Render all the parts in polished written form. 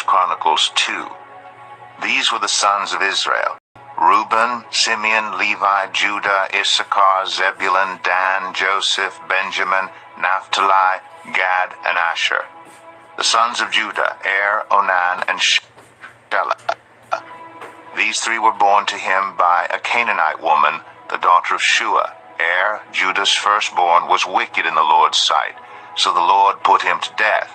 Chronicles 2. These were the sons of Israel: Reuben, Simeon, Levi, Judah, Issachar, Zebulun, Dan, Joseph, Benjamin, Naphtali, Gad, and Asher. The sons of Judah: Onan, and Shelah. These three were born to him by a Canaanite woman, the daughter of Shua. Judah's firstborn, was wicked in the Lord's sight, so the Lord put him to death.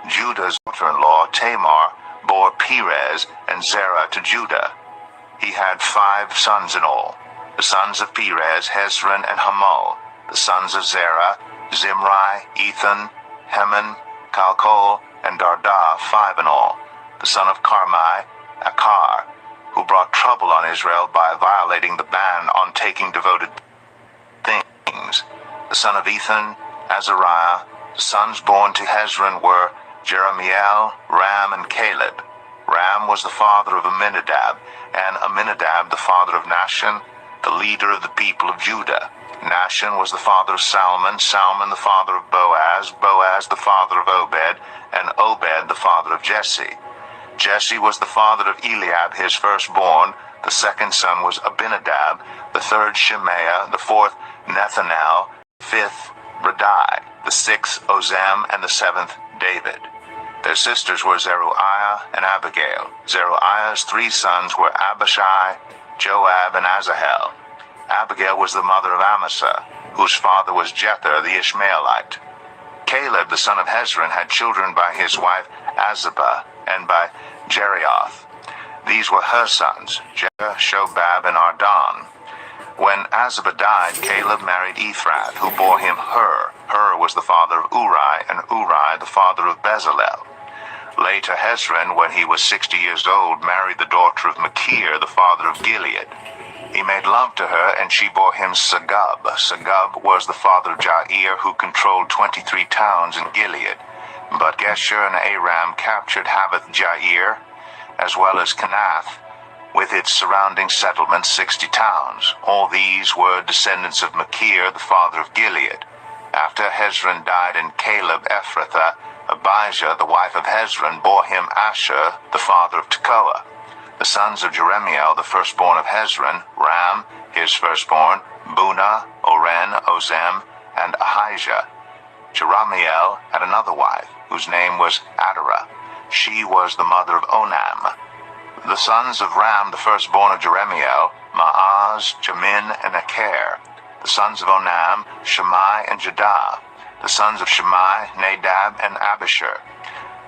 Judah's daughter-in-law, Tamar, bore Perez and Zerah to Judah. He had 5 sons in all. The sons of Perez: Hezron and Hamul. The sons of Zerah: Zimri, Ethan, Heman, Calcol, and Darda, 5 in all. The son of Carmi: Achar, who brought trouble on Israel by violating the ban on taking devoted things. The son of Ethan: Azariah. The sons born to Hezron were Jeremiel, Ram, and Caleb. Ram was the father of Aminadab, and Aminadab the father of Nahshon, the leader of the people of Judah. Nahshon was the father of Salmon, Salmon the father of Boaz, Boaz the father of Obed, and Obed the father of Jesse. Jesse was the father of Eliab, his firstborn. The second son was Abinadab, the third Shemaiah, the fourth Nethanel, the fifth Radai, the sixth Ozem, and the seventh David. Their sisters were Zeruiah and Abigail. Zeruiah's 3 sons were Abishai, Joab, and Asahel. Abigail was the mother of Amasa, whose father was Jether the Ishmaelite. Caleb, the son of Hezron, had children by his wife Azabah and by Jerioth. These were her sons, Jerah, Shobab, and Ardon. When Azabah died, Caleb married Ephrath, who bore him Hur. Hur was the father of Uri, and Uri the father of Bezalel. Later, Hezron, when he was 60 years old, married the daughter of Machir, the father of Gilead. He made love to her, and she bore him Segub. Segub was the father of Jair, who controlled 23 towns in Gilead. But Geshur and Aram captured Havoth Jair, as well as Kenath, with its surrounding settlements, 60 towns. All these were descendants of Machir, the father of Gilead. After Hezron died in Caleb Ephrathah, Abijah, the wife of Hezron, bore him Asher, the father of Tekoa. The sons of Jeremiel, the firstborn of Hezron: Ram, his firstborn, Bunah, Oren, Ozem, and Ahijah. Jeramiel had another wife, whose name was Adarah. She was the mother of Onam. The sons of Ram, the firstborn of Jeremiel: Maaz, Jamin, and Acher. The sons of Onam: Shammai and Jadah. The sons of Shammai: Nadab and Abishur.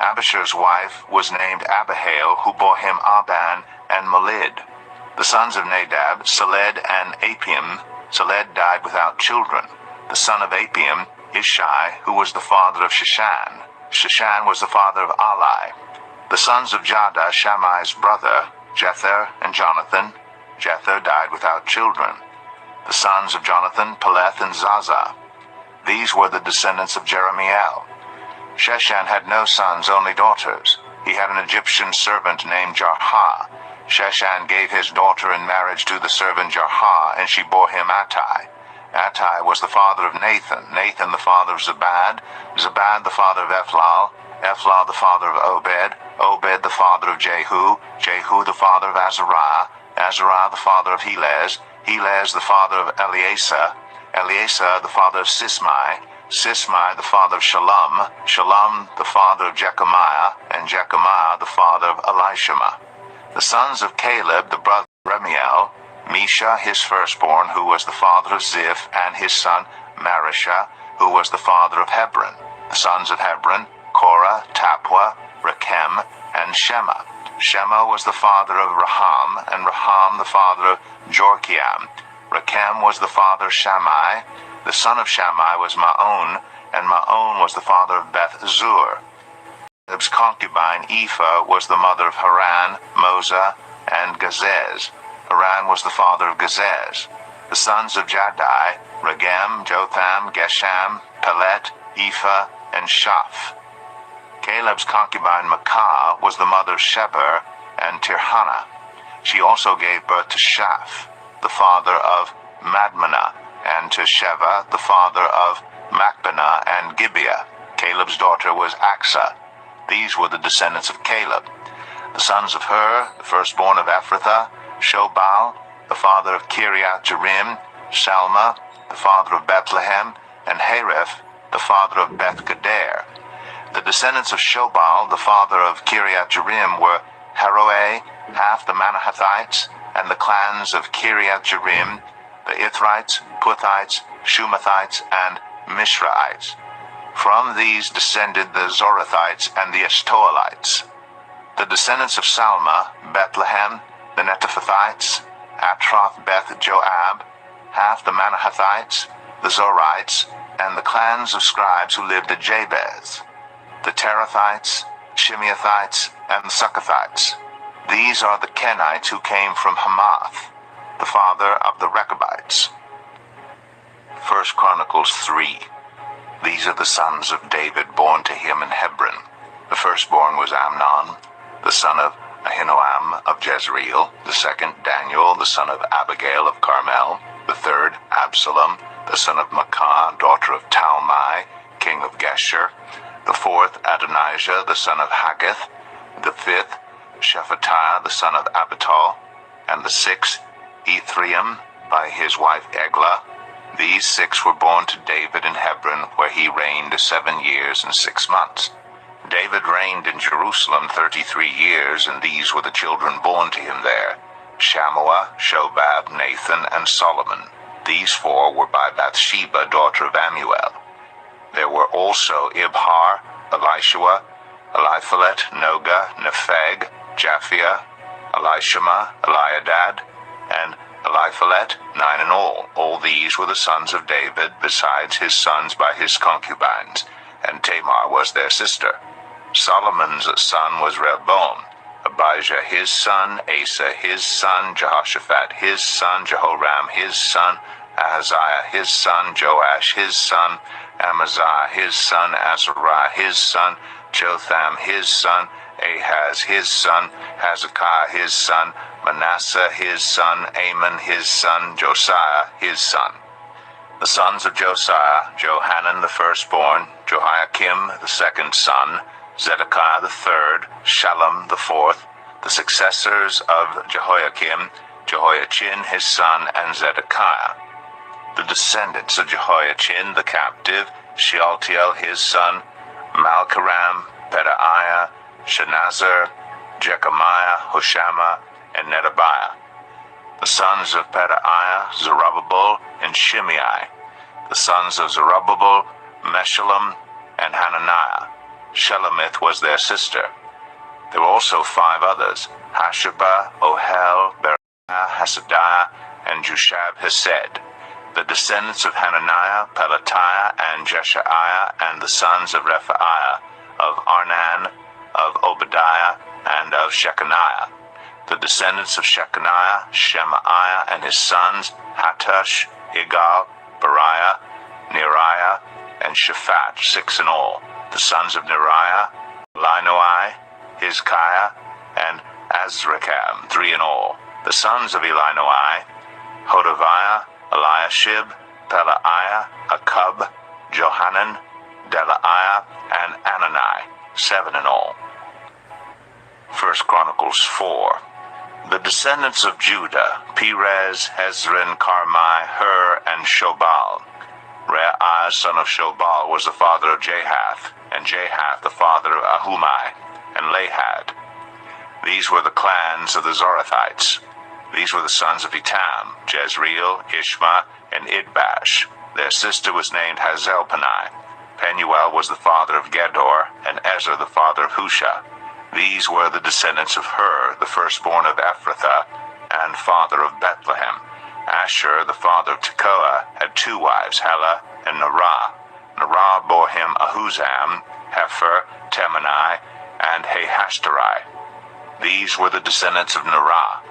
Abishur's wife was named Abihail, who bore him Aban and Malid. The sons of Nadab: Seled and Apiam. Seled died without children. The son of Apiam: Ishai, who was the father of Sheshan. Sheshan was the father of Ali. The sons of Jada, Shammai's brother: Jether and Jonathan. Jether died without children. The sons of Jonathan: Peleth and Zaza. These were the descendants of Jeremiel. Sheshan had no sons, only daughters. He had an Egyptian servant named Jarha. Sheshan gave his daughter in marriage to the servant Jarha, and she bore him Attai. Attai was the father of Nathan, Nathan the father of Zabad, Zabad the father of Ephlal, Ephlal the father of Obed, Obed the father of Jehu, Jehu the father of Azariah, Azariah the father of Helez, Helez the father of Eleasah, Eleasah the father of Sismai, Sismai the father of Shalom, Shalom the father of Jechamiah, and Jechamiah the father of Elishama. The sons of Caleb, the brother of Remiel: Misha, his firstborn, who was the father of Ziph, and his son Marisha, who was the father of Hebron. The sons of Hebron: Korah, Tapua, Rechem, and Shema. Shema was the father of Raham, and Raham the father of Jorkiam. Rechem was the father of Shammai. The son of Shammai was Maon, and Maon was the father of Beth Zur. Caleb's concubine Ephah was the mother of Haran, Moza, and Gazez. Haran was the father of Gazez. The sons of Jaddai, Regem, Jotham, Gesham, Pelet, Ephah, and Shaph. Caleb's concubine Maacah was the mother of Sheber and Tirhana. She also gave birth to Shaph, the father of Madmanah, and to Sheva, the father of Machbenah and Gibeah. Caleb's daughter was Axa. These were the descendants of Caleb. The sons of Hur, the firstborn of Ephrathah, Shobal, the father of Kiriath-Jearim, Salma, the father of Bethlehem, and Hareph, the father of Beth-Gader. The descendants of Shobal, the father of Kiriath-Jearim, were Haroeh, half the Manahathites, and the clans of Kiriath-Jearim, the Ithrites, Puthites, Shumathites, and Mishraites. From these descended the Zorathites and the Estoolites. The descendants of Salma, Bethlehem, the Netophathites, Atroth-Beth-Joab, half the Manahathites, the Zorites, and the clans of scribes who lived at Jabez, the Terathites, Shimeathites, and the Succothites. These are the Kenites who came from Hamath, the father of the Rechabites. 1 Chronicles 3. These are the sons of David born to him in Hebron. The firstborn was Amnon, the son of Ahinoam of Jezreel. The second, Daniel, the son of Abigail of Carmel. The third, Absalom, the son of Maacah, daughter of Talmai, king of Geshur. The fourth, Adonijah, the son of Haggith. The fifth, Shephatiah, the son of Abital. And the sixth, Ithream, by his wife Eglah. These six were born to David in Hebron, where he reigned 7 years and 6 months. David reigned in Jerusalem 33 years, and these were the children born to him there: Shammua, Shobab, Nathan, and Solomon. These four were by Bathsheba, daughter of Ammiel. There were also Ibhar, Elishua, Eliphalet, Noga, Nepheg, Japhia, Elishama, Eliadad, and Eliphalet, 9 in all. All these were the sons of David, besides his sons by his concubines, and Tamar was their sister. Solomon's son was Rehoboam, Abijah his son, Asa his son, Jehoshaphat his son, Jehoram his son, Ahaziah his son, Joash his son, Amaziah his son, Azariah his son, Jotham his son, Ahaz his son, Hezekiah his son, Manasseh his son, Amon his son, Josiah his son. The sons of Josiah: Johanan the firstborn, Jehoiakim the second son, Zedekiah the third, Shallum the fourth. The successors of Jehoiakim: Jehoiachin his son, and Zedekiah. The descendants of Jehoiachin the captive: Shealtiel his son, Malkiram, Pedaiah, Shenazar, Jechemiah, Hoshama, and Nedabiah. The sons of Pedaiah: Zerubbabel and Shimei. The sons of Zerubbabel: Meshullam and Hananiah. Shelomith was their sister. There were also 5 others: Hashubah, Ohel, Beriah, Hasadiah, and Jushab-Hesed. The descendants of Hananiah: Pelatiah and Jeshaiah, and the sons of Rephaiah, of Arnan, of Obadiah, and of Shechaniah. The descendants of Shechaniah: Shemaiah and his sons, Hattush, Igal, Bariah, Neriah, and Shaphat, 6 in all. The sons of Neriah: Linoi, Hizkiah, and Azrikam, 3 in all. The sons of Elinoi: Hodaviah, Eliashib, Pelaiah, Akub, Johanan, Delaiah, and Anani, 7 in all. 1 Chronicles 4. The descendants of Judah: Perez, Hezron, Carmi, Hur, and Shobal. Reiah, son of Shobal, was the father of Jahath, and Jahath the father of Ahumai, and Lahad. These were the clans of the Zorathites. These were the sons of Etam: Jezreel, Ishma, and Idbash. Their sister was named Hazelpanai. Penuel was the father of Gedor, and Ezer the father of Husha. These were the descendants of Hur, the firstborn of Ephrathah, and father of Bethlehem. Asher, the father of Tekoa, had 2 wives, Helah and Nerah. Nerah bore him Ahuzam, Hepher, Temani, and Hahashtari. These were the descendants of Nerah.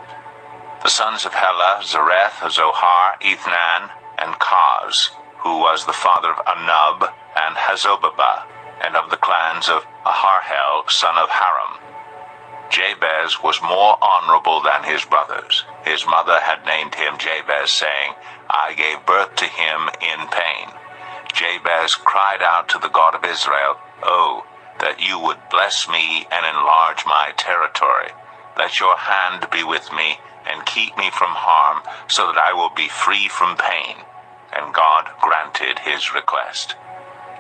The sons of Helah, Zareth, Zohar, Ethnan, and Kaz, who was the father of Anub and Hazobabah, and of the clans of Aharhel, son of Haram. Jabez was more honorable than his brothers. His mother had named him Jabez, saying, I gave birth to him in pain. Jabez cried out to the God of Israel, Oh, that you would bless me and enlarge my territory. Let your hand be with me, and keep me from harm, so that I will be free from pain. And God granted his request.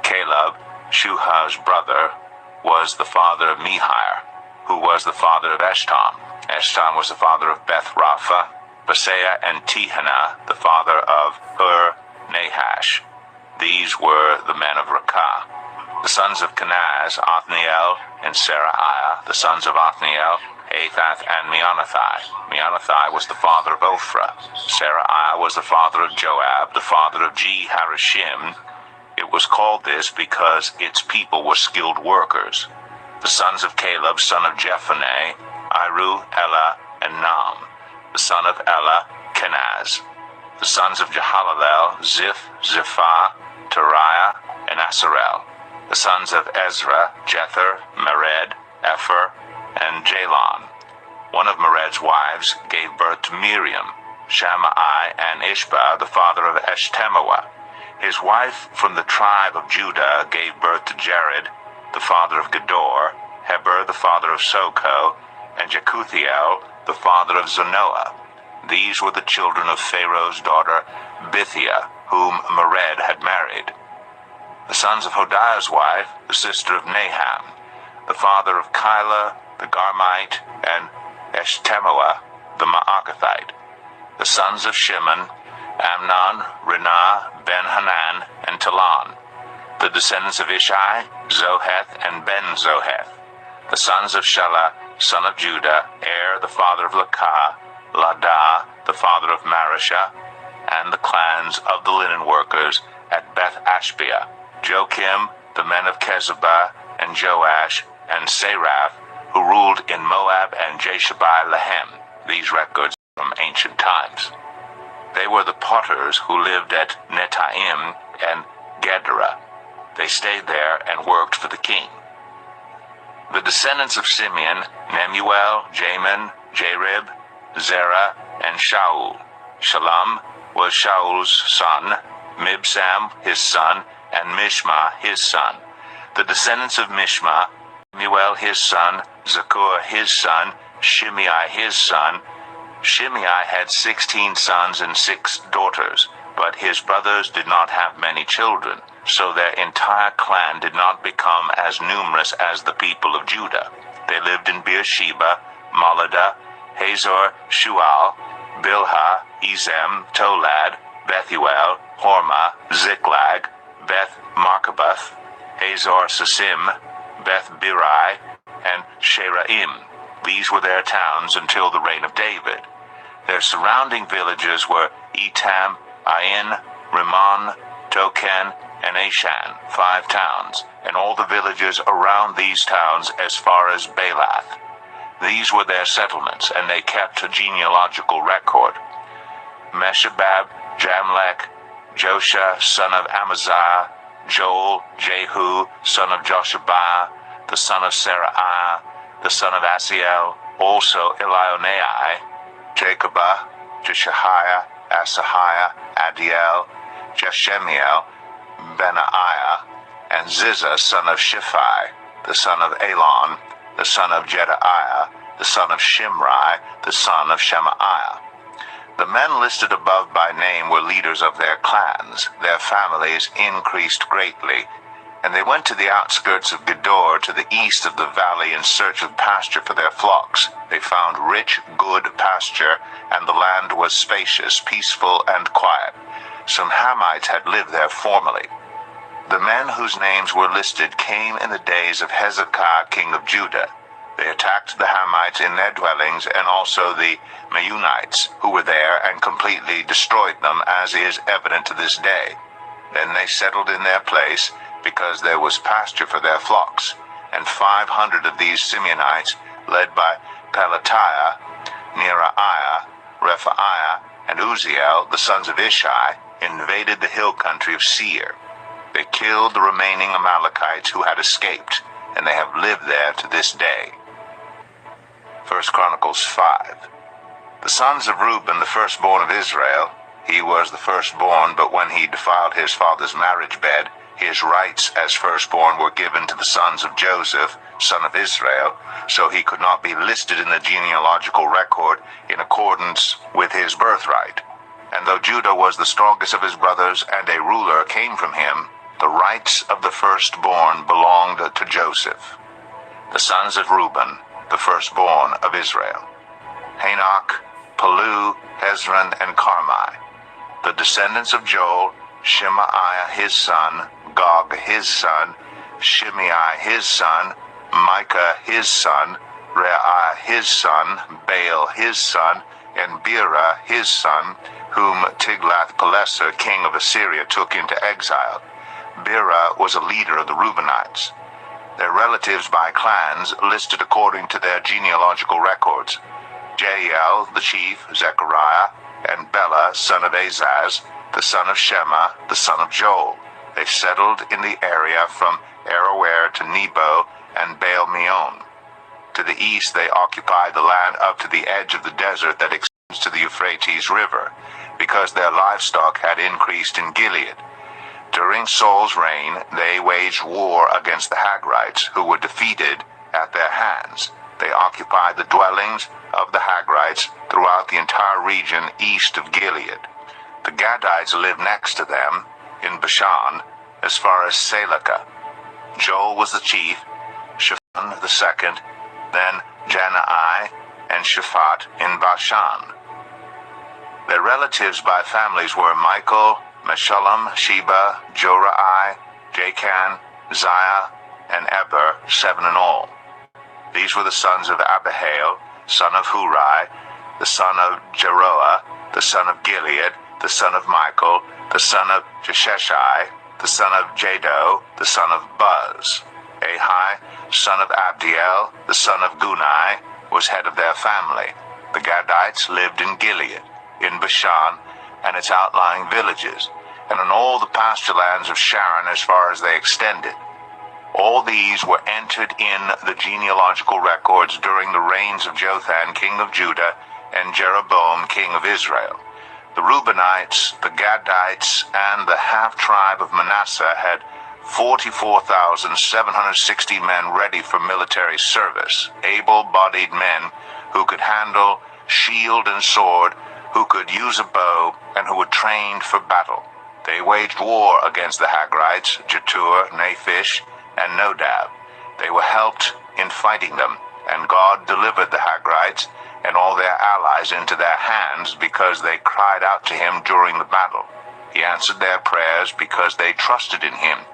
Caleb, Shuha's brother, was the father of Mehir, who was the father of Eshton. Eshton was the father of Beth-Rapha, Baseah, and Tehanah, the father of Nahash. These were the men of Rakah. The sons of Kenaz, Othniel, and Seraiah. The sons of Othniel, Athath, and Meonothai. Meonothai was the father of Ophrah. Seraiah was the father of Joab, the father of Jeharashim. It was called this because its people were skilled workers. The sons of Caleb, son of Jephunneh, Iru, Elah, and Nam. The son of Elah, Kenaz. The sons of Jehalalel, Ziph, Ziphah, Teriah, and Asarel. The sons of Ezra, Jether, Mered, Epher, and Jalon. One of Mered's wives gave birth to Miriam, Shammai, and Ishbah, the father of Eshtemoa. His wife from the tribe of Judah gave birth to Jared, the father of Gedor, Heber, the father of Soko, and Jekuthiel, the father of Zanoah. These were the children of Pharaoh's daughter Bithiah, whom Mered had married. The sons of Hodiah's wife, the sister of Naham, the father of Keilah, the Garmite, and Eshtemoa, the Maakathite. The sons of Shimon, Amnon, Rinah, Ben-Hanan, and Talon. The descendants of Ishai, Zoheth, and Ben-Zoheth. The sons of Shelah, son of Judah, the father of Lakah, Ladah, the father of Marishah, and the clans of the linen workers at Beth-Ashbea. Joachim, the men of Kezubah, and Joash, and Seraph, who ruled in Moab and Jeshabai-Lehem. These records from ancient times. They were the potters who lived at Netaim and Gedera. They stayed there and worked for the king. The descendants of Simeon, Nemuel, Jamin, Jarib, Zerah, and Shaul. Shalom was Shaul's son, Mibsam his son, and Mishma his son. The descendants of Mishma, Nemuel his son, Zakur his son, Shimei his son. Shimei had 16 sons and 6 daughters, but his brothers did not have many children, so their entire clan did not become as numerous as the people of Judah. They lived in Beersheba, Moladah, Hazor, Shual, Bilhah, Ezem, Tolad, Bethuel, Hormah, Ziklag, Beth Markaboth, Hazor Sasim, Beth Birai, and Sheraim. These were their towns until the reign of David. Their surrounding villages were Etam, Ain, Rimmon, Token, and Ashan, 5 towns, and all the villages around these towns as far as Baalath. These were their settlements, and they kept a genealogical record. Meshabab, Jamlech, Josha, son of Amaziah, Joel, Jehu, son of Joshabiah, the son of Seraiah, the son of Asiel, also Elionai, Jacobah, Jeshahiah, Asahiah, Adiel, Jeshemiel, Benaiah, and Ziza, son of Shiphi, the son of Elon, the son of Jedaiah, the son of Shimri, the son of Shemaiah. The men listed above by name were leaders of their clans. Their families increased greatly, and they went to the outskirts of Gedor to the east of the valley in search of pasture for their flocks. They found rich, good pasture, and the land was spacious, peaceful, and quiet. Some Hamites had lived there formerly. The men whose names were listed came in the days of Hezekiah, king of Judah. They attacked the Hamites in their dwellings, and also the Meunites, who were there, and completely destroyed them, as is evident to this day. Then they settled in their place, because there was pasture for their flocks, and 500 of these Simeonites, led by Pelatiah, Neraiah, Rephaiah, and Uzziel, the sons of Ishi, invaded the hill country of Seir. They killed the remaining Amalekites who had escaped, and they have lived there to this day. 1 Chronicles 5. The sons of Reuben, the firstborn of Israel, he was the firstborn, but when he defiled his father's marriage bed, his rights as firstborn were given to the sons of Joseph, son of Israel, so he could not be listed in the genealogical record in accordance with his birthright. And though Judah was the strongest of his brothers and a ruler came from him, the rights of the firstborn belonged to Joseph. The sons of Reuben, the firstborn of Israel: Hanok, Palu, Hezron, and Carmi. The descendants of Joel: Shemaiah his son, Gog his son, Shimei his son, Micah his son, Reiah his son, Baal his son, and Bera his son, whom Tiglath-Pileser king of Assyria took into exile. Bera was a leader of the Reubenites. Their relatives by clans listed according to their genealogical records: Jael the chief, Zechariah, and Bela son of Azaz, the son of Shema, the son of Joel. They settled in the area from Aroer to Nebo and Baal-Meon. To the east they occupied the land up to the edge of the desert that extends to the Euphrates River, because their livestock had increased in Gilead. During Saul's reign, they waged war against the Hagrites, who were defeated at their hands. They occupied the dwellings of the Hagrites throughout the entire region east of Gilead. The Gadites lived next to them in Bashan, as far as Salekah. Joel was the chief, Shaphan the second, then Janai and Shaphat in Bashan. Their relatives by families were Michael, Meshullam, Sheba, Jorai, Jachan, Ziah, and Eber, 7 in all. These were the sons of Abihail, son of Hurai, the son of Jeroah, the son of Gilead, the son of Michael, the son of Jesheshai, the son of Jado, the son of Buz. Ahi, son of Abdiel, the son of Gunai, was head of their family. The Gadites lived in Gilead, in Bashan, and its outlying villages, and in all the pasture lands of Sharon as far as they extended. All these were entered in the genealogical records during the reigns of Jotham, king of Judah, and Jeroboam, king of Israel. The Reubenites, the Gadites, and the half-tribe of Manasseh had 44,760 men ready for military service, able-bodied men who could handle shield and sword, who could use a bow, and who were trained for battle. They waged war against the Hagrites, Jetur, Naphish, and Nodab. They were helped in fighting them, and God delivered the Hagrites and all their allies into their hands because they cried out to him during the battle. He answered their prayers because they trusted in him.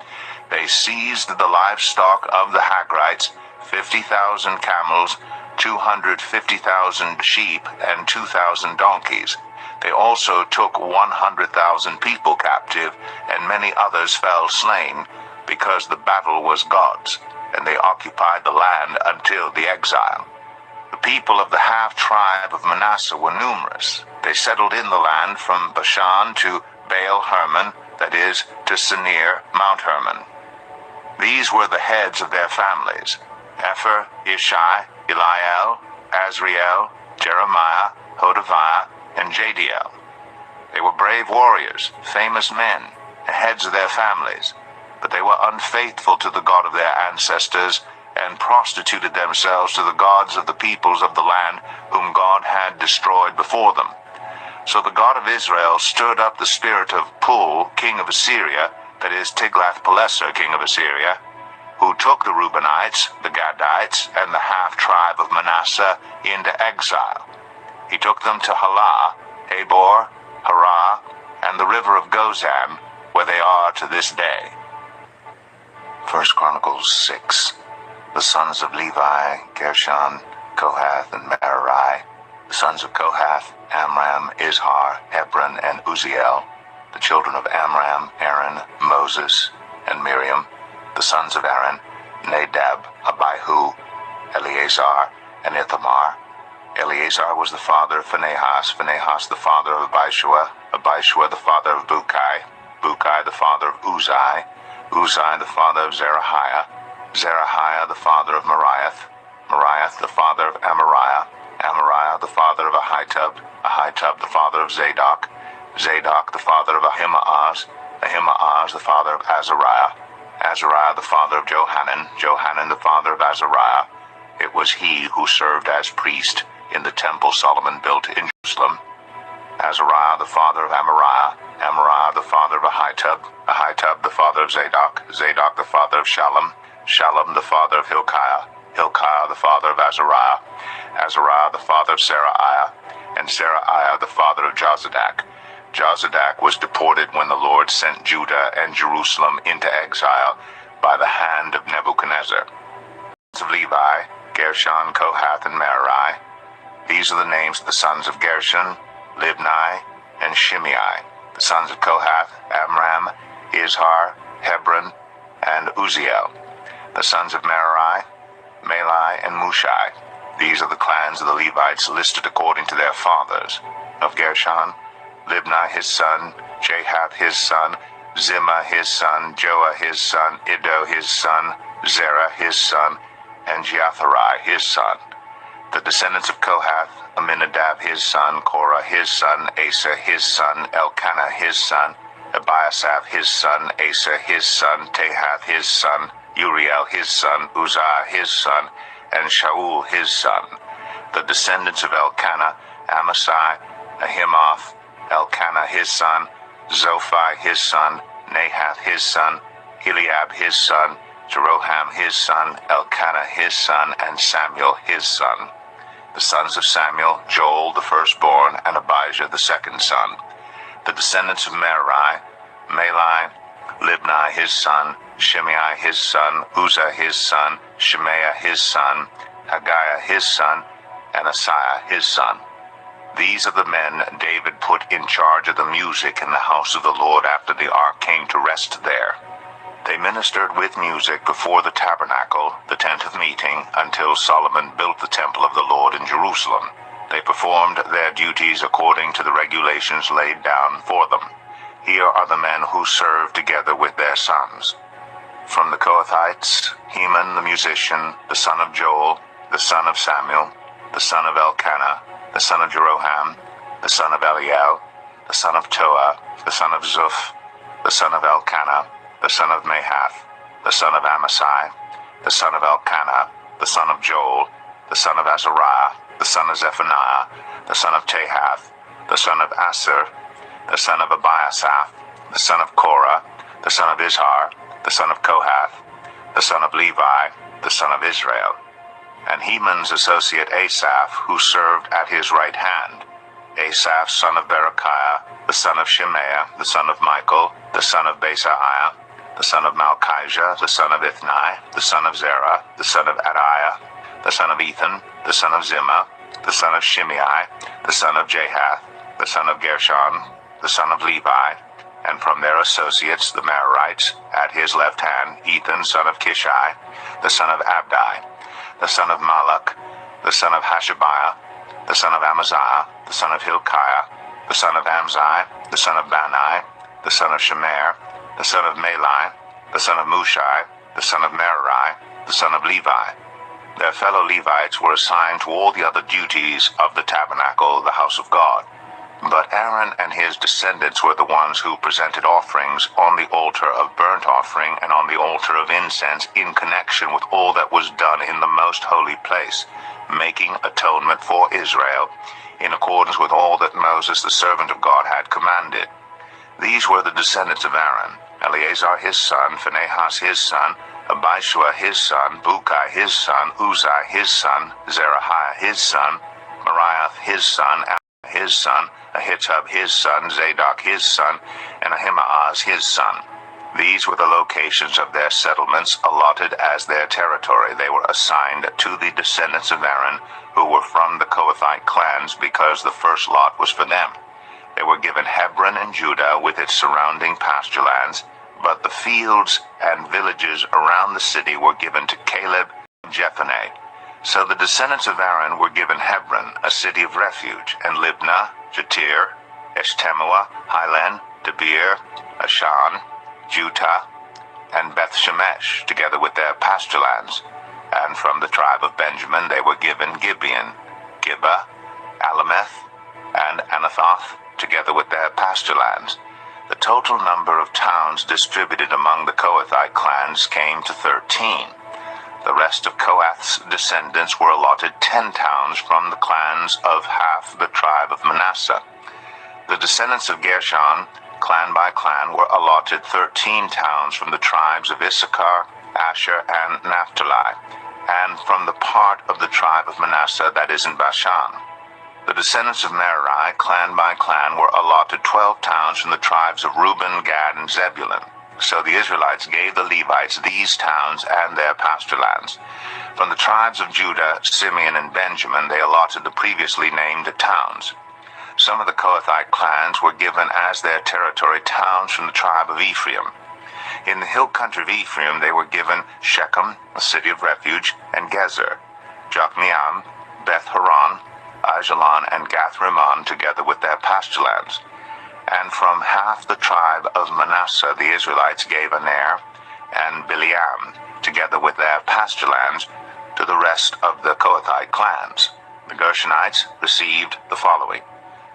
They seized the livestock of the Hagrites, 50,000 camels, 250,000 sheep, and 2,000 donkeys. They also took 100,000 people captive, and many others fell slain, because the battle was God's, and they occupied the land until the exile. The people of the half-tribe of Manasseh were numerous. They settled in the land from Bashan to Baal-Hermon, that is, to Sinir, Mount Hermon. These were the heads of their families: Epher, Ishi, Eliel, Azriel, Jeremiah, Hodaviah, and Jadiel. They were brave warriors, famous men, and heads of their families, but they were unfaithful to the God of their ancestors and prostituted themselves to the gods of the peoples of the land whom God had destroyed before them. So the God of Israel stirred up the spirit of Pul, king of Assyria, that is, Tiglath-Pileser, king of Assyria, who took the Reubenites, the Gadites, and the half-tribe of Manasseh into exile. He took them to Halah, Habor, Harah, and the river of Gozan, where they are to this day. 1 Chronicles 6. The sons of Levi, Gershon, Kohath, and Merari. The sons of Kohath, Amram, Izhar, Hebron, and Uzziel. The children of Amram, Aaron, Moses, and Miriam. The sons of Aaron, Nadab, Abihu, Eleazar, and Ithamar. Eleazar was the father of Phinehas, Phinehas the father of Abishua, Abishua the father of Bukai, Bukai the father of Uzai, Uzai the father of Zerahiah, Zerahiah the father of Meriath, Meriath the father of Amariah, Amariah the father of Ahitub, Ahitub the father of Zadok, Zadok the father of Ahimaaz, Ahimaaz the father of Azariah, Azariah the father of Johanan, Johanan the father of Azariah. It was he who served as priest in the temple Solomon built in Jerusalem. Azariah the father of Amariah, Amariah the father of Ahitub, Ahitub the father of Zadok, Zadok the father of Shallum, Shallum the father of Hilkiah, Hilkiah the father of Azariah, Azariah the father of Seraiah, and Seraiah the father of Jozadak. Jozadak was deported when the Lord sent Judah and Jerusalem into exile by the hand of Nebuchadnezzar. Sons of Levi, Gershon, Kohath, and Merari. These are the names of the sons of Gershon, Libni, and Shimei. The sons of Kohath, Amram, Izhar, Hebron, and Uzziel. The sons of Merari, Malai, and Mushai. These are the clans of the Levites listed according to their fathers. Of Gershon, Libni his son, Jahath his son, Zimmah his son, Joah his son, Iddo his son, Zerah his son, and Jeatherai his son. The descendants of Kohath, Aminadab his son, Korah his son, Asa his son, Elkanah his son, Abiasaph his son, Asa his son, Tahath his son, Uriel his son, Uzziah his son, and Shaul his son. The descendants of Elkanah, Amasai, Ahimoth, Elkanah his son, Zophai his son, Nahath his son, Eliab his son, Jeroham his son, Elkanah his son, and Samuel his son. The sons of Samuel, Joel the firstborn, and Abijah the second son. The descendants of Merari, Malai, Libni his son, Shimei his son, Uzzah his son, Shemaiah his son, Haggiah his son, and Asaiah his son. These are the men David put in charge of the music in the house of the Lord after the ark came to rest there. They ministered with music before the tabernacle, the tent of meeting, until Solomon built the temple of the Lord in Jerusalem. They performed their duties according to the regulations laid down for them. Here are the men who served together with their sons. From the Kohathites, Heman the musician, the son of Joel, the son of Samuel, the son of Elkanah, the son of Jeroham, the son of Eliel, the son of Toah, the son of Zuph, the son of Elkanah, the son of Mahath, the son of Amasai, the son of Elkanah, the son of Joel, the son of Azariah, the son of Zephaniah, the son of Tahath, the son of Asir, the son of Abiasaph, the son of Korah, the son of Izhar, the son of Kohath, the son of Levi, the son of Israel, and Heman's associate Asaph, who served at his right hand, Asaph, son of Berechiah, the son of Shemaiah, the son of Michael, the son of Besaiah, the son of Malchijah, the son of Ithni, the son of Zerah, the son of Adiah, the son of Ethan, the son of Zimmah, the son of Shimei, the son of Jahath, the son of Gershon, the son of Levi, and from their associates the Merarites, at his left hand, Ethan, son of Kishai, the son of Abdi, the son of Malach, the son of Hashabiah, the son of Amaziah, the son of Hilkiah, the son of Amzai, the son of Bani, the son of Shemer, the son of Malai, the son of Mushai, the son of Merari, the son of Levi. Their fellow Levites were assigned to all the other duties of the tabernacle, the house of God. But Aaron and his descendants were the ones who presented offerings on the altar of burnt offering and on the altar of incense in connection with all that was done in the most holy place, making atonement for Israel, in accordance with all that Moses the servant of God had commanded. These were the descendants of Aaron: Eleazar his son, Phinehas his son, Abishua his son, Bukai his son, Uzziah his son, Zerahiah his son, Meriath his son, his son, Ahitub his son, Zadok his son, and Ahimaaz his son. These were the locations of their settlements allotted as their territory. They were assigned to the descendants of Aaron, who were from the Kohathite clans, because the first lot was for them. They were given Hebron and Judah with its surrounding pasture lands, but the fields and villages around the city were given to Caleb and Jephunneh. So the descendants of Aaron were given Hebron, a city of refuge, and Libnah, Jatir, Eshtemoa, Hilen, Debir, Ashan, Jutah, and Beth Shemesh, together with their pasture lands. And from the tribe of Benjamin they were given Gibeon, Gibeah, Alameth, and Anathoth, together with their pasture lands. The total number of towns distributed among the Kohathite clans came to 13. The rest of Kohath's descendants were allotted 10 towns from the clans of half the tribe of Manasseh. The descendants of Gershon, clan by clan, were allotted 13 towns from the tribes of Issachar, Asher, and Naphtali, and from the part of the tribe of Manasseh that is in Bashan. The descendants of Merari, clan by clan, were allotted 12 towns from the tribes of Reuben, Gad, and Zebulun. So the Israelites gave the Levites these towns and their pasture lands. From the tribes of Judah, Simeon, and Benjamin, they allotted the previously named towns. Some of the Kohathite clans were given as their territory towns from the tribe of Ephraim. In the hill country of Ephraim, they were given Shechem, a city of refuge, and Gezer, Jokneam, Beth Horon, Ajalon, and Gath-Rimmon, together with their pasture lands. And from half the tribe of Manasseh the Israelites gave Aner and Bileam, together with their pasture lands, to the rest of the Kohathite clans. The Gershonites received the following.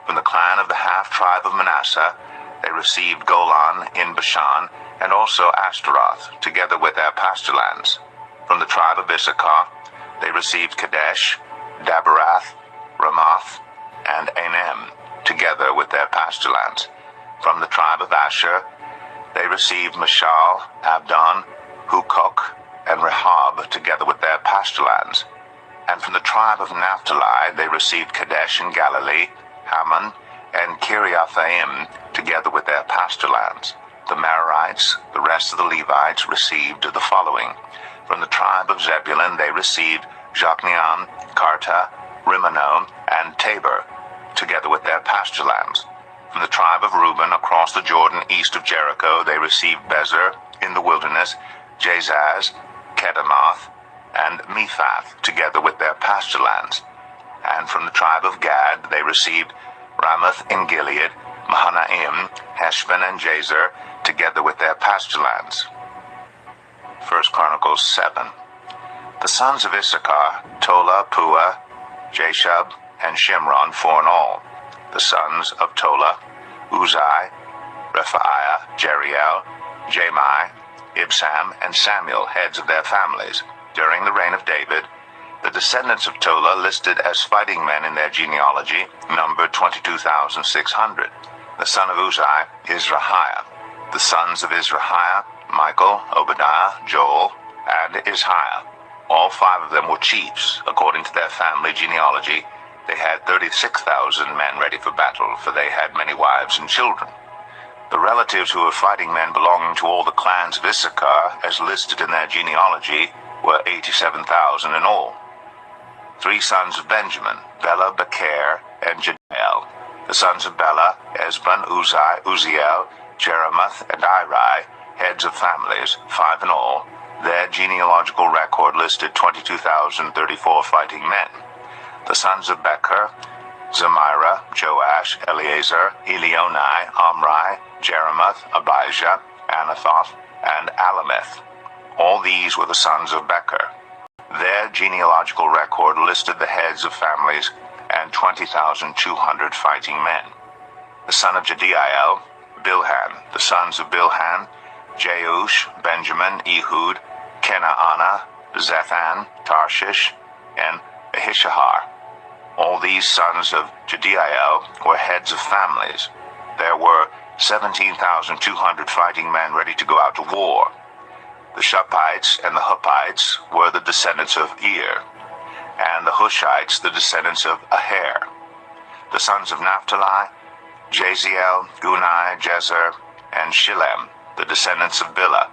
From the clan of the half-tribe of Manasseh, they received Golan in Bashan, and also Ashtaroth, together with their pasture lands. From the tribe of Issachar, they received Kadesh, Daberath, Ramoth, and Anem, together with their pasture lands. From the tribe of Asher, they received Mishal, Abdon, Hukok, and Rehob, together with their pasture lands. And from the tribe of Naphtali, they received Kadesh in Galilee, Hammon, and Kiriathaim, together with their pasture lands. The Merarites, the rest of the Levites, received the following. From the tribe of Zebulun, they received Jokneam, Karta, Rimmono, and Tabor, together with their pasture lands. From the tribe of Reuben, across the Jordan east of Jericho, they received Bezer in the wilderness, Jazaz, Kedemoth, and Mephath, together with their pasture lands. And from the tribe of Gad, they received Ramoth in Gilead, Mahanaim, Heshbon, and Jazer, together with their pasture lands. 1 Chronicles 7. The sons of Issachar, Tola, Puah, Jashub, and Shimron, 4 in all. The sons of Tola, Uzai, Rephaiah, Jeriel, Jami, Ibsam, and Samuel, heads of their families. During the reign of David, the descendants of Tola, listed as fighting men in their genealogy, numbered 22,600. The son of Uzai, Izrahiah. The sons of Izrahiah, Michael, Obadiah, Joel, and Ishiah. All 5 of them were chiefs. According to their family genealogy, they had 36,000 men ready for battle, for they had many wives and children. The relatives who were fighting men belonging to all the clans of Issachar, as listed in their genealogy, were 87,000 in all. 3 sons of Benjamin, Bela, Becher, and Jediel. The sons of Bela, Esban, Uzai, Uziel, Jeremoth, and Iri, heads of families, 5 in all. Their genealogical record listed 22,034 fighting men. The sons of Becher, Zemira, Joash, Eleazar, Elionai, Omri, Jeremoth, Abijah, Anathoth, and Alameth. All these were the sons of Becher. Their genealogical record listed the heads of families and 20,200 fighting men. The son of Jediel, Bilhan. The sons of Bilhan, Jeush, Benjamin, Ehud, Kenaanah, Zethan, Tarshish, and Ahishahar. All these sons of Jediel were heads of families. There were 17,200 fighting men ready to go out to war. The Shuppites and the Huppites were the descendants of Ir, and the Hushites the descendants of Aher. The sons of Naphtali, Jaziel, Gunai, Jezer, and Shillem, the descendants of Bilhah.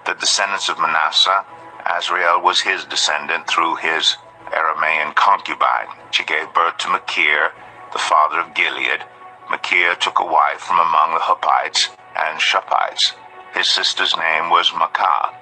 The descendants of Manasseh, Azriel was his descendant through his Aramean concubine. She gave birth to Machir, the father of Gilead. Machir took a wife from among the Huppites and Shuppites. His sister's name was Maacah.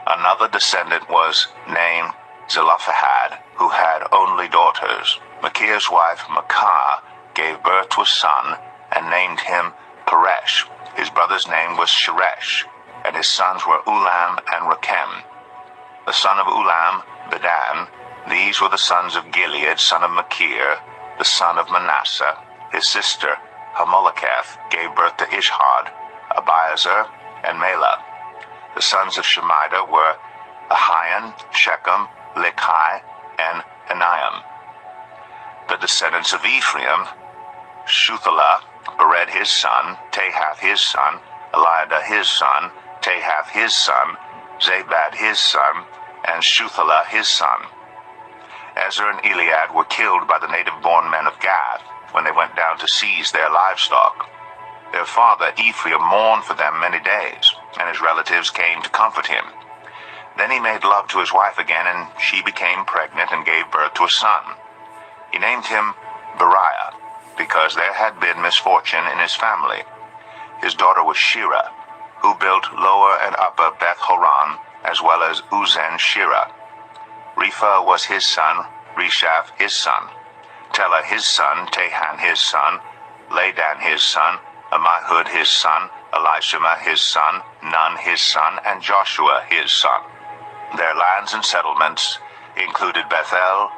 Another descendant was named Zelophehad, who had only daughters. Machir's wife Maacah gave birth to a son and named him Peresh. His brother's name was Sheresh, and his sons were Ulam and Rakem. The son of Ulam, Bedan. These were the sons of Gilead, son of Machir, the son of Manasseh. His sister Hamoleketh gave birth to Ishhod, Abiezer, and Mela. The sons of Shemida were Ahian, Shechem, Lechi, and Aniam. The descendants of Ephraim, Shuthelah, Bered his son, Tahath his son, Eliada his son, Tahath his son, Zabad his son, and Shuthelah his son. Ezer and Eliad were killed by the native-born men of Gath when they went down to seize their livestock. Their father Ephraim mourned for them many days, and his relatives came to comfort him. Then he made love to his wife again, and she became pregnant and gave birth to a son. He named him Beriah, because there had been misfortune in his family. His daughter was Shirah, who built Lower and Upper Beth-horon, as well as Uzen-Shirah. Repha was his son, Reshaph his son, Telah his son, Tahan his son, Ladan his son, Ammihud his son, Elishama his son, Nun his son, and Joshua his son. Their lands and settlements included Bethel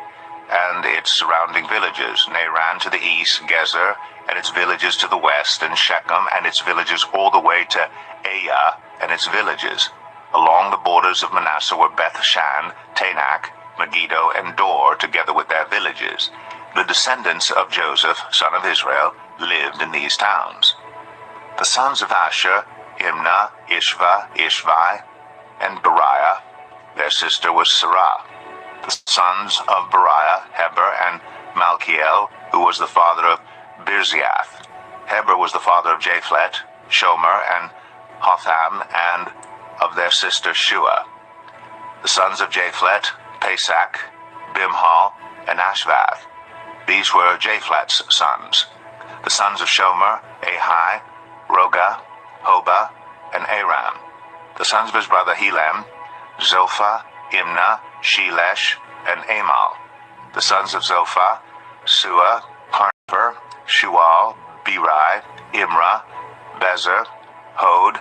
and its surrounding villages, Naran to the east, Gezer and its villages to the west, and Shechem and its villages all the way to Aiah and its villages. Along the borders of Manasseh were Beth-shan, Tanakh, Megiddo, and Dor, together with their villages. The descendants of Joseph, son of Israel, lived in these towns. The sons of Asher, Imnah, Ishva, Ishvi, and Beriah. Their sister was Sarah. The sons of Beriah, Heber, and Malchiel, who was the father of Birziath. Heber was the father of Japhlet, Shomer, and Hotham, and of their sister Shua. The sons of Japhlet, Pesach, Bimhal, and Ashvath. These were Japhlet's sons. The sons of Shomer, Ahi, Roga, Hobah, and Aram. The sons of his brother Helam, Zophah, Imnah, Shelesh, and Amal. The sons of Zophah, Sua, Harnefer, Shual, Beri, Imrah, Bezer, Hod,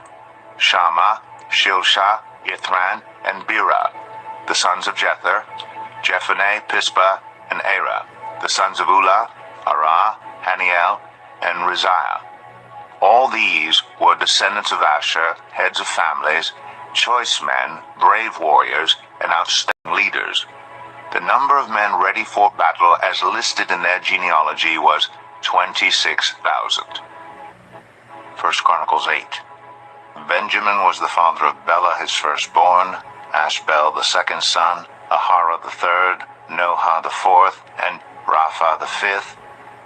Shammah, Shilshah, Ithran, and Bera. The sons of Jether, Jephaneh, Pispa, and Era. The sons of Ulah, Arah, Haniel, and Rizaiah. All these were descendants of Asher, heads of families, choice men, brave warriors, and outstanding leaders. The number of men ready for battle as listed in their genealogy was 26,000. 1 Chronicles 8. Benjamin was the father of Bela his firstborn, Ashbel the second son, Ahara the third, Noha the fourth, and Rapha the fifth.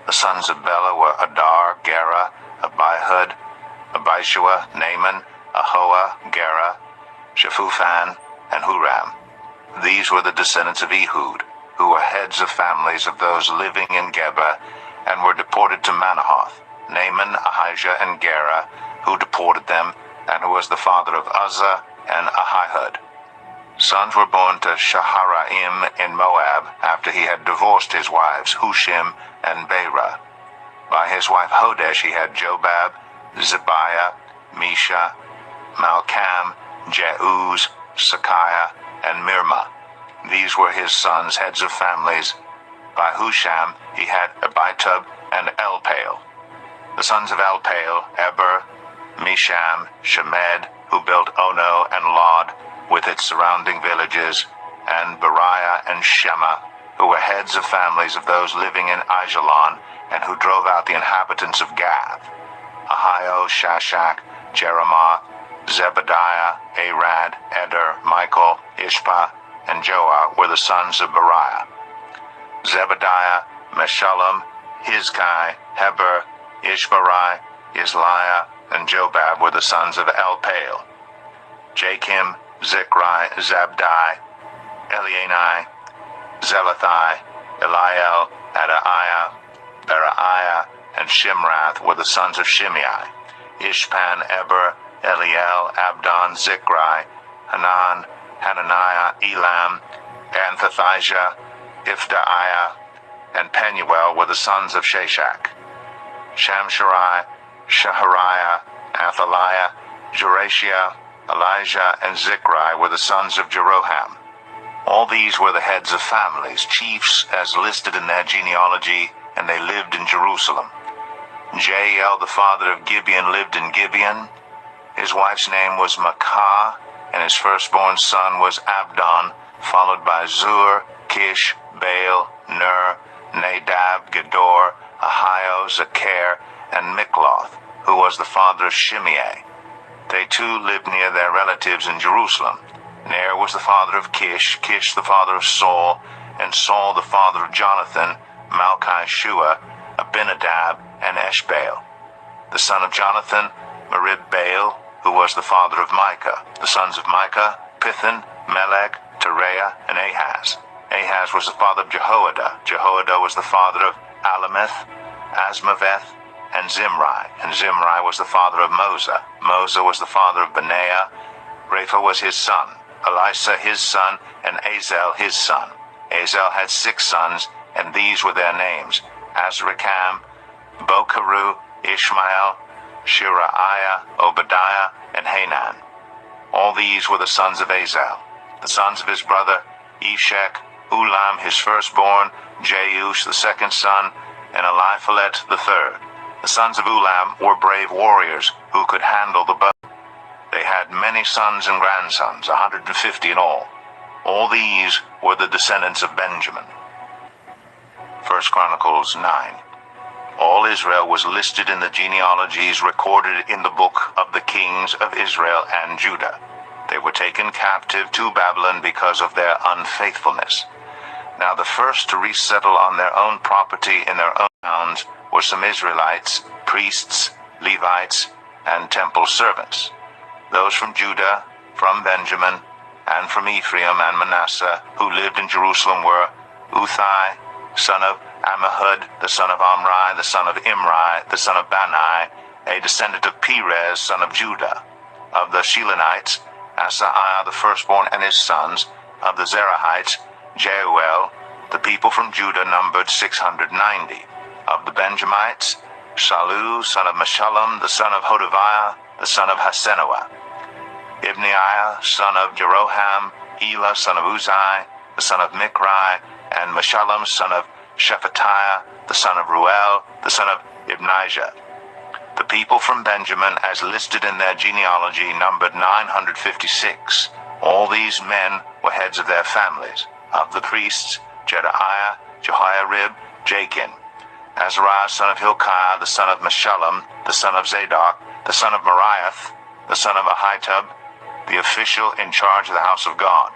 The sons of Bela were Adar, Gera, Abihud, Abishua, Naaman, Ahoah, Gera, Shephufan, and Huram. These were the descendants of Ehud, who were heads of families of those living in Geba, and were deported to Manahath. Naaman, Ahijah, and Gera, who deported them, and who was the father of Uzzah and Ahihud. Sons were born to Shaharaim in Moab after he had divorced his wives Hushim and Beera. By his wife Hodesh he had Jobab, Zebiah, Misha, Malcham, Jeuz, Sakiah, and Mirma. These were his sons, heads of families. By Husham he had Abitub and Elpaal. The sons of Elpaal, Eber, Misham, Shemed, who built Ono and Lod with its surrounding villages, and Beriah and Shema, who were heads of families of those living in Aijalon, and who drove out the inhabitants of Gath. Ahio, Shashak, Jeremoth, Zebediah, Arad, Eder, Michael, Ishpa, and Joah were the sons of Beriah. Zebediah, Meshullam, Hizkai, Heber, Ishbarai, Isliah, and Jobab were the sons of Elpaal. Jakim, Zichri, Zabdi, Elianai, Zelathai, Eliel, Adaiah, Beraiah, and Shimrath were the sons of Shimei. Ishpan, Eber, Eliel, Abdon, Zichri, Hanan, Hananiah, Elam, Anthathijah, Iphdaiah, and Penuel were the sons of Shashak. Shamsherai, Shahariah, Athaliah, Jerashia, Elijah, and Zichri were the sons of Jeroham. All these were the heads of families, chiefs as listed in their genealogy, and they lived in Jerusalem. Jael, the father of Gibeon, lived in Gibeon. His wife's name was Maacah, and his firstborn son was Abdon, followed by Zur, Kish, Baal, Ner, Nadab, Gedor, Ahio, Zechar, and Mikloth, who was the father of Shimei. They too lived near their relatives in Jerusalem. Ner was the father of Kish, Kish the father of Saul, and Saul the father of Jonathan, Malchi-Shua, Abinadab, and Eshbaal. The son of Jonathan, Merib-Baal, who was the father of Micah. The sons of Micah, Pithon, Melech, Tereah, and Ahaz. Ahaz was the father of Jehoiada. Jehoiada was the father of Alameth, Asmaveth, and Zimri. And Zimri was the father of Moza. Moza was the father of Benaiah. Rapha was his son, Elisa his son, and Azel his son. Azel had 6 sons, and these were their names: Azrikam, Bokeru, Ishmael, Shiraiah, Obadiah, and Hanan. All these were the sons of Azel. The sons of his brother Eshek, Ulam his firstborn, Jeush the second son, and Eliphalet the third. The sons of Ulam were brave warriors who could handle the bow. They had many sons and grandsons, 150 in all. All these were the descendants of Benjamin. 1 Chronicles 9. All Israel was listed in the genealogies recorded in the book of the kings of Israel and Judah. They were taken captive to Babylon because of their unfaithfulness. Now the first to resettle on their own property in their own towns were some Israelites, priests, Levites, and temple servants. Those from Judah, from Benjamin, and from Ephraim and Manasseh, who lived in Jerusalem, were Uthai, son of Ammihud, the son of Omri, the son of Imri, the son of Bani, a descendant of Perez, son of Judah. Of the Shilonites, Asaiah the firstborn and his sons. Of the Zerahites, Jeuel. The people from Judah numbered 690. Of the Benjamites, Shalu, son of Meshullam, the son of Hodaviah, the son of Hassenuah. Ibneiah, son of Jeroham, Elah, son of Uzai, the son of Mikri, and Meshullam, son of Shephatiah, the son of Ruel, the son of Ibnijah. The people from Benjamin, as listed in their genealogy, numbered 956. All these men were heads of their families. Of the priests, Jedaiah, Jehoiarib, Jachin. Azariah, son of Hilkiah, the son of Meshullam, the son of Zadok, the son of Meriath, the son of Ahitub, the official in charge of the house of God.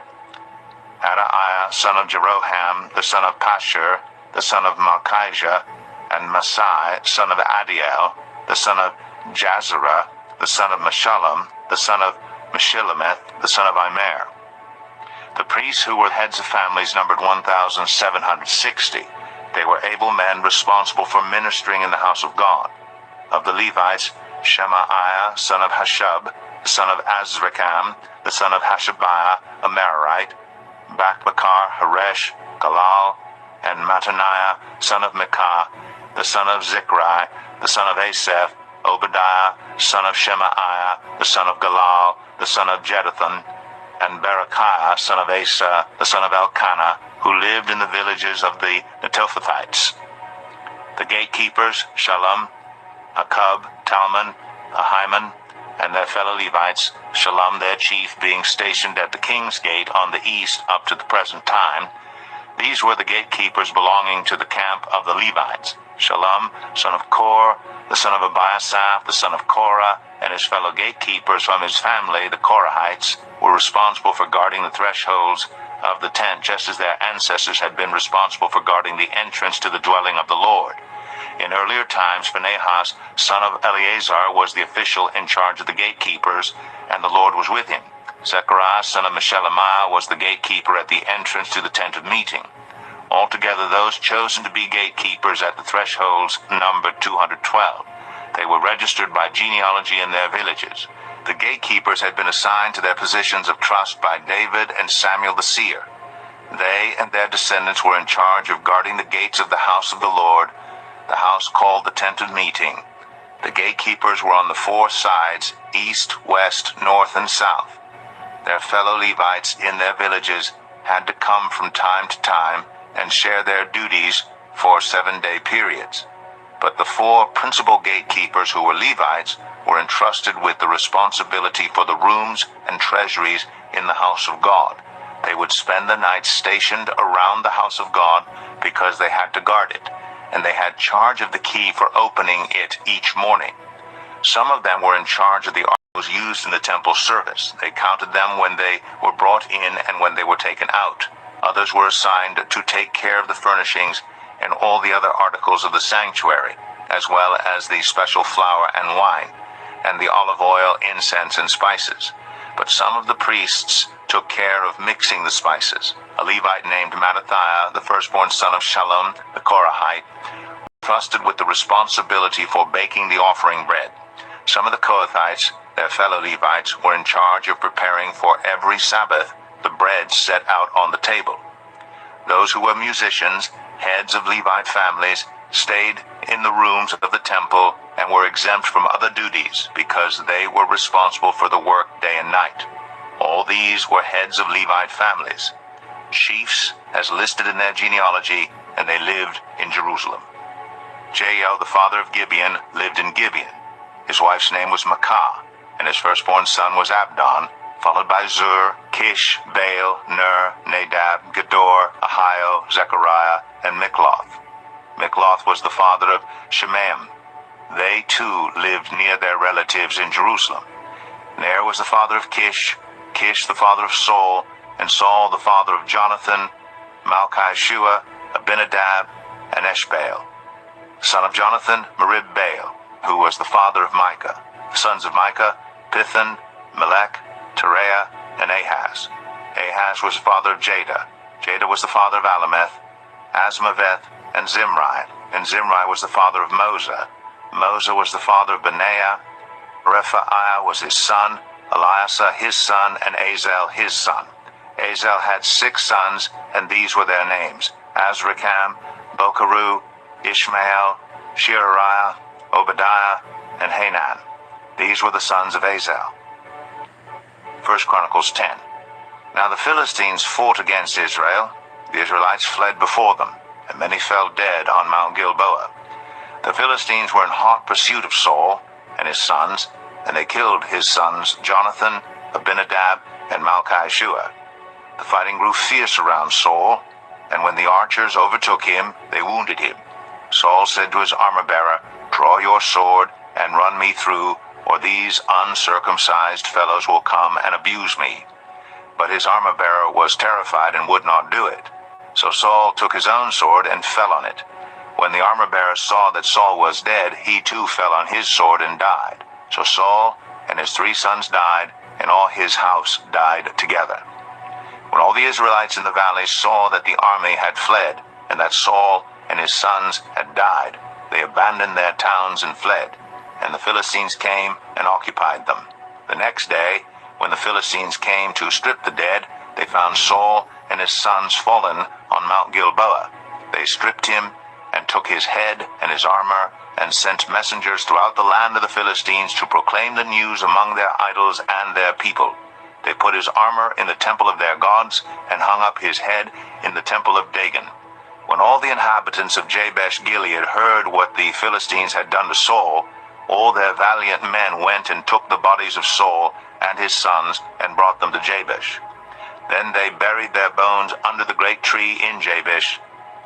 Adaiah, son of Jeroham, the son of Pashur, the son of Malchijah, and Masai, son of Adiel, the son of Jazerah, the son of Meshullam, the son of Meshillemeth, the son of Immer. The priests who were heads of families numbered 1,760. They were able men responsible for ministering in the house of God. Of the Levites, Shemaiah, son of Hashub, the son of Azrikam, the son of Hashabiah, a Merarite, Bakbakar, Haresh, Galal, and Mattaniah, son of Micah, the son of Zichri, the son of Asaph, Obadiah, son of Shemaiah, the son of Galal, the son of Jeduthun, and Berechiah, son of Asa, the son of Elkanah, who lived in the villages of the Netophathites. The gatekeepers, Shallum, Akub, Talmon, Ahiman, and their fellow Levites, Shallum their chief being stationed at the king's gate on the east up to the present time. These were the gatekeepers belonging to the camp of the Levites. Shallum, son of Kor, the son of Abiasaph, the son of Korah, and his fellow gatekeepers from his family, the Korahites, were responsible for guarding the thresholds of the tent, just as their ancestors had been responsible for guarding the entrance to the dwelling of the Lord. In earlier times, Phinehas, son of Eleazar, was the official in charge of the gatekeepers, and the Lord was with him. Zechariah, son of Meshelemiah, was the gatekeeper at the entrance to the tent of meeting. Altogether, those chosen to be gatekeepers at the thresholds numbered 212. They were registered by genealogy in their villages. The gatekeepers had been assigned to their positions of trust by David and Samuel the seer. They and their descendants were in charge of guarding the gates of the house of the Lord, the house called the Tent of Meeting. The gatekeepers were on the four sides, east, west, north, and south. Their fellow Levites in their villages had to come from time to time and share their duties for 7-day periods. But the four principal gatekeepers, who were Levites, were entrusted with the responsibility for the rooms and treasuries in the house of God. They would spend the night stationed around the house of God because they had to guard it, and they had charge of the key for opening it each morning. Some of them were in charge of the articles used in the temple service. They counted them when they were brought in and when they were taken out. Others were assigned to take care of the furnishings and all the other articles of the sanctuary, as well as the special flour and wine, and the olive oil, incense, and spices. But some of the priests took care of mixing the spices. A Levite named Mattathiah, the firstborn son of Shallum, the Korahite, trusted with the responsibility for baking the offering bread. Some of the Kohathites, their fellow Levites, were in charge of preparing for every Sabbath the bread set out on the table. Those who were musicians, heads of Levite families, stayed in the rooms of the temple and were exempt from other duties because they were responsible for the work day and night. All these were heads of Levite families, chiefs as listed in their genealogy, and they lived in Jerusalem. Jael, the father of Gibeon, lived in Gibeon. His wife's name was Maacah, and his firstborn son was Abdon, followed by Zur, Kish, Baal, Ner, Nadab, Gedor, Ahio, Zechariah, and Mikloth. Mikloth was the father of Shemaim. They too lived near their relatives in Jerusalem. Ner was the father of Kish, Kish the father of Saul, and Saul the father of Jonathan, Malchi-Shua, Abinadab, and Eshbaal. The son of Jonathan, Merib-Baal, who was the father of Micah. The sons of Micah, Pithon, Melech, Tereah, and Ahaz. Ahaz was the father of Jada. Jada was the father of Alameth, Azmaveth, and Zimri. And Zimri was the father of Mosa. Mosa was the father of Benaiah. Rephaiah was his son, Eliasa his son, and Azel his son. Azel had 6 sons, and these were their names: Azrikam, Bokeru, Ishmael, Sheariah, Obadiah, and Hanan. These were the sons of Azel. 1 Chronicles 10. Now the Philistines fought against Israel. The Israelites fled before them, and many fell dead on Mount Gilboa. The Philistines were in hot pursuit of Saul and his sons, and they killed his sons Jonathan, Abinadab, and Malchi-Shua. The fighting grew fierce around Saul, and when the archers overtook him, they wounded him. Saul said to his armor-bearer, "Draw your sword and run me through, or these uncircumcised fellows will come and abuse me." But his armor-bearer was terrified and would not do it. So Saul took his own sword and fell on it. When the armor-bearer saw that Saul was dead, he too fell on his sword and died. So Saul and his 3 sons died, and all his house died together. When all the Israelites in the valley saw that the army had fled, and that Saul and his sons had died, they abandoned their towns and fled, and the Philistines came and occupied them. The next day, when the Philistines came to strip the dead, they found Saul and his sons fallen on Mount Gilboa. They stripped him and took his head and his armor, and sent messengers throughout the land of the Philistines to proclaim the news among their idols and their people. They put his armor in the temple of their gods, and hung up his head in the temple of Dagon. When all the inhabitants of Jabesh Gilead heard what the Philistines had done to Saul, all their valiant men went and took the bodies of Saul and his sons, and brought them to Jabesh. Then they buried their bones under the great tree in Jabesh,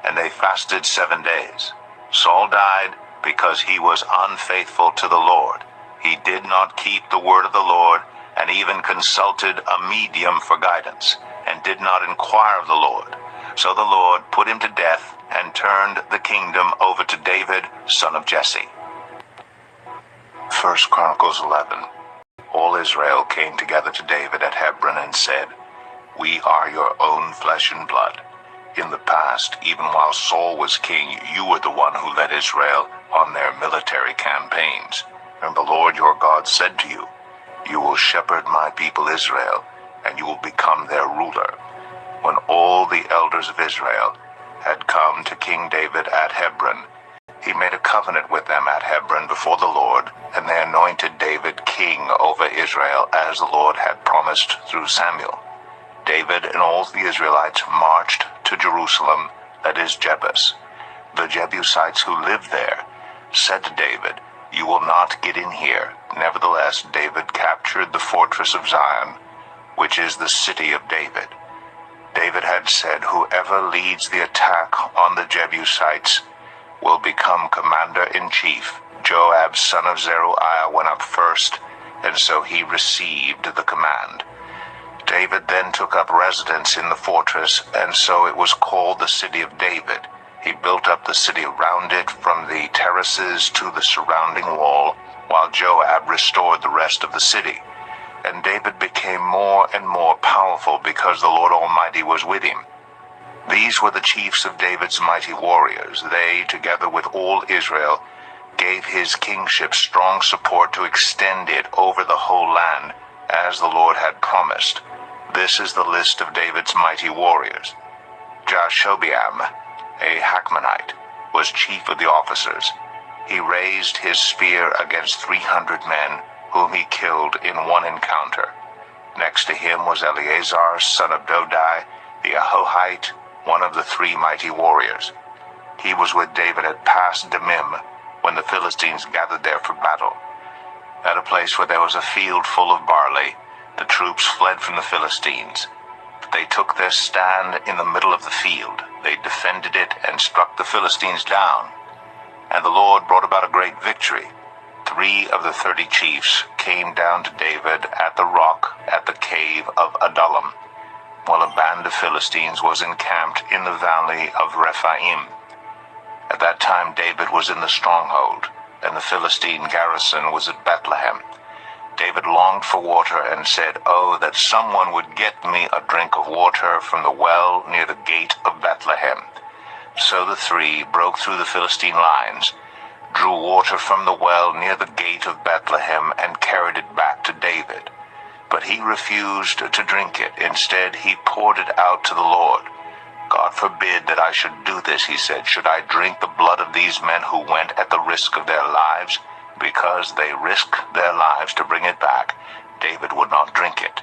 and they fasted 7 days. Saul died because he was unfaithful to the Lord. He did not keep the word of the Lord, and even consulted a medium for guidance, and did not inquire of the Lord. So the Lord put him to death, and turned the kingdom over to David, son of Jesse. 1 Chronicles 11. All Israel came together to David at Hebron and said, "We are your own flesh and blood. In the past, even while Saul was king, you were the one who led Israel on their military campaigns. And the Lord your God said to you, 'You will shepherd my people Israel, and you will become their ruler." When all the elders of Israel had come to King David at Hebron, he made a covenant with them at Hebron before the Lord, and they anointed David king over Israel, as the Lord had promised through Samuel. David and all the Israelites marched to Jerusalem, that is Jebus. The Jebusites who lived there said to David, "You will not get in here." Nevertheless, David captured the fortress of Zion, which is the city of David. David had said, "Whoever leads the attack on the Jebusites will become commander-in-chief." Joab, son of Zeruiah, went up first, and so he received the command. David then took up residence in the fortress, and so it was called the City of David. He built up the city around it, from the terraces to the surrounding wall, while Joab restored the rest of the city. And David became more and more powerful because the Lord Almighty was with him. These were the chiefs of David's mighty warriors. They, together with all Israel, gave his kingship strong support to extend it over the whole land, as the Lord had promised. This is the list of David's mighty warriors. Jashobeam, a Hachmonite, was chief of the officers. He raised his spear against 300 men, whom he killed in one encounter. Next to him was Eleazar, son of Dodai, the Ahohite, one of the 3 mighty warriors. He was with David at Pas Damim, when the Philistines gathered there for battle. At a place where there was a field full of barley, the troops fled from the Philistines. They took their stand in the middle of the field. They defended it and struck the Philistines down. And the Lord brought about a great victory. 3 of the 30 chiefs came down to David at the rock at the cave of Adullam, while a band of Philistines was encamped in the valley of Rephaim. At that time David was in the stronghold, and the Philistine garrison was at Bethlehem. David longed for water and said, "Oh, that someone would get me a drink of water from the well near the gate of Bethlehem." So the 3 broke through the Philistine lines, drew water from the well near the gate of Bethlehem, and carried it back to David. But he refused to drink it. Instead, he poured it out to the Lord. "God forbid that I should do this," he said. "Should I drink the blood of these men who went at the risk of their lives? Because they risked their lives to bring it back, David would not drink it."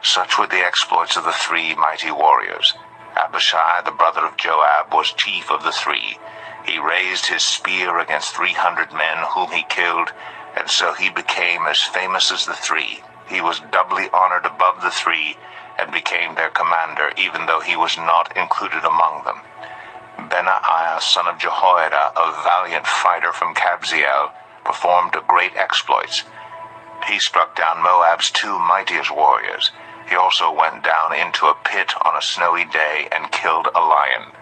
Such were the exploits of the 3 mighty warriors. Abishai, the brother of Joab, was chief of the 3. He raised his spear against 300 men, whom he killed, and so he became as famous as the 3. He was doubly honored above the 3, and became their commander, even though he was not included among them. Benaiah, son of Jehoiada, a valiant fighter from Kabzeel, performed great exploits. He struck down Moab's 2 mightiest warriors. He also went down into a pit on a snowy day and killed a lion.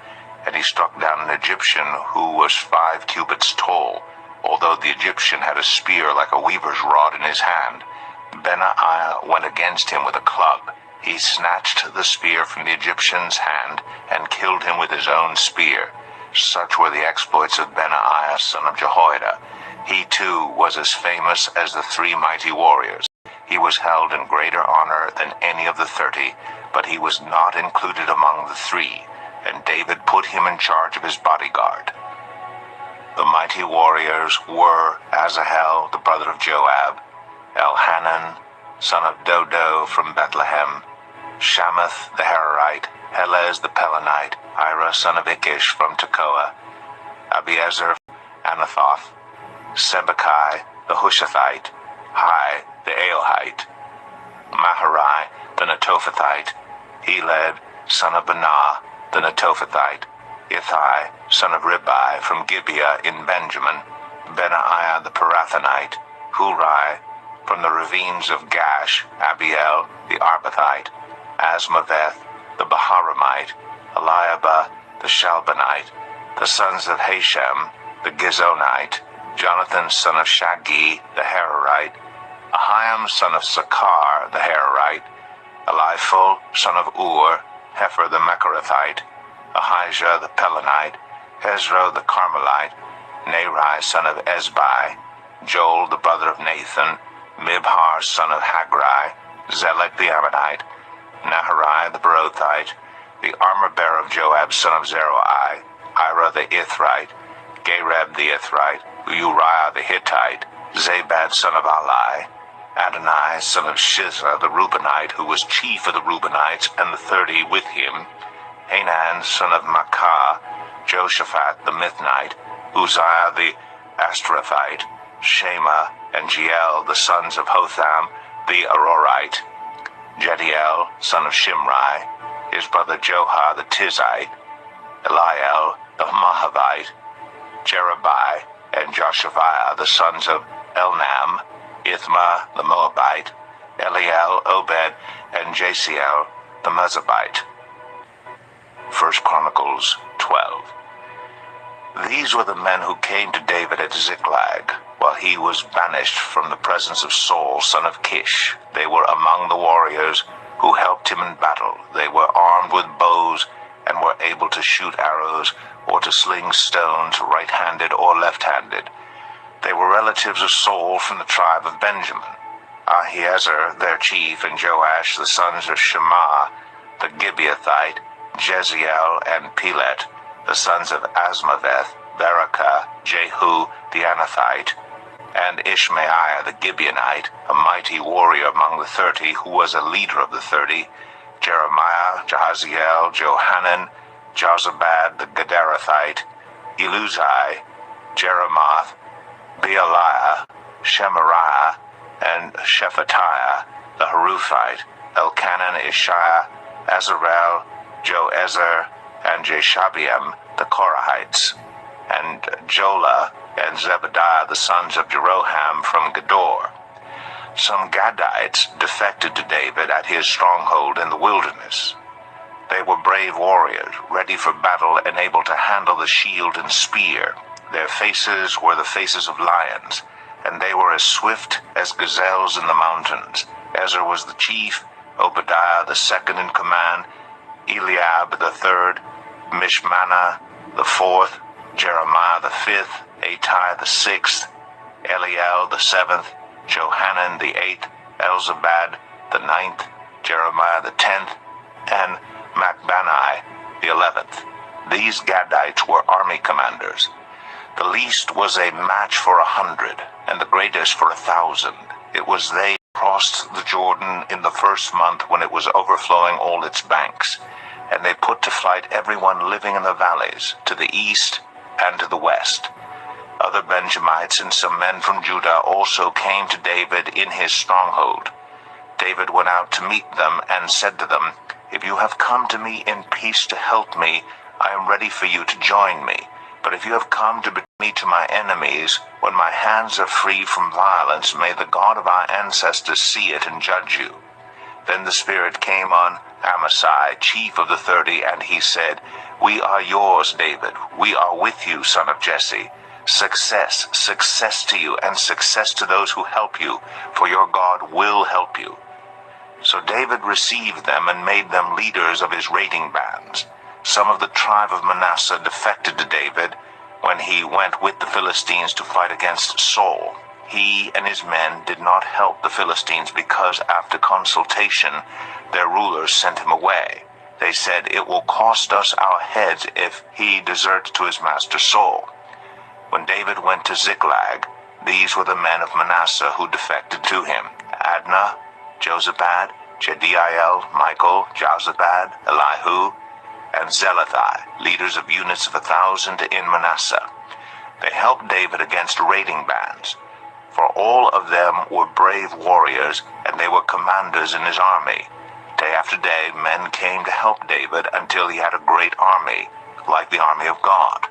And he struck down an Egyptian who was 5 cubits tall, although the Egyptian had a spear like a weaver's rod in his hand. Benaiah went against him with a club. He snatched the spear from the Egyptian's hand and killed him with his own spear. Such were the exploits of Benaiah, son of Jehoiada. He too was as famous as the 3 mighty warriors. He was held in greater honor than any of the 30, but he was not included among the 3, and David put him in charge of his bodyguard. The mighty warriors were Asahel, the brother of Joab, Elhanan, son of Dodo from Bethlehem, Shamath the Hararite, Helez the Pelonite, Ira son of Ikish from Tekoa, Abiezer, Anathoth, Sibbecai the Hushathite, Hai the Aohite, Maharai the Netophathite, Heled son of Banah the Netophathite, Ithai son of Ribai from Gibeah in Benjamin, Benaiah the Pirathonite, Hurai from the ravines of Gash, Abiel the Arbathite, Asmaveth the Baharamite, Eliabah the Shalbanite, the sons of Hashem the Gizonite, Jonathan son of Shagi the Hararite, Ahiam son of Sakar the Hararite, Eliphul son of Ur, Hefer the Mecharathite, Ahijah the Pelonite, Hezro the Carmelite, Neri son of Ezbai, Joel the brother of Nathan, Mibhar son of Hagri, Zelek the Ammonite, Naharai the Berothite, the armor-bearer of Joab son of Zeruiah, Ira the Ithrite, Gareb the Ithrite, Uriah the Hittite, Zabad son of Ali, Adonai son of Shizah the Reubenite, who was chief of the Reubenites, and the 30 with him, Hanan son of Makkah, Joshaphat the Mithnite, Uzziah the Astrophite, Shema and Jeiel the sons of Hotham the Arorite, Jediel son of Shimri, his brother Johah the Tizite, Eliel the Mahavite, Jerubai and Joshaviah the sons of Elnam, Ithma the Moabite, Eliel, Obed, and Jasiel the Mezabite. 1 Chronicles 12. These were the men who came to David at Ziklag, while he was banished from the presence of Saul, son of Kish. They were among the warriors who helped him in battle. They were armed with bows and were able to shoot arrows or to sling stones, right-handed or left-handed. They were relatives of Saul from the tribe of Benjamin. Ahiezer, their chief, and Joash, the sons of Shema, the Gibeathite, Jeziel and Pelet, the sons of Asmaveth, Berakah, Jehu the Anathite, and Ishmaiah the Gibeonite, a mighty warrior among the 30, who was a leader of the 30, Jeremiah, Jahaziel, Johanan, Jozabad the Gederathite, Eluzai, Jeremoth, Bealiah, Shemariah, and Shephatiah the Haruphite, Elkanan, Ishiah, Azarel, Joezer, and Jeshabeam the Korahites, and Jola and Zebediah the sons of Jeroham from Gedor. Some Gadites defected to David at his stronghold in the wilderness. They were brave warriors, ready for battle and able to handle the shield and spear. Their faces were the faces of lions, and they were as swift as gazelles in the mountains. Ezer was the chief, Obadiah the second in command, Eliab the third, Mishmannah the fourth, Jeremiah the fifth, Atai the sixth, Eliel the seventh, Johanan the eighth, Elzabad the ninth, Jeremiah the 10th, and Macbanai the 11th. These Gadites were army commanders. The least was a match for 100, and the greatest for 1,000. It was they who crossed the Jordan in the first month when it was overflowing all its banks, and they put to flight everyone living in the valleys, to the east and to the west. Other Benjamites and some men from Judah also came to David in his stronghold. David went out to meet them and said to them, "If you have come to me in peace to help me, I am ready for you to join me. But if you have come to betray me to my enemies, when my hands are free from violence, may the God of our ancestors see it and judge you." Then the Spirit came on Amasai, chief of the 30, and he said, "We are yours, David. We are with you, son of Jesse. Success, success to you, and success to those who help you, for your God will help you." So David received them and made them leaders of his raiding bands. Some of the tribe of Manasseh defected to David when he went with the Philistines to fight against Saul. He and his men did not help the Philistines because after consultation their rulers sent him away. They said, "It will cost us our heads if he deserts to his master Saul." When David went to Ziklag, these were the men of Manasseh who defected to him: Adnah, Jozabad, Jediael, Michael, Jozabad, Elihu, and Zelathai, leaders of units of 1,000 in Manasseh. They helped David against raiding bands, for all of them were brave warriors, and they were commanders in his army. Day after day, men came to help David until he had a great army, like the army of God.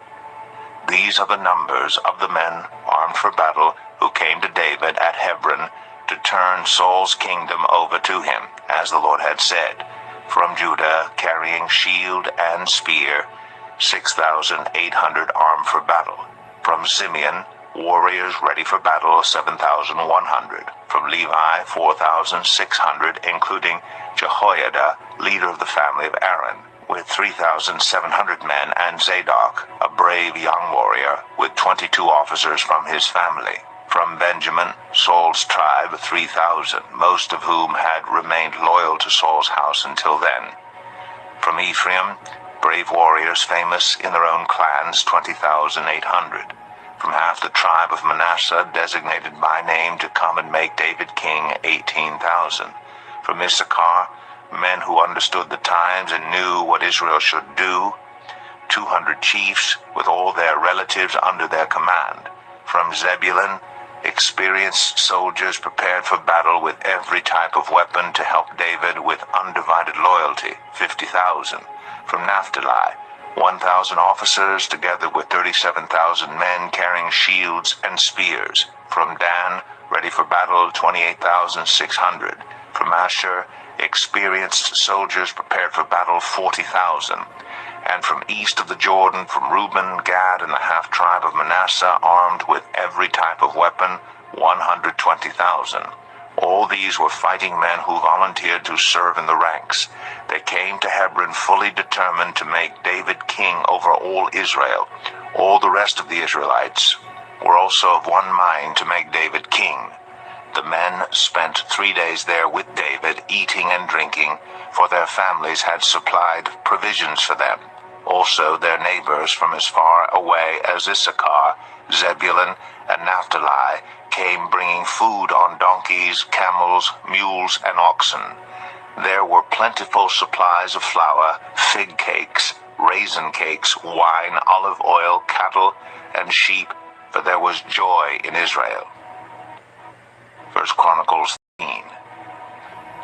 These are the numbers of the men armed for battle who came to David at Hebron to turn Saul's kingdom over to him, as the Lord had said. From Judah, carrying shield and spear, 6,800 armed for battle. From Simeon, warriors ready for battle, 7,100. From Levi, 4,600, including Jehoiada, leader of the family of Aaron, with 3,700 men, and Zadok, a brave young warrior, with 22 officers from his family. From Benjamin, Saul's tribe, 3,000, most of whom had remained loyal to Saul's house until then. From Ephraim, brave warriors famous in their own clans, 20,800. From half the tribe of Manasseh, designated by name to come and make David king, 18,000. From Issachar, men who understood the times and knew what Israel should do, 200 chiefs with all their relatives under their command. From Zebulun, experienced soldiers prepared for battle with every type of weapon to help David with undivided loyalty, 50,000. From Naphtali, 1,000 officers together with 37,000 men carrying shields and spears. From Dan, ready for battle, 28,600. From Asher, experienced soldiers prepared for battle, 40,000. And from east of the Jordan, from Reuben, Gad, and the half-tribe of Manasseh, armed with every type of weapon, 120,000. All these were fighting men who volunteered to serve in the ranks. They came to Hebron fully determined to make David king over all Israel. All the rest of the Israelites were also of one mind to make David king. The men spent 3 days there with David, eating and drinking, for their families had supplied provisions for them. Also their neighbors from as far away as Issachar, Zebulun, and Naphtali came bringing food on donkeys, camels, mules, and oxen. There were plentiful supplies of flour, fig cakes, raisin cakes, wine, olive oil, cattle, and sheep, for there was joy in Israel. 1 Chronicles 13.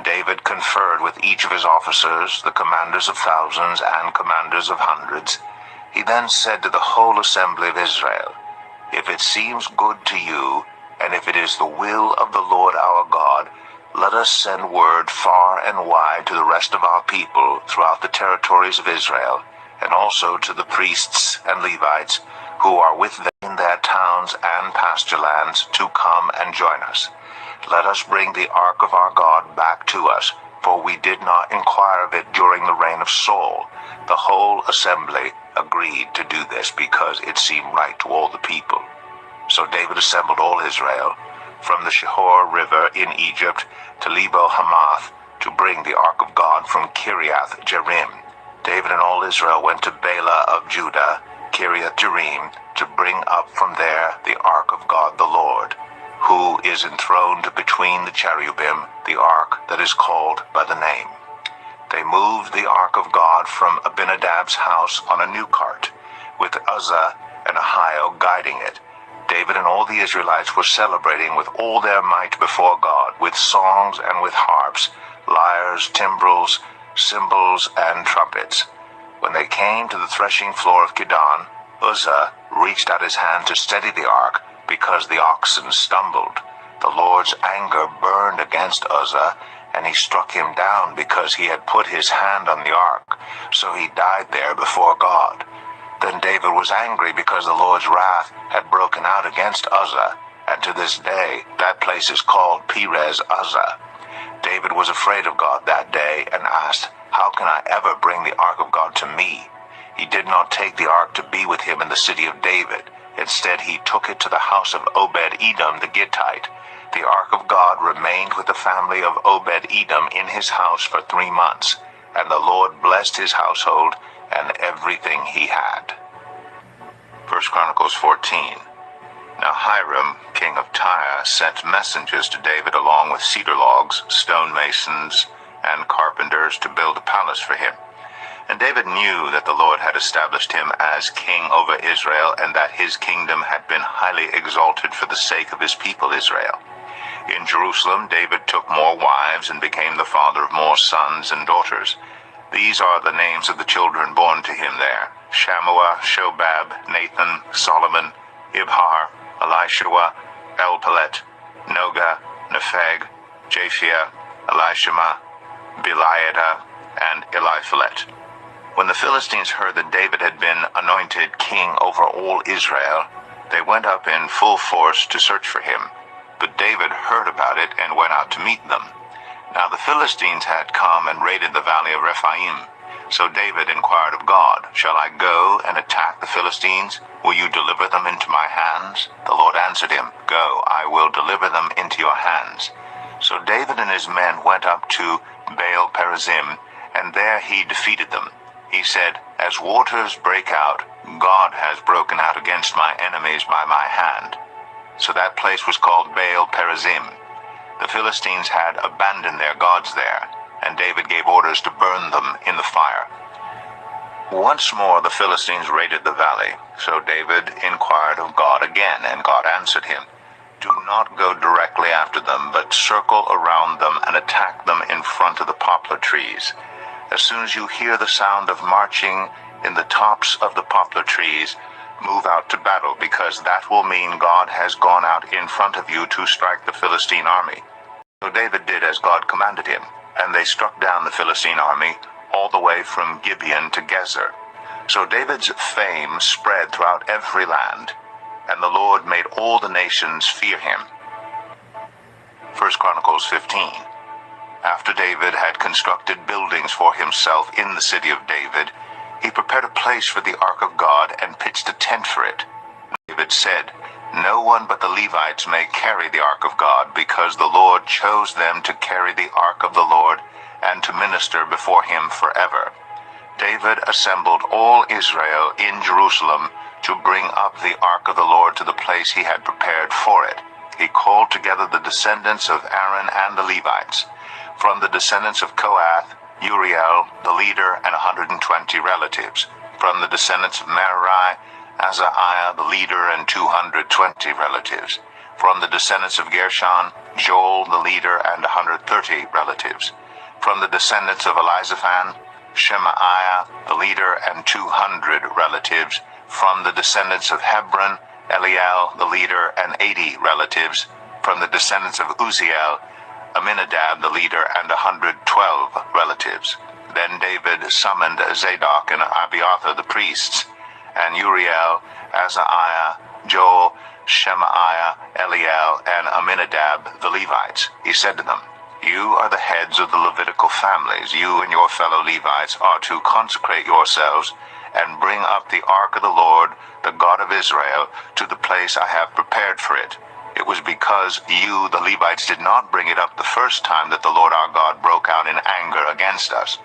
David conferred with each of his officers, the commanders of thousands and commanders of hundreds. He then said to the whole assembly of Israel, "If it seems good to you, and if it is the will of the Lord our God, let us send word far and wide to the rest of our people throughout the territories of Israel, and also to the priests and Levites who are with them in their towns and pasture lands to come and join us. Let us bring the ark of our God back to us, for we did not inquire of it during the reign of Saul." The whole assembly agreed to do this because it seemed right to all the people. So David assembled all Israel, from the Shihor River in Egypt to Lebo Hamath, to bring the ark of God from Kiriath Jearim. David and all Israel went to Bela of Judah, Kiriath Jearim, to bring up from there the ark of God the Lord, who is enthroned between the cherubim, the ark that is called by the name. They moved the ark of God from Abinadab's house on a new cart, with Uzzah and Ahio guiding it. David and all the Israelites were celebrating with all their might before God, with songs and with harps, lyres, timbrels, cymbals, and trumpets. When they came to the threshing floor of Kidon, Uzzah reached out his hand to steady the ark, because the oxen stumbled. The Lord's anger burned against Uzzah, and he struck him down because he had put his hand on the ark. So he died there before God. Then David was angry because the Lord's wrath had broken out against Uzzah, and to this day that place is called Perez Uzzah. David was afraid of God that day and asked, "How can I ever bring the ark of God to me?" He did not take the ark to be with him in the city of David. Instead, he took it to the house of Obed-Edom the Gittite. The ark of God remained with the family of Obed-Edom in his house for 3 months, and the Lord blessed his household and everything he had. 1 Chronicles 14. Now Hiram, king of Tyre, sent messengers to David along with cedar logs, stonemasons, and carpenters to build a palace for him. And David knew that the Lord had established him as king over Israel, and that his kingdom had been highly exalted for the sake of his people Israel. In Jerusalem, David took more wives and became the father of more sons and daughters. These are the names of the children born to him there: Shammua, Shobab, Nathan, Solomon, Ibhar, Elishua, Elpalet, Noga, Nepheg, Japhia, Elishama, Beliada, and Eliphalet. When the Philistines heard that David had been anointed king over all Israel, they went up in full force to search for him. But David heard about it and went out to meet them. Now the Philistines had come and raided the valley of Rephaim. So David inquired of God, "Shall I go and attack the Philistines? Will you deliver them into my hands?" The Lord answered him, "Go, I will deliver them into your hands." So David and his men went up to Baal Perazim, and there he defeated them. He said, "As waters break out, God has broken out against my enemies by my hand." So that place was called Baal Perazim. The Philistines had abandoned their gods there, and David gave orders to burn them in the fire. Once more the Philistines raided the valley. So David inquired of God again, and God answered him, "Do not go directly after them, but circle around them and attack them in front of the poplar trees. As soon as you hear the sound of marching in the tops of the poplar trees, move out to battle, because that will mean God has gone out in front of you to strike the Philistine army." So David did as God commanded him, and they struck down the Philistine army all the way from Gibeon to Gezer. So David's fame spread throughout every land, and the Lord made all the nations fear him. 1 Chronicles 15. After David had constructed buildings for himself in the city of David, he prepared a place for the ark of God and pitched a tent for it. David said, "No one but the Levites may carry the ark of God, because the Lord chose them to carry the ark of the Lord and to minister before him forever." David assembled all Israel in Jerusalem to bring up the ark of the Lord to the place he had prepared for it. He called together the descendants of Aaron and the Levites. From the descendants of Kohath, Uriel, the leader, and 120 relatives. From the descendants of Merari, Azariah, the leader, and 220 relatives. From the descendants of Gershon, Joel, the leader, and 130 relatives. From the descendants of Elizaphan, Shemaiah, the leader, and 200 relatives. From the descendants of Hebron, Eliel, the leader, and 80 relatives. From the descendants of Uzziel, Aminadab, the leader, and 112 relatives. Then David summoned Zadok and Abiathar the priests, and Uriel, Azariah, Joel, Shemaiah, Eliel, and Aminadab the Levites. He said to them, "You are the heads of the Levitical families. You and your fellow Levites are to consecrate yourselves and bring up the ark of the Lord, the God of Israel, to the place I have prepared for it. It was because you, the Levites, did not bring it up the first time that the Lord our God broke out in anger against us.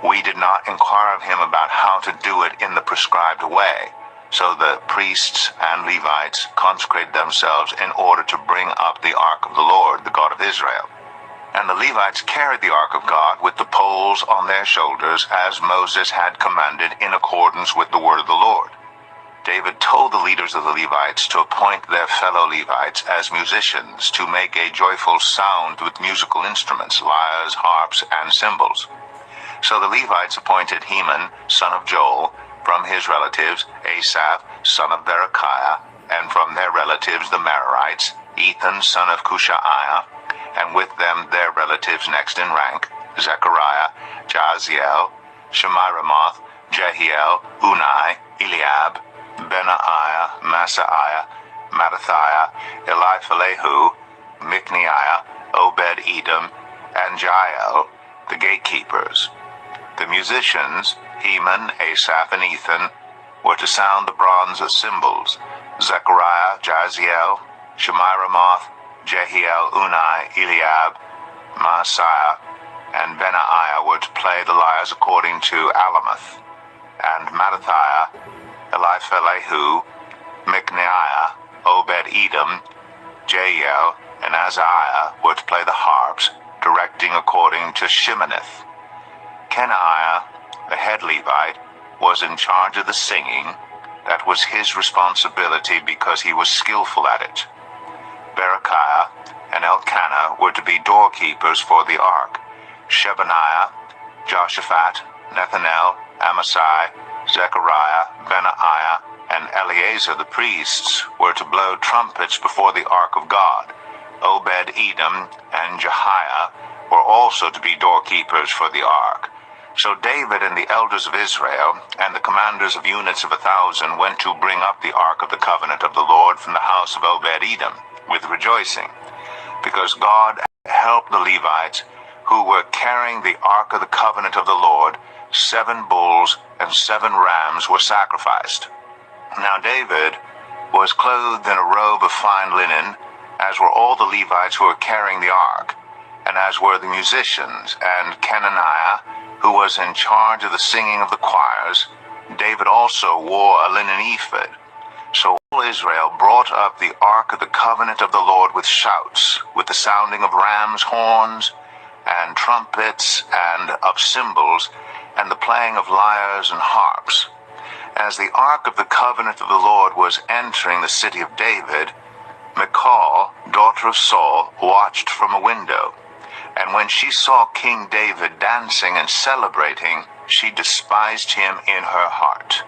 We did not inquire of him about how to do it in the prescribed way." So the priests and Levites consecrated themselves in order to bring up the ark of the Lord, the God of Israel. And the Levites carried the ark of God with the poles on their shoulders, as Moses had commanded, in accordance with the word of the Lord. David told the leaders of the Levites to appoint their fellow Levites as musicians, to make a joyful sound with musical instruments, lyres, harps, and cymbals. So the Levites appointed Heman, son of Joel, from his relatives, Asaph, son of Berechiah, and from their relatives the Merarites, Ethan, son of Cushaiah, and with them their relatives next in rank, Zechariah, Jaziel, Shemiramoth, Jehiel, Unai, Eliab, Benaiah, Masaiah, Mattathiah, Eliphalehu, Mikneiah, Obed-Edom, and Jael, the gatekeepers. The musicians, Heman, Asaph, and Ethan, were to sound the bronze cymbals. Zechariah, Jaziel, Shemiramoth, Jehiel, Unai, Eliab, Maaseiah, and Benaiah were to play the lyres according to Alamoth, and Mattathiah, Eliphalehu, Mikneiah, Obed-Edom, Jael, and Azariah were to play the harps, directing according to Sheminith. Kenaiah, the head Levite, was in charge of the singing. That was his responsibility because he was skillful at it. Berechiah and Elkanah were to be doorkeepers for the ark. Shebaniah, Joshaphat, Nethanel, Amasai, Zechariah, Benaiah, and Eleazar the priests were to blow trumpets before the ark of God. Obed-Edom and Jehiah were also to be doorkeepers for the ark. So David and the elders of Israel and the commanders of units of 1,000 went to bring up the ark of the covenant of the Lord from the house of Obed-Edom with rejoicing, because God helped the Levites who were carrying the ark of the covenant of the Lord 7 bulls and 7 rams were sacrificed. Now David was clothed in a robe of fine linen, as were all the Levites who were carrying the ark, and as were the musicians, and Kenaniah, who was in charge of the singing of the choirs. David also wore a linen ephod. So all Israel brought up the ark of the covenant of the Lord with shouts, with the sounding of rams' horns, and trumpets, and of cymbals, and the playing of lyres and harps. As the ark of the covenant of the Lord was entering the city of David, Michal, daughter of Saul, watched from a window. And when she saw King David dancing and celebrating, she despised him in her heart.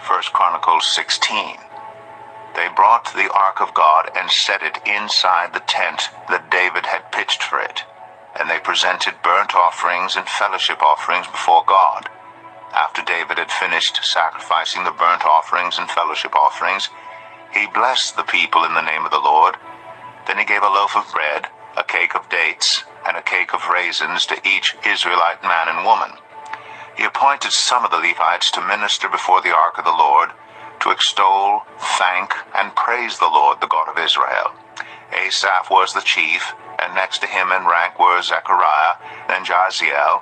1 Chronicles 16. They brought the ark of God and set it inside the tent that David had pitched for it. And they presented burnt offerings and fellowship offerings before God. After David had finished sacrificing the burnt offerings and fellowship offerings, he blessed the people in the name of the Lord. Then he gave a loaf of bread, a cake of dates, and a cake of raisins to each Israelite man and woman. He appointed some of the Levites to minister before the ark of the Lord, to extol, thank, and praise the Lord, the God of Israel. Asaph was the chief, and next to him in rank were Zechariah, then Jaziel,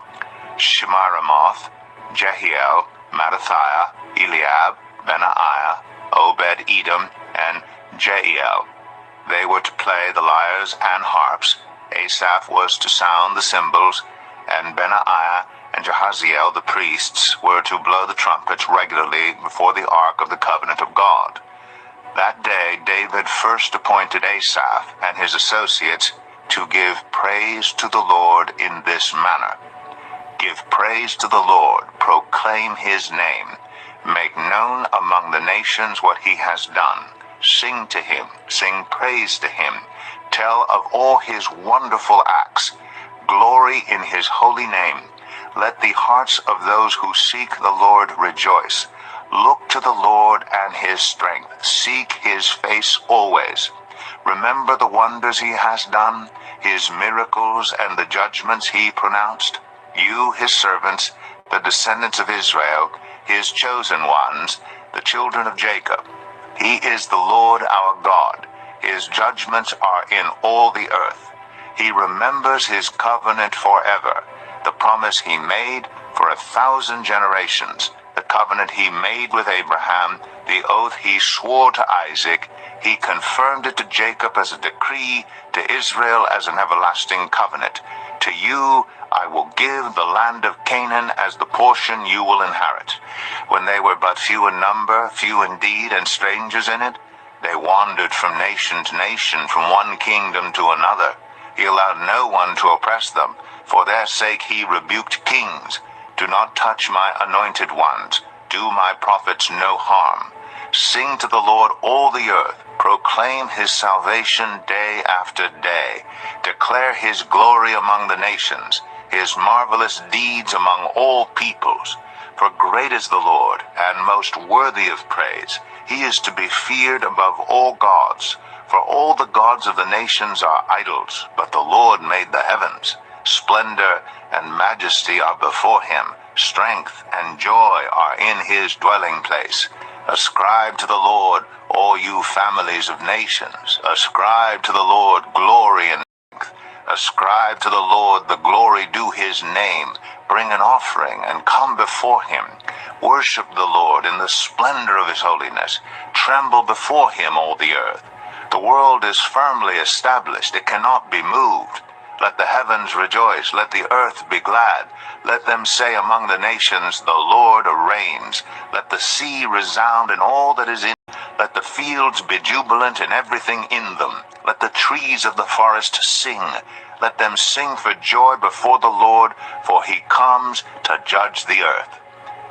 Shemiramoth, Jehiel, Mattathiah, Eliab, Benaiah, Obed-Edom, and Jeiel. They were to play the lyres and harps. Asaph was to sound the cymbals, and Benaiah and Jahaziel the priests were to blow the trumpets regularly before the ark of the covenant of God. That day David first appointed Asaph and his associates to give praise to the Lord in this manner. Give praise to the Lord, proclaim his name, make known among the nations what he has done. Sing to him, sing praise to him, tell of all his wonderful acts, glory in his holy name. Let the hearts of those who seek the Lord rejoice. Look to the Lord and his strength, seek his face always. Remember the wonders he has done, his miracles and the judgments he pronounced. You, his servants, the descendants of Israel, his chosen ones, the children of Jacob. He is the Lord our God. His judgments are in all the earth. He remembers his covenant forever, the promise he made for 1,000 generations, the covenant he made with Abraham, the oath he swore to Isaac. He confirmed it to Jacob as a decree, to Israel as an everlasting covenant. To you I will give the land of Canaan as the portion you will inherit. When they were but few in number, few indeed, and strangers in it, they wandered from nation to nation, from one kingdom to another. He allowed no one to oppress them. For their sake he rebuked kings. Do not touch my anointed ones. Do my prophets no harm. Sing to the Lord all the earth. Proclaim his salvation day after day. Declare his glory among the nations, his marvelous deeds among all peoples. For great is the Lord, and most worthy of praise. He is to be feared above all gods. For all the gods of the nations are idols, but the Lord made the heavens. Splendor and majesty are before him. Strength and joy are in his dwelling place. Ascribe to the Lord, all you families of nations. Ascribe to the Lord glory and strength. Ascribe to the Lord the glory due his name. Bring an offering and come before him. Worship the Lord in the splendor of his holiness. Tremble before him, all the earth. The world is firmly established. It cannot be moved. Let the heavens rejoice. Let the earth be glad. Let them say among the nations, the Lord reigns. Let the sea resound and all that is in it. Let the fields be jubilant and everything in them. Let the trees of the forest sing. Let them sing for joy before the Lord, for he comes to judge the earth.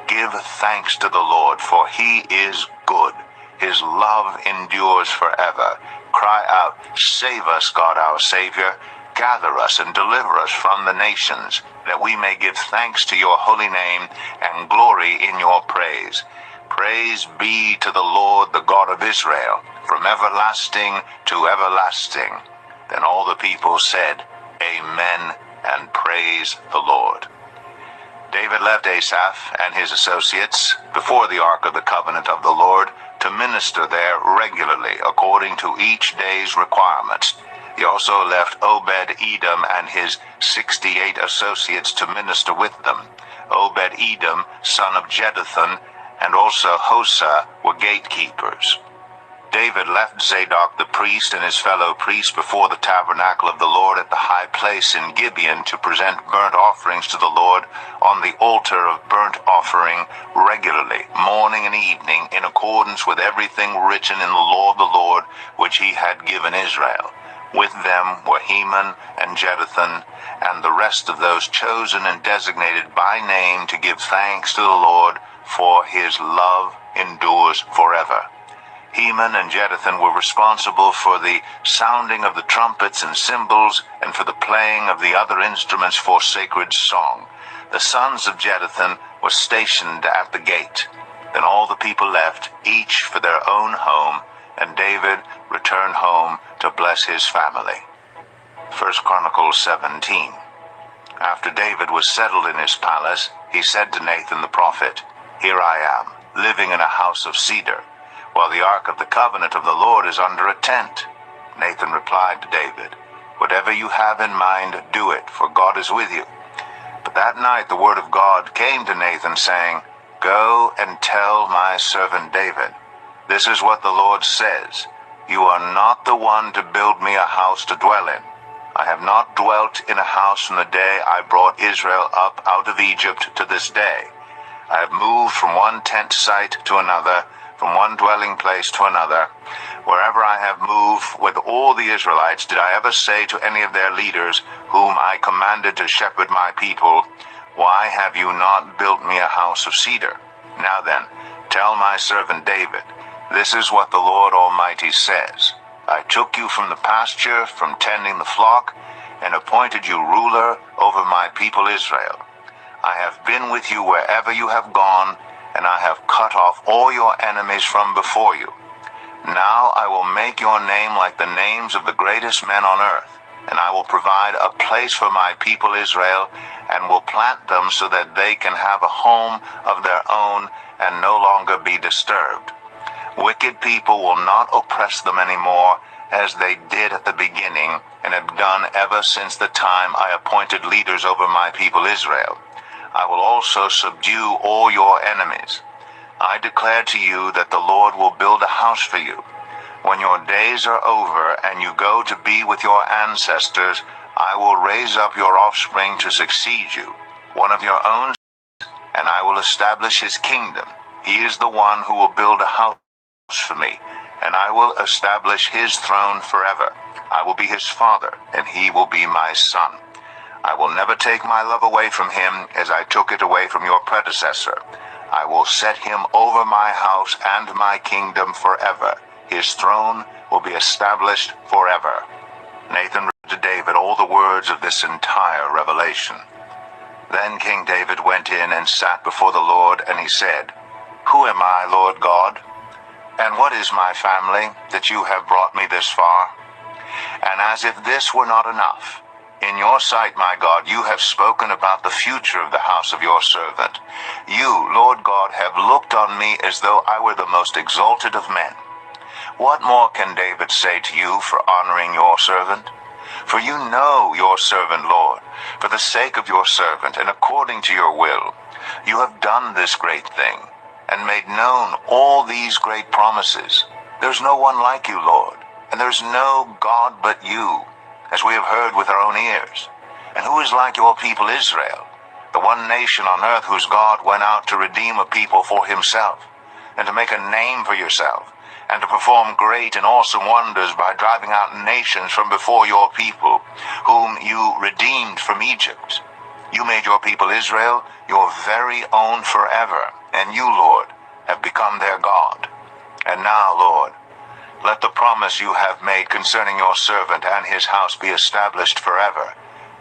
Give thanks to the Lord, for he is good. His love endures forever. Cry out, save us, God our Savior. Gather us and deliver us from the nations, that we may give thanks to your holy name and glory in your praise. Praise be to the Lord, the God of Israel, from everlasting to everlasting. Then all the people said, Amen, and praise the Lord. David left Asaph and his associates before the ark of the covenant of the Lord to minister there regularly according to each day's requirements. He also left Obed-Edom and his 68 associates to minister with them. Obed-Edom, son of Jeduthun, and also Hosah were gatekeepers. David left Zadok the priest and his fellow priests before the tabernacle of the Lord at the high place in Gibeon to present burnt offerings to the Lord on the altar of burnt offering regularly, morning and evening, in accordance with everything written in the law of the Lord which he had given Israel. With them were Heman and Jeduthun, and the rest of those chosen and designated by name to give thanks to the Lord, for his love endures forever. Heman and Jeduthun were responsible for the sounding of the trumpets and cymbals, and for the playing of the other instruments for sacred song. The sons of Jeduthun were stationed at the gate. Then all the people left, each for their own home, and David returned home to bless his family. 1 Chronicles 17. After David was settled in his palace, he said to Nathan the prophet, "Here I am, living in a house of cedar, while the ark of the covenant of the Lord is under a tent." Nathan replied to David, "Whatever you have in mind, do it, for God is with you." But that night the word of God came to Nathan, saying, "Go and tell my servant David, this is what the Lord says, you are not the one to build me a house to dwell in. I have not dwelt in a house from the day I brought Israel up out of Egypt to this day. I have moved from one tent site to another, from one dwelling place to another. Wherever I have moved with all the Israelites, did I ever say to any of their leaders, whom I commanded to shepherd my people, 'Why have you not built me a house of cedar?' Now then, tell my servant David, this is what the Lord Almighty says. I took you from the pasture, from tending the flock, and appointed you ruler over my people Israel. I have been with you wherever you have gone, and I have cut off all your enemies from before you. Now I will make your name like the names of the greatest men on earth, and I will provide a place for my people Israel, and will plant them so that they can have a home of their own and no longer be disturbed. Wicked people will not oppress them anymore, as they did at the beginning, and have done ever since the time I appointed leaders over my people Israel. I will also subdue all your enemies. I declare to you that the Lord will build a house for you. When your days are over and you go to be with your ancestors, I will raise up your offspring to succeed you, one of your own, and I will establish his kingdom. He is the one who will build a house for me, and I will establish his throne forever. I will be his father, and he will be my son. I will never take my love away from him as I took it away from your predecessor. I will set him over my house and my kingdom forever. His throne will be established forever." Nathan read to David all the words of this entire revelation. Then King David went in and sat before the Lord, and he said, "Who am I, Lord God? And what is my family, that you have brought me this far? And as if this were not enough, in your sight, my God, you have spoken about the future of the house of your servant. You, Lord God, have looked on me as though I were the most exalted of men. What more can David say to you for honoring your servant? For you know your servant, Lord, for the sake of your servant, and according to your will, you have done this great thing, and made known all these great promises. There's no one like you, Lord, and there's no God but you, as we have heard with our own ears. And who is like your people Israel, the one nation on earth whose God went out to redeem a people for himself, and to make a name for yourself, and to perform great and awesome wonders by driving out nations from before your people, whom you redeemed from Egypt. You made your people Israel your very own forever, and you, Lord, have become their God. And now, Lord, let the promise you have made concerning your servant and his house be established forever.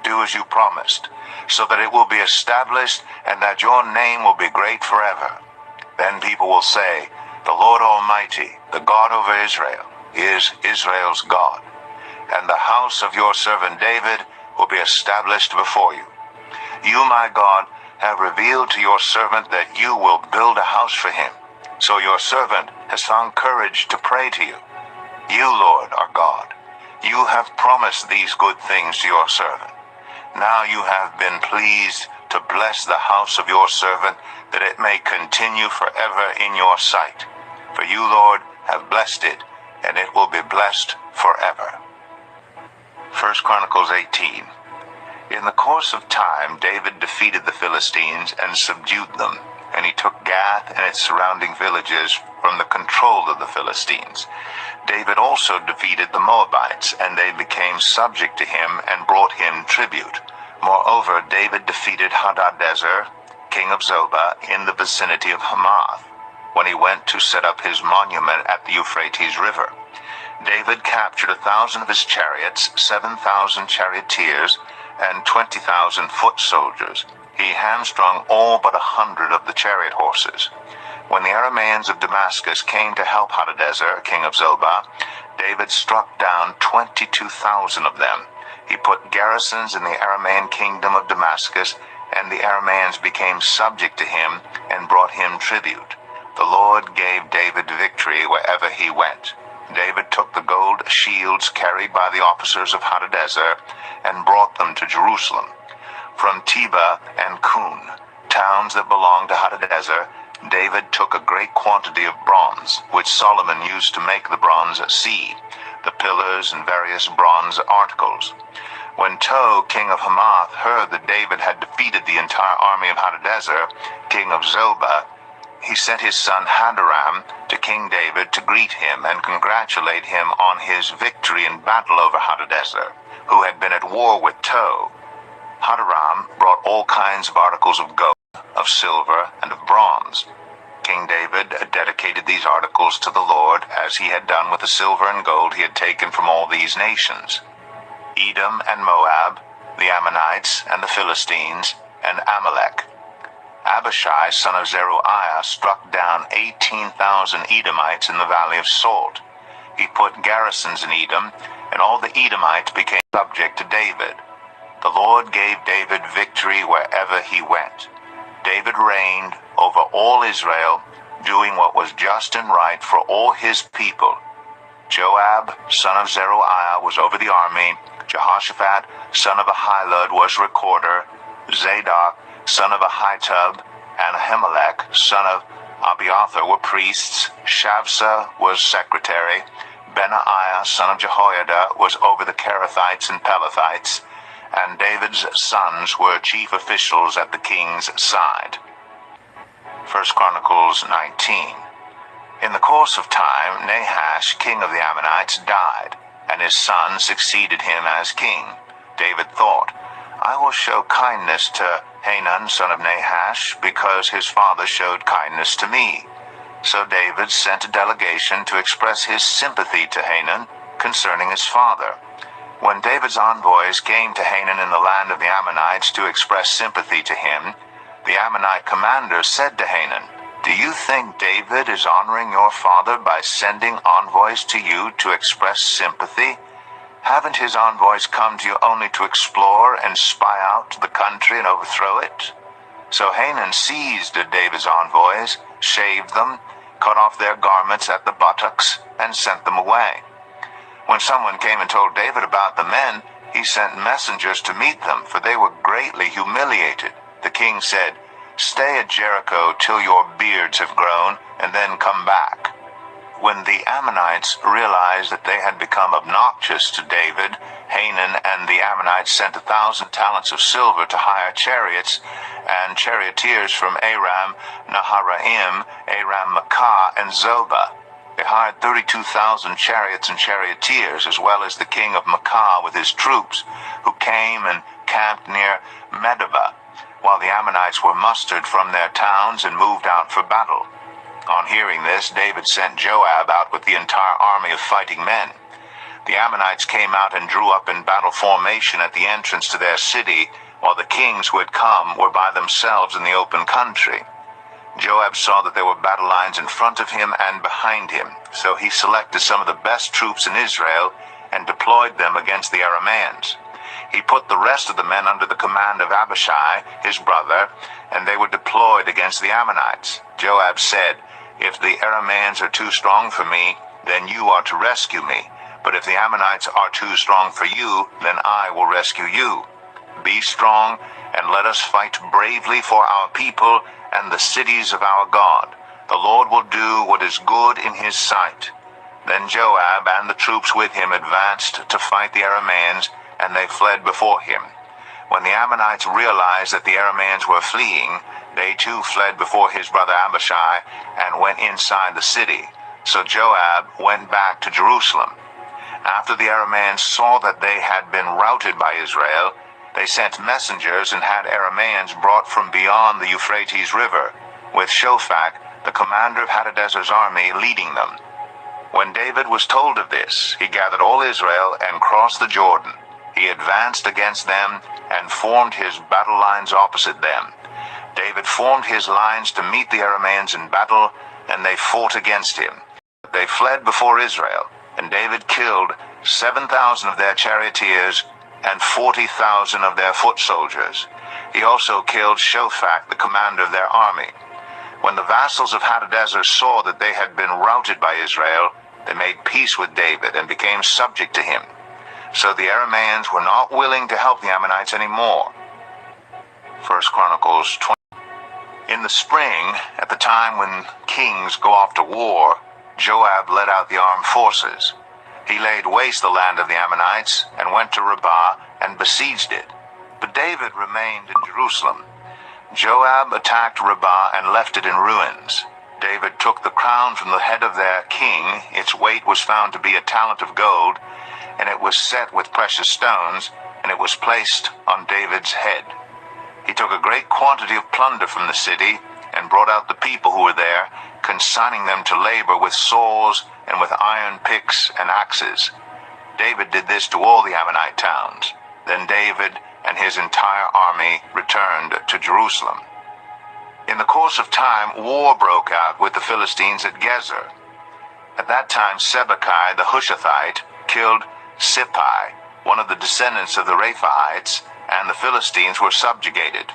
Do as you promised, so that it will be established, and that your name will be great forever. Then people will say, the Lord Almighty, the God over Israel, is Israel's God. And the house of your servant David will be established before you. You, my God, have revealed to your servant that you will build a house for him. So your servant has found courage to pray to you. You, Lord, are God. You have promised these good things to your servant. Now you have been pleased to bless the house of your servant, that it may continue forever in your sight. For you, Lord, have blessed it, and it will be blessed forever. 1 Chronicles 18. In the course of time, David defeated the Philistines and subdued them, and he took Gath and its surrounding villages from the control of the Philistines. David also defeated the Moabites, and they became subject to him and brought him tribute. Moreover, David defeated Hadadezer, king of Zobah, in the vicinity of Hamath, when he went to set up his monument at the Euphrates River. David captured 1,000 of his chariots, 7,000 charioteers, and 20,000 foot soldiers. He hamstrung all but 100 of the chariot horses. When the Arameans of Damascus came to help Hadadezer, king of Zobah, David struck down 22,000 of them. He put garrisons in the Aramean kingdom of Damascus, and the Arameans became subject to him and brought him tribute. The Lord gave David victory wherever he went. David took the gold shields carried by the officers of Hadadezer and brought them to Jerusalem. From Tebah and Kun, towns that belonged to Hadadezer, David took a great quantity of bronze, which Solomon used to make the bronze sea, the pillars and various bronze articles. When Tou, king of Hamath, heard that David had defeated the entire army of Hadadezer, king of Zobah, he sent his son Hadaram to King David to greet him and congratulate him on his victory in battle over Hadadezer, who had been at war with Tou. Hadaram brought all kinds of articles of gold, of silver, and of bronze. King David dedicated these articles to the Lord, as he had done with the silver and gold he had taken from all these nations: Edom and Moab, the Ammonites and the Philistines, and Amalek. Abishai, son of Zeruiah, struck down 18,000 Edomites in the valley of Salt. He put garrisons in Edom, and all the Edomites became subject to David. The Lord gave David victory wherever he went. David reigned over all Israel, doing what was just and right for all his people. Joab, son of Zeruiah, was over the army. Jehoshaphat, son of Ahilud, was recorder. Zadok, son of Ahitub, and Ahimelech, son of Abiathar, were priests. Shavsah was secretary. Benaiah, son of Jehoiada, was over the Kerethites and Pelethites, and David's sons were chief officials at the king's side. 1 Chronicles 19. In the course of time, Nahash, king of the Ammonites, died, and his son succeeded him as king. David thought, I will show kindness to Hanun, son of Nahash, because his father showed kindness to me. So David sent a delegation to express his sympathy to Hanun concerning his father. When David's envoys came to Hanun in the land of the Ammonites to express sympathy to him, the Ammonite commander said to Hanun, Do you think David is honoring your father by sending envoys to you to express sympathy? Haven't his envoys come to you only to explore and spy out the country and overthrow it? So Hanun seized David's envoys, shaved them, cut off their garments at the buttocks, and sent them away. When someone came and told David about the men, he sent messengers to meet them, for they were greatly humiliated. The king said, Stay at Jericho till your beards have grown, and then come back. When the Ammonites realized that they had become obnoxious to David, Hanun and the Ammonites sent 1,000 talents of silver to hire chariots and charioteers from Aram, Naharaim, Aram-Maacah, and Zobah. They hired 32,000 chariots and charioteers, as well as the king of Maacah with his troops, who came and camped near Medeba, while the Ammonites were mustered from their towns and moved out for battle. On hearing this, David sent Joab out with the entire army of fighting men. The Ammonites came out and drew up in battle formation at the entrance to their city, while the kings who had come were by themselves in the open country. Joab saw that there were battle lines in front of him and behind him, so he selected some of the best troops in Israel and deployed them against the Arameans. He put the rest of the men under the command of Abishai, his brother, and they were deployed against the Ammonites. Joab said, "If the Arameans are too strong for me, then you are to rescue me. But if the Ammonites are too strong for you, then I will rescue you. Be strong, and let us fight bravely for our people and the cities of our God. The Lord will do what is good in his sight." Then Joab and the troops with him advanced to fight the Arameans, and they fled before him. When the Ammonites realized that the Arameans were fleeing, they too fled before his brother Abishai and went inside the city. So Joab went back to Jerusalem. After the Arameans saw that they had been routed by Israel, they sent messengers and had Arameans brought from beyond the Euphrates River, with Shophak, the commander of Hadadezer's army, leading them. When David was told of this, he gathered all Israel and crossed the Jordan. He advanced against them and formed his battle lines opposite them. David formed his lines to meet the Arameans in battle, and they fought against him. They fled before Israel, and David killed 7,000 of their charioteers and 40,000 of their foot soldiers. He also killed Shophak, the commander of their army. When the vassals of Hadadezer saw that they had been routed by Israel, they made peace with David and became subject to him. So the Arameans were not willing to help the Ammonites anymore. 1 Chronicles 20. In the spring, at the time when kings go off to war, Joab led out the armed forces. He laid waste the land of the Ammonites and went to Rabbah and besieged it. But David remained in Jerusalem. Joab attacked Rabbah and left it in ruins. David took the crown from the head of their king. Its weight was found to be a talent of gold, and it was set with precious stones, and it was placed on David's head. He took a great quantity of plunder from the city and brought out the people who were there, consigning them to labor with saws and with iron picks and axes. David did this to all the Ammonite towns. Then David and his entire army returned to Jerusalem. In the course of time, war broke out with the Philistines at Gezer. At that time, Sibbecai the Hushathite killed Sippai, one of the descendants of the Rephaites, and the Philistines were subjugated.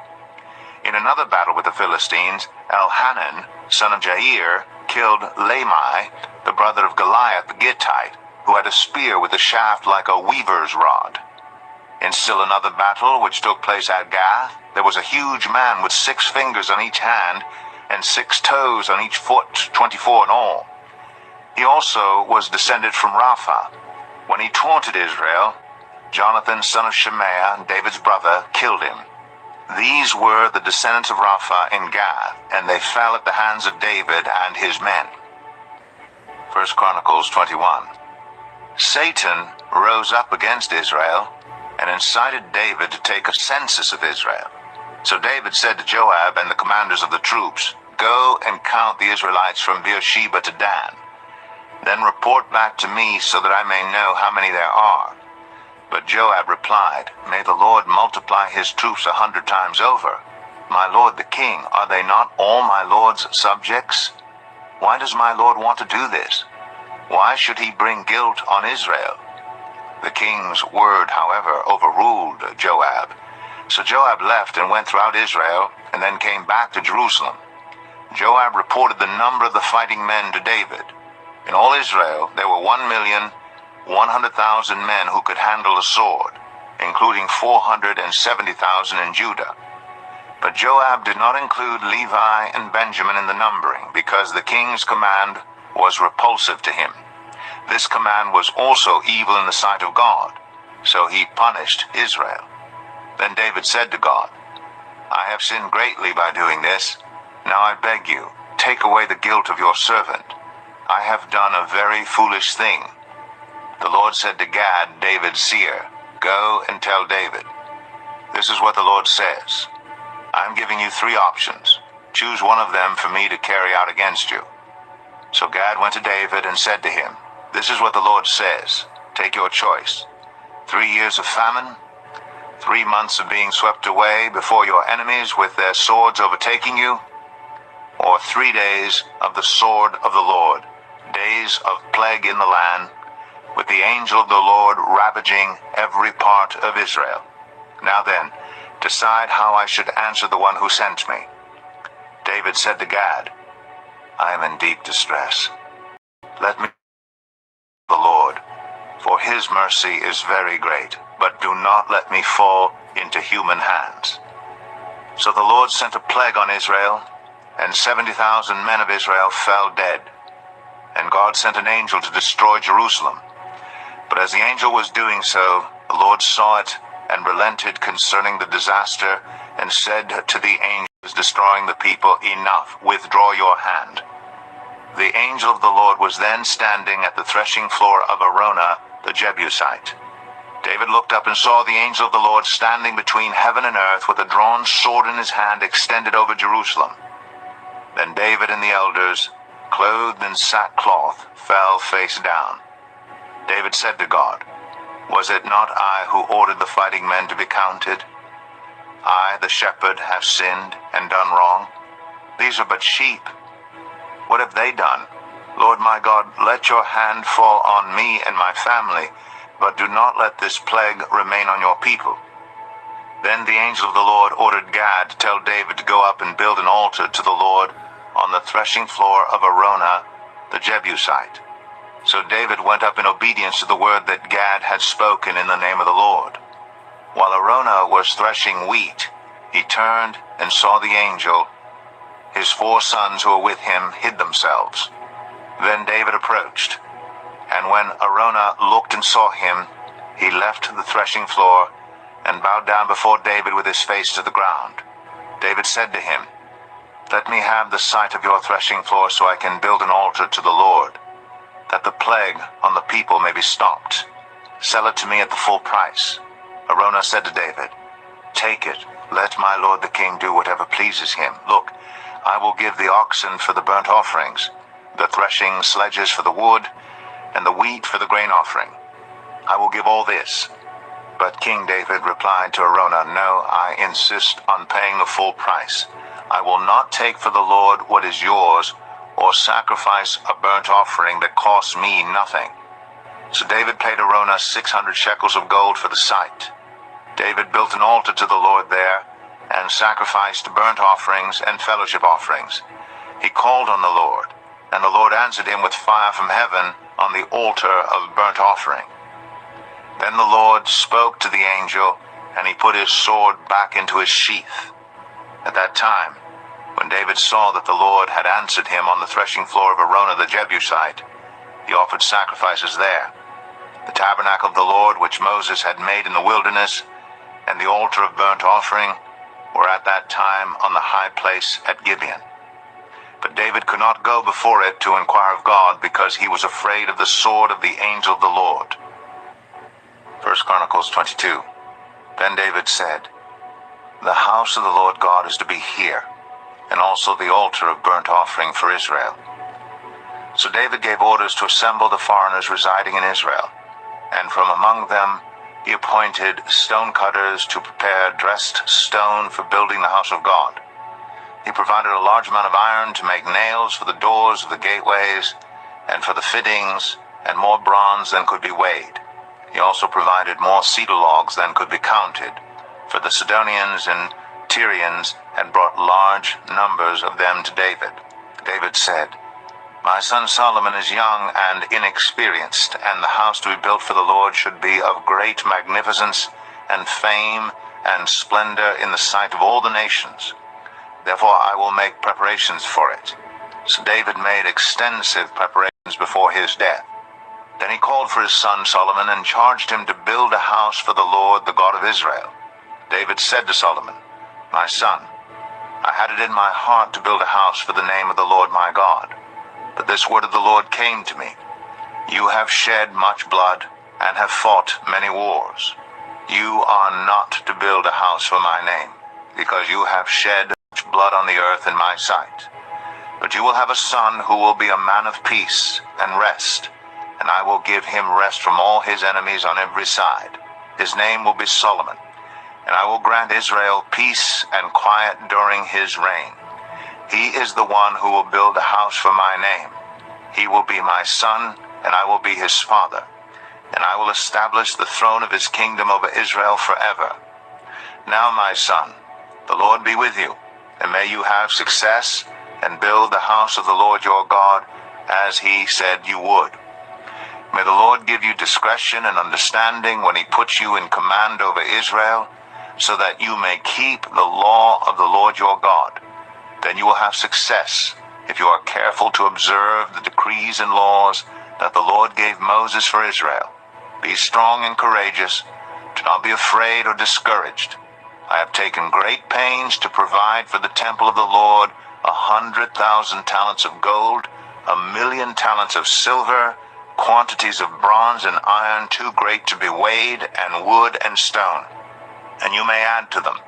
In another battle with the Philistines, Elhanan, son of Jair, killed Lamai, the brother of Goliath the Gittite, who had a spear with a shaft like a weaver's rod. In still another battle, which took place at Gath, there was a huge man with 6 fingers on each hand and 6 toes on each foot, 24 in all. He also was descended from Rapha. When he taunted Israel, Jonathan, son of Shemaiah, David's brother, killed him. These were the descendants of Rapha in Gath, and they fell at the hands of David and his men. 1 Chronicles 21. Satan rose up against Israel and incited David to take a census of Israel. So David said to Joab and the commanders of the troops, "Go and count the Israelites from Beersheba to Dan. Then report back to me so that I may know how many there are." But Joab replied, "May the Lord multiply his troops 100 times over. My lord the king, are they not all my lord's subjects? Why does my lord want to do this? Why should he bring guilt on Israel?" The king's word, however, overruled Joab. So Joab left and went throughout Israel, and then came back to Jerusalem. Joab reported the number of the fighting men to David. In all Israel there were 1,100,000 men who could handle a sword, including 470,000 in Judah. But Joab did not include Levi and Benjamin in the numbering, because the king's command was repulsive to him. This command was also evil in the sight of God, so he punished Israel. Then David said to God, "I have sinned greatly by doing this. Now I beg you, take away the guilt of your servant. I have done a very foolish thing." The Lord said to Gad, David's seer, "Go and tell David, this is what the Lord says. I am giving you 3 options. Choose one of them for me to carry out against you." So Gad went to David and said to him, "This is what the Lord says. Take your choice. 3 years of famine, 3 months of being swept away before your enemies with their swords overtaking you, or 3 days of the sword of the Lord, days of plague in the land, with the angel of the Lord ravaging every part of Israel. Now then, Decide how I should answer the one who sent me." David said to Gad, "I am in deep distress. Let me the Lord, for his mercy is very great, but do not let me fall into human hands." So the Lord sent a plague on Israel, and 70,000 men of Israel fell dead. And God sent an angel to destroy Jerusalem. But as the angel was doing so, the Lord saw it and relented concerning the disaster, and said to the angels destroying the people, "Enough, withdraw your hand." The angel of the Lord was then standing at the threshing floor of Araunah the Jebusite. David looked up and saw the angel of the Lord standing between heaven and earth with a drawn sword in his hand extended over Jerusalem. Then David and the elders, clothed in sackcloth, fell face down. David said to God, "Was it not I who ordered the fighting men to be counted? I, the shepherd, have sinned and done wrong. These are but sheep. What have they done? Lord my God, let your hand fall on me and my family, but do not let this plague remain on your people." Then the angel of the Lord ordered Gad to tell David to go up and build an altar to the Lord on the threshing floor of Araunah the Jebusite. So David went up in obedience to the word that Gad had spoken in the name of the Lord. While Araunah was threshing wheat, he turned and saw the angel. His 4 sons who were with him hid themselves. Then David approached, and when Araunah looked and saw him, he left the threshing floor and bowed down before David with his face to the ground. David said to him, "Let me have the site of your threshing floor so I can build an altar to the Lord, that the plague on the people may be stopped. Sell it to me at the full price." Araunah said to David, "Take it, let my lord the king do whatever pleases him. Look, I will give the oxen for the burnt offerings, the threshing sledges for the wood, and the wheat for the grain offering. I will give all this." But King David replied to Araunah, "No, I insist on paying the full price. I will not take for the Lord what is yours, or sacrifice a burnt offering that costs me nothing." So David paid Araunah 600 shekels of gold for the site. David built an altar to the Lord there, and sacrificed burnt offerings and fellowship offerings. He called on the Lord, and the Lord answered him with fire from heaven on the altar of burnt offering. Then the Lord spoke to the angel, and he put his sword back into his sheath. At that time, when David saw that the Lord had answered him on the threshing floor of Araunah the Jebusite, he offered sacrifices there. The tabernacle of the Lord which Moses had made in the wilderness, and the altar of burnt offering, were at that time on the high place at Gibeon. But David could not go before it to inquire of God, because he was afraid of the sword of the angel of the Lord. 1 Chronicles 22. Then David said, "The house of the Lord God is to be here, and also the altar of burnt offering for Israel." So David gave orders to assemble the foreigners residing in Israel, and from among them he appointed stone cutters to prepare dressed stone for building the house of God. He provided a large amount of iron to make nails for the doors of the gateways and for the fittings, and more bronze than could be weighed. He also provided more cedar logs than could be counted, for the Sidonians and Tyrians had brought large numbers of them to David. David said, "My son Solomon is young and inexperienced, and the house to be built for the Lord should be of great magnificence and fame and splendor in the sight of all the nations. Therefore I will make preparations for it." So David made extensive preparations before his death. Then he called for his son Solomon and charged him to build a house for the Lord, the God of Israel. David said to Solomon, "My son, I had it in my heart to build a house for the name of the Lord my God. But this word of the Lord came to me. You have shed much blood and have fought many wars. You are not to build a house for my name, because you have shed much blood on the earth in my sight. But you will have a son who will be a man of peace and rest, and I will give him rest from all his enemies on every side. His name will be Solomon, and I will grant Israel peace and quiet during his reign. He is the one who will build a house for my name. He will be my son, and I will be his father, and I will establish the throne of his kingdom over Israel forever. Now, my son, the Lord be with you, and may you have success and build the house of the Lord your God, as he said you would. May the Lord give you discretion and understanding when he puts you in command over Israel, so that you may keep the law of the Lord your God. Then you will have success if you are careful to observe the decrees and laws that the Lord gave Moses for Israel. Be strong and courageous. Do not be afraid or discouraged. I have taken great pains to provide for the temple of the Lord 100,000 talents of gold, 1,000,000 talents of silver, quantities of bronze and iron too great to be weighed, and wood and stone. And you may add to them.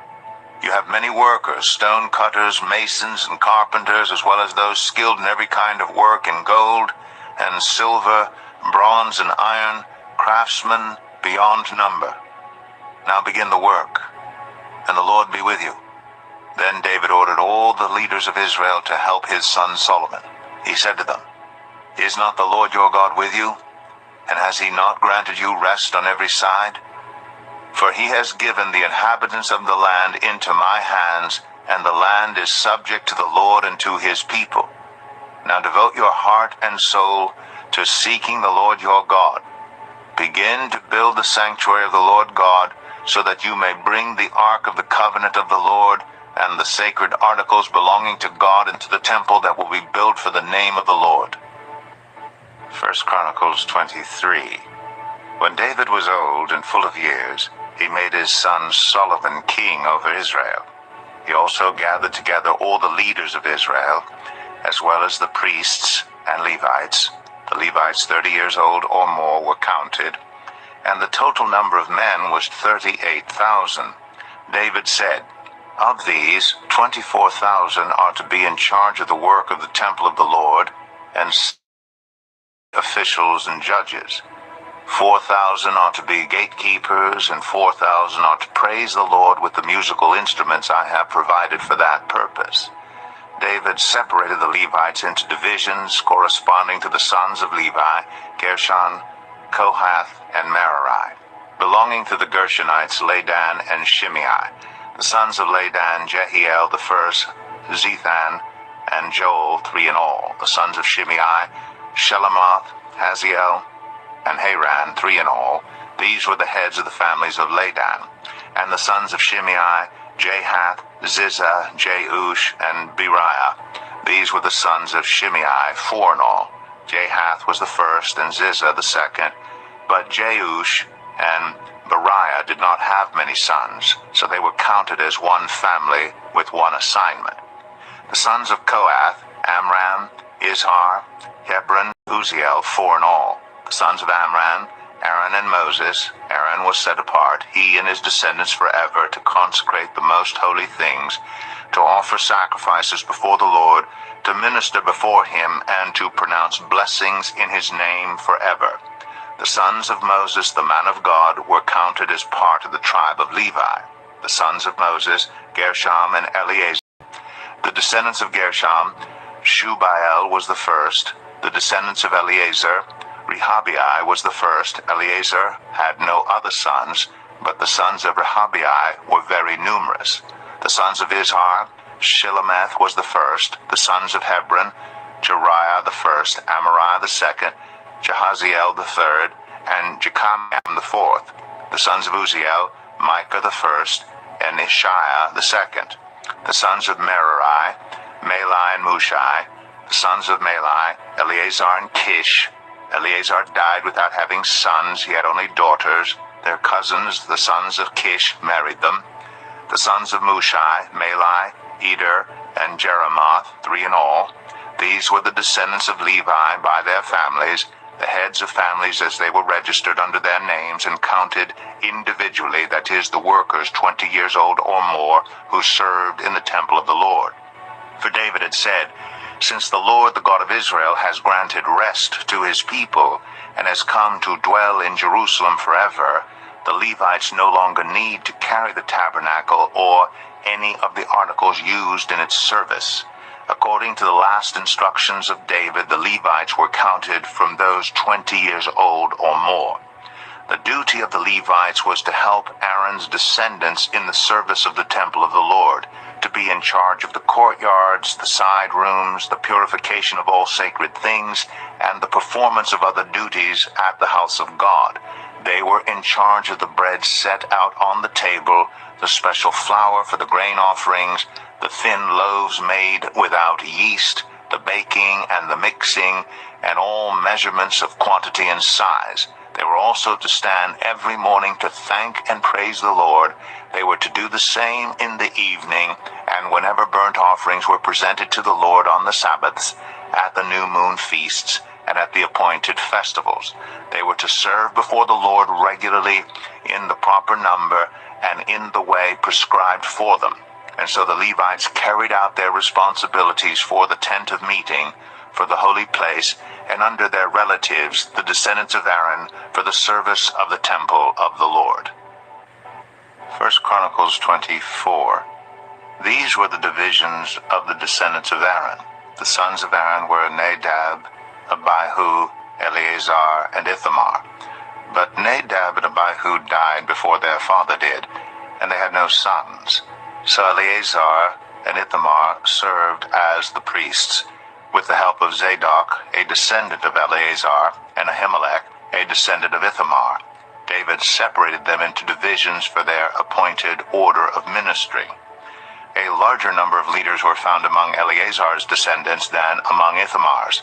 You have many workers, stone cutters, masons, and carpenters, as well as those skilled in every kind of work in gold and silver, bronze and iron, craftsmen beyond number. Now begin the work, and the Lord be with you. Then David ordered all the leaders of Israel to help his son Solomon. He said to them, Is not the Lord your God with you? And has he not granted you rest on every side? For he has given the inhabitants of the land into my hands, and the land is subject to the Lord and to his people. Now devote your heart and soul to seeking the Lord your God. Begin to build the sanctuary of the Lord God, so that you may bring the ark of the covenant of the Lord and the sacred articles belonging to God into the temple that will be built for the name of the Lord. 1 Chronicles 23. When David was old and full of years, he made his son Solomon king over Israel. He also gathered together all the leaders of Israel, as well as the priests and Levites. The Levites 30 years old or more were counted, and the total number of men was 38,000. David said, Of these, 24,000 are to be in charge of the work of the temple of the Lord, and officials and judges. 4,000 are to be gatekeepers, and 4,000 are to praise the Lord with the musical instruments I have provided for that purpose. David separated the Levites into divisions corresponding to the sons of Levi, Gershon, Kohath, and Merari. Belonging to the Gershonites, Ladan and Shimei. The sons of Ladan, Jehiel the first, Zethan, and Joel, 3 in all. The sons of Shimei, Shelomoth, Haziel, and Haran, 3 in all. These were the heads of the families of Ladan. And the sons of Shimei, Jahath, Ziza, Jeush, and Beriah. These were the sons of Shimei, 4 in all. Jahath was the first, and Ziza the second. But Jeush and Beriah did not have many sons, so they were counted as one family with one assignment. The sons of Kohath, Amram, Izhar, Hebron, Uziel, 4 in all. The sons of Amram, Aaron and Moses. Aaron was set apart, he and his descendants forever, to consecrate the most holy things, to offer sacrifices before the Lord, to minister before him, and to pronounce blessings in his name forever. The sons of Moses, the man of God, were counted as part of the tribe of Levi. The sons of Moses, Gershom and Eleazar. The descendants of Gershom, Shubael was the first. The descendants of Eleazar, Rehabiah was the first. Eleazar had no other sons, but the sons of Rehabiah were very numerous. The sons of Izhar, Shilemeth was the first. The sons of Hebron, Jeriah the first, Amariah the second, Jahaziel the third, and Jechamiam the fourth. The sons of Uziel, Micah the first, and Ishiah the second. The sons of Merari, Malai and Mushai. The sons of Malai, Eleazar and Kish. Eleazar died without having sons, he had only daughters. Their cousins, the sons of Kish, married them. The sons of Mushai, Malai, Eder, and Jeremoth, 3 in all. These were the descendants of Levi by their families, the heads of families as they were registered under their names and counted individually, that is, the workers 20 years old or more who served in the temple of the Lord. For David had said, Since the Lord, the God of Israel, has granted rest to his people and has come to dwell in Jerusalem forever, the Levites no longer need to carry the tabernacle or any of the articles used in its service. According to the last instructions of David, the Levites were counted from those 20 years old or more. The duty of the Levites was to help Aaron's descendants in the service of the temple of the Lord, to be in charge of the courtyards, the side rooms, the purification of all sacred things, and the performance of other duties at the house of God. They were in charge of the bread set out on the table, the special flour for the grain offerings, the thin loaves made without yeast, the baking and the mixing, and all measurements of quantity and size. They were also to stand every morning to thank and praise the Lord. They were to do the same in the evening, and whenever burnt offerings were presented to the Lord on the Sabbaths, at the new moon feasts, and at the appointed festivals. They were to serve before the Lord regularly in the proper number and in the way prescribed for them. And so the Levites carried out their responsibilities for the tent of meeting, for the holy place, and under their relatives, the descendants of Aaron, for the service of the temple of the Lord. 1 Chronicles 24. These were the divisions of the descendants of Aaron. The sons of Aaron were Nadab, Abihu, Eleazar, and Ithamar. But Nadab and Abihu died before their father did, and they had no sons. So Eleazar and Ithamar served as the priests, with the help of Zadok, a descendant of Eleazar, and Ahimelech, a descendant of Ithamar. David separated them into divisions for their appointed order of ministry. A larger number of leaders were found among Eleazar's descendants than among Ithamar's,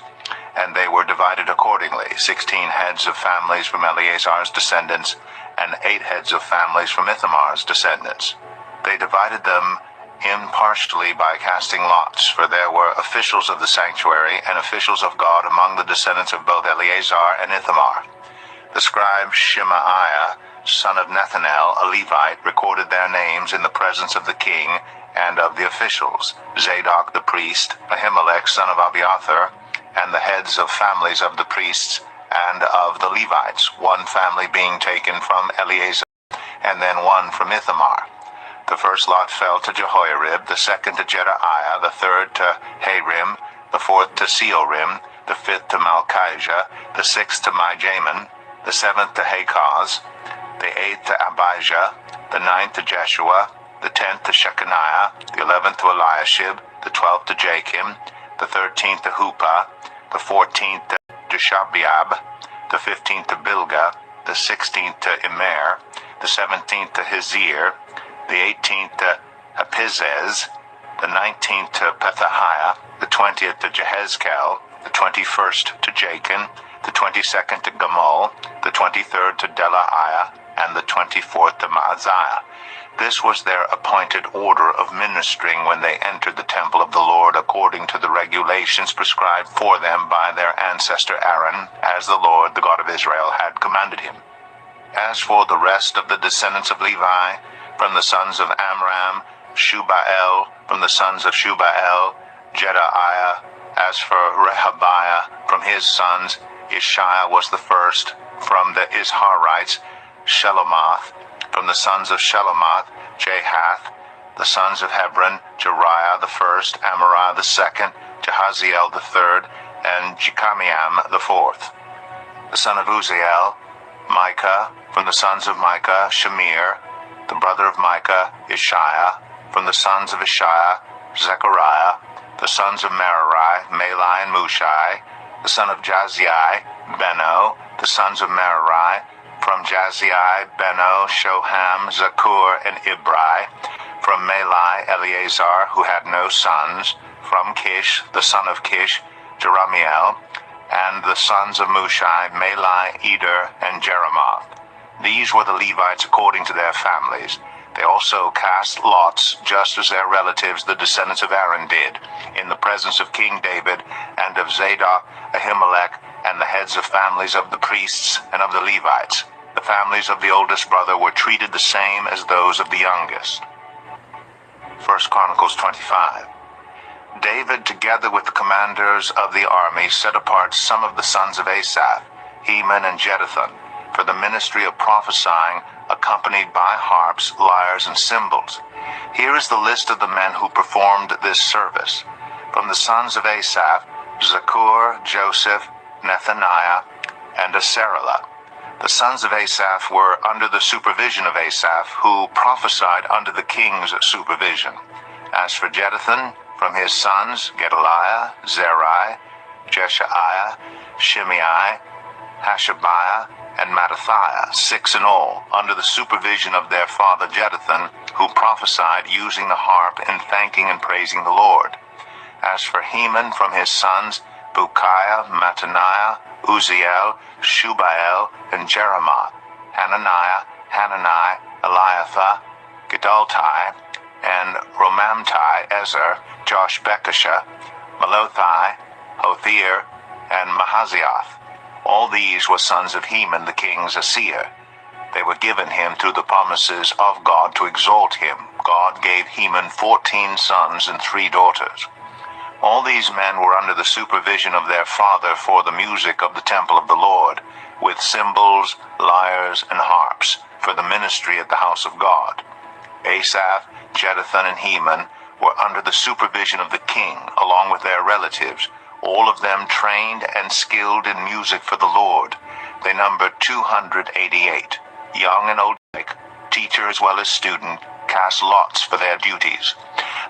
and they were divided accordingly, 16 heads of families from Eleazar's descendants, and 8 heads of families from Ithamar's descendants. They divided them impartially by casting lots, for there were officials of the sanctuary and officials of God among the descendants of both Eleazar and Ithamar. The scribe Shemaiah, son of Nethanel, a Levite, recorded their names in the presence of the king and of the officials, Zadok the priest, Ahimelech son of Abiathar, and the heads of families of the priests and of the Levites, one family being taken from Eleazar, and then one from Ithamar. The first lot fell to Jehoiarib, the second to Jedaiah, the third to Harim, the fourth to Seorim, the fifth to Malchijah, the sixth to Mijamin, the seventh to Hakaz, the eighth to Abijah, the ninth to Jeshua, the 10th to Shechaniah, the 11th to Eliashib, the 12th to Jachim, the 13th to Huppah, the 14th to Deshabeab, the 15th to Bilgah, the 16th to Immer, the 17th to Hizir, the 18th to Apizez, the 19th to Pethahiah, the 20th to Jehezkel, the 21st to Jachin, the 22nd to Gamul, the 23rd to Delaiah, and the 24th to Maaziah. This was their appointed order of ministering when they entered the temple of the Lord according to the regulations prescribed for them by their ancestor Aaron, as the Lord, the God of Israel, had commanded him. As for the rest of the descendants of Levi, from the sons of Amram, Shubael, from the sons of Shubael, Jedaiah. As for Rehabiah, from his sons, Ishiah was the first, from the Isharites, Shelomoth, from the sons of Shelomoth, Jahath, the sons of Hebron, Jeriah the first, Amariah the second, Jahaziel the third, and Jechamiam the fourth. The son of Uzziel, Micah, from the sons of Micah, Shemir, the brother of Micah, Ishiah, from the sons of Ishiah, Zechariah, the sons of Merari, Malai and Mushai, the son of Jazai, Beno, the sons of Merari, from Jazai, Beno, Shoham, Zakur, and Ibri, from Malai, Eleazar, who had no sons, from Kish, the son of Kish, Jeramiel, and the sons of Mushai, Malai, Eder, and Jeremoth. These were the Levites according to their families. They also cast lots, just as their relatives, the descendants of Aaron, did, in the presence of King David, and of Zadok, Ahimelech, and the heads of families of the priests and of the Levites. The families of the oldest brother were treated the same as those of the youngest. 1 Chronicles 25. David, together with the commanders of the army, set apart some of the sons of Asaph, Heman and Jeduthun, for the ministry of prophesying, accompanied by harps, lyres, and cymbals. Here is the list of the men who performed this service. From the sons of Asaph, Zakur, Joseph, Nethaniah, and Asarela. The sons of Asaph were under the supervision of Asaph, who prophesied under the king's supervision. As for Jeduthun, from his sons, Gedaliah, Zerai, Jeshaiah, Shimei, Hashabiah, and Mattathiah, 6 in all, under the supervision of their father Jeduthun, who prophesied using the harp in thanking and praising the Lord. As for Heman, from his sons, Bukiah, Mattaniah, Uzziel, Shubael, and Jeremoth, Hananiah, Hanani, Eliathah, Gedaltai, and Romamtai, Ezer, Joshbekashah, Melothai, Hothir, and Mahazioth. All these were sons of Heman the king's seer. They were given him through the promises of God to exalt him. God gave Heman 14 sons and 3 daughters. All these men were under the supervision of their father for the music of the temple of the Lord, with cymbals, lyres, and harps, for the ministry at the house of God. Asaph, Jeduthun, and Heman were under the supervision of the king, along with their relatives, all of them trained and skilled in music for the Lord. They numbered 288, young and old alike, teacher as well as student, cast lots for their duties.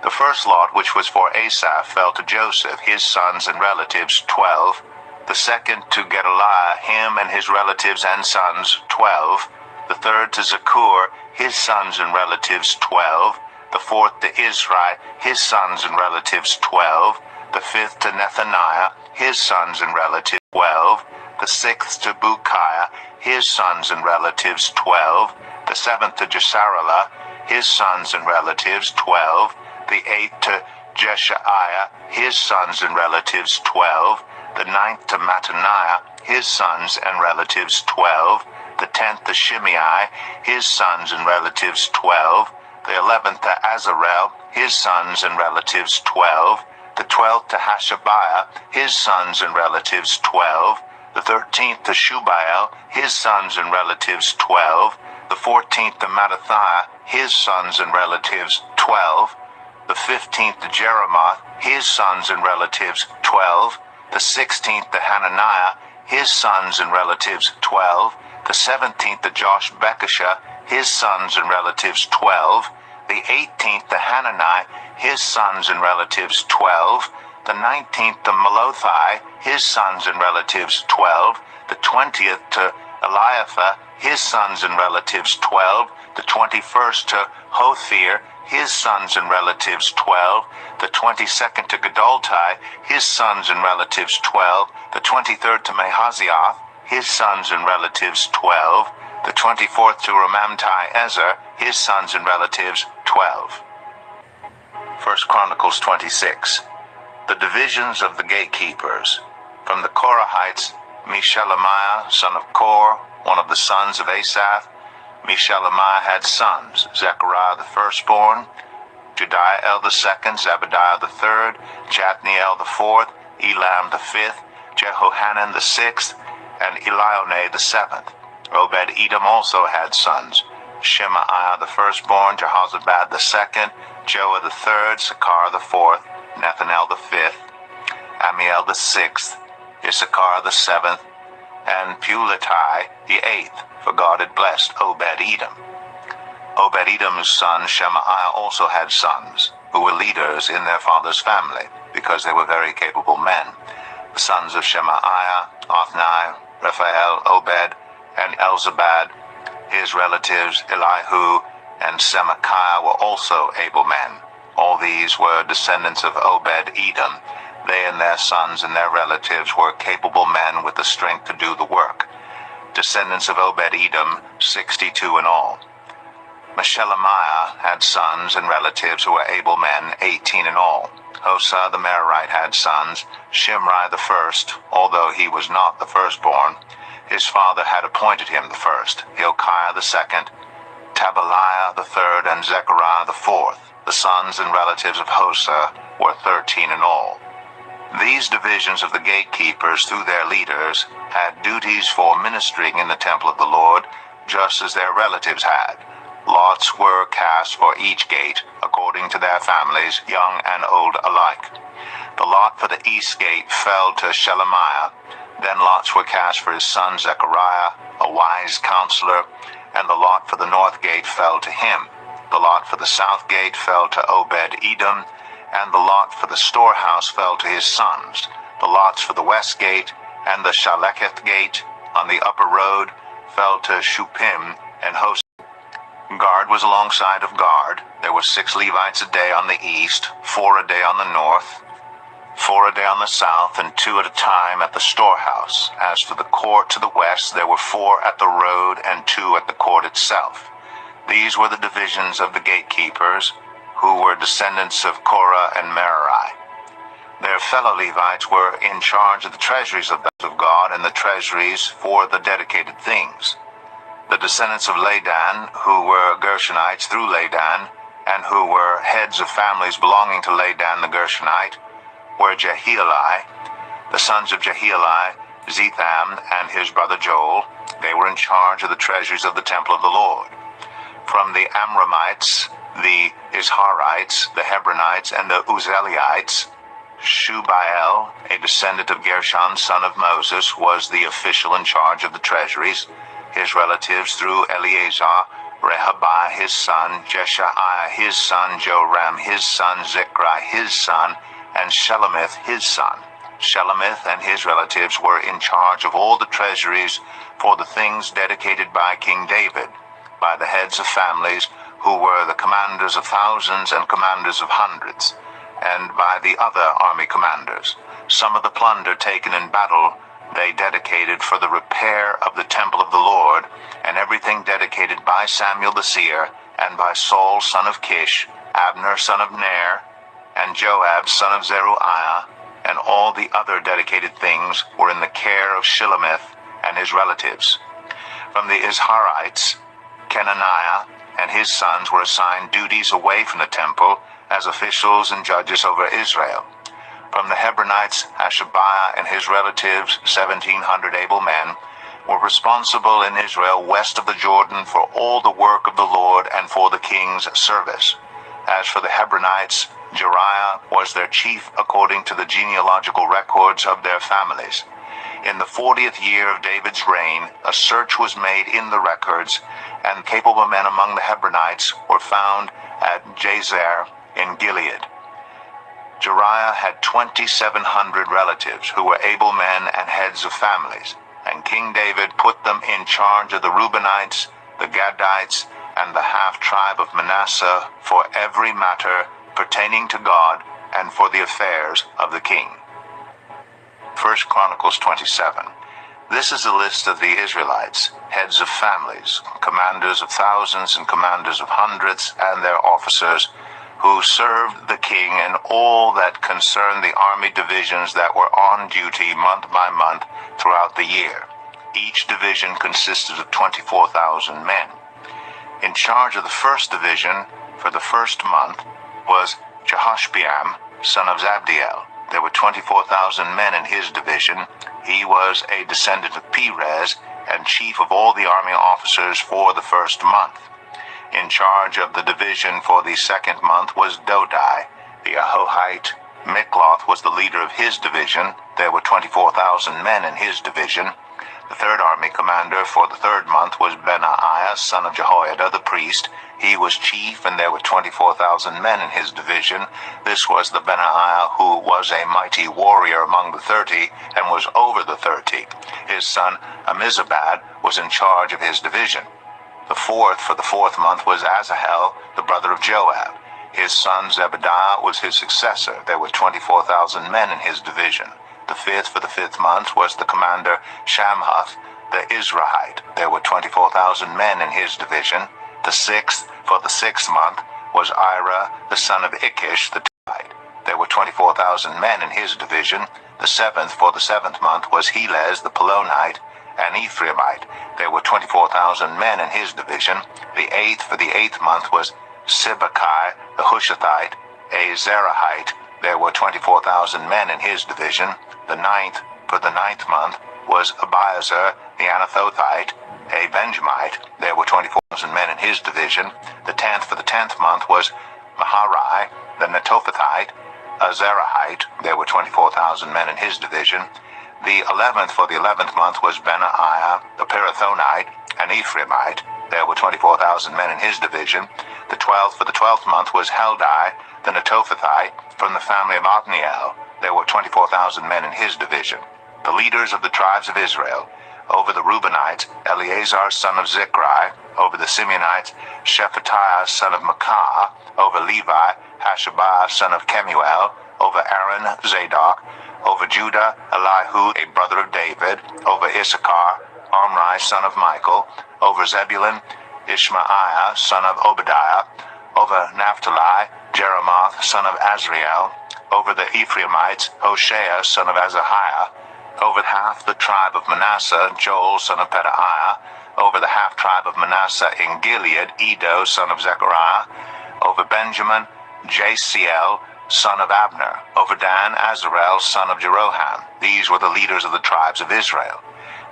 The first lot, which was for Asaph, fell to Joseph, his sons and relatives, 12. The second to Gedaliah, him and his relatives and sons, 12. The third to Zakur, his sons and relatives, 12. The fourth to Israel, his sons and relatives, 12. The fifth to Nethaniah, his sons and relatives, 12. The sixth to Bukiah, his sons and relatives, 12. The seventh to Jesarela, his sons and relatives, 12. The eighth to Jeshaiah, his sons and relatives, 12. The ninth to Mattaniah, his sons and relatives, 12. The 10th to Shimei, his sons and relatives, 12. The 11th to Azarel, his sons and relatives, 12. The 12th to Hashabiah, his sons and relatives, 12. The 13th to Shubael, his sons and relatives, 12. The 14th to Mattathiah, his sons and relatives, 12. The 15th to Jeremoth, his sons and relatives, 12. The 16th to Hananiah, his sons and relatives, 12. The 17th to Joshbekashah, his sons and relatives, 12. The 18th to Hanani, his sons and relatives, 12. The 19th to Melothai, his sons and relatives, 12. The 20th to Eliathah, his sons and relatives, 12. The 21st to Hothir, his sons and relatives, 12. The 22nd to Gedaltai, his sons and relatives, 12. The 23rd to Mahazioth, his sons and relatives, 12. The 24th to Romamtai Ezer, his sons and relatives, 12. 1 Chronicles 26. The divisions of the gatekeepers. From the Korahites, Meshelemiah, son of Kor, one of the sons of Asaph. Meshelemiah had sons, Zechariah the firstborn, Jediael the second, Zebadiah the third, Jatniel the fourth, Elam the fifth, Jehohanan the sixth, and Elionai the seventh. Obed-Edom also had sons, Shemaiah the firstborn, Jehozabad the second, Joah the third, Sakar the fourth, Nethanel the fifth, Amiel the sixth, Issachar the seventh, and Peuletai the eighth, for God had blessed Obed-Edom. Obed-Edom's son Shemaiah also had sons, who were leaders in their father's family, because they were very capable men. The sons of Shemaiah, Othni, Raphael, Obed, and Elzabad. His relatives Elihu and Semachiah were also able men. All these were descendants of Obed-Edom. They and their sons and their relatives were capable men with the strength to do the work. Descendants of Obed-Edom, 62 in all. Meshelemiah had sons and relatives who were able men, 18 in all. Hosah the Merarite had sons, Shimri the first, although he was not the firstborn. His father had appointed him the first, Hilkiah the second, Tabaliah the third, and Zechariah the fourth. The sons and relatives of Hosah were 13 in all. These divisions of the gatekeepers, through their leaders, had duties for ministering in the temple of the Lord, just as their relatives had. Lots were cast for each gate, according to their families, young and old alike. The lot for the east gate fell to Shelemiah. Then lots were cast for his son Zechariah, a a wise counselor, and the lot for the north gate fell to him. The lot for the south gate fell to Obed-Edom, and the lot for the storehouse fell to his sons. The lots for the west gate and the Shaleketh gate on the upper road fell to Shuppim and Hosah. Guard was alongside of guard. There were 6 Levites a day on the east, 4 a day on the north, 4 a day on the south, and 2 at a time at the storehouse. As for the court to the west, there were 4 at the road and 2 at the court itself. These were the divisions of the gatekeepers, who were descendants of Korah and Merari. Their fellow Levites were in charge of the treasuries of God and the treasuries for the dedicated things. The descendants of Ladan, who were Gershonites through Ladan, and who were heads of families belonging to Ladan the Gershonite, were Jehieli. The sons of Jehieli, Zetham and his brother Joel. They were in charge of the treasuries of the temple of the Lord. From the Amramites, the Izharites, the Hebronites, and the Uzzielites, Shubael, a descendant of Gershon, son of Moses, was the official in charge of the treasuries. His relatives through Eleazar, Rehabiah his son, Jeshaiah his son, Joram his son, Zechri his son, and Shelomith his son. Shelomith and his relatives were in charge of all the treasuries for the things dedicated by King David, by the heads of families, who were the commanders of thousands and commanders of hundreds, and by the other army commanders. Some of the plunder taken in battle they dedicated for the repair of the temple of the Lord, and everything dedicated by Samuel the seer, and by Saul son of Kish, Abner son of Ner, and Joab son of Zeruiah, and all the other dedicated things were in the care of Shelomith and his relatives. From the Izharites, Kenaniah and his sons were assigned duties away from the temple as officials and judges over Israel. From the Hebronites, Hashabiah and his relatives, 1,700 able men, were responsible in Israel west of the Jordan for all the work of the Lord and for the king's service. As for the Hebronites, Jeriah was their chief according to the genealogical records of their families. In the 40th year of David's reign, a search was made in the records, and capable men among the Hebronites were found at Jazer in Gilead. Jeriah had 2,700 relatives who were able men and heads of families, and King David put them in charge of the Reubenites, the Gadites, and the half-tribe of Manasseh for every matter pertaining to God and for the affairs of the king. 1 Chronicles 27. This is a list of the Israelites, heads of families, commanders of thousands and commanders of hundreds, and their officers, who served the king in all that concerned the army divisions that were on duty month by month throughout the year. Each division consisted of 24,000 men. In charge of the first division for the first month was Jehoshbeam, son of Zabdiel. There were 24,000 men in his division. He was a descendant of Perez and chief of all the army officers for the first month. In charge of the division for the second month was Dodai, the Ahohite. Mikloth was the leader of his division. There were 24,000 men in his division. The third army commander for the third month was Benaiah, son of Jehoiada, the priest. He was chief, and there were 24,000 men in his division. This was the Benaiah who was a mighty warrior among the 30, and was over the 30. His son Amizabad was in charge of his division. The fourth for the fourth month was Asahel, the brother of Joab. His son Zebediah was his successor. There were 24,000 men in his division. The fifth for the fifth month was the commander Shamhuth, the Israelite. There were 24,000 men in his division. The sixth for the sixth month was Ira, the son of Ikish, the Tite. There were 24,000 men in his division. The seventh for the seventh month was Helez, the Pelonite, an Ephraimite. There were 24,000 men in his division. The eighth for the eighth month was Sibbecai, the Hushathite, a Zerahite. There were 24,000 men in his division. The ninth for the ninth month was Abiezer, the Anathothite, a Benjamite. There were 24,000 men in his division. The 10th for the 10th month was Maharai, the Netophathite, a Zerahite. There were 24,000 men in his division. The 11th for the 11th month was Benaiah the Pirathonite, an Ephraimite. There were 24,000 men in his division. The 12th for the 12th month was Heldai the Netophathite, from the family of Othniel. There were 24,000 men in his division. The leaders of the tribes of Israel: over the Reubenites, Eleazar son of Zichri; over the Simeonites, Shephatiah son of Maacah; over Levi, Hashabiah son of Kemuel; over Aaron, Zadok; over Judah, Elihu, a brother of David; over Issachar, Omri son of Michael; over Zebulun, Ishmaiah son of Obadiah; over Naphtali, Jeremoth son of Azriel; over the Ephraimites, Hoshea son of Azahiah; over half the tribe of Manasseh, Joel son of Pedaiah; over the half tribe of Manasseh in Gilead, Edo son of Zechariah; over Benjamin, Jasiel son of Abner; over Dan, Azarel son of Jeroham. These were the leaders of the tribes of Israel.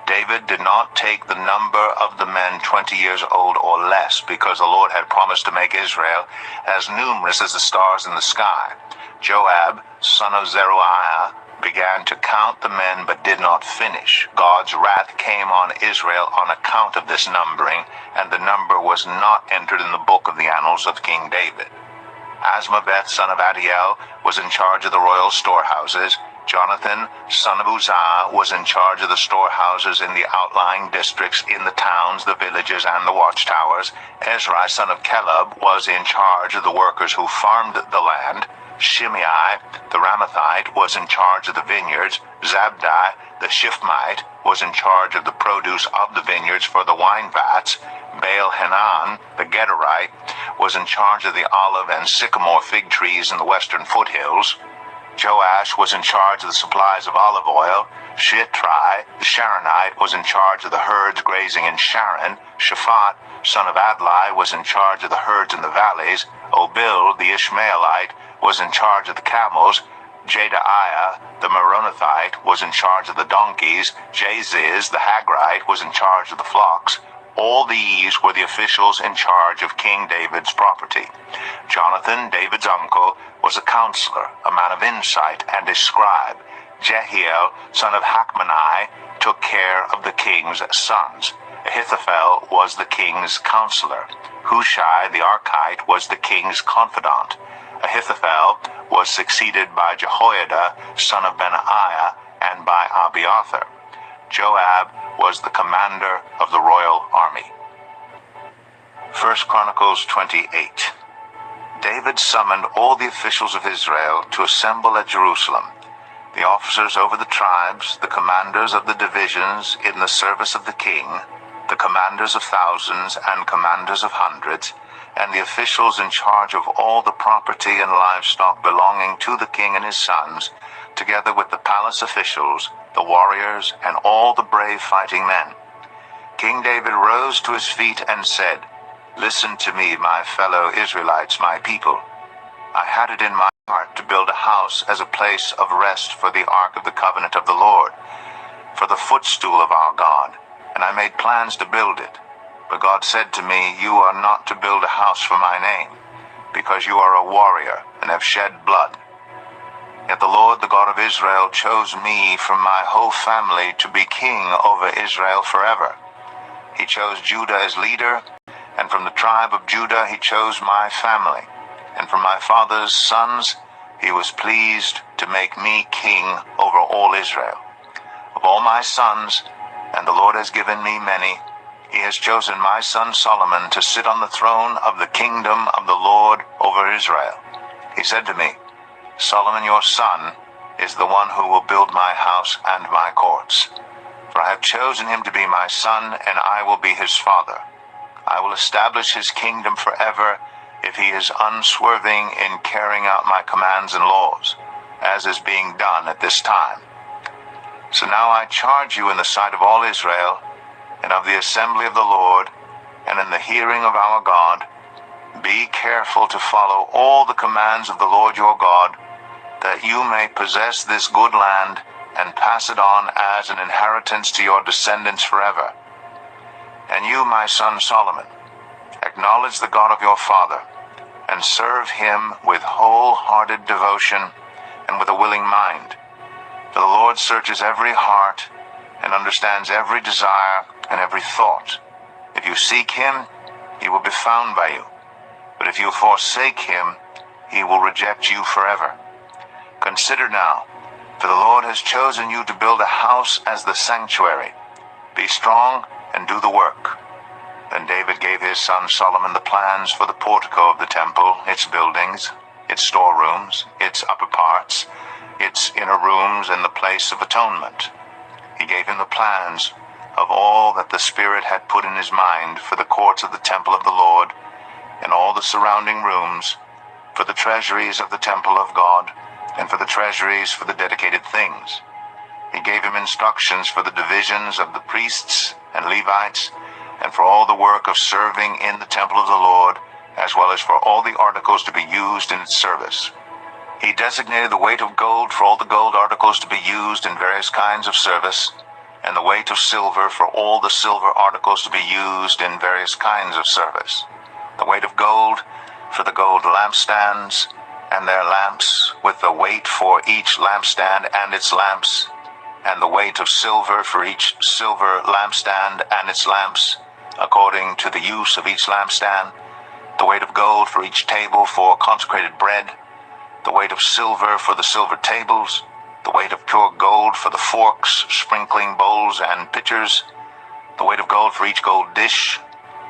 David did not take the number of the men 20 years old or less, because the Lord had promised to make Israel as numerous as the stars in the sky. Joab, son of Zeruiah, began to count the men but did not finish. God's wrath came on Israel on account of this numbering, and the number was not entered in the book of the annals of King David. Asmaveth, son of Adiel, was in charge of the royal storehouses. Jonathan, son of Uzziah, was in charge of the storehouses in the outlying districts, in the towns, the villages, and the watchtowers. Ezra, son of Caleb, was in charge of the workers who farmed the land. Shimei, the Ramathite, was in charge of the vineyards. Zabdi, the Shifmite, was in charge of the produce of the vineyards for the wine vats. Baal-Hanan, the Gederite, was in charge of the olive and sycamore fig trees in the western foothills. Joash was in charge of the supplies of olive oil. Shitrai, the Sharonite, was in charge of the herds grazing in Sharon. Shaphat, son of Adlai, was in charge of the herds in the valleys. Obil, the Ishmaelite, was in charge of the camels. Jedaiah, the Meronothite, was in charge of the donkeys. Jaziz, the Hagrite, was in charge of the flocks. All these were the officials in charge of King David's property. Jonathan, David's uncle, was a counselor, a man of insight, and a scribe. Jehiel, son of Hachmoni, took care of the king's sons. Ahithophel was the king's counselor. Hushai, the Archite, was the king's confidant. Ahithophel was succeeded by Jehoiada, son of Benaiah, and by Abiathar. Joab was the commander of the royal army. 1 Chronicles 28. David summoned all the officials of Israel to assemble at Jerusalem, the officers over the tribes, the commanders of the divisions in the service of the king, the commanders of thousands and commanders of hundreds, and the officials in charge of all the property and livestock belonging to the king and his sons, together with the palace officials, the warriors, and all the brave fighting men. King David rose to his feet and said, "Listen to me, my fellow Israelites, my people. I had it in my heart to build a house as a place of rest for the ark of the covenant of the Lord, for the footstool of our God, and I made plans to build it. But God said to me, 'You are not to build a house for my name, because you are a warrior and have shed blood.' Yet the Lord, the God of Israel, chose me from my whole family to be king over Israel forever. He chose Judah as leader, and from the tribe of Judah he chose my family. And from my father's sons he was pleased to make me king over all Israel. Of all my sons, and the Lord has given me many, he has chosen my son Solomon to sit on the throne of the kingdom of the Lord over Israel. He said to me, 'Solomon your son is the one who will build my house and my courts. For I have chosen him to be my son, and I will be his father. I will establish his kingdom forever if he is unswerving in carrying out my commands and laws, as is being done at this time. So now I charge you in the sight of all Israel, and of the assembly of the Lord, and in the hearing of our God, be careful to follow all the commands of the Lord your God, that you may possess this good land and pass it on as an inheritance to your descendants forever. And you, my son Solomon, acknowledge the God of your father, and serve him with wholehearted devotion and with a willing mind. For the Lord searches every heart and understands every desire and every thought. If you seek him, he will be found by you. But if you forsake him, he will reject you forever. Consider now, for the Lord has chosen you to build a house as the sanctuary. Be strong and do the work. Then David gave his son Solomon the plans for the portico of the temple, its buildings, its storerooms, its upper parts, its inner rooms, and the place of atonement. He gave him the plans of all that the Spirit had put in his mind for the courts of the temple of the Lord, and all the surrounding rooms, for the treasuries of the temple of God, and for the treasuries for the dedicated things. He gave him instructions for the divisions of the priests and Levites, and for all the work of serving in the temple of the Lord, as well as for all the articles to be used in its service. He designated the weight of gold for all the gold articles to be used in various kinds of service, and the weight of silver for all the silver articles to be used in various kinds of service. The weight of gold for the gold lampstands and their lamps, with the weight for each lampstand and its lamps, and the weight of silver for each silver lampstand and its lamps, according to the use of each lampstand, the weight of gold for each table for consecrated bread, the weight of silver for the silver tables, the weight of pure gold for the forks, sprinkling bowls, and pitchers, the weight of gold for each gold dish,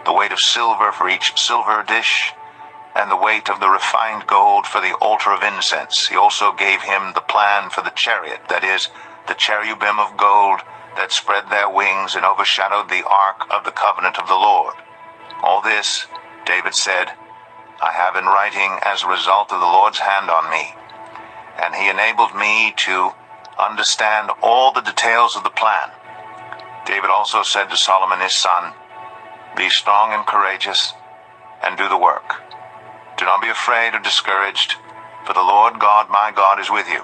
the weight of silver for each silver dish, and the weight of the refined gold for the altar of incense. He also gave him the plan for the chariot, that is, the cherubim of gold that spread their wings and overshadowed the ark of the covenant of the Lord. All this, David said, I have in writing as a result of the Lord's hand on me. And he enabled me to understand all the details of the plan. David also said to Solomon his son, Be strong and courageous, and do the work. Do not be afraid or discouraged, for the Lord God my God is with you.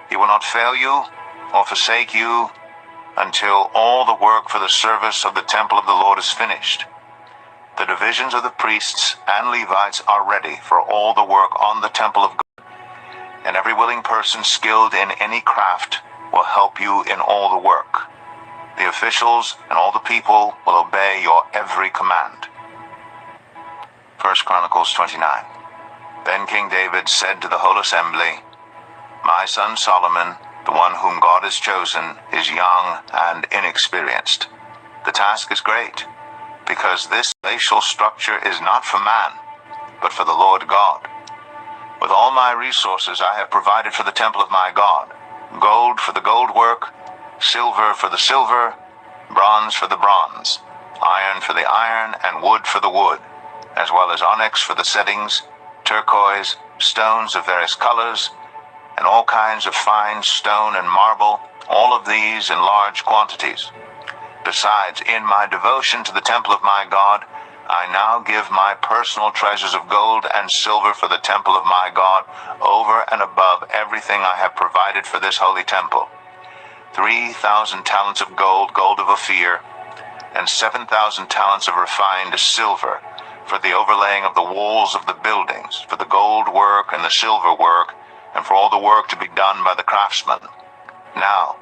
He will not fail you or forsake you until all the work for the service of the temple of the Lord is finished. The divisions of the priests and Levites are ready for all the work on the temple of God, and every willing person skilled in any craft will help you in all the work. The officials and all the people will obey your every command. 1 Chronicles 29. Then King David said to the whole assembly, My son Solomon, the one whom God has chosen, is young and inexperienced. The task is great, because this spatial structure is not for man, but for the Lord God. With all my resources I have provided for the temple of my God, gold for the gold work, silver for the silver, bronze for the bronze, iron for the iron, and wood for the wood, as well as onyx for the settings, turquoise, stones of various colors, and all kinds of fine stone and marble, all of these in large quantities. Besides, in my devotion to the temple of my God, I now give my personal treasures of gold and silver for the temple of my God, over and above everything I have provided for this holy temple. 3,000 talents of gold, gold of Ophir, and 7,000 talents of refined silver, for the overlaying of the walls of the buildings, for the gold work and the silver work, and for all the work to be done by the craftsmen. Now,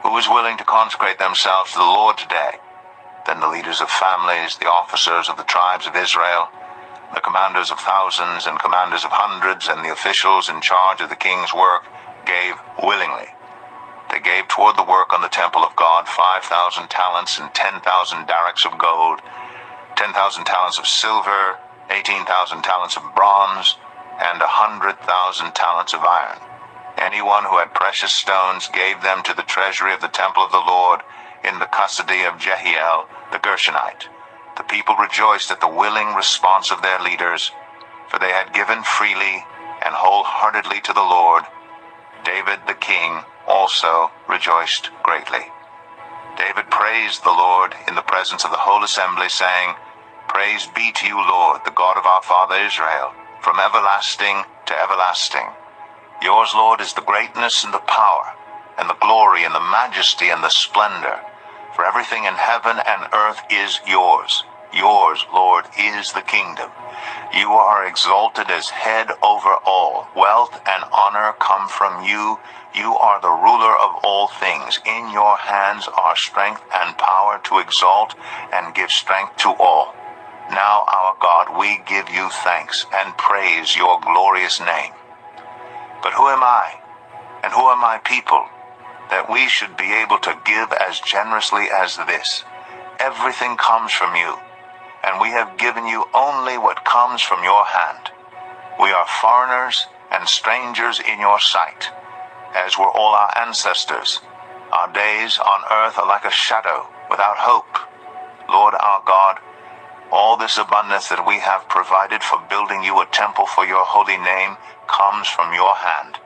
who is willing to consecrate themselves to the Lord today? Then the leaders of families, the officers of the tribes of Israel, the commanders of thousands and commanders of hundreds, and the officials in charge of the king's work gave willingly. They gave toward the work on the temple of God 5,000 talents and 10,000 darracks of gold, 10,000 talents of silver, 18,000 talents of bronze, and 100,000 talents of iron. Anyone who had precious stones gave them to the treasury of the temple of the Lord in the custody of Jehiel the Gershonite. The people rejoiced at the willing response of their leaders, for they had given freely and wholeheartedly to the Lord. David the king also rejoiced greatly. David praised the Lord in the presence of the whole assembly, saying, Praise be to you, Lord, the God of our father Israel, from everlasting to everlasting. Yours, Lord, is the greatness and the power, and the glory and the majesty and the splendor, for everything in heaven and earth is yours. Yours, Lord, is the kingdom. You are exalted as head over all. Wealth and honor come from you. You are the ruler of all things. In your hands are strength and power to exalt and give strength to all. Now, our God, we give you thanks and praise your glorious name. But who am I, and who are my people, that we should be able to give as generously as this? Everything comes from you, and we have given you only what comes from your hand. We are foreigners and strangers in your sight, as were all our ancestors. Our days on earth are like a shadow, without hope. Lord our God, all this abundance that we have provided for building you a temple for your holy name comes from your hand,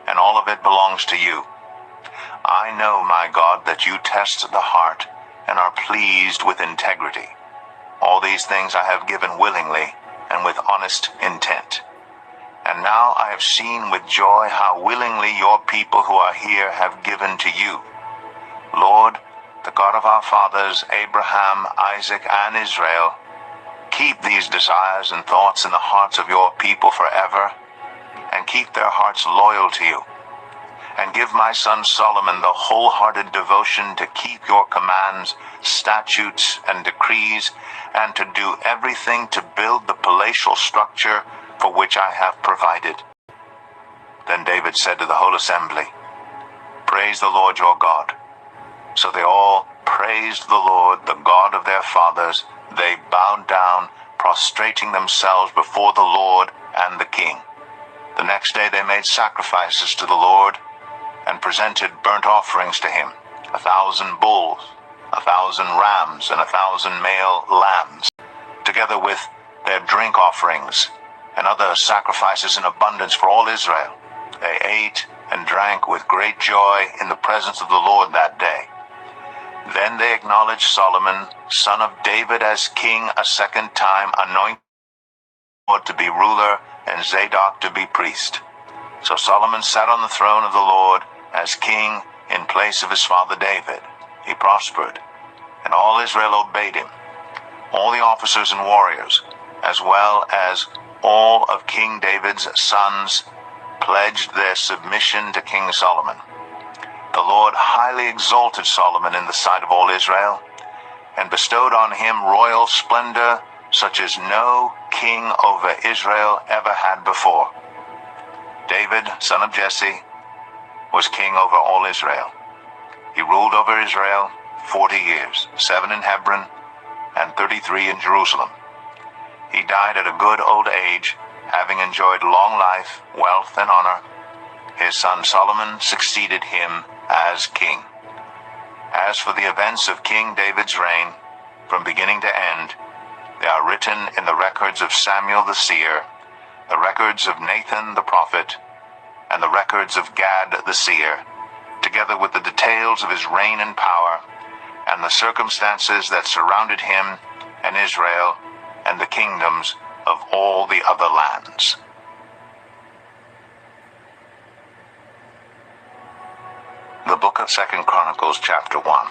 and all of it belongs to you. I know, my God, that you test the heart and are pleased with integrity. All these things I have given willingly and with honest intent. And now I have seen with joy how willingly your people who are here have given to you. Lord, the God of our fathers, Abraham, Isaac, and Israel, keep these desires and thoughts in the hearts of your people forever, and keep their hearts loyal to you. And give my son Solomon the wholehearted devotion to keep your commands, statutes, and decrees, and to do everything to build the palatial structure for which I have provided. Then David said to the whole assembly, Praise the Lord your God. So they all praised the Lord, the God of their fathers. They bowed down, prostrating themselves before the Lord and the king. The next day they made sacrifices to the Lord and presented burnt offerings to him, 1,000 bulls, 1,000 rams, and 1,000 male lambs, together with their drink offerings and other sacrifices in abundance for all Israel. They ate and drank with great joy in the presence of the Lord that day. Then they acknowledged Solomon, son of David, as king a second time, anointed the Lord to be ruler, and Zadok to be priest. So Solomon sat on the throne of the Lord as king in place of his father David. He prospered, and all Israel obeyed him. All the officers and warriors, as well as all of King David's sons, pledged their submission to King Solomon. The Lord highly exalted Solomon in the sight of all Israel, and bestowed on him royal splendor such as no king over Israel ever had before. David, son of Jesse, was king over all Israel. He ruled over Israel 40 years, 7 in Hebron and 33 in Jerusalem. He died at a good old age, having enjoyed long life, wealth, and honor. His son Solomon succeeded him as king. As for the events of King David's reign, from beginning to end, they are written in the records of Samuel the seer, the records of Nathan the prophet, and the records of Gad the seer, together with the details of his reign and power, and the circumstances that surrounded him and Israel and the kingdoms of all the other lands. The book of 2 Chronicles, chapter 1.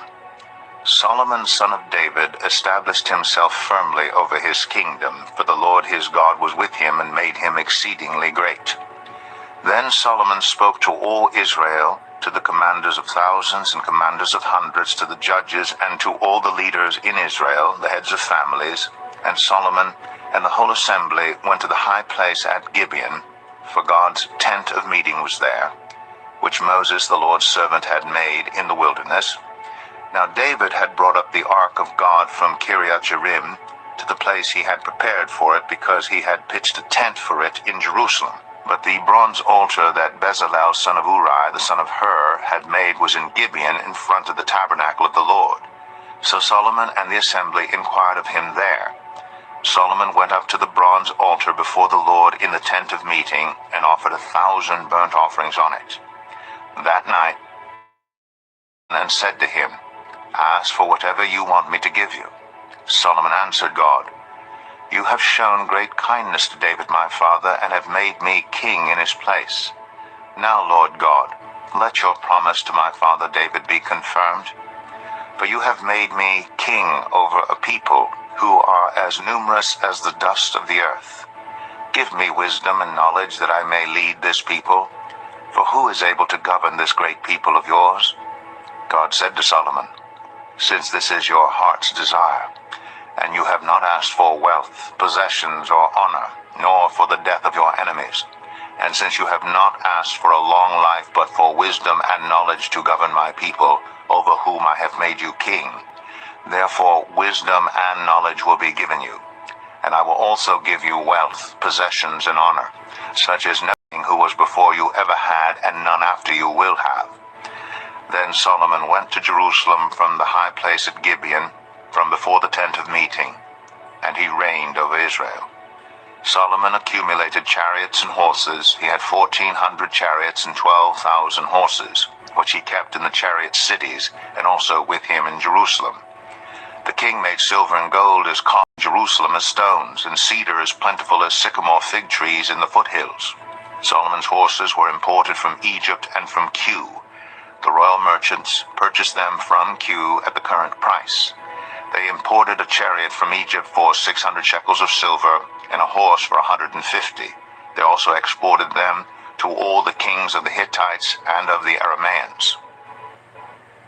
Solomon, son of David, established himself firmly over his kingdom, for the Lord his God was with him and made him exceedingly great. Then Solomon spoke to all Israel, to the commanders of thousands and commanders of hundreds, to the judges, and to all the leaders in Israel, the heads of families. And Solomon and the whole assembly went to the high place at Gibeon, for God's tent of meeting was there, which Moses the Lord's servant had made in the wilderness. Now David had brought up the ark of God from Kiriath-Jearim to the place he had prepared for it, because he had pitched a tent for it in Jerusalem. But the bronze altar that Bezalel son of Uri, the son of Hur, had made was in Gibeon in front of the tabernacle of the Lord. So Solomon and the assembly inquired of him there. Solomon went up to the bronze altar before the Lord in the tent of meeting, and offered 1,000 burnt offerings on it. That night, and said to him, Ask for whatever you want me to give you. Solomon answered God, You have shown great kindness to David my father, and have made me king in his place. Now, Lord God, let your promise to my father David be confirmed. For you have made me king over a people who are as numerous as the dust of the earth. Give me wisdom and knowledge that I may lead this people. For who is able to govern this great people of yours? God said to Solomon, Since this is your heart's desire, and you have not asked for wealth, possessions, or honor, nor for the death of your enemies, and since you have not asked for a long life, but for wisdom and knowledge to govern my people, over whom I have made you king, therefore wisdom and knowledge will be given you. And I will also give you wealth, possessions, and honor, such as nothing who was before you ever had, and none after you will have. Then Solomon went to Jerusalem from the high place at Gibeon, from before the tent of meeting, and he reigned over Israel. Solomon accumulated chariots and horses. He had 1,400 chariots and 12,000 horses, which he kept in the chariot cities, and also with him in Jerusalem. The king made silver and gold as common in Jerusalem as stones, and cedar as plentiful as sycamore fig trees in the foothills. Solomon's horses were imported from Egypt and from Kew. The royal merchants purchased them from Kew at the current price. They imported a chariot from Egypt for 600 shekels of silver, and a horse for 150. They also exported them to all the kings of the Hittites and of the Arameans.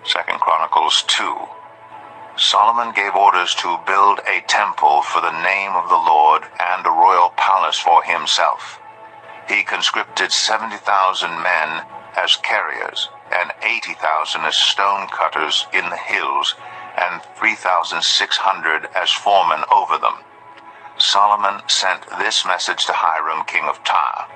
2 Chronicles 2. Solomon gave orders to build a temple for the name of the Lord and a royal palace for himself. He conscripted 70,000 men as carriers, and 80,000 as stone cutters in the hills, and 3,600 as foremen over them. Solomon sent this message to Hiram, king of Tyre.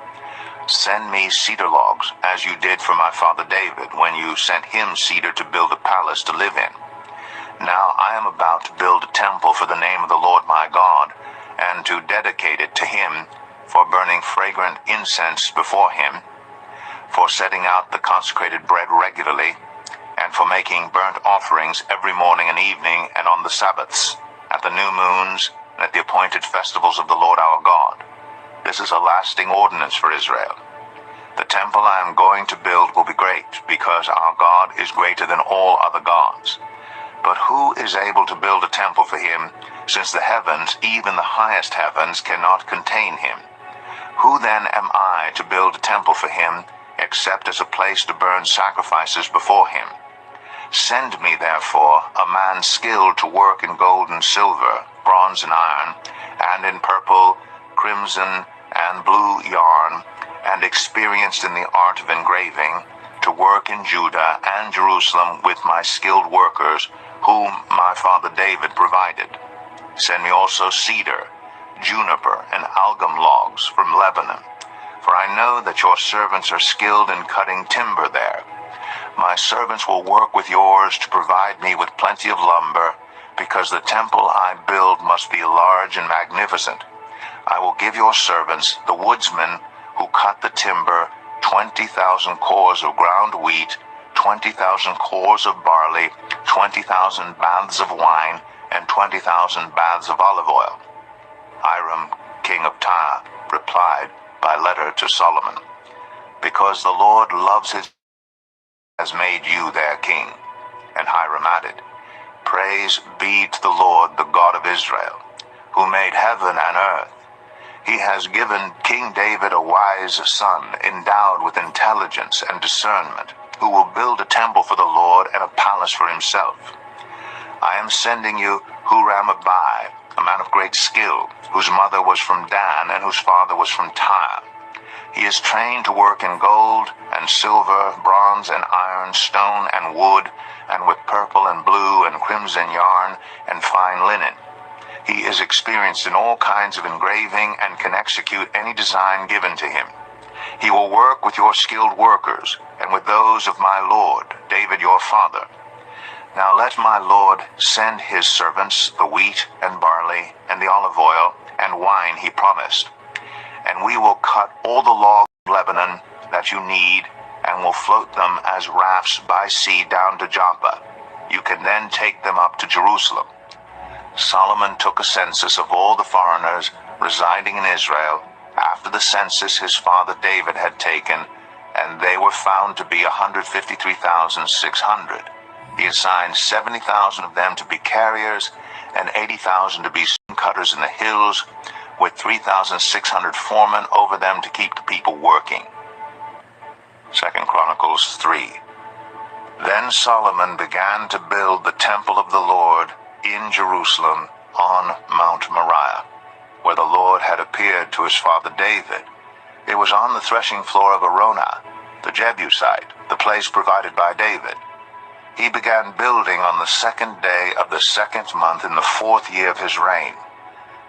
Send me cedar logs, as you did for my father David, when you sent him cedar to build a palace to live in. Now I am about to build a temple for the name of the Lord my God, and to dedicate it to him, for burning fragrant incense before him, for setting out the consecrated bread regularly, and for making burnt offerings every morning and evening, and on the Sabbaths, at the new moons, and at the appointed festivals of the Lord our God. This is a lasting ordinance for Israel. The temple I am going to build will be great, because our God is greater than all other gods. But who is able to build a temple for him, since the heavens, even the highest heavens, cannot contain him? Who then am I to build a temple for him, except as a place to burn sacrifices before him? Send me, therefore, a man skilled to work in gold and silver, bronze and iron, and in purple, crimson, and blue yarn, and experienced in the art of engraving, to work in Judah and Jerusalem with my skilled workers, whom my father David provided. Send me also cedar, juniper, and algum logs from Lebanon, for I know that your servants are skilled in cutting timber there. My servants will work with yours to provide me with plenty of lumber, because the temple I build must be large and magnificent. I will give your servants, the woodsmen who cut the timber, 20,000 cores of ground wheat, 20,000 cores of barley, 20,000 baths of wine, and 20,000 baths of olive oil. Hiram, king of Tyre, replied by letter to Solomon, Because the Lord loves his has made you their king. And Hiram added, Praise be to the Lord, the God of Israel, who made heaven and earth. He has given King David a wise son, endowed with intelligence and discernment, who will build a temple for the Lord and a palace for himself. I am sending you Huram-Abai, a man of great skill, whose mother was from Dan and whose father was from Tyre. He is trained to work in gold and silver, bronze and iron, stone and wood, and with purple and blue and crimson yarn and fine linen. He is experienced in all kinds of engraving and can execute any design given to him. He will work with your skilled workers and with those of my lord, David your father. Now let my lord send his servants the wheat and barley and the olive oil and wine he promised. And we will cut all the logs of Lebanon that you need, and will float them as rafts by sea down to Joppa. You can then take them up to Jerusalem. Solomon took a census of all the foreigners residing in Israel after the census his father David had taken, and they were found to be 153,600. He assigned 70,000 of them to be carriers and 80,000 to be stone cutters in the hills, with 3,600 foremen over them to keep the people working. 2 Chronicles 3. Then Solomon began to build the temple of the Lord in Jerusalem on Mount Moriah, where the Lord had appeared to his father David. It was on the threshing floor of Araunah, the Jebusite, the place provided by David. He began building on the 2nd day of the 2nd month in the 4th year of his reign.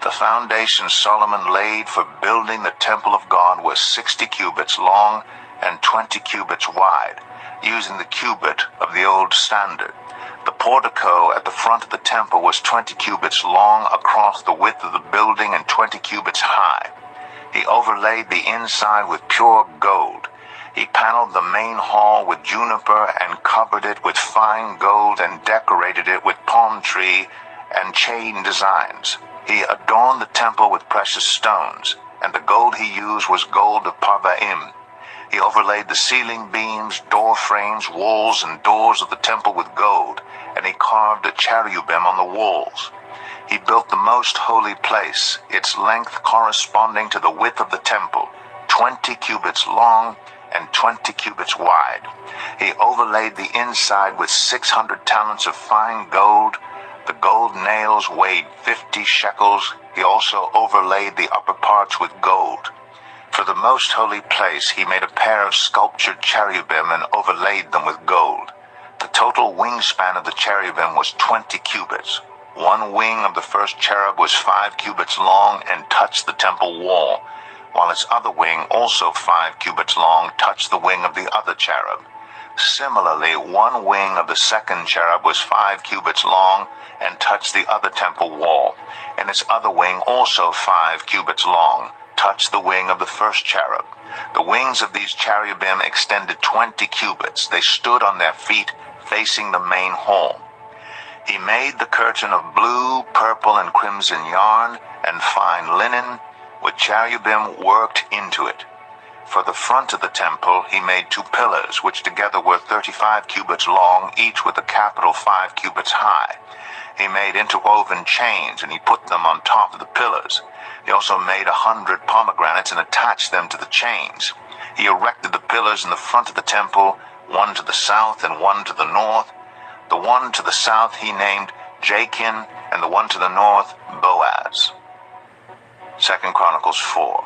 The foundation Solomon laid for building the temple of God was 60 cubits long and 20 cubits wide, using the cubit of the old standard. The portico at the front of the temple was 20 cubits long across the width of the building and 20 cubits high. He overlaid the inside with pure gold. He paneled the main hall with juniper and covered it with fine gold and decorated it with palm tree and chain designs. He adorned the temple with precious stones, and the gold he used was gold of Parvaim. He overlaid the ceiling beams, door frames, walls, and doors of the temple with gold, and he carved a cherubim on the walls. He built the most holy place, its length corresponding to the width of the temple, 20 cubits long and 20 cubits wide. He overlaid the inside with 600 talents of fine gold. The gold nails weighed 50 shekels. He also overlaid the upper parts with gold. For the most holy place, he made a pair of sculptured cherubim and overlaid them with gold. The total wingspan of the cherubim was 20 cubits. One wing of the first cherub was 5 cubits long and touched the temple wall, while its other wing, also 5 cubits long, touched the wing of the other cherub. Similarly, one wing of the second cherub was 5 cubits long and touched the other temple wall, and its other wing, also 5 cubits long, touched the wing of the first cherub. The wings of these cherubim extended 20 cubits. They stood on their feet, facing the main hall. He made the curtain of blue, purple, and crimson yarn and fine linen, with cherubim worked into it. For the front of the temple he made 2 pillars, which together were 35 cubits long, each with a capital 5 cubits high. He made interwoven chains, and he put them on top of the pillars. He also made 100 pomegranates and attached them to the chains. He erected the pillars in the front of the temple, one to the south and one to the north. The one to the south he named Jachin, and the one to the north Boaz. 2 Chronicles 4.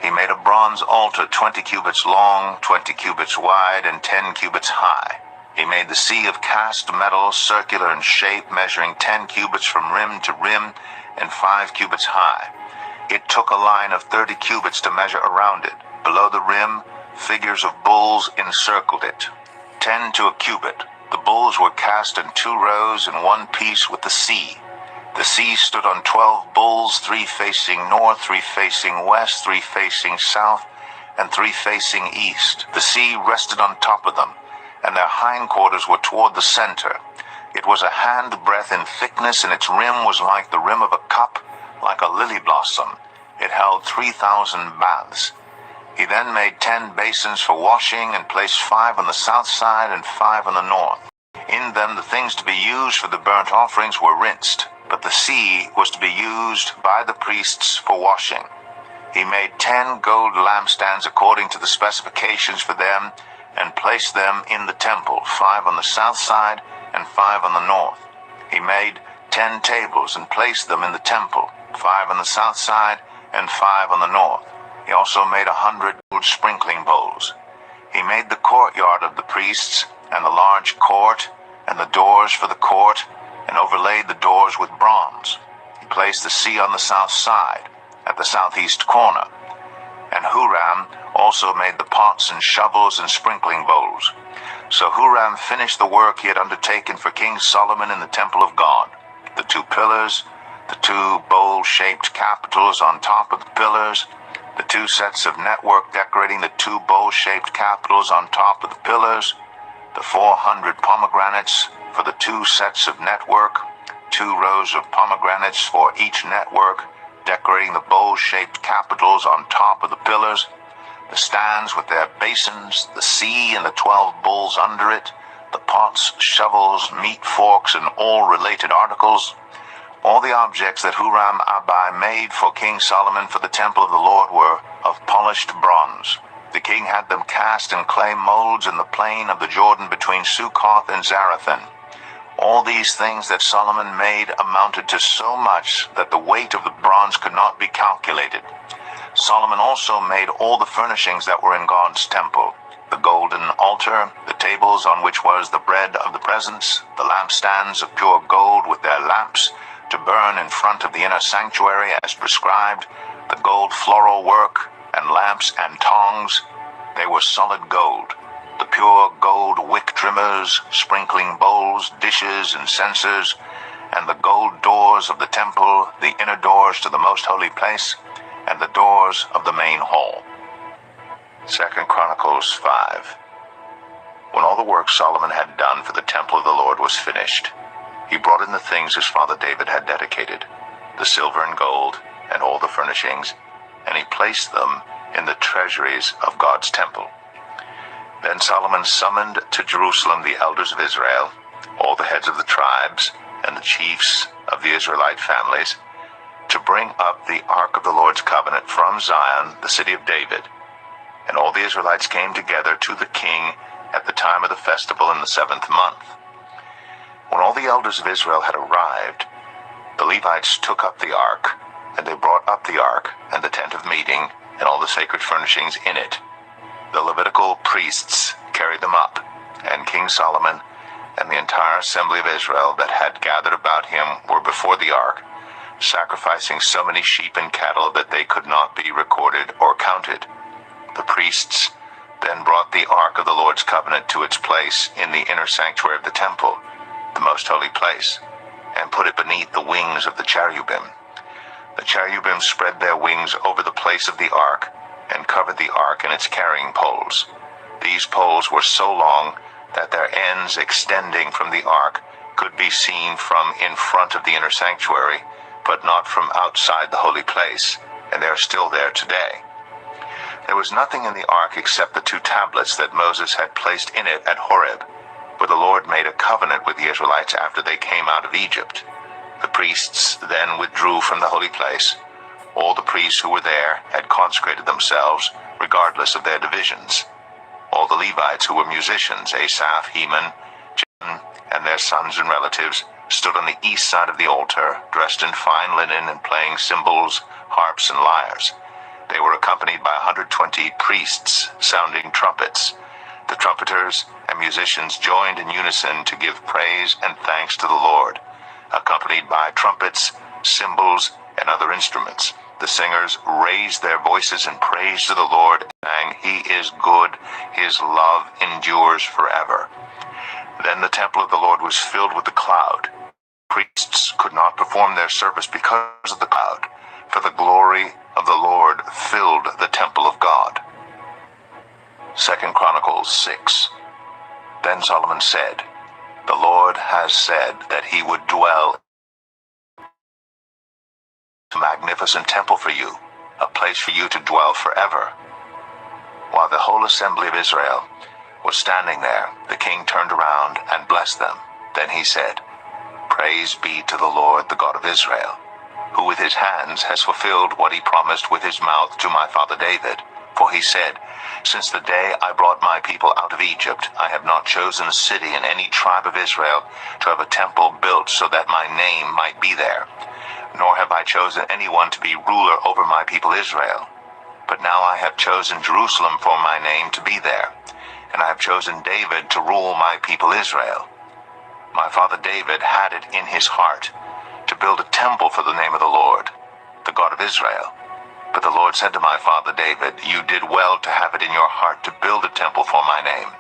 He made a bronze altar 20 cubits long, 20 cubits wide, and 10 cubits high. He made the sea of cast metal, circular in shape, measuring 10 cubits from rim to rim and 5 cubits high. It took a line of 30 cubits to measure around it. Below the rim, figures of bulls encircled it, 10 to a cubit. The bulls were cast in 2 rows in one piece with the sea. The sea stood on 12 bulls, 3 facing north, 3 facing west, 3 facing south, and 3 facing east. The sea rested on top of them, and their hindquarters were toward the center. It was a handbreadth in thickness, and its rim was like the rim of a cup, like a lily blossom. It held 3,000 baths. He then made 10 basins for washing, and placed 5 on the south side and 5 on the north. In them the things to be used for the burnt offerings were rinsed, but the sea was to be used by the priests for washing. He made 10 gold lampstands according to the specifications for them, and placed them in the temple, 5 on the south side and 5 on the north. He made 10 tables and placed them in the temple, 5 on the south side and 5 on the north. He also made 100 gold sprinkling bowls. He made the courtyard of the priests, and the large court, and the doors for the court, and overlaid the doors with bronze. He placed the sea on the south side, at the southeast corner. And Huram also made the pots and shovels and sprinkling bowls. So Huram finished the work he had undertaken for King Solomon in the temple of God. The 2 pillars, the 2 bowl-shaped capitals on top of the pillars, the 2 sets of network decorating the 2 bowl-shaped capitals on top of the pillars, the 400 pomegranates for the 2 sets of network, 2 rows of pomegranates for each network, decorating the bowl-shaped capitals on top of the pillars, the stands with their basins, the sea and the 12 bulls under it, the pots, shovels, meat forks, and all related articles. All the objects that Huram-Abi made for King Solomon for the temple of the Lord were of polished bronze. The king had them cast in clay molds in the plain of the Jordan between Succoth and Zarethan. All these things that Solomon made amounted to so much that the weight of the bronze could not be calculated. Solomon also made all the furnishings that were in God's temple: the golden altar, the tables on which was the bread of the presence, the lampstands of pure gold with their lamps to burn in front of the inner sanctuary as prescribed, the gold floral work, and lamps and tongs. They were solid gold. The pure gold wick trimmers, sprinkling bowls, dishes, and censers, and the gold doors of the temple, the inner doors to the most holy place, and the doors of the main hall. 2 Chronicles 5. When all the work Solomon had done for the temple of the Lord was finished, he brought in the things his father David had dedicated, the silver and gold, and all the furnishings, and he placed them in the treasuries of God's temple. Then Solomon summoned to Jerusalem the elders of Israel, all the heads of the tribes, and the chiefs of the Israelite families, to bring up the ark of the Lord's covenant from Zion, the city of David. And all the Israelites came together to the king at the time of the festival in the 7th month. When all the elders of Israel had arrived, the Levites took up the ark, and they brought up the ark, and the tent of meeting, and all the sacred furnishings in it. The Levitical priests carried them up, and King Solomon and the entire assembly of Israel that had gathered about him were before the ark, sacrificing so many sheep and cattle that they could not be recorded or counted. The priests then brought the ark of the Lord's covenant to its place in the inner sanctuary of the temple, the most holy place, and put it beneath the wings of the cherubim. The cherubim spread their wings over the place of the ark and covered the ark and its carrying poles. These poles were so long that their ends extending from the ark could be seen from in front of the inner sanctuary, but not from outside the holy place, and they are still there today. There was nothing in the ark except the 2 tablets that Moses had placed in it at Horeb, where the Lord made a covenant with the Israelites after they came out of Egypt. The priests then withdrew from the holy place. All the priests who were there had consecrated themselves, regardless of their divisions. All the Levites who were musicians, Asaph, Heman, Jeduthun, and their sons and relatives, stood on the east side of the altar, dressed in fine linen and playing cymbals, harps, and lyres. They were accompanied by 120 priests sounding trumpets. The trumpeters and musicians joined in unison to give praise and thanks to the Lord, accompanied by trumpets, cymbals, and other instruments. The singers raised their voices in praise to the Lord, saying, "He is good, his love endures forever." Then the temple of the Lord was filled with the cloud. Priests could not perform their service because of the cloud, for the glory of the Lord filled the temple of God. 2 Chronicles 6. Then Solomon said, "The Lord has said that he would dwell a magnificent temple for you, a place for you to dwell forever." While the whole assembly of Israel was standing there, the king turned around and blessed them. Then he said, "Praise be to the Lord, the God of Israel, who with his hands has fulfilled what he promised with his mouth to my father David. For he said, 'Since the day I brought my people out of Egypt, I have not chosen a city in any tribe of Israel to have a temple built so that my name might be there. Nor have I chosen anyone to be ruler over my people Israel. But now I have chosen Jerusalem for my name to be there, and I have chosen David to rule my people Israel. My father David had it in his heart to build a temple for the name of the Lord, the God of Israel. But the Lord said to my father David, 'You did well to have it in your heart to build a temple for my name.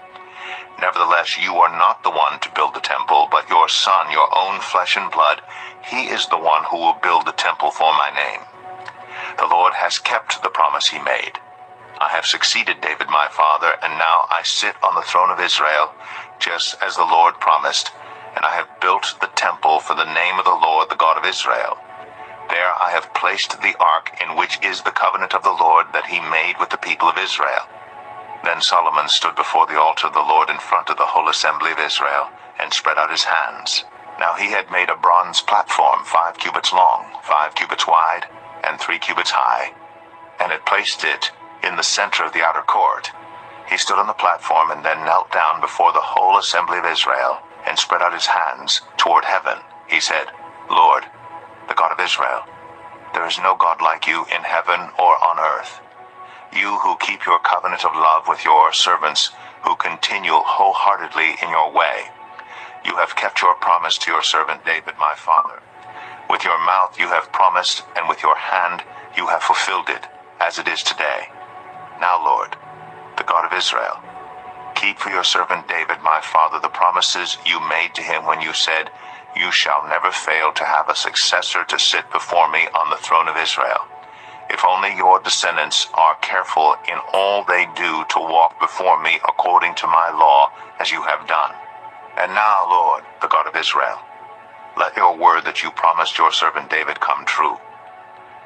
Nevertheless, you are not the one to build the temple, but your son, your own flesh and blood. He is the one who will build the temple for my name.' The Lord has kept the promise he made. I have succeeded David my father, and now I sit on the throne of Israel, just as the Lord promised, and I have built the temple for the name of the Lord, the God of Israel. There I have placed the ark in which is the covenant of the Lord that he made with the people of Israel. Then Solomon stood before the altar of the Lord in front of the whole assembly of Israel, and spread out his hands. Now he had made a bronze platform 5 cubits long, 5 cubits wide, and 3 cubits high, and had placed it in the center of the outer court. He stood on the platform and then knelt down before the whole assembly of Israel, and spread out his hands toward heaven. He said, Lord, the God of Israel, there is no God like you in heaven or on earth. You who keep your covenant of love with your servants, who continue wholeheartedly in your way. You have kept your promise to your servant David, my father. With your mouth you have promised, and with your hand you have fulfilled it, as it is today. Now, Lord, the God of Israel, keep for your servant David, my father, the promises you made to him when you said, You shall never fail to have a successor to sit before me on the throne of Israel. If only your descendants are careful in all they do to walk before me according to my law, as you have done. And now, Lord, the God of Israel, let your word that you promised your servant David come true.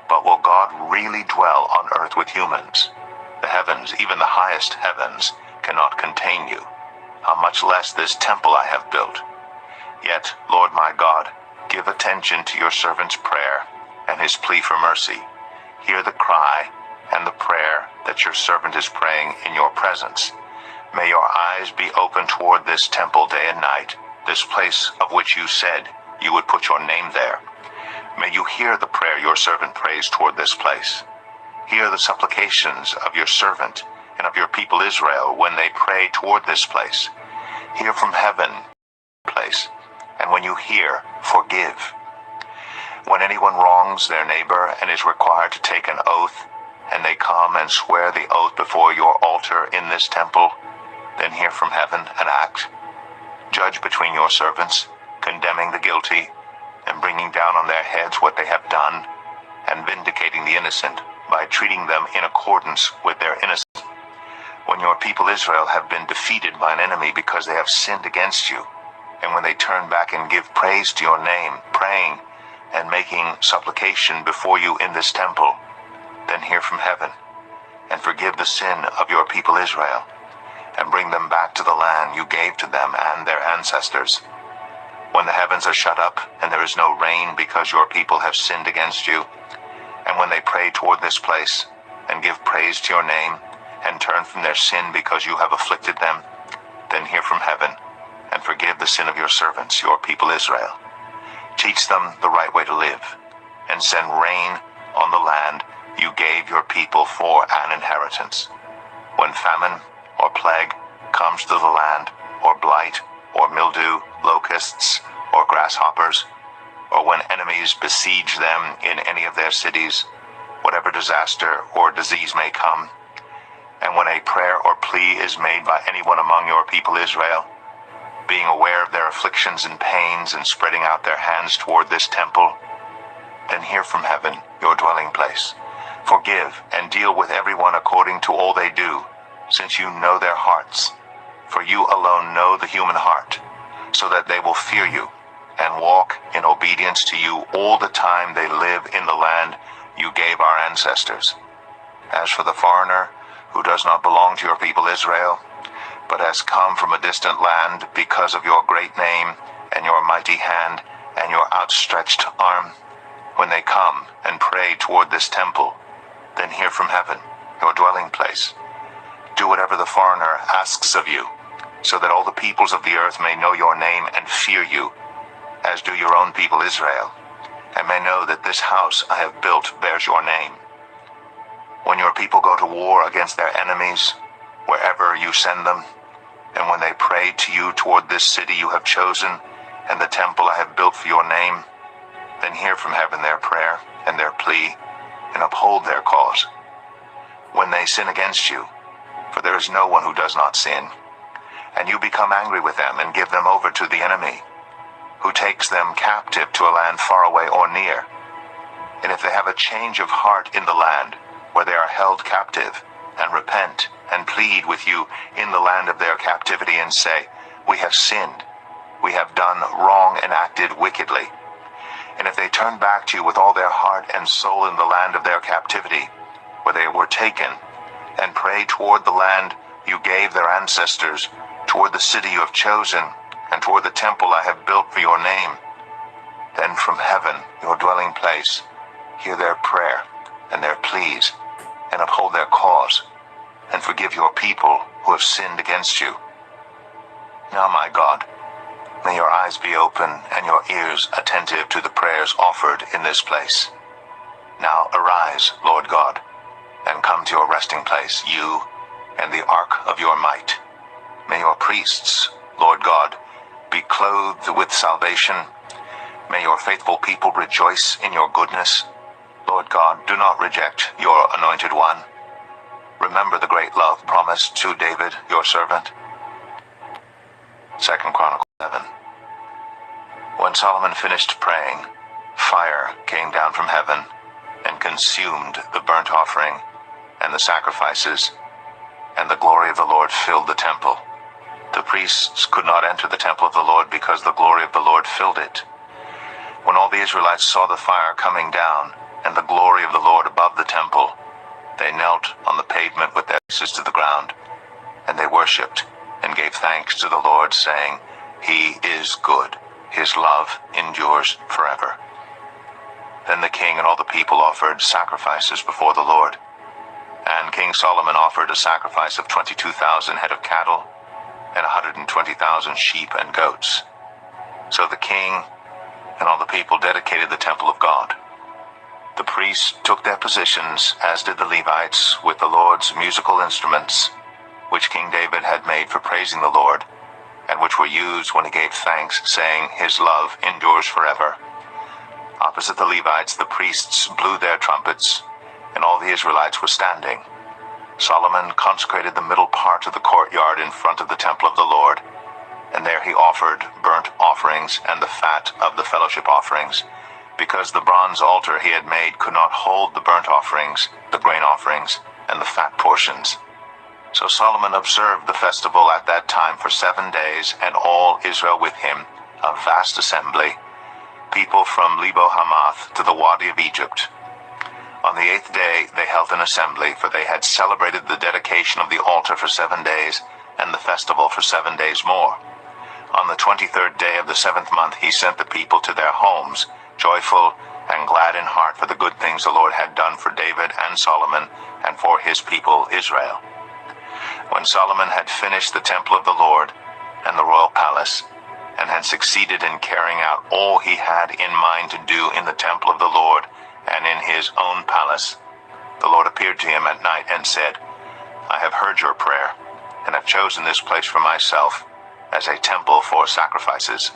But will God really dwell on earth with humans? The heavens, even the highest heavens, cannot contain you. How much less this temple I have built. Yet, Lord my God, give attention to your servant's prayer and his plea for mercy. Hear the cry and the prayer that your servant is praying in your presence. May your eyes be open toward this temple day and night, this place of which you said you would put your name there. May you hear the prayer your servant prays toward this place. Hear the supplications of your servant and of your people Israel when they pray toward this place. Hear from heaven, place, and when you hear, forgive. When anyone wrongs their neighbor and is required to take an oath, and they come and swear the oath before your altar in this temple, then hear from heaven and act. Judge between your servants, condemning the guilty, and bringing down on their heads what they have done, and vindicating the innocent by treating them in accordance with their innocence. When your people Israel have been defeated by an enemy because they have sinned against you, and when they turn back and give praise to your name, praying and making supplication before you in this temple, then hear from heaven, and forgive the sin of your people Israel, and bring them back to the land you gave to them and their ancestors. When the heavens are shut up, and there is no rain because your people have sinned against you, and when they pray toward this place, and give praise to your name, and turn from their sin because you have afflicted them, then hear from heaven, and forgive the sin of your servants, your people Israel. Teach them the right way to live, and send rain on the land you gave your people for an inheritance. When famine or plague comes to the land, or blight, or mildew, locusts, or grasshoppers, or when enemies besiege them in any of their cities, whatever disaster or disease may come, and when a prayer or plea is made by anyone among your people Israel, being aware of their afflictions and pains and spreading out their hands toward this temple, then hear from heaven, your dwelling place. Forgive and deal with everyone according to all they do, since you know their hearts. For you alone know the human heart, so that they will fear you and walk in obedience to you all the time they live in the land you gave our ancestors. As for the foreigner who does not belong to your people Israel, but has come from a distant land because of your great name and your mighty hand and your outstretched arm, when they come and pray toward this temple, then hear from heaven, your dwelling place. Do whatever the foreigner asks of you, so that all the peoples of the earth may know your name and fear you, as do your own people Israel, and may know that this house I have built bears your name. When your people go to war against their enemies, wherever you send them, and when they pray to you toward this city you have chosen, and the temple I have built for your name, then hear from heaven their prayer and their plea, and uphold their cause. When they sin against you, for there is no one who does not sin, and you become angry with them and give them over to the enemy, who takes them captive to a land far away or near, and if they have a change of heart in the land where they are held captive, and repent and plead with you in the land of their captivity and say, We have sinned, we have done wrong and acted wickedly. And if they turn back to you with all their heart and soul in the land of their captivity, where they were taken, and pray toward the land you gave their ancestors, toward the city you have chosen, and toward the temple I have built for your name. Then from heaven, your dwelling place, hear their prayer and their pleas, and uphold their cause, and forgive your people who have sinned against you. Now, my God, may your eyes be open and your ears attentive to the prayers offered in this place. Now arise, Lord God, and come to your resting place, you and the ark of your might. May your priests, Lord God, be clothed with salvation. May your faithful people rejoice in your goodness. Lord God, do not reject your anointed one. Remember the great love promised to David, your servant. 2 Chronicles 7. When Solomon finished praying, fire came down from heaven and consumed the burnt offering and the sacrifices, and the glory of the Lord filled the temple. The priests could not enter the temple of the Lord because the glory of the Lord filled it. When all the Israelites saw the fire coming down and the glory of the Lord above the temple, they knelt on the pavement with their faces to the ground, and they worshipped and gave thanks to the Lord, saying, He is good. His love endures forever. Then the king and all the people offered sacrifices before the Lord. And King Solomon offered a sacrifice of 22,000 head of cattle and 120,000 sheep and goats. So the king and all the people dedicated the temple of God. The priests took their positions, as did the Levites, with the Lord's musical instruments, which King David had made for praising the Lord, and which were used when he gave thanks, saying, His love endures forever. Opposite the Levites, the priests blew their trumpets, and all the Israelites were standing. Solomon consecrated the middle part of the courtyard in front of the temple of the Lord, and there he offered burnt offerings and the fat of the fellowship offerings, because the bronze altar he had made could not hold the burnt offerings, the grain offerings, and the fat portions. So Solomon observed the festival at that time for 7 days, and all Israel with him, a vast assembly, people from Lebo Hamath to the Wadi of Egypt. On the 8th day they held an assembly, for they had celebrated the dedication of the altar for 7 days, and the festival for 7 days more. On the 23rd day of the 7th month he sent the people to their homes, joyful and glad in heart for the good things the Lord had done for David and Solomon, and for his people Israel. When Solomon had finished the temple of the Lord and the royal palace, and had succeeded in carrying out all he had in mind to do in the temple of the Lord and in his own palace, the Lord appeared to him at night and said, I have heard your prayer, and have chosen this place for myself as a temple for sacrifices.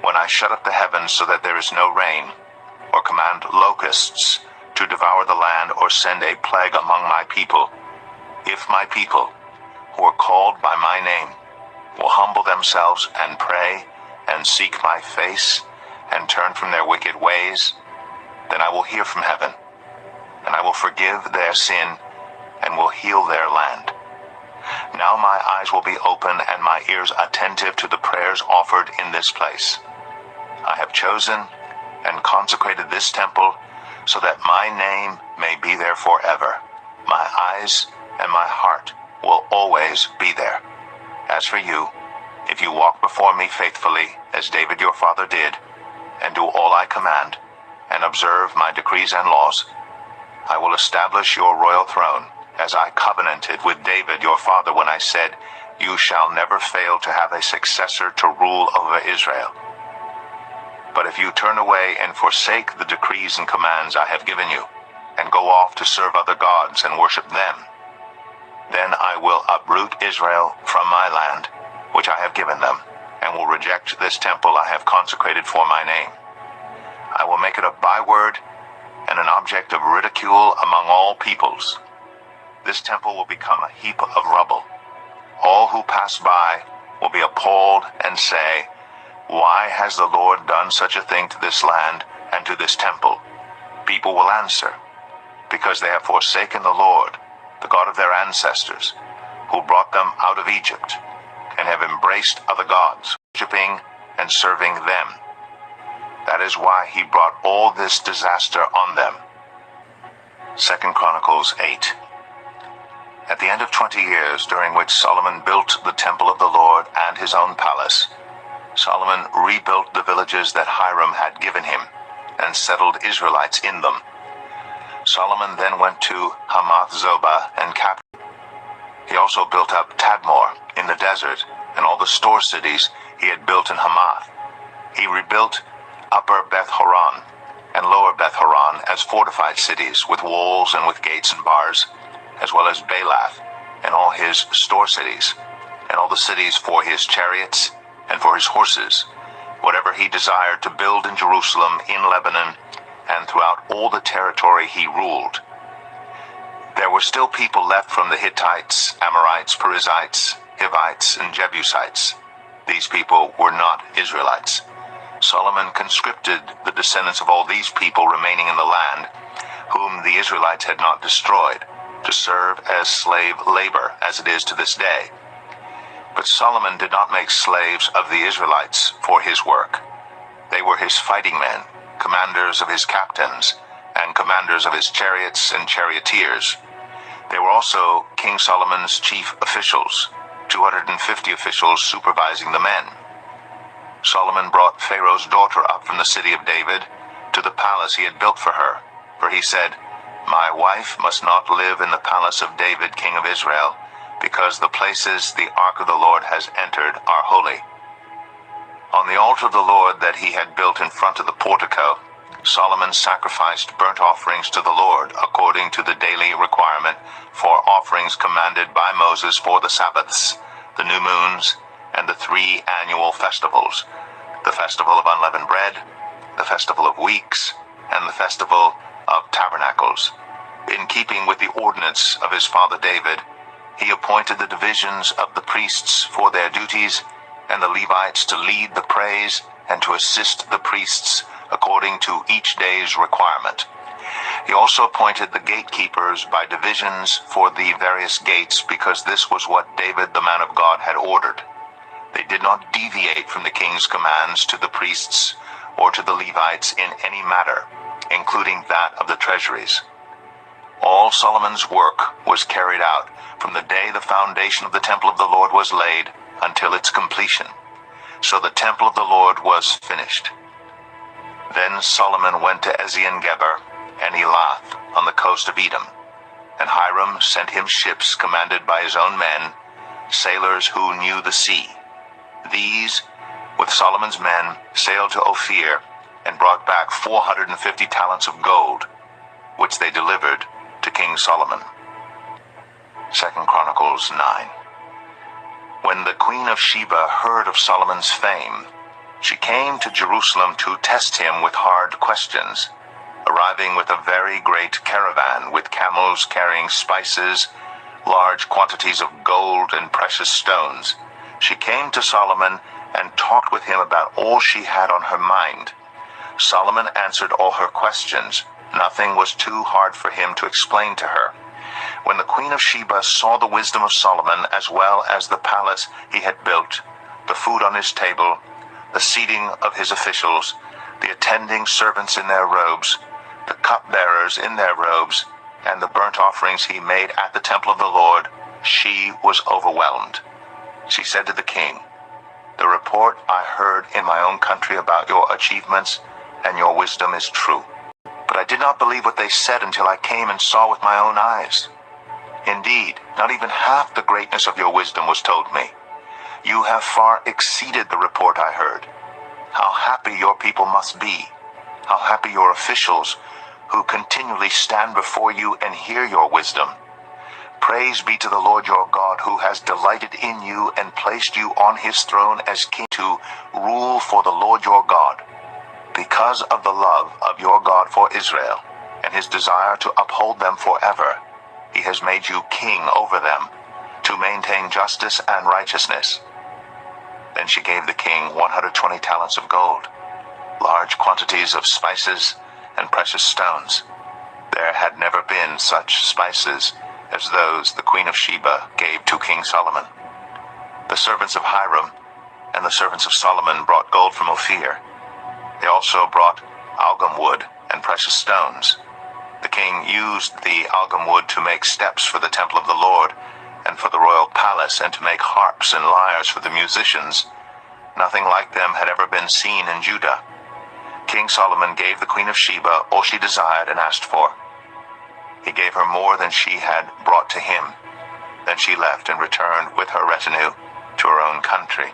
When I shut up the heavens so that there is no rain, or command locusts to devour the land, or send a plague among my people, if my people, who are called by my name, will humble themselves and pray and seek my face and turn from their wicked ways, then I will hear from heaven, and I will forgive their sin and will heal their land. Now my eyes will be open and my ears attentive to the prayers offered in this place. I have chosen and consecrated this temple so that my name may be there forever. My eyes and my heart will always be there. As for you, if you walk before me faithfully, as David your father did, and do all I command, and observe my decrees and laws, I will establish your royal throne, as I covenanted with David your father when I said, You shall never fail to have a successor to rule over Israel. But if you turn away and forsake the decrees and commands I have given you, and go off to serve other gods and worship them, then I will uproot Israel from my land, which I have given them, and will reject this temple I have consecrated for my name. I will make it a byword and an object of ridicule among all peoples. This temple will become a heap of rubble. All who pass by will be appalled and say, Why has the Lord done such a thing to this land and to this temple? People will answer, Because they have forsaken the Lord, the God of their ancestors, who brought them out of Egypt, and have embraced other gods, worshiping and serving them. That is why he brought all this disaster on them. 2 Chronicles 8. At the end of 20 years, during which Solomon built the temple of the Lord and his own palace, Solomon rebuilt the villages that Hiram had given him and settled Israelites in them. Solomon then went to Hamath Zobah and captured. He also built up Tadmor in the desert and all the store cities he had built in Hamath. He rebuilt Upper Beth Horon and Lower Beth Horon as fortified cities with walls and with gates and bars, as well as Baalath and all his store cities, and all the cities for his chariots and for his horses, whatever he desired to build in Jerusalem, in Lebanon, and throughout all the territory he ruled. There were still people left from the Hittites, Amorites, Perizzites, Hivites, and Jebusites. These people were not Israelites. Solomon conscripted the descendants of all these people remaining in the land, whom the Israelites had not destroyed, to serve as slave labor, as it is to this day. But Solomon did not make slaves of the Israelites for his work. They were his fighting men, commanders of his captains, and commanders of his chariots and charioteers. They were also King Solomon's chief officials, 250 officials supervising the men. Solomon brought Pharaoh's daughter up from the city of David to the palace he had built for her, for he said, "My wife must not live in the palace of David, king of Israel, because the places the ark of the Lord has entered are holy." On the altar of the Lord that he had built in front of the portico, Solomon sacrificed burnt offerings to the Lord according to the daily requirement for offerings commanded by Moses for the Sabbaths, the new moons, and the 3 annual festivals, the festival of unleavened bread, the festival of weeks, and the festival of tabernacles. In keeping with the ordinance of his father David, he appointed the divisions of the priests for their duties, and the Levites to lead the praise and to assist the priests according to each day's requirement. He also appointed the gatekeepers by divisions for the various gates, because this was what David the man of God had ordered. They did not deviate from the king's commands to the priests or to the Levites in any matter, including that of the treasuries. All Solomon's work was carried out from the day the foundation of the temple of the Lord was laid until its completion. So the temple of the Lord was finished. Then Solomon went to Ezion-Geber and Elath on the coast of Edom, and Hiram sent him ships commanded by his own men, sailors who knew the sea. These, with Solomon's men, sailed to Ophir and brought back 450 talents of gold, which they delivered to King Solomon. 2 Chronicles 9. When the queen of Sheba heard of Solomon's fame, she came to Jerusalem to test him with hard questions, arriving with a very great caravan with camels carrying spices, large quantities of gold and precious stones. She came to Solomon and talked with him about all she had on her mind. Solomon answered all her questions. Nothing was too hard for him to explain to her. When the queen of Sheba saw the wisdom of Solomon, as well as the palace he had built, the food on his table, the seating of his officials, the attending servants in their robes, the cupbearers in their robes, and the burnt offerings he made at the temple of the Lord, she was overwhelmed. She said to the king, "The report I heard in my own country about your achievements and your wisdom is true. But I did not believe what they said until I came and saw with my own eyes. Indeed, not even half the greatness of your wisdom was told me. You have far exceeded the report I heard. How happy your people must be. How happy your officials who continually stand before you and hear your wisdom. Praise be to the Lord your God, who has delighted in you and placed you on his throne as king to rule for the Lord your God. Because of the love of your God for Israel and his desire to uphold them forever, he has made you king over them, to maintain justice and righteousness." Then she gave the king 120 talents of gold, large quantities of spices and precious stones. There had never been such spices as those the queen of Sheba gave to King Solomon. The servants of Hiram and the servants of Solomon brought gold from Ophir. They also brought algum wood and precious stones. The king used the algum wood to make steps for the temple of the Lord and for the royal palace, and to make harps and lyres for the musicians. Nothing like them had ever been seen in Judah. King Solomon gave the Queen of Sheba all she desired and asked for. He gave her more than she had brought to him. Then she left and returned with her retinue to her own country.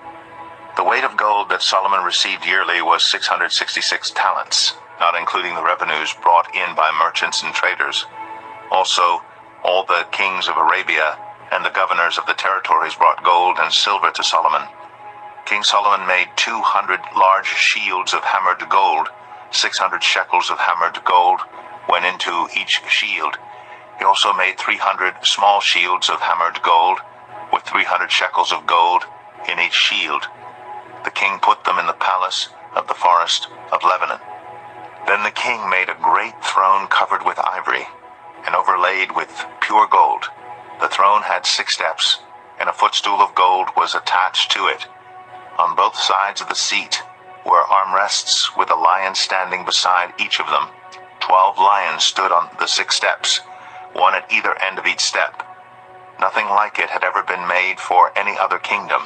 The weight of gold that Solomon received yearly was 666 talents, not including the revenues brought in by merchants and traders. Also, all the kings of Arabia and the governors of the territories brought gold and silver to Solomon. King Solomon made 200 large shields of hammered gold. 600 shekels of hammered gold went into each shield. He also made 300 small shields of hammered gold, with 300 shekels of gold in each shield. The king put them in the palace of the forest of Lebanon. Then the king made a great throne covered with ivory and overlaid with pure gold. The throne had 6 steps, and a footstool of gold was attached to it. On both sides of the seat were armrests with a lion standing beside each of them. 12 lions stood on the 6 steps, one at either end of each step. Nothing like it had ever been made for any other kingdom.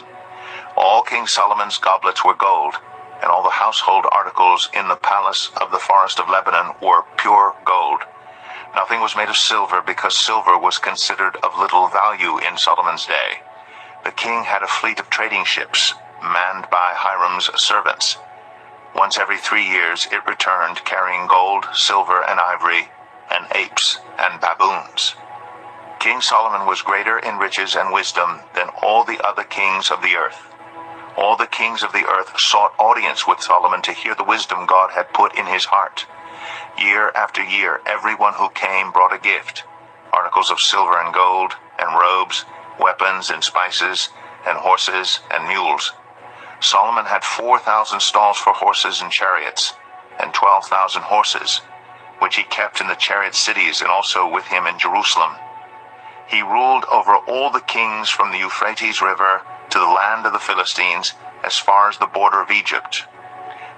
All King Solomon's goblets were gold, and all the household articles in the palace of the forest of Lebanon were pure gold. Nothing was made of silver, because silver was considered of little value in Solomon's day. The king had a fleet of trading ships, manned by Hiram's servants. Once every 3 years it returned, carrying gold, silver, and ivory, and apes and baboons. King Solomon was greater in riches and wisdom than all the other kings of the earth. All the kings of the earth sought audience with Solomon to hear the wisdom God had put in his heart. Year after year, everyone who came brought a gift: articles of silver and gold, and robes, weapons and spices, and horses and mules. Solomon had 4,000 stalls for horses and chariots, and 12,000 horses, which he kept in the chariot cities and also with him in Jerusalem. He ruled over all the kings from the Euphrates River to the land of the Philistines, as far as the border of Egypt.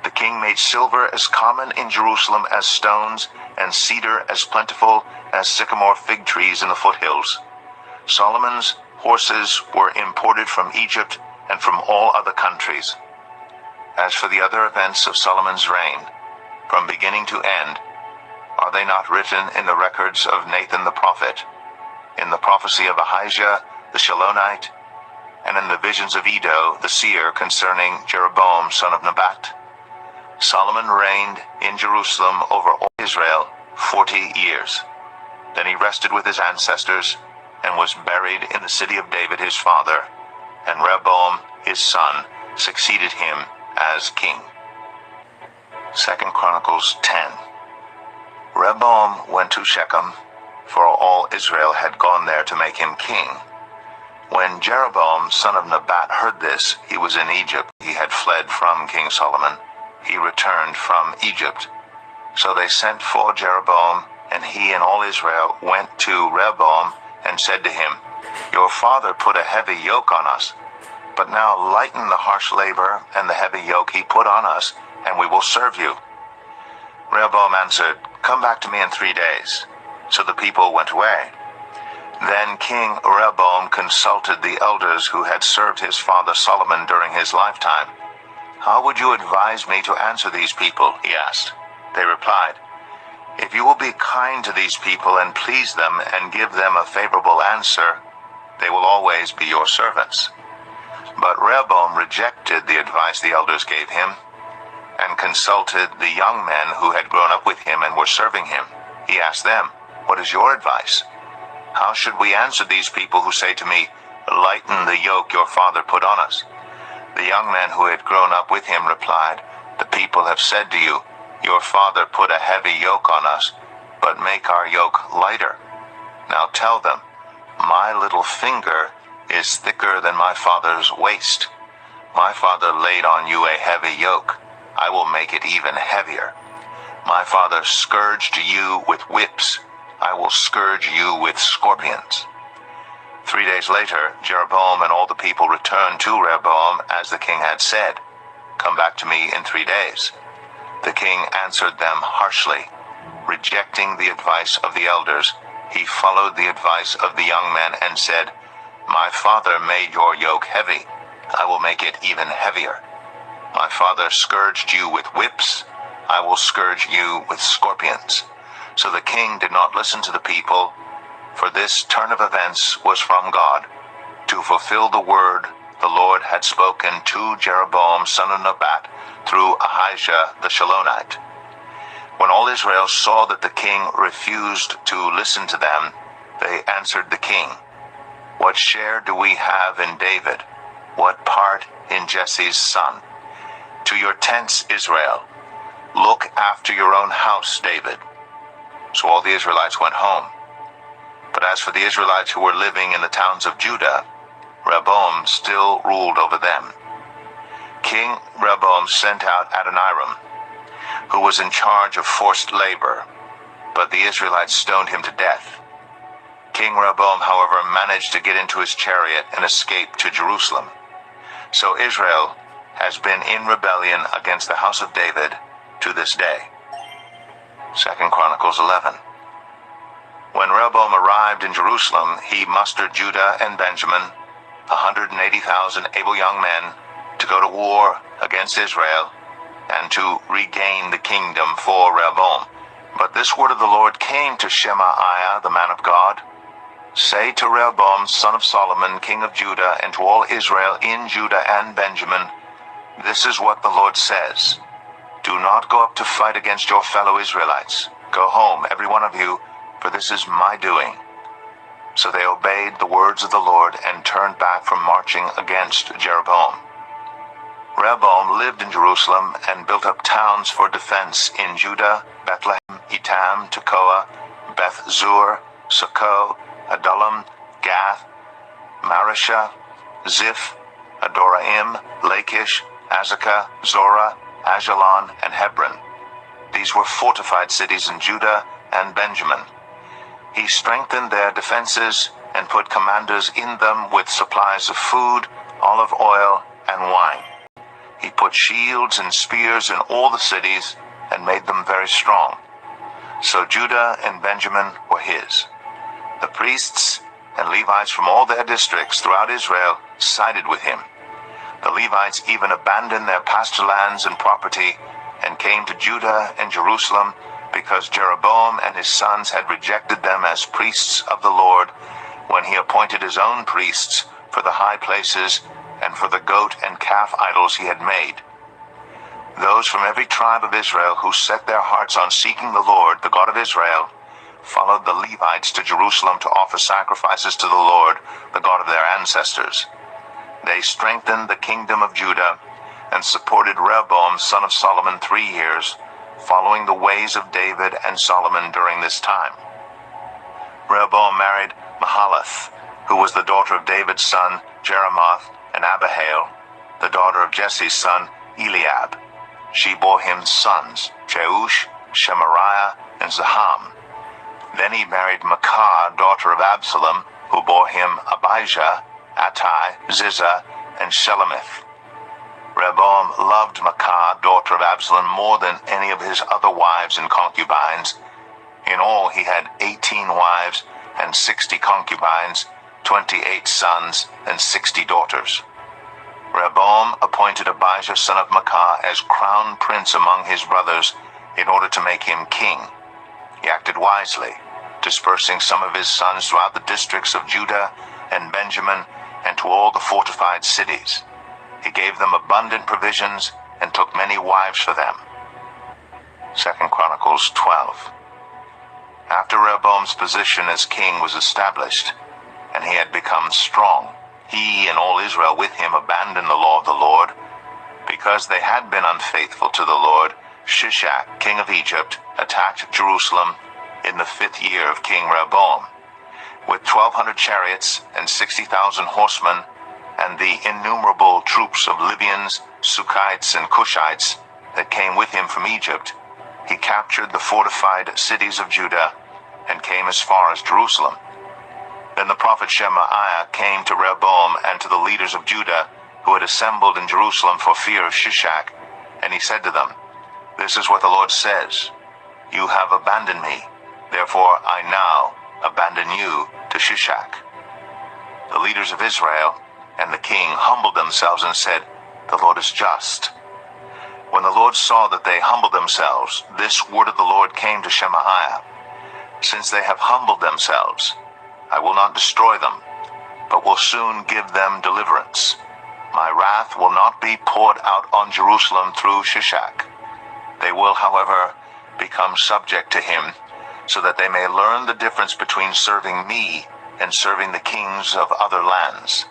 The king made silver as common in Jerusalem as stones, and cedar as plentiful as sycamore fig trees in the foothills. Solomon's horses were imported from Egypt and from all other countries. As for the other events of Solomon's reign, from beginning to end, are they not written in the records of Nathan the prophet, in the prophecy of Ahijah the Shilonite, and in the visions of Iddo the seer concerning Jeroboam son of Nebat? Solomon reigned in Jerusalem over all Israel 40 years. Then he rested with his ancestors and was buried in the city of David his father, and Rehoboam his son succeeded him as king. 2 Chronicles 10. Rehoboam went to Shechem, for all Israel had gone there to make him king. When Jeroboam son of Nebat heard this, he was in Egypt. He had fled from King Solomon. He returned from Egypt. So they sent for Jeroboam, and he and all Israel went to Rehoboam and said to him, "Your father put a heavy yoke on us, but now lighten the harsh labor and the heavy yoke he put on us, and we will serve you." Rehoboam answered, "Come back to me in 3 days." So the people went away. Then King Rehoboam consulted the elders who had served his father Solomon during his lifetime. "How would you advise me to answer these people?" he asked. They replied, "If you will be kind to these people and please them and give them a favorable answer, they will always be your servants." But Rehoboam rejected the advice the elders gave him and consulted the young men who had grown up with him and were serving him. He asked them, "What is your advice? How should we answer these people who say to me, 'Lighten the yoke your father put on us'?" The young men who had grown up with him replied, "The people have said to you, 'Your father put a heavy yoke on us, but make our yoke lighter.' Now tell them, 'My little finger is thicker than my father's waist. My father laid on you a heavy yoke. I will make it even heavier. My father scourged you with whips. I will scourge you with scorpions." 3 days later, Jeroboam and all the people returned to Rehoboam as the king had said, "Come back to me in 3 days." The king answered them harshly, Rejecting the advice of the elders, he followed the advice of the young men and said, "My father made your yoke heavy. I will make it even heavier. My father scourged you with whips. I will scourge you with scorpions." So the king did not listen to the people, for this turn of events was from God, to fulfill the word the Lord had spoken to Jeroboam son of Nebat through Ahijah the Shilonite. When all Israel saw that the king refused to listen to them, they answered the king, "What share do we have in David? What part in Jesse's son? To your tents, Israel. Look after your own house, David." So all the Israelites went home. But as for the Israelites who were living in the towns of Judah, Rehoboam still ruled over them. King Rehoboam sent out Adoniram, who was in charge of forced labor, but the Israelites stoned him to death. King Rehoboam, however, managed to get into his chariot and escape to Jerusalem. So Israel has been in rebellion against the house of David to this day. 2 Chronicles 11. When Rehoboam arrived in Jerusalem, he mustered Judah and Benjamin, 180,000 able young men, to go to war against Israel and to regain the kingdom for Rehoboam. But this word of the Lord came to Shemaiah, the man of God. "Say to Rehoboam, son of Solomon, king of Judah, and to all Israel in Judah and Benjamin, this is what the Lord says. Do not go up to fight against your fellow Israelites. Go home, every one of you, for this is my doing." So they obeyed the words of the Lord and turned back from marching against Jeroboam. Rehoboam lived in Jerusalem and built up towns for defense in Judah: Bethlehem, Etam, Tekoa, Beth Zur, Socoh, Adullam, Gath, Mareshah, Ziph, Adoraim, Lachish, Azekah, Zorah, Ajalon, and Hebron. These were fortified cities in Judah and Benjamin. He strengthened their defenses and put commanders in them with supplies of food, olive oil, and wine. He put shields and spears in all the cities and made them very strong. So Judah and Benjamin were his. The priests and Levites from all their districts throughout Israel sided with him. The Levites even abandoned their pasture lands and property and came to Judah and Jerusalem because Jeroboam and his sons had rejected them as priests of the Lord when he appointed his own priests for the high places and for the goat and calf idols he had made. Those from every tribe of Israel who set their hearts on seeking the Lord, the God of Israel, followed the Levites to Jerusalem to offer sacrifices to the Lord, the God of their ancestors. They strengthened the kingdom of Judah and supported Rehoboam, son of Solomon, 3 years, following the ways of David and Solomon during this time. Rehoboam married Mahalath, who was the daughter of David's son Jeremoth, and Abihail, the daughter of Jesse's son Eliab. She bore him sons, Jeush, Shemariah, and Zaham. Then he married Maacah, daughter of Absalom, who bore him Abijah, Attai, Ziza, and Shelemith. Rehoboam loved Maacah, daughter of Absalom, more than any of his other wives and concubines. In all he had 18 wives and 60 concubines, 28 sons, and 60 daughters. Rehoboam appointed Abijah son of Maacah as crown prince among his brothers in order to make him king. He acted wisely, dispersing some of his sons throughout the districts of Judah and Benjamin and to all the fortified cities. He gave them abundant provisions and took many wives for them. 2 Chronicles 12. After Rehoboam's position as king was established, and he had become strong, he and all Israel with him abandoned the law of the Lord. Because they had been unfaithful to the Lord, Shishak, king of Egypt, attacked Jerusalem in the 5th year of King Rehoboam. With 1,200 chariots and 60,000 horsemen, and the innumerable troops of Libyans, Sukkites, and Cushites that came with him from Egypt, he captured the fortified cities of Judah and came as far as Jerusalem. Then the prophet Shemaiah came to Rehoboam and to the leaders of Judah who had assembled in Jerusalem for fear of Shishak, and he said to them, "This is what the Lord says. You have abandoned me, therefore I now abandon you to Shishak." The leaders of Israel and the king humbled themselves and said, "The Lord is just." When the Lord saw that they humbled themselves, this word of the Lord came to Shemaiah: "Since they have humbled themselves, I will not destroy them, but will soon give them deliverance. My wrath will not be poured out on Jerusalem through Shishak. They will, however, become subject to him, so that they may learn the difference between serving me and serving the kings of other lands."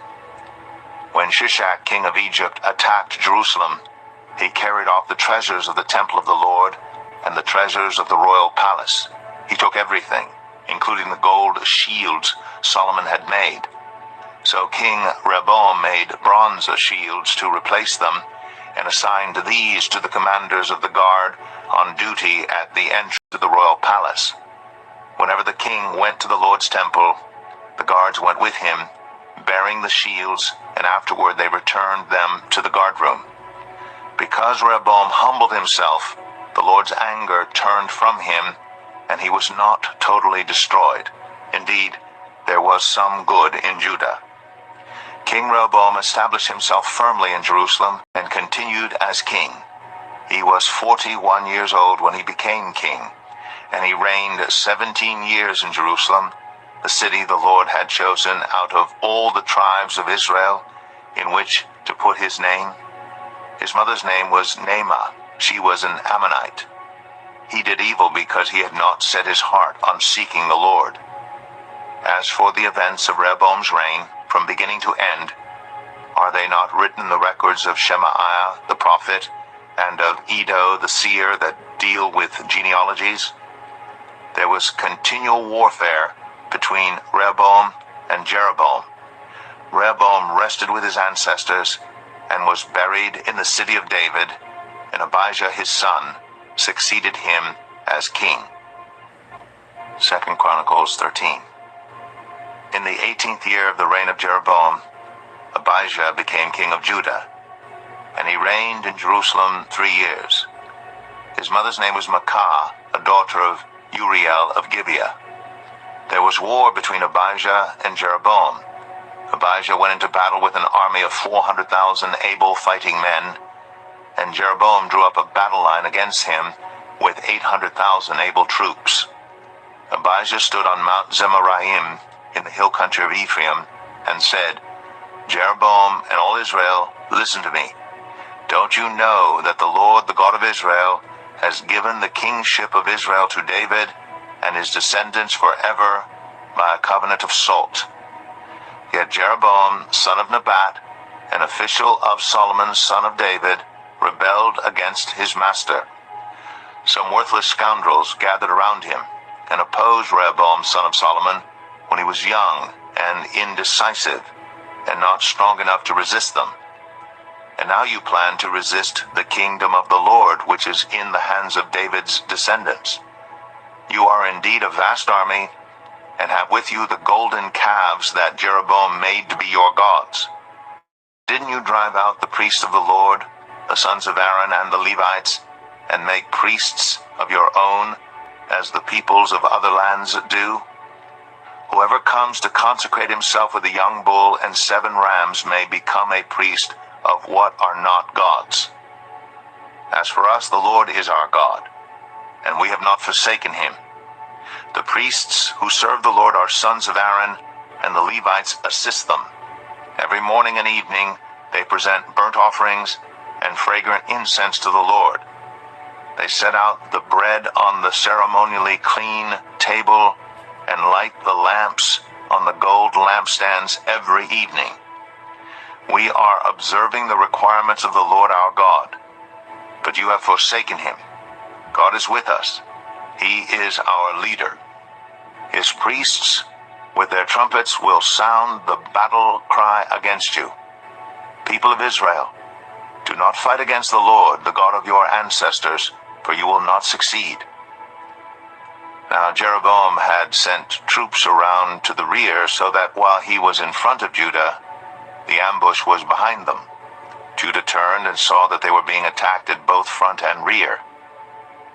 When Shishak, king of Egypt, attacked Jerusalem, he carried off the treasures of the temple of the Lord and the treasures of the royal palace. He took everything, including the gold shields Solomon had made. So King Rehoboam made bronze shields to replace them, and assigned these to the commanders of the guard on duty at the entrance to the royal palace. Whenever the king went to the Lord's temple, the guards went with him, bearing the shields, and afterward they returned them to the guardroom. Because Rehoboam humbled himself, the Lord's anger turned from him, and he was not totally destroyed. Indeed, there was some good in Judah. King Rehoboam established himself firmly in Jerusalem and continued as king. He was 41 years old when he became king, and he reigned 17 years in Jerusalem, the city the Lord had chosen out of all the tribes of Israel, in which to put his name. His mother's name was Naamah. She was an Ammonite. He did evil because he had not set his heart on seeking the Lord. As for the events of Rehoboam's reign, from beginning to end, are they not written in the records of Shemaiah the prophet and of Iddo the seer that deal with genealogies? There was continual warfare between Rehoboam and Jeroboam. Rehoboam rested with his ancestors and was buried in the city of David, and Abijah his son succeeded him as king. 2 Chronicles 13. In the 18th year of the reign of Jeroboam, Abijah became king of Judah, and he reigned in Jerusalem 3 years. His mother's name was Maacah, a daughter of Uriel of Gibeah. There was war between Abijah and Jeroboam. Abijah went into battle with an army of 400,000 able fighting men, and Jeroboam drew up a battle line against him with 800,000 able troops. Abijah stood on Mount Zemaraim in the hill country of Ephraim and said, "Jeroboam and all Israel, listen to me. Don't you know that the Lord, the God of Israel, has given the kingship of Israel to David and his descendants forever by a covenant of salt?" Yet Jeroboam, son of Nebat, an official of Solomon, son of David, rebelled against his master. Some worthless scoundrels gathered around him and opposed Rehoboam, son of Solomon, when he was young and indecisive and not strong enough to resist them. And now you plan to resist the kingdom of the Lord, which is in the hands of David's descendants. You are indeed a vast army, and have with you the golden calves that Jeroboam made to be your gods. Didn't you drive out the priests of the Lord, the sons of Aaron and the Levites, and make priests of your own, as the peoples of other lands do? Whoever comes to consecrate himself with a young bull and 7 rams may become a priest of what are not gods. As for us, the Lord is our God, and we have not forsaken him. The priests who serve the Lord are sons of Aaron, and the Levites assist them. Every morning and evening they present burnt offerings and fragrant incense to the Lord. They set out the bread on the ceremonially clean table and light the lamps on the gold lampstands every evening. We are observing the requirements of the Lord our God, but you have forsaken him. God is with us. He is our leader. His priests, with their trumpets, will sound the battle cry against you. People of Israel, do not fight against the Lord, the God of your ancestors, for you will not succeed. Now Jeroboam had sent troops around to the rear, so that while he was in front of Judah, the ambush was behind them. Judah turned and saw that they were being attacked at both front and rear.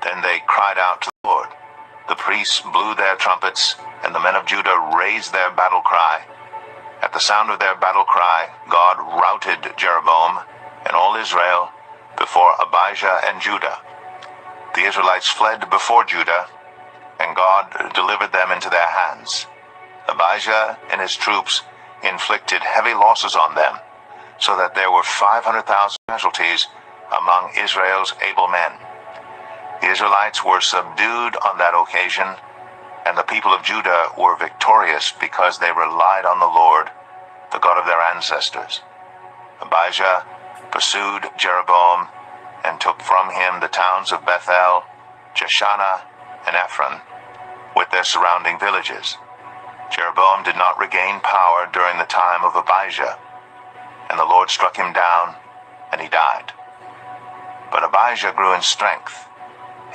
Then they cried out to the Lord. The priests blew their trumpets, and the men of Judah raised their battle cry. At the sound of their battle cry, God routed Jeroboam and all Israel before Abijah and Judah. The Israelites fled before Judah, and God delivered them into their hands. Abijah and his troops inflicted heavy losses on them, so that there were 500,000 casualties among Israel's able men. The Israelites were subdued on that occasion, and the people of Judah were victorious because they relied on the Lord, the God of their ancestors. Abijah pursued Jeroboam and took from him the towns of Bethel, Jeshanah, and Ephron, with their surrounding villages. Jeroboam did not regain power during the time of Abijah, and the Lord struck him down, and he died. But Abijah grew in strength.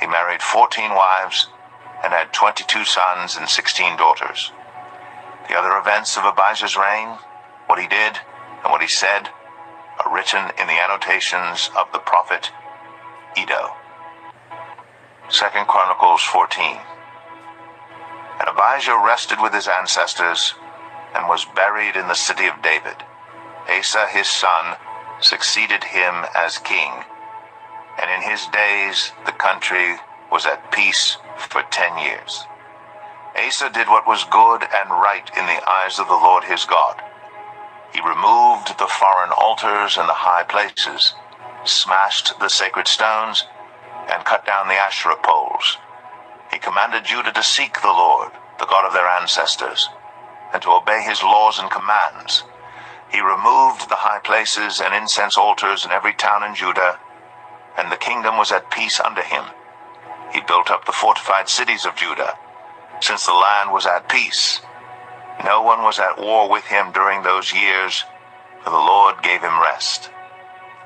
He married 14 wives and had 22 sons and 16 daughters. The other events of Abijah's reign, what he did and what he said, are written in the annotations of the prophet Iddo. 2 Chronicles 14. And Abijah rested with his ancestors and was buried in the city of David. Asa his son succeeded him as king, and in his days the country was at peace for 10 years. Asa did what was good and right in the eyes of the Lord his God. He removed the foreign altars and the high places, smashed the sacred stones, and cut down the Asherah poles. He commanded Judah to seek the Lord, the God of their ancestors, and to obey his laws and commands. He removed the high places and incense altars in every town in Judah, and the kingdom was at peace under him. He built up the fortified cities of Judah, since the land was at peace. No one was at war with him during those years, for the Lord gave him rest.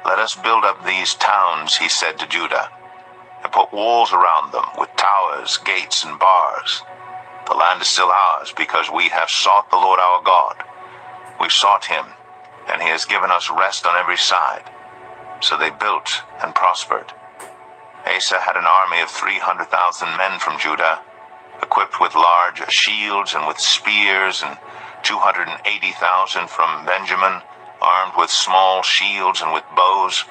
Let us build up these towns, he said to Judah, and put walls around them with towers, gates, and bars. The land is still ours because we have sought the Lord our God. We sought him, and he has given us rest on every side. So they built and prospered. Asa had an army of 300,000 men from Judah, equipped with large shields and with spears, and 280,000 from Benjamin, armed with small shields and with bows.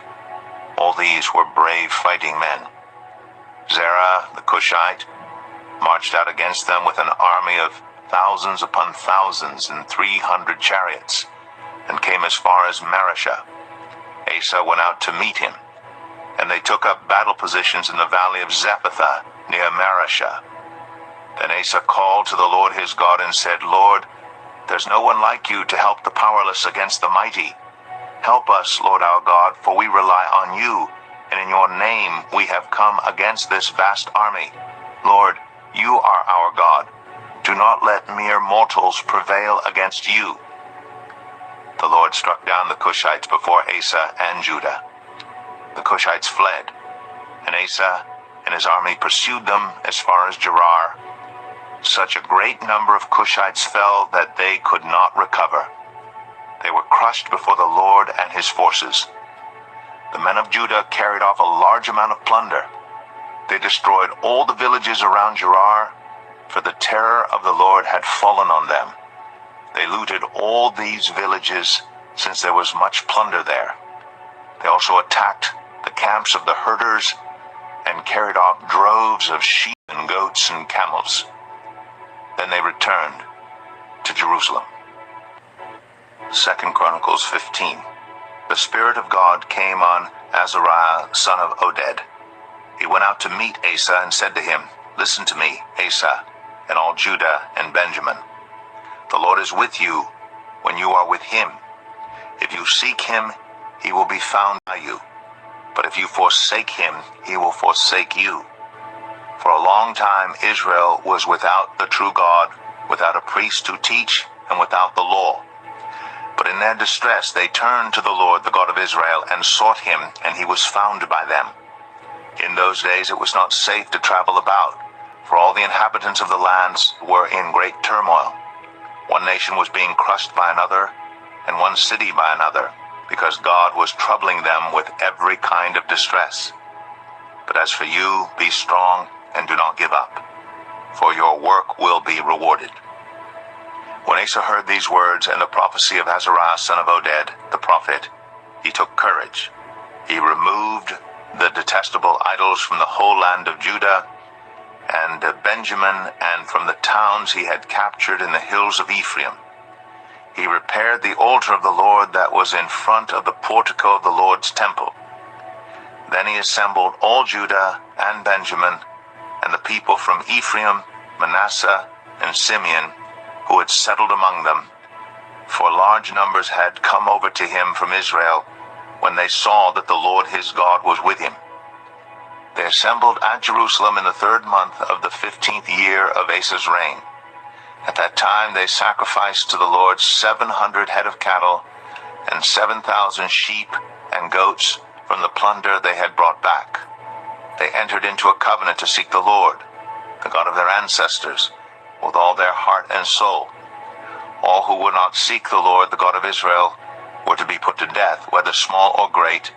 All these were brave fighting men. Zerah, the Cushite, marched out against them with an army of thousands upon thousands and 300 chariots, and came as far as Mareshah. Asa went out to meet him, and they took up battle positions in the valley of Zephathah near Mareshah. Then Asa called to the Lord his God and said, Lord, there's no one like you to help the powerless against the mighty. Help us, Lord our God, for we rely on you, and in your name we have come against this vast army. Lord, you are our God. Do not let mere mortals prevail against you. The Lord struck down the Cushites before Asa and Judah. The Cushites fled, and Asa and his army pursued them as far as Gerar. Such a great number of Cushites fell that they could not recover. They were crushed before the Lord and his forces. The men of Judah carried off a large amount of plunder. They destroyed all the villages around Gerar, for the terror of the Lord had fallen on them. They looted all these villages, since there was much plunder there. They also attacked the camps of the herders and carried off droves of sheep and goats and camels. Then they returned to Jerusalem. 2 Chronicles 15. The Spirit of God came on Azariah, son of Oded. He went out to meet Asa and said to him, Listen to me, Asa, and all Judah and Benjamin. The Lord is with you when you are with him. If you seek him, he will be found by you. But if you forsake him, he will forsake you. For a long time Israel was without the true God, without a priest to teach, and without the law. But in their distress they turned to the Lord, the God of Israel, and sought him, and he was found by them. In those days it was not safe to travel about, for all the inhabitants of the lands were in great turmoil. One nation was being crushed by another, and one city by another, because God was troubling them with every kind of distress. But as for you, be strong and do not give up. for your work will be rewarded." When Asa heard these words and the prophecy of Azariah son of Oded, the prophet, he took courage. He removed the detestable idols from the whole land of Judah and Benjamin, and from the towns he had captured in the hills of Ephraim. He repaired the altar of the Lord that was in front of the portico of the Lord's temple. Then he assembled all Judah and Benjamin, and the people from Ephraim, Manasseh, and Simeon, who had settled among them, for large numbers had come over to him from Israel when they saw that the Lord his God was with him. They assembled at Jerusalem in the 3rd month of the 15th year of Asa's reign. At that time they sacrificed to the Lord 700 head of cattle and 7,000 sheep and goats from the plunder they had brought back. They entered into a covenant to seek the Lord, the God of their ancestors, with all their heart and soul. All who would not seek the Lord, the God of Israel, were to be put to death, whether small or great,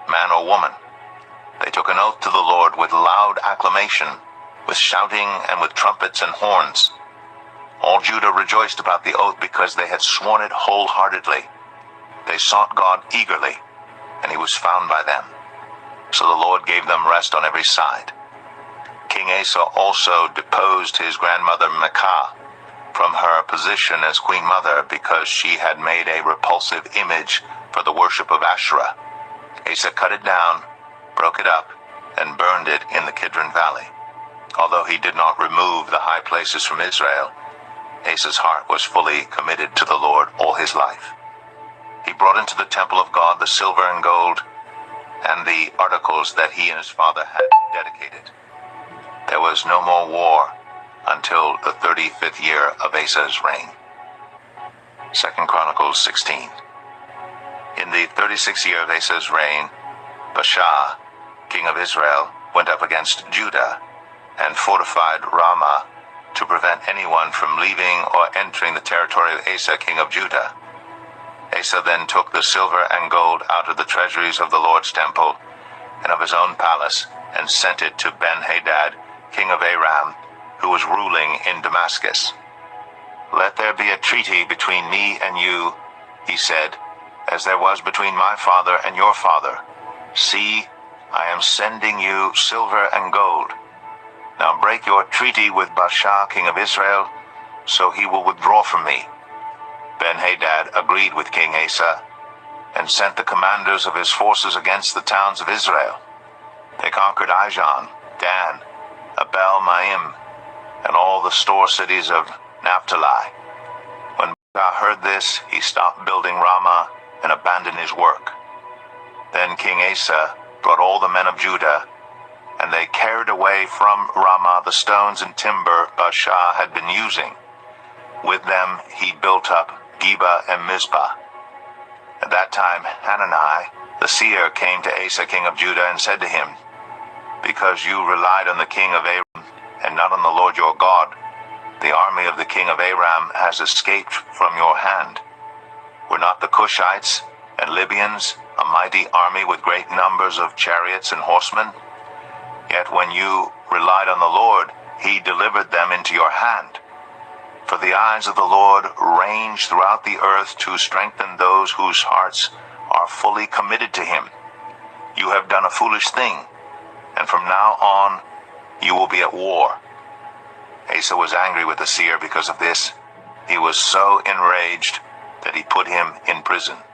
man or woman. They took an oath to the Lord with loud acclamation, with shouting and with trumpets and horns. All Judah rejoiced about the oath because they had sworn it wholeheartedly. They sought God eagerly, and he was found by them. So the Lord gave them rest on every side. King Asa also deposed his grandmother Maacah from her position as queen mother because she had made a repulsive image for the worship of Asherah. Asa cut it down, broke it up, and burned it in the Kidron Valley. Although he did not remove the high places from Israel, Asa's heart was fully committed to the Lord all his life. He brought into the temple of God the silver and gold and the articles that he and his father had dedicated. There was no more war until the 35th year of Asa's reign. 2 Chronicles 16. In the 36th year of Asa's reign, Baasha, king of Israel, went up against Judah and fortified Ramah to prevent anyone from leaving or entering the territory of Asa, king of Judah. Asa then took the silver and gold out of the treasuries of the Lord's temple and of his own palace and sent it to Ben-Hadad, king of Aram, who was ruling in Damascus. "Let there be a treaty between me and you," he said, "as there was between my father and your father. See, I am sending you silver and gold. Now break your treaty with Baasha, king of Israel, so he will withdraw from me." Ben-Hadad agreed with King Asa and sent the commanders of his forces against the towns of Israel. They conquered Ijon, Dan, Abel-Maim, and all the store cities of Naphtali. When Baasha heard this, he stopped building Ramah and abandoned his work. Then King Asa brought all the men of Judah, and they carried away from Ramah the stones and timber Baasha had been using. With them he built up Geba and Mizpah. At that time Hanani, the seer, came to Asa, king of Judah, and said to him, "Because you relied on the king of Aram and not on the Lord your God, the army of the king of Aram has escaped from your hand. Were not the Cushites and Libyans a mighty army with great numbers of chariots and horsemen? Yet when you relied on the Lord, he delivered them into your hand. For the eyes of the Lord range throughout the earth to strengthen those whose hearts are fully committed to him. You have done a foolish thing, and from now on you will be at war." Asa was angry with the seer because of this. He was so enraged that he put him in prison.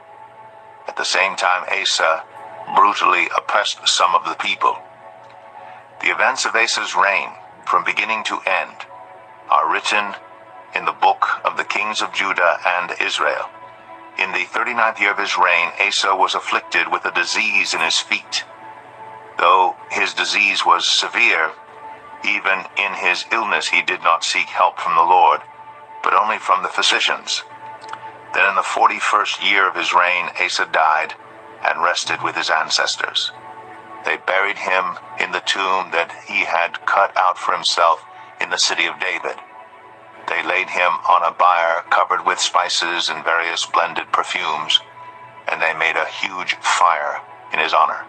At the same time, Asa brutally oppressed some of the people. The events of Asa's reign, from beginning to end, are written in the book of the kings of Judah and Israel. In the 39th year of his reign, Asa was afflicted with a disease in his feet. Though his disease was severe, even in his illness he did not seek help from the Lord, but only from the physicians. Then in the 41st year of his reign, Asa died and rested with his ancestors. They buried him in the tomb that he had cut out for himself in the city of David. They laid him on a bier covered with spices and various blended perfumes, and they made a huge fire in his honor.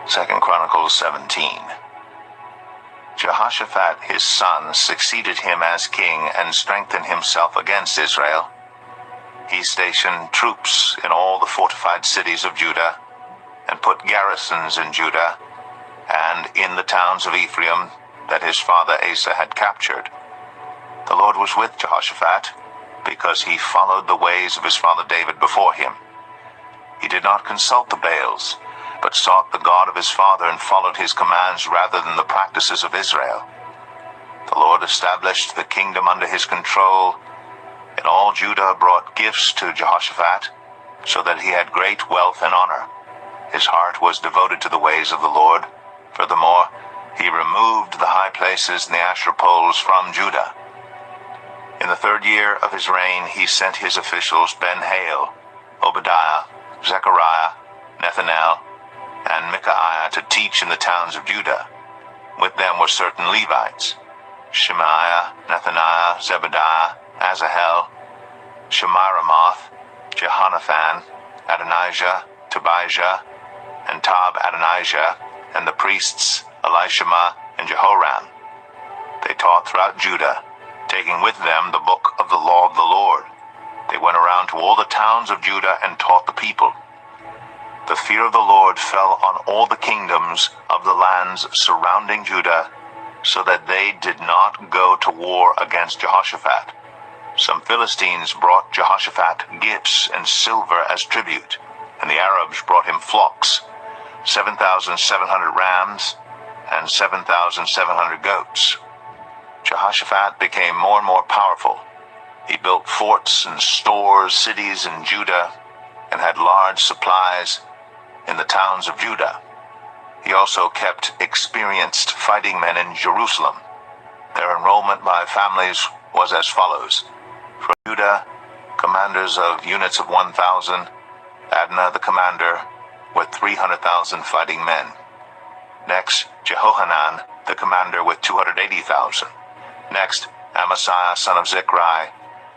2 Chronicles 17. Jehoshaphat his son succeeded him as king and strengthened himself against Israel. He stationed troops in all the fortified cities of Judah, and put garrisons in Judah, and in the towns of Ephraim that his father Asa had captured. The Lord was with Jehoshaphat, because he followed the ways of his father David before him. He did not consult the Baals, but sought the God of his father and followed his commands rather than the practices of Israel. The Lord established the kingdom under his control, and all Judah brought gifts to Jehoshaphat, so that he had great wealth and honor. His heart was devoted to the ways of the Lord. Furthermore, he removed the high places and the Asherah poles from Judah. In the 3rd year of his reign, he sent his officials Ben-Hail, Obadiah, Zechariah, Nethanel, and Micaiah to teach in the towns of Judah. With them were certain Levites: Shemaiah, Nethaniah, Zebadiah, Asahel, Shemiramoth, Jehonathan, Adonijah, Tobijah, and Tob-Adonijah, and the priests Elishama and Jehoram. They taught throughout Judah, taking with them the book of the law of the Lord. They went around to all the towns of Judah and taught the people. The fear of the Lord fell on all the kingdoms of the lands surrounding Judah, so that they did not go to war against Jehoshaphat. Some Philistines brought Jehoshaphat gifts and silver as tribute, and the Arabs brought him flocks, 7,700 rams, and 7,700 goats. Jehoshaphat became more and more powerful. He built forts and stores, cities in Judah, and had large supplies in the towns of Judah. He also kept experienced fighting men in Jerusalem. Their enrollment by families was as follows: from Judah, commanders of units of 1,000, Adnah the commander, with 300,000 fighting men. Next, Jehohanan the commander with 280,000. Next, Amasiah son of Zichri,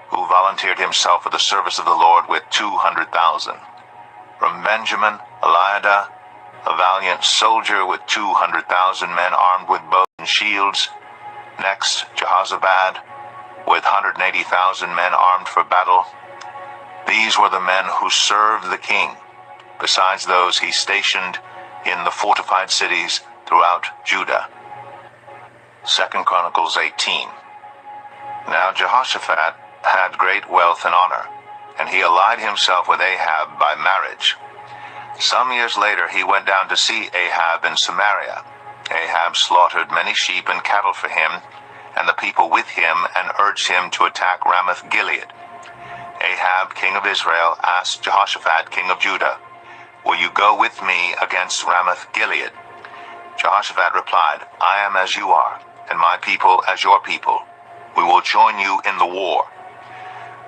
who volunteered himself for the service of the Lord with 200,000. From Benjamin, Eliada, a valiant soldier with 200,000 men armed with bows and shields. Next, Jehozabad, with 180,000 men armed for battle. These were the men who served the king, besides those he stationed in the fortified cities throughout Judah. 2 Chronicles 18. Now Jehoshaphat had great wealth and honor, and he allied himself with Ahab by marriage. Some years later he went down to see Ahab in Samaria. Ahab slaughtered many sheep and cattle for him, and the people with him, and urged him to attack Ramoth-Gilead. Ahab, king of Israel, asked Jehoshaphat, king of Judah, "Will you go with me against Ramoth-Gilead?" Jehoshaphat replied, "I am as you are, and my people as your people. We will join you in the war."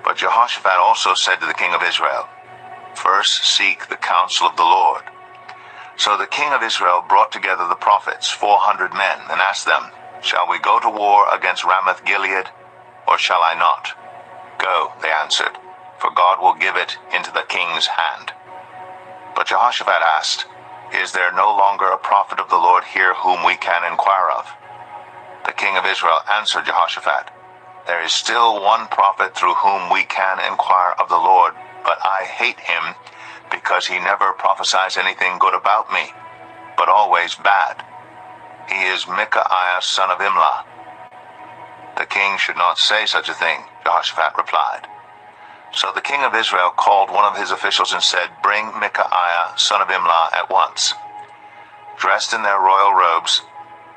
But Jehoshaphat also said to the king of Israel, "First seek the counsel of the Lord." So the king of Israel brought together the prophets, 400 men, and asked them, "Shall we go to war against Ramoth-Gilead, or shall I not?" "Go," they answered, "for God will give it into the king's hand." But Jehoshaphat asked, "Is there no longer a prophet of the Lord here whom we can inquire of?" The king of Israel answered Jehoshaphat, "There is still one prophet through whom we can inquire of the Lord, but I hate him, because he never prophesies anything good about me, but always bad. He is Micaiah son of Imlah." "The king should not say such a thing," Jehoshaphat replied. So the king of Israel called one of his officials and said, "Bring Micaiah son of Imlah at once." Dressed in their royal robes,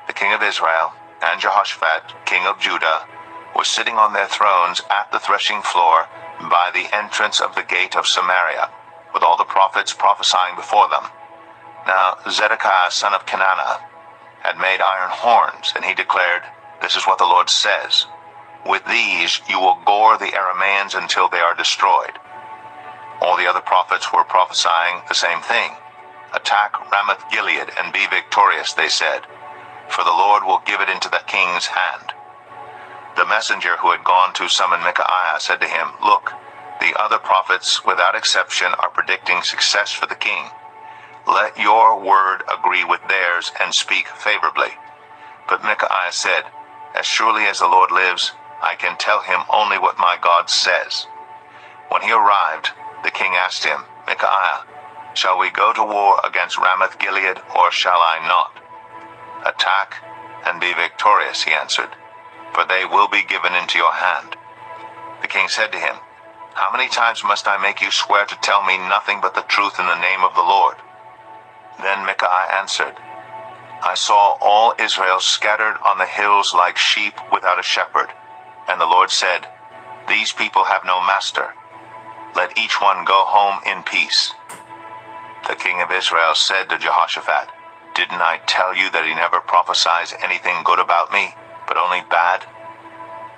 the king of Israel and Jehoshaphat, king of Judah, were sitting on their thrones at the threshing floor by the entrance of the gate of Samaria, with all the prophets prophesying before them. Now Zedekiah son of Kenana had made iron horns, and he declared, "This is what the Lord says, with these you will gore the Arameans until they are destroyed." All the other prophets were prophesying the same thing. "Attack Ramoth-Gilead and be victorious," they said, "for the Lord will give it into the king's hand." The messenger who had gone to summon Micaiah said to him, "Look, the other prophets without exception are predicting success for the king. Let your word agree with theirs and speak favorably." But Micaiah said, "As surely as the Lord lives, I can tell him only what my God says." When he arrived, the king asked him, "Micaiah, shall we go to war against Ramoth Gilead, or shall I not?" "Attack and be victorious," he answered, "for they will be given into your hand." The king said to him, "How many times must I make you swear to tell me nothing but the truth in the name of the Lord?" Then Micaiah answered, "I saw all Israel scattered on the hills like sheep without a shepherd. And the Lord said, 'These people have no master. Let each one go home in peace.'" The king of Israel said to Jehoshaphat, "Didn't I tell you that he never prophesies anything good about me, but only bad?"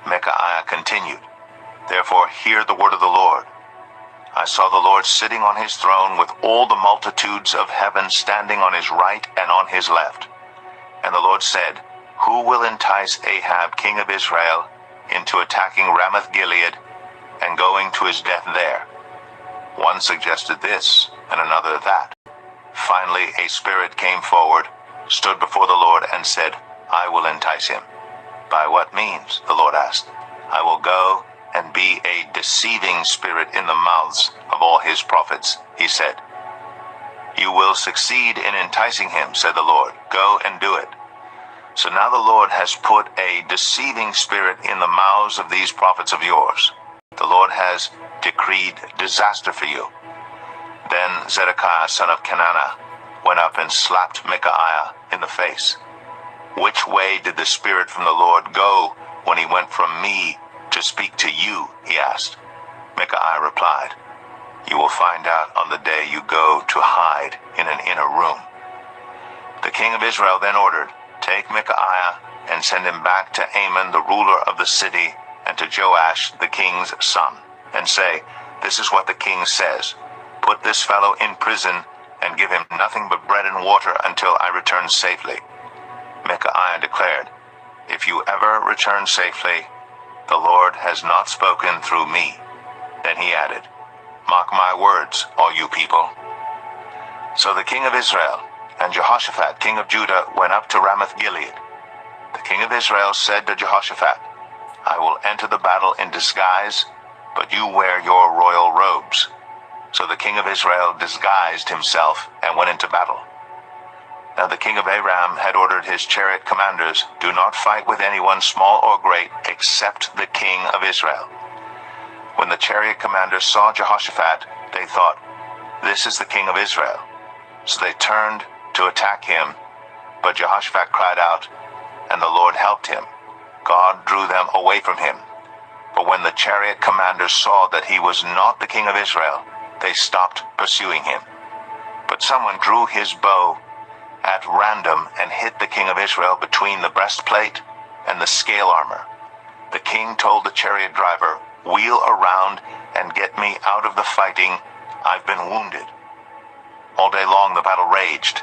Micaiah continued, "Therefore hear the word of the Lord. I saw the Lord sitting on his throne with all the multitudes of heaven standing on his right and on his left. And the Lord said, 'Who will entice Ahab, king of Israel, into attacking Ramoth Gilead and going to his death there?' One suggested this, and another that. Finally, a spirit came forward, stood before the Lord, and said, 'I will entice him.' 'By what means?' the Lord asked. 'I will go and be a deceiving spirit in the mouths of all his prophets,' he said. 'You will succeed in enticing him,' said the Lord. 'Go and do it.' So now the Lord has put a deceiving spirit in the mouths of these prophets of yours. The Lord has decreed disaster for you." Then Zedekiah, son of Kenana, went up and slapped Micaiah in the face. "Which way did the spirit from the Lord go when he went from me to speak to you?" he asked. Micaiah replied, "You will find out on the day you go to hide in an inner room." The king of Israel then ordered, "Take Micaiah and send him back to Amon, the ruler of the city, and to Joash, the king's son, and say, 'This is what the king says. Put this fellow in prison and give him nothing but bread and water until I return safely.'" Micaiah declared, "If you ever return safely, the Lord has not spoken through me." Then he added, "Mark my words, all you people." So the king of Israel and Jehoshaphat, king of Judah, went up to Ramoth Gilead. The king of Israel said to Jehoshaphat, "I will enter the battle in disguise, but you wear your royal robes." So the king of Israel disguised himself and went into battle. Now the king of Aram had ordered his chariot commanders, "Do not fight with anyone small or great, except the king of Israel." When the chariot commanders saw Jehoshaphat, they thought, "This is the king of Israel." So they turned to attack him, but Jehoshaphat cried out, and the Lord helped him. God drew them away from him. But when the chariot commanders saw that he was not the king of Israel, they stopped pursuing him. But someone drew his bow at random and hit the king of Israel between the breastplate and the scale armor. The king told the chariot driver, "Wheel around and get me out of the fighting. I've been wounded." All day long the battle raged,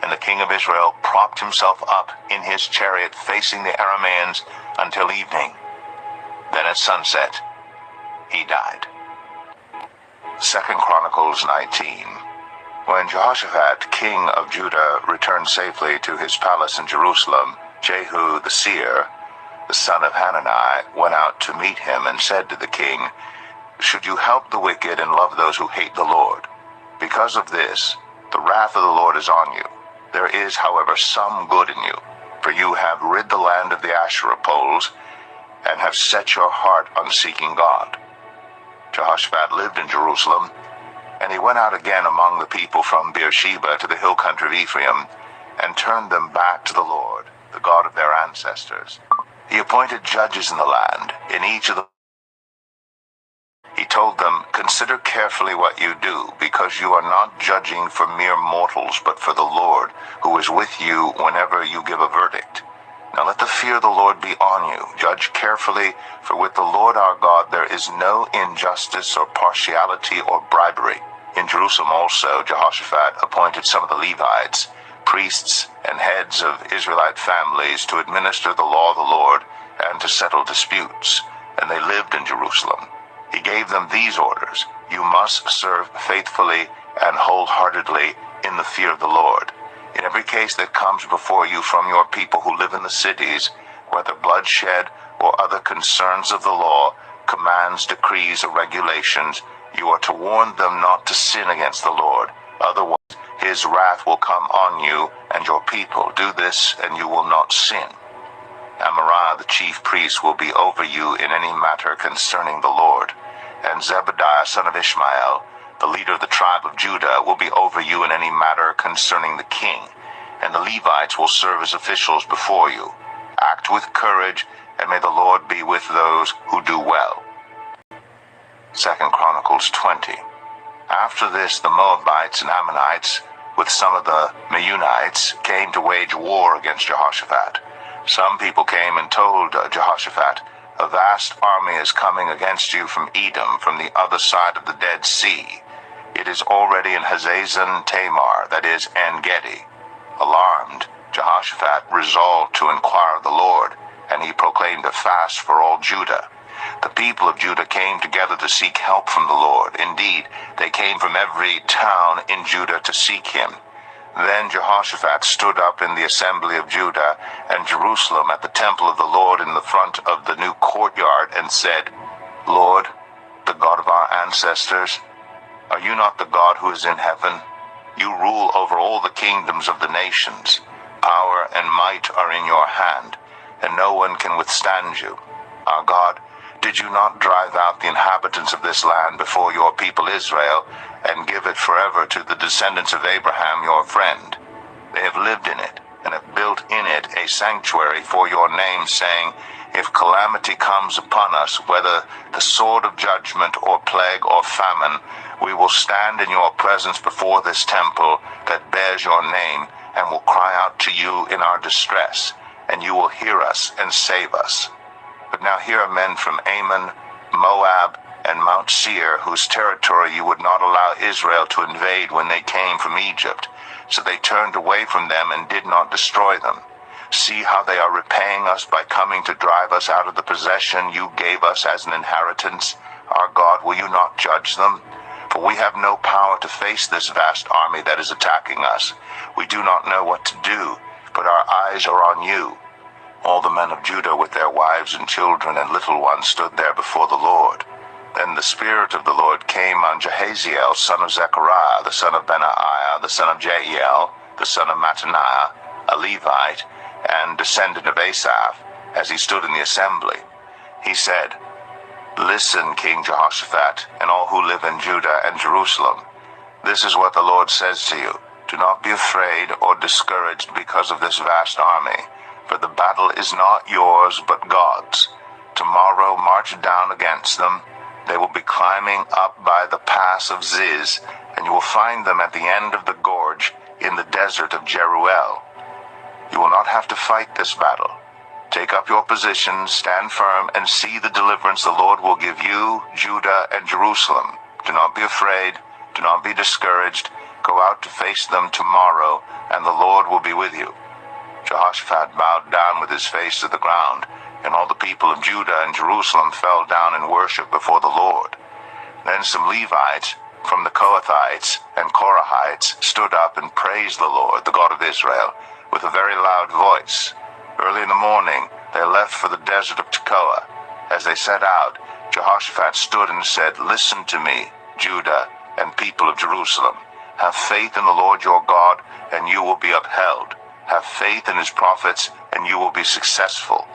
and the king of Israel propped himself up in his chariot facing the Arameans until evening. Then at sunset, he died. 2 Chronicles 19. When Jehoshaphat, king of Judah, returned safely to his palace in Jerusalem, Jehu the seer, the son of Hanani, went out to meet him and said to the king, "Should you help the wicked and love those who hate the Lord? Because of this, the wrath of the Lord is on you. There is, however, some good in you, for you have rid the land of the Asherah poles and have set your heart on seeking God." Jehoshaphat lived in Jerusalem, and he went out again among the people from Beersheba to the hill country of Ephraim, and turned them back to the Lord, the God of their ancestors. He appointed judges in the land, in each of the. He told them, "Consider carefully what you do, because you are not judging for mere mortals, but for the Lord, who is with you whenever you give a verdict. Now let the fear of the Lord be on you. Judge carefully, for with the Lord our God there is no injustice or partiality or bribery." In Jerusalem also Jehoshaphat appointed some of the Levites, priests and heads of Israelite families, to administer the law of the Lord and to settle disputes, and they lived in Jerusalem. He gave them these orders: "You must serve faithfully and wholeheartedly in the fear of the Lord. In every case that comes before you from your people who live in the cities, whether bloodshed or other concerns of the law, commands, decrees, or regulations, you are to warn them not to sin against the Lord. Otherwise, his wrath will come on you and your people. Do this, and you will not sin. Amariah the chief priest will be over you in any matter concerning the Lord, and Zebediah son of Ishmael, the leader of the tribe of Judah, will be over you in any matter concerning the king, and the Levites will serve as officials before you. Act with courage, and may the Lord be with those who do well. 2 Chronicles 20. After this, the Moabites and Ammonites, with some of the Meunites, came to wage war against Jehoshaphat. Some people came and told Jehoshaphat, "A vast army is coming against you from Edom, from the other side of the Dead Sea. It is already in Hazazon Tamar, that is, En-Gedi." Alarmed, Jehoshaphat resolved to inquire of the Lord, and he proclaimed a fast for all Judah. The people of Judah came together to seek help from the Lord. Indeed, they came from every town in Judah to seek him. Then Jehoshaphat stood up in the assembly of Judah and Jerusalem at the temple of the Lord in the front of the new courtyard and said, "Lord, the God of our ancestors, are you not the God who is in heaven? You rule over all the kingdoms of the nations. Power and might are in your hand, and no one can withstand you. Our God, did you not drive out the inhabitants of this land before your people Israel, and give it forever to the descendants of Abraham your friend? They have lived in it, and have built in it a sanctuary for your name, saying, if calamity comes upon us, whether the sword of judgment or plague or famine, we will stand in your presence before this temple that bears your name, and will cry out to you in our distress, and you will hear us and save us. But now here are men from Ammon, Moab, and Mount Seir, whose territory you would not allow Israel to invade when they came from Egypt. So they turned away from them and did not destroy them. See how they are repaying us by coming to drive us out of the possession you gave us as an inheritance. Our God, will you not judge them? For we have no power to face this vast army that is attacking us. We do not know what to do, but our eyes are on you." All the men of Judah with their wives and children and little ones stood there before the Lord. Then the Spirit of the Lord came on Jahaziel, son of Zechariah, the son of Benaiah, the son of Jael, the son of Mattaniah, a Levite, and descendant of Asaph, as he stood in the assembly. He said, "Listen, King Jehoshaphat, and all who live in Judah and Jerusalem. This is what the Lord says to you. Do not be afraid or discouraged because of this vast army, for the battle is not yours but God's. Tomorrow march down against them. They will be climbing up by the pass of Ziz, and you will find them at the end of the gorge in the desert of Jeruel. You will not have to fight this battle. Take up your positions, stand firm, and see the deliverance the Lord will give you, Judah, and Jerusalem. Do not be afraid. Do not be discouraged. Go out to face them tomorrow, and the Lord will be with you." Jehoshaphat bowed down with his face to the ground, and all the people of Judah and Jerusalem fell down in worship before the Lord. Then some Levites from the Kohathites and Korahites stood up and praised the Lord, the God of Israel, with a very loud voice. Early in the morning, they left for the desert of Tekoa. As they set out, Jehoshaphat stood and said, "Listen to me, Judah and people of Jerusalem. Have faith in the Lord your God, and you will be upheld. Have faith in his prophets, and you will be successful."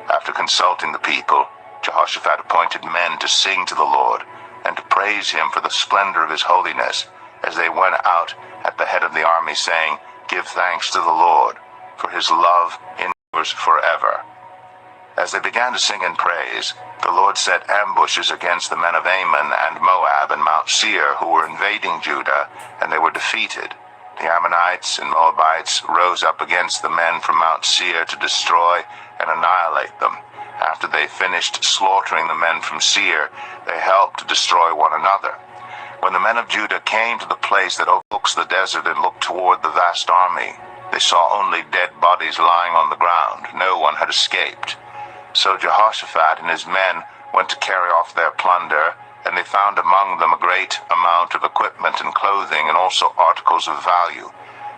After consulting the people, Jehoshaphat appointed men to sing to the Lord, and to praise him for the splendor of his holiness, as they went out at the head of the army, saying, "Give thanks to the Lord, for his love endures forever." As they began to sing and praise, the Lord set ambushes against the men of Ammon and Moab and Mount Seir, who were invading Judah, and they were defeated. The Ammonites and Moabites rose up against the men from Mount Seir to destroy and annihilate them. After they finished slaughtering the men from Seir, they helped to destroy one another. When the men of Judah came to the place that overlooks the desert and looked toward the vast army, they saw only dead bodies lying on the ground. No one had escaped. So Jehoshaphat and his men went to carry off their plunder, and they found among them a great amount of equipment and clothing, and also articles of value.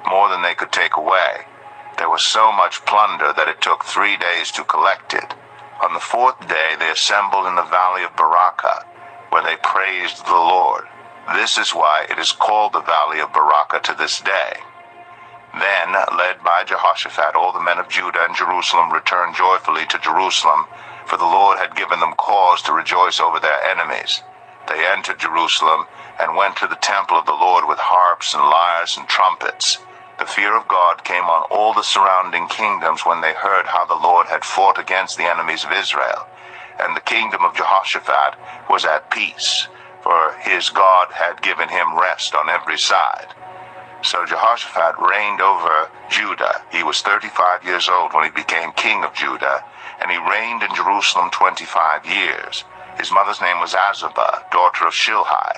more than they could take away. There was so much plunder that it took 3 days to collect it. On the 4th day they assembled in the valley of Barakah, where they praised the Lord. This is why it is called the valley of Barakah to this day. Then, led by Jehoshaphat, all the men of Judah and Jerusalem returned joyfully to Jerusalem, for the Lord had given them cause to rejoice over their enemies. They entered Jerusalem and went to the temple of the Lord with harps and lyres and trumpets. The fear of God came on all the surrounding kingdoms when they heard how the Lord had fought against the enemies of Israel. And the kingdom of Jehoshaphat was at peace, for his God had given him rest on every side. So Jehoshaphat reigned over Judah. He was 35 years old when he became king of Judah, and he reigned in Jerusalem 25 years. His mother's name was Azubah, daughter of Shilhi.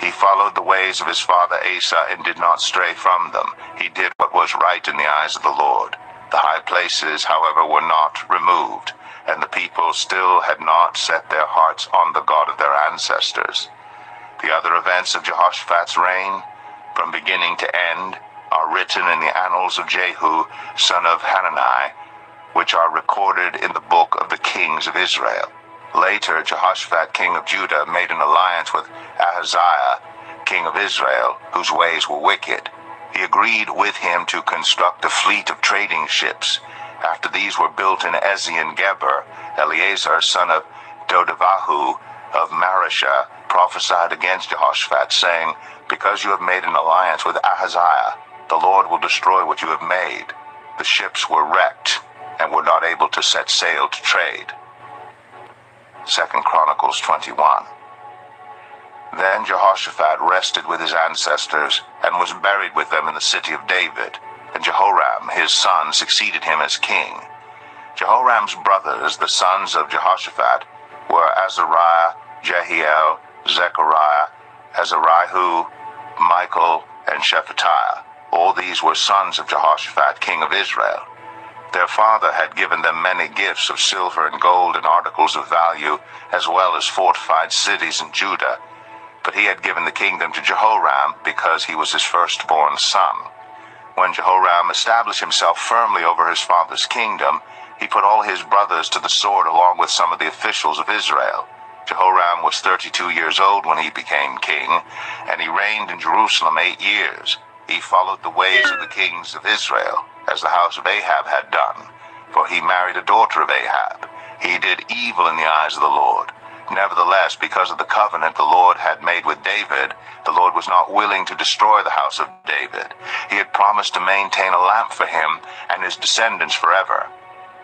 He followed the ways of his father Asa and did not stray from them. He did what was right in the eyes of the Lord. The high places, however, were not removed, and the people still had not set their hearts on the God of their ancestors. The other events of Jehoshaphat's reign, from beginning to end, are written in the annals of Jehu, son of Hanani, which are recorded in the book of the kings of Israel. Later, Jehoshaphat, king of Judah, made an alliance with Ahaziah, king of Israel, whose ways were wicked. He agreed with him to construct a fleet of trading ships. After these were built in Ezion-Geber, Eleazar, son of Dodavahu of Mareshah, prophesied against Jehoshaphat, saying, "Because you have made an alliance with Ahaziah, the Lord will destroy what you have made." The ships were wrecked and were not able to set sail to trade. 2 Chronicles 21. Then Jehoshaphat rested with his ancestors and was buried with them in the city of David, and Jehoram his son succeeded him as king. Jehoram's brothers, the sons of Jehoshaphat, were Azariah, Jehiel, Zechariah, Azariah, Michael, and Shephatiah. All these were sons of Jehoshaphat, king of Israel. Their father had given them many gifts of silver and gold and articles of value, as well as fortified cities in Judah. But he had given the kingdom to Jehoram because he was his firstborn son. When Jehoram established himself firmly over his father's kingdom, he put all his brothers to the sword along with some of the officials of Israel. Jehoram was 32 years old when he became king, and he reigned in Jerusalem 8 years. He followed the ways of the kings of Israel, as the house of Ahab had done, for he married a daughter of Ahab. He did evil in the eyes of the Lord. Nevertheless, because of the covenant the Lord had made with David, the Lord was not willing to destroy the house of David. He had promised to maintain a lamp for him and his descendants forever.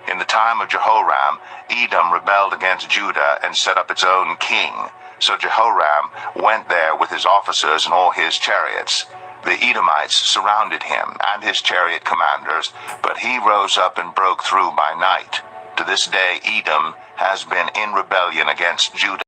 In the time of Jehoram, Edom rebelled against Judah and set up its own king. So Jehoram went there with his officers and all his chariots. The Edomites surrounded him and his chariot commanders, but he rose up and broke through by night. To this day, Edom has been in rebellion against Judah.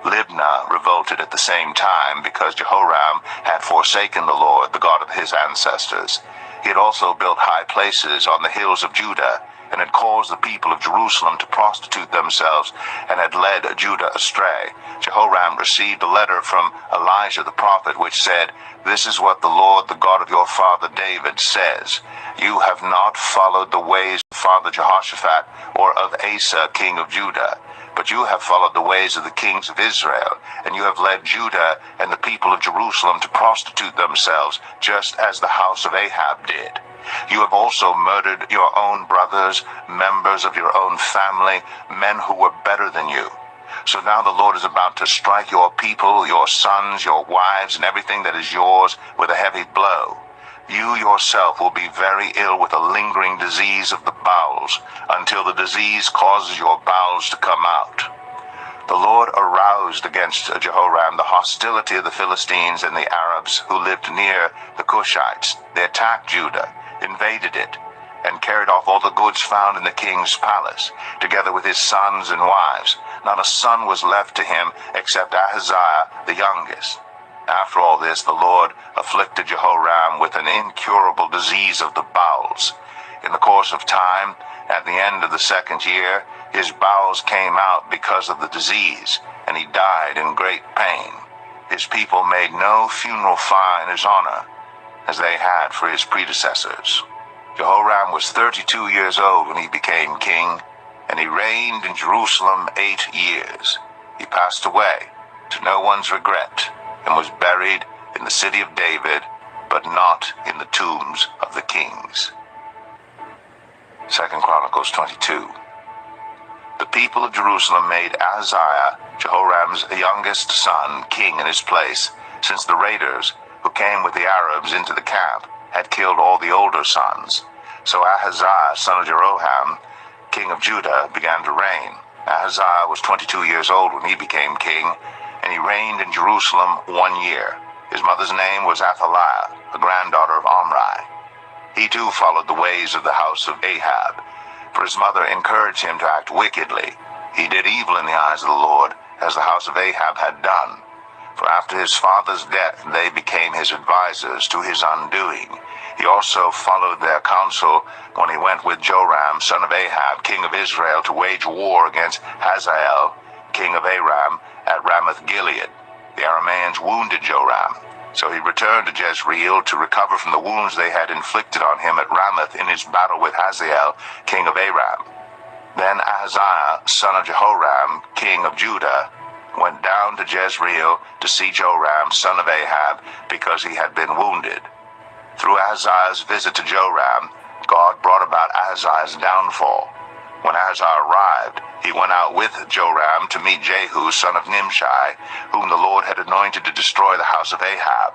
Libnah revolted at the same time because Jehoram had forsaken the Lord, the God of his ancestors. He had also built high places on the hills of Judah, and had caused the people of Jerusalem to prostitute themselves, and had led Judah astray. Jehoram received a letter from Elijah the prophet, which said, "This is what the Lord, the God of your father David, says. You have not followed the ways of Father Jehoshaphat or of Asa, king of Judah, but you have followed the ways of the kings of Israel, and you have led Judah and the people of Jerusalem to prostitute themselves, just as the house of Ahab did. You have also murdered your own brothers, members of your own family, men who were better than you. So now the Lord is about to strike your people, your sons, your wives, and everything that is yours with a heavy blow. You yourself will be very ill with a lingering disease of the bowels, until the disease causes your bowels to come out." The Lord aroused against Jehoram the hostility of the Philistines and the Arabs who lived near the Cushites. They attacked Judah, invaded it, and carried off all the goods found in the king's palace, together with his sons and wives. Not a son was left to him except Ahaziah the youngest. After all this, the Lord afflicted Jehoram with an incurable disease of the bowels. In the course of time, at the end of the 2nd year, his bowels came out because of the disease, and he died in great pain. His people made no funeral fire in his honor. as they had for his predecessors. Jehoram was 32 years old when he became king, and he reigned in Jerusalem 8 years. He passed away, to no one's regret, and was buried in the city of David, but not in the tombs of the kings. 2 Chronicles 22. The people of Jerusalem made Ahaziah, Jehoram's youngest son, king in his place, since the raiders who came with the Arabs into the camp had killed all the older sons. So Ahaziah, son of Jeroham, king of Judah, began to reign. Ahaziah was 22 years old when he became king, and he reigned in Jerusalem 1 year. His mother's name was Athaliah, a granddaughter of Omri. He too followed the ways of the house of Ahab, for his mother encouraged him to act wickedly. He did evil in the eyes of the Lord, as the house of Ahab had done. For after his father's death they became his advisers to his undoing. He also followed their counsel when he went with Joram, son of Ahab, king of Israel, to wage war against Hazael, king of Aram, at Ramoth-Gilead. The Arameans wounded Joram, so he returned to Jezreel to recover from the wounds they had inflicted on him at Ramoth in his battle with Hazael, king of Aram. Then Ahaziah, son of Jehoram, king of Judah, went down to Jezreel to see Joram, son of Ahab, because he had been wounded. Through Ahaziah's visit to Joram, God brought about Ahaziah's downfall. When Ahaziah arrived, he went out with Joram to meet Jehu, son of Nimshi, whom the Lord had anointed to destroy the house of Ahab.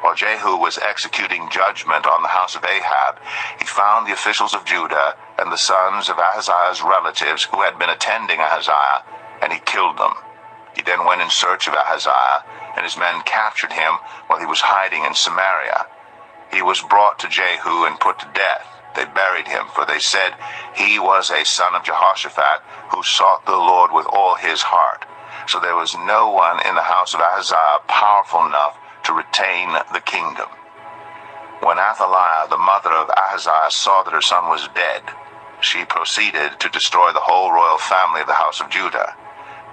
While Jehu was executing judgment on the house of Ahab, he found the officials of Judah and the sons of Ahaziah's relatives who had been attending Ahaziah, and he killed them. He then went in search of Ahaziah, and his men captured him while he was hiding in Samaria. He was brought to Jehu and put to death. They buried him, for they said he was a son of Jehoshaphat, who sought the Lord with all his heart. So there was no one in the house of Ahaziah powerful enough to retain the kingdom. When Athaliah, the mother of Ahaziah, saw that her son was dead, she proceeded to destroy the whole royal family of the house of Judah.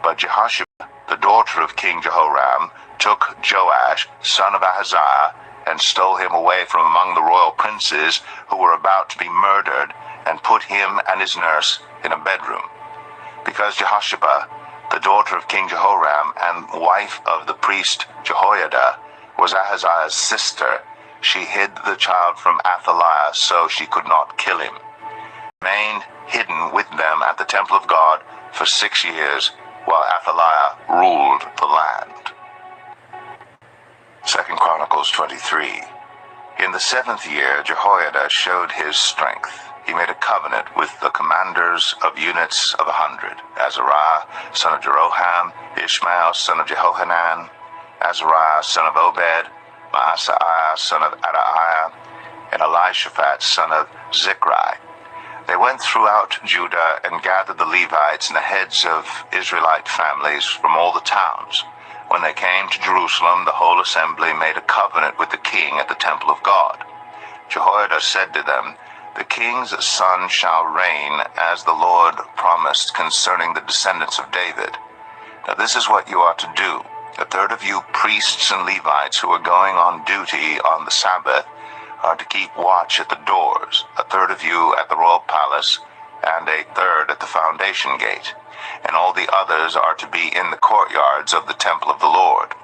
But Jehoshaphat, the daughter of King Jehoram, took Joash, son of Ahaziah, and stole him away from among the royal princes who were about to be murdered, and put him and his nurse in a bedroom. Because Jehoshaphat, the daughter of King Jehoram and wife of the priest Jehoiada, was Ahaziah's sister, she hid the child from Athaliah so she could not kill him. He remained hidden with them at the temple of God for 6 years, while Athaliah ruled the land. 2 Chronicles 23. In the 7th year, Jehoiada showed his strength. He made a covenant with the commanders of units of 100, Azariah, son of Jeroham, Ishmael, son of Jehohanan, Azariah, son of Obed, Maaseiah, son of Adaiah, and Elishaphat, son of Zichri. They went throughout Judah and gathered the Levites and the heads of Israelite families from all the towns. When they came to Jerusalem, the whole assembly made a covenant with the king at the temple of God. Jehoiada said to them, "The king's son shall reign as the Lord promised concerning the descendants of David. Now this is what you are to do. A third of you priests and Levites who are going on duty on the Sabbath are to keep watch at the doors, a third of you at the royal palace, and a third at the foundation gate. And all the others are to be in the courtyards of the temple of the Lord.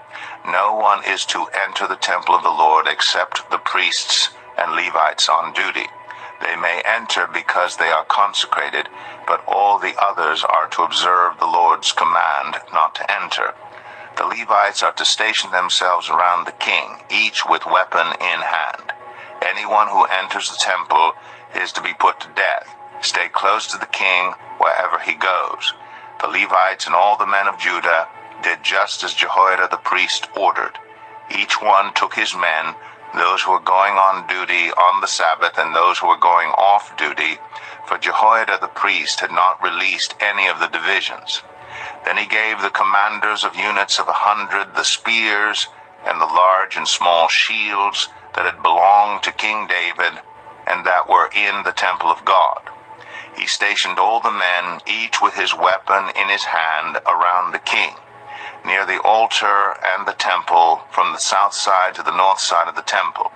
No one is to enter the temple of the Lord except the priests and Levites on duty. They may enter because they are consecrated, but all the others are to observe the Lord's command not to enter. The Levites are to station themselves around the king, each with weapon in hand. Anyone who enters the temple is to be put to death. Stay close to the king wherever he goes." The Levites and all the men of Judah did just as Jehoiada the priest ordered. Each one took his men, those who were going on duty on the Sabbath and those who were going off duty, for Jehoiada the priest had not released any of the divisions. Then he gave the commanders of units of 100 the spears and the large and small shields that had belonged to King David and that were in the temple of God. He stationed all the men, each with his weapon in his hand, around the king, near the altar and the temple, from the south side to the north side of the temple.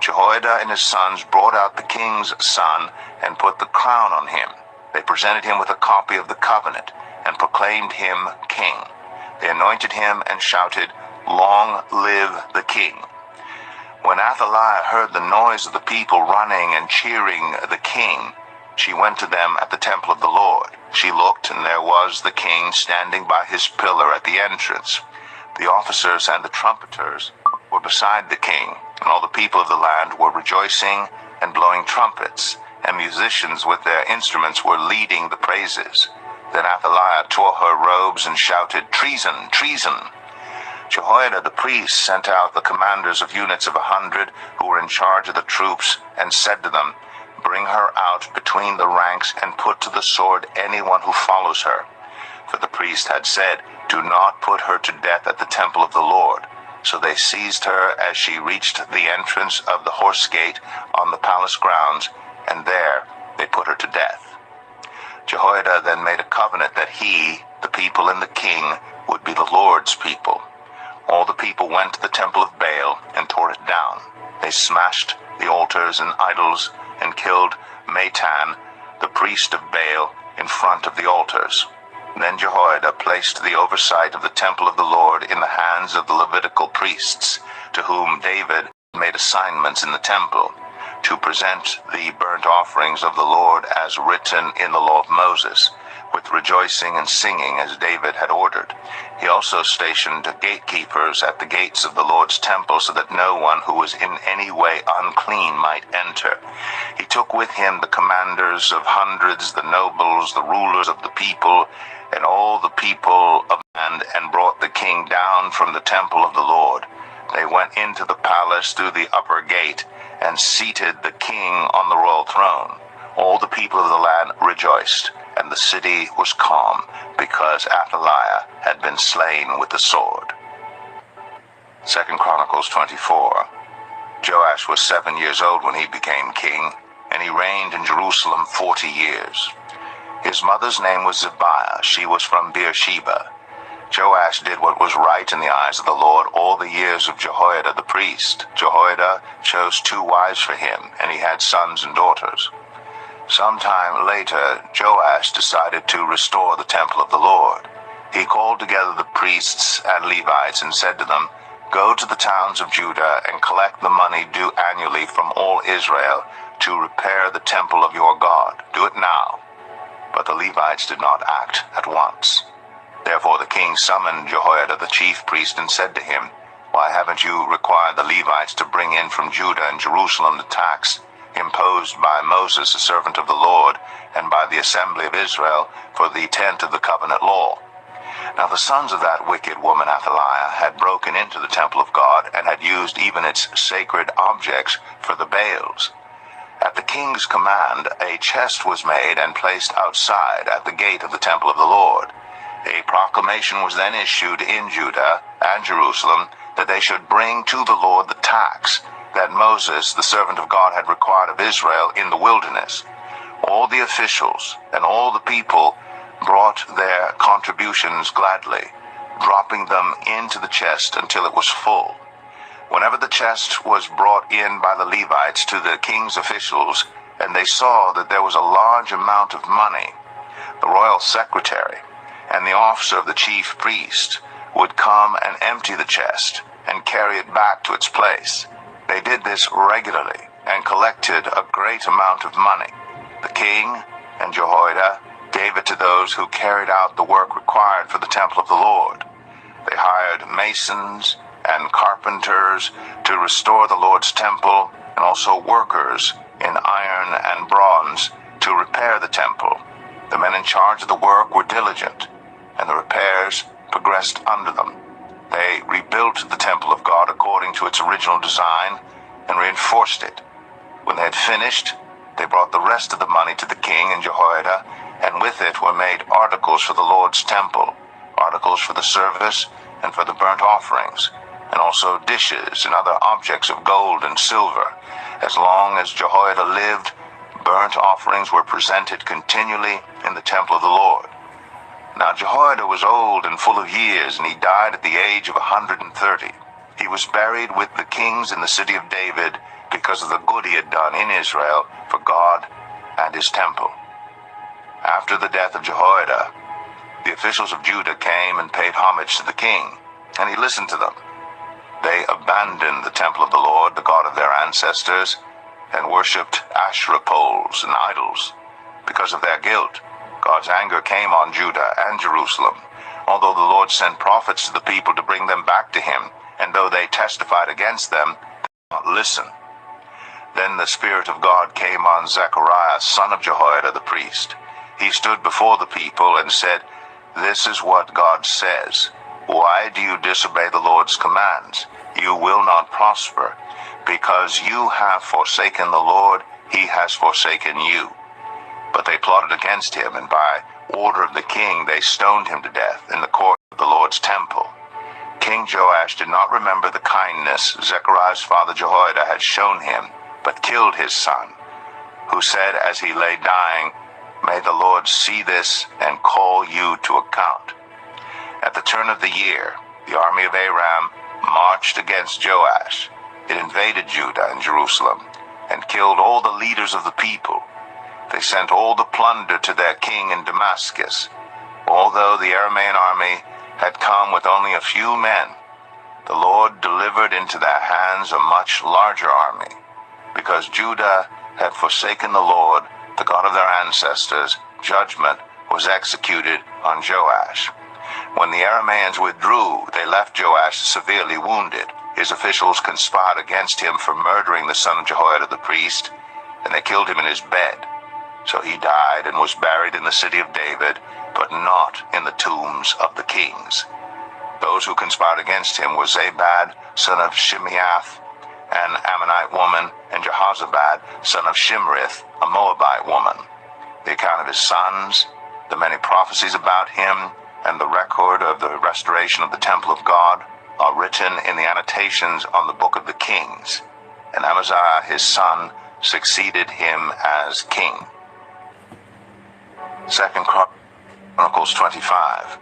Jehoiada and his sons brought out the king's son and put the crown on him. They presented him with a copy of the covenant and proclaimed him king. They anointed him and shouted, "Long live the king." When Athaliah heard the noise of the people running and cheering the king, she went to them at the temple of the Lord. She looked, and there was the king standing by his pillar at the entrance. The officers and the trumpeters were beside the king, and all the people of the land were rejoicing and blowing trumpets, and musicians with their instruments were leading the praises. Then Athaliah tore her robes and shouted, "Treason! Treason!" Jehoiada the priest sent out the commanders of units of 100 who were in charge of the troops and said to them, "Bring her out between the ranks and put to the sword anyone who follows her." For the priest had said, "Do not put her to death at the temple of the Lord." So they seized her as she reached the entrance of the horse gate on the palace grounds, and there they put her to death. Jehoiada then made a covenant that he, the people, and the king would be the Lord's people. All the people went to the temple of Baal and tore it down. They smashed the altars and idols and killed Matan, the priest of Baal, in front of the altars. Then Jehoiada placed the oversight of the temple of the Lord in the hands of the Levitical priests, to whom David made assignments in the temple, to present the burnt offerings of the Lord as written in the law of Moses, with rejoicing and singing as David had ordered. He also stationed gatekeepers at the gates of the Lord's temple so that no one who was in any way unclean might enter. He took with him the commanders of hundreds, the nobles, the rulers of the people, and all the people of the land, and brought the king down from the temple of the Lord. They went into the palace through the upper gate and seated the king on the royal throne. All the people of the land rejoiced, and the city was calm, because Athaliah had been slain with the sword. 2 Chronicles 24. Joash was 7 years old when he became king, and he reigned in Jerusalem 40 years. His mother's name was Zibiah. She was from Beersheba. Joash did what was right in the eyes of the Lord all the years of Jehoiada the priest. Jehoiada chose 2 wives for him, and he had sons and daughters. Sometime later, Joash decided to restore the temple of the Lord. He called together the priests and Levites and said to them, "Go to the towns of Judah and collect the money due annually from all Israel to repair the temple of your God. Do it now." But the Levites did not act at once. Therefore the king summoned Jehoiada the chief priest and said to him, "Why haven't you required the Levites to bring in from Judah and Jerusalem the tax imposed by Moses, the servant of the Lord, and by the assembly of Israel for the tent of the covenant law?" Now the sons of that wicked woman Athaliah had broken into the temple of God and had used even its sacred objects for the Baals. At the king's command, a chest was made and placed outside at the gate of the temple of the Lord. A proclamation was then issued in Judah and Jerusalem that they should bring to the Lord the tax that Moses, the servant of God, had required of Israel in the wilderness. All the officials and all the people brought their contributions gladly, dropping them into the chest until it was full. Whenever the chest was brought in by the Levites to the king's officials, and they saw that there was a large amount of money, the royal secretary and the officer of the chief priest would come and empty the chest and carry it back to its place. They did this regularly and collected a great amount of money. The king and Jehoiada gave it to those who carried out the work required for the temple of the Lord. They hired masons and carpenters to restore the Lord's temple, and also workers in iron and bronze to repair the temple. The men in charge of the work were diligent, and the repairs progressed under them. They rebuilt the temple of God according to its original design and reinforced it. When they had finished, they brought the rest of the money to the king and Jehoiada, and with it were made articles for the Lord's temple, articles for the service and for the burnt offerings, and also dishes and other objects of gold and silver. As long as Jehoiada lived, burnt offerings were presented continually in the temple of the Lord. Now Jehoiada was old and full of years, and he died at the age of 130. He was buried with the kings in the city of David, because of the good he had done in Israel for God and his temple. After the death of Jehoiada, the officials of Judah came and paid homage to the king, and he listened to them. They abandoned the temple of the Lord, the God of their ancestors, and worshipped Asherah poles and idols. Because of their guilt, God's anger came on Judah and Jerusalem, although the Lord sent prophets to the people to bring them back to him, and though they testified against them, they did not listen. Then the Spirit of God came on Zechariah, son of Jehoiada the priest. He stood before the people and said, "This is what God says. Why do you disobey the Lord's commands? You will not prosper. Because you have forsaken the Lord, he has forsaken you." But they plotted against him, and by order of the king they stoned him to death in the court of the Lord's temple. King Joash did not remember the kindness Zechariah's father Jehoiada had shown him, but killed his son, who said as he lay dying, "May the Lord see this and call you to account." At the turn of the year, the army of Aram marched against Joash. It invaded Judah and Jerusalem and killed all the leaders of the people. They sent all the plunder to their king in Damascus. Although the Aramean army had come with only a few men, the Lord delivered into their hands a much larger army. Because Judah had forsaken the Lord, the God of their ancestors, judgment was executed on Joash. When the Arameans withdrew, they left Joash severely wounded. His officials conspired against him for murdering the son of Jehoiada the priest, and they killed him in his bed. So he died and was buried in the city of David, but not in the tombs of the kings. Those who conspired against him were Zabad, son of Shimeath, an Ammonite woman, and Jehozabad, son of Shimrith, a Moabite woman. The account of his sons, the many prophecies about him, and the record of the restoration of the temple of God are written in the annotations on the book of the Kings. And Amaziah his son succeeded him as king. 2 Chronicles 25.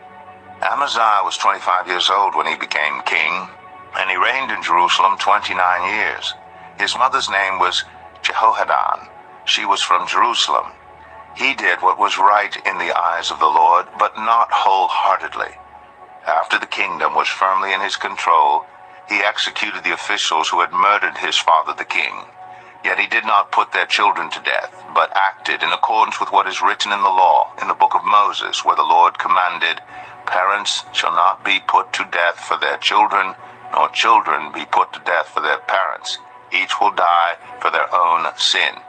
Amaziah was 25 years old when he became king, and he reigned in Jerusalem 29 years. His mother's name was Jehohadan. She was from Jerusalem. He did what was right in the eyes of the Lord, but not wholeheartedly. After the kingdom was firmly in his control, he executed the officials who had murdered his father the king. Yet he did not put their children to death, but acted in accordance with what is written in the law, in the book of Moses, where the Lord commanded, "Parents shall not be put to death for their children, nor children be put to death for their parents. Each will die for their own sin."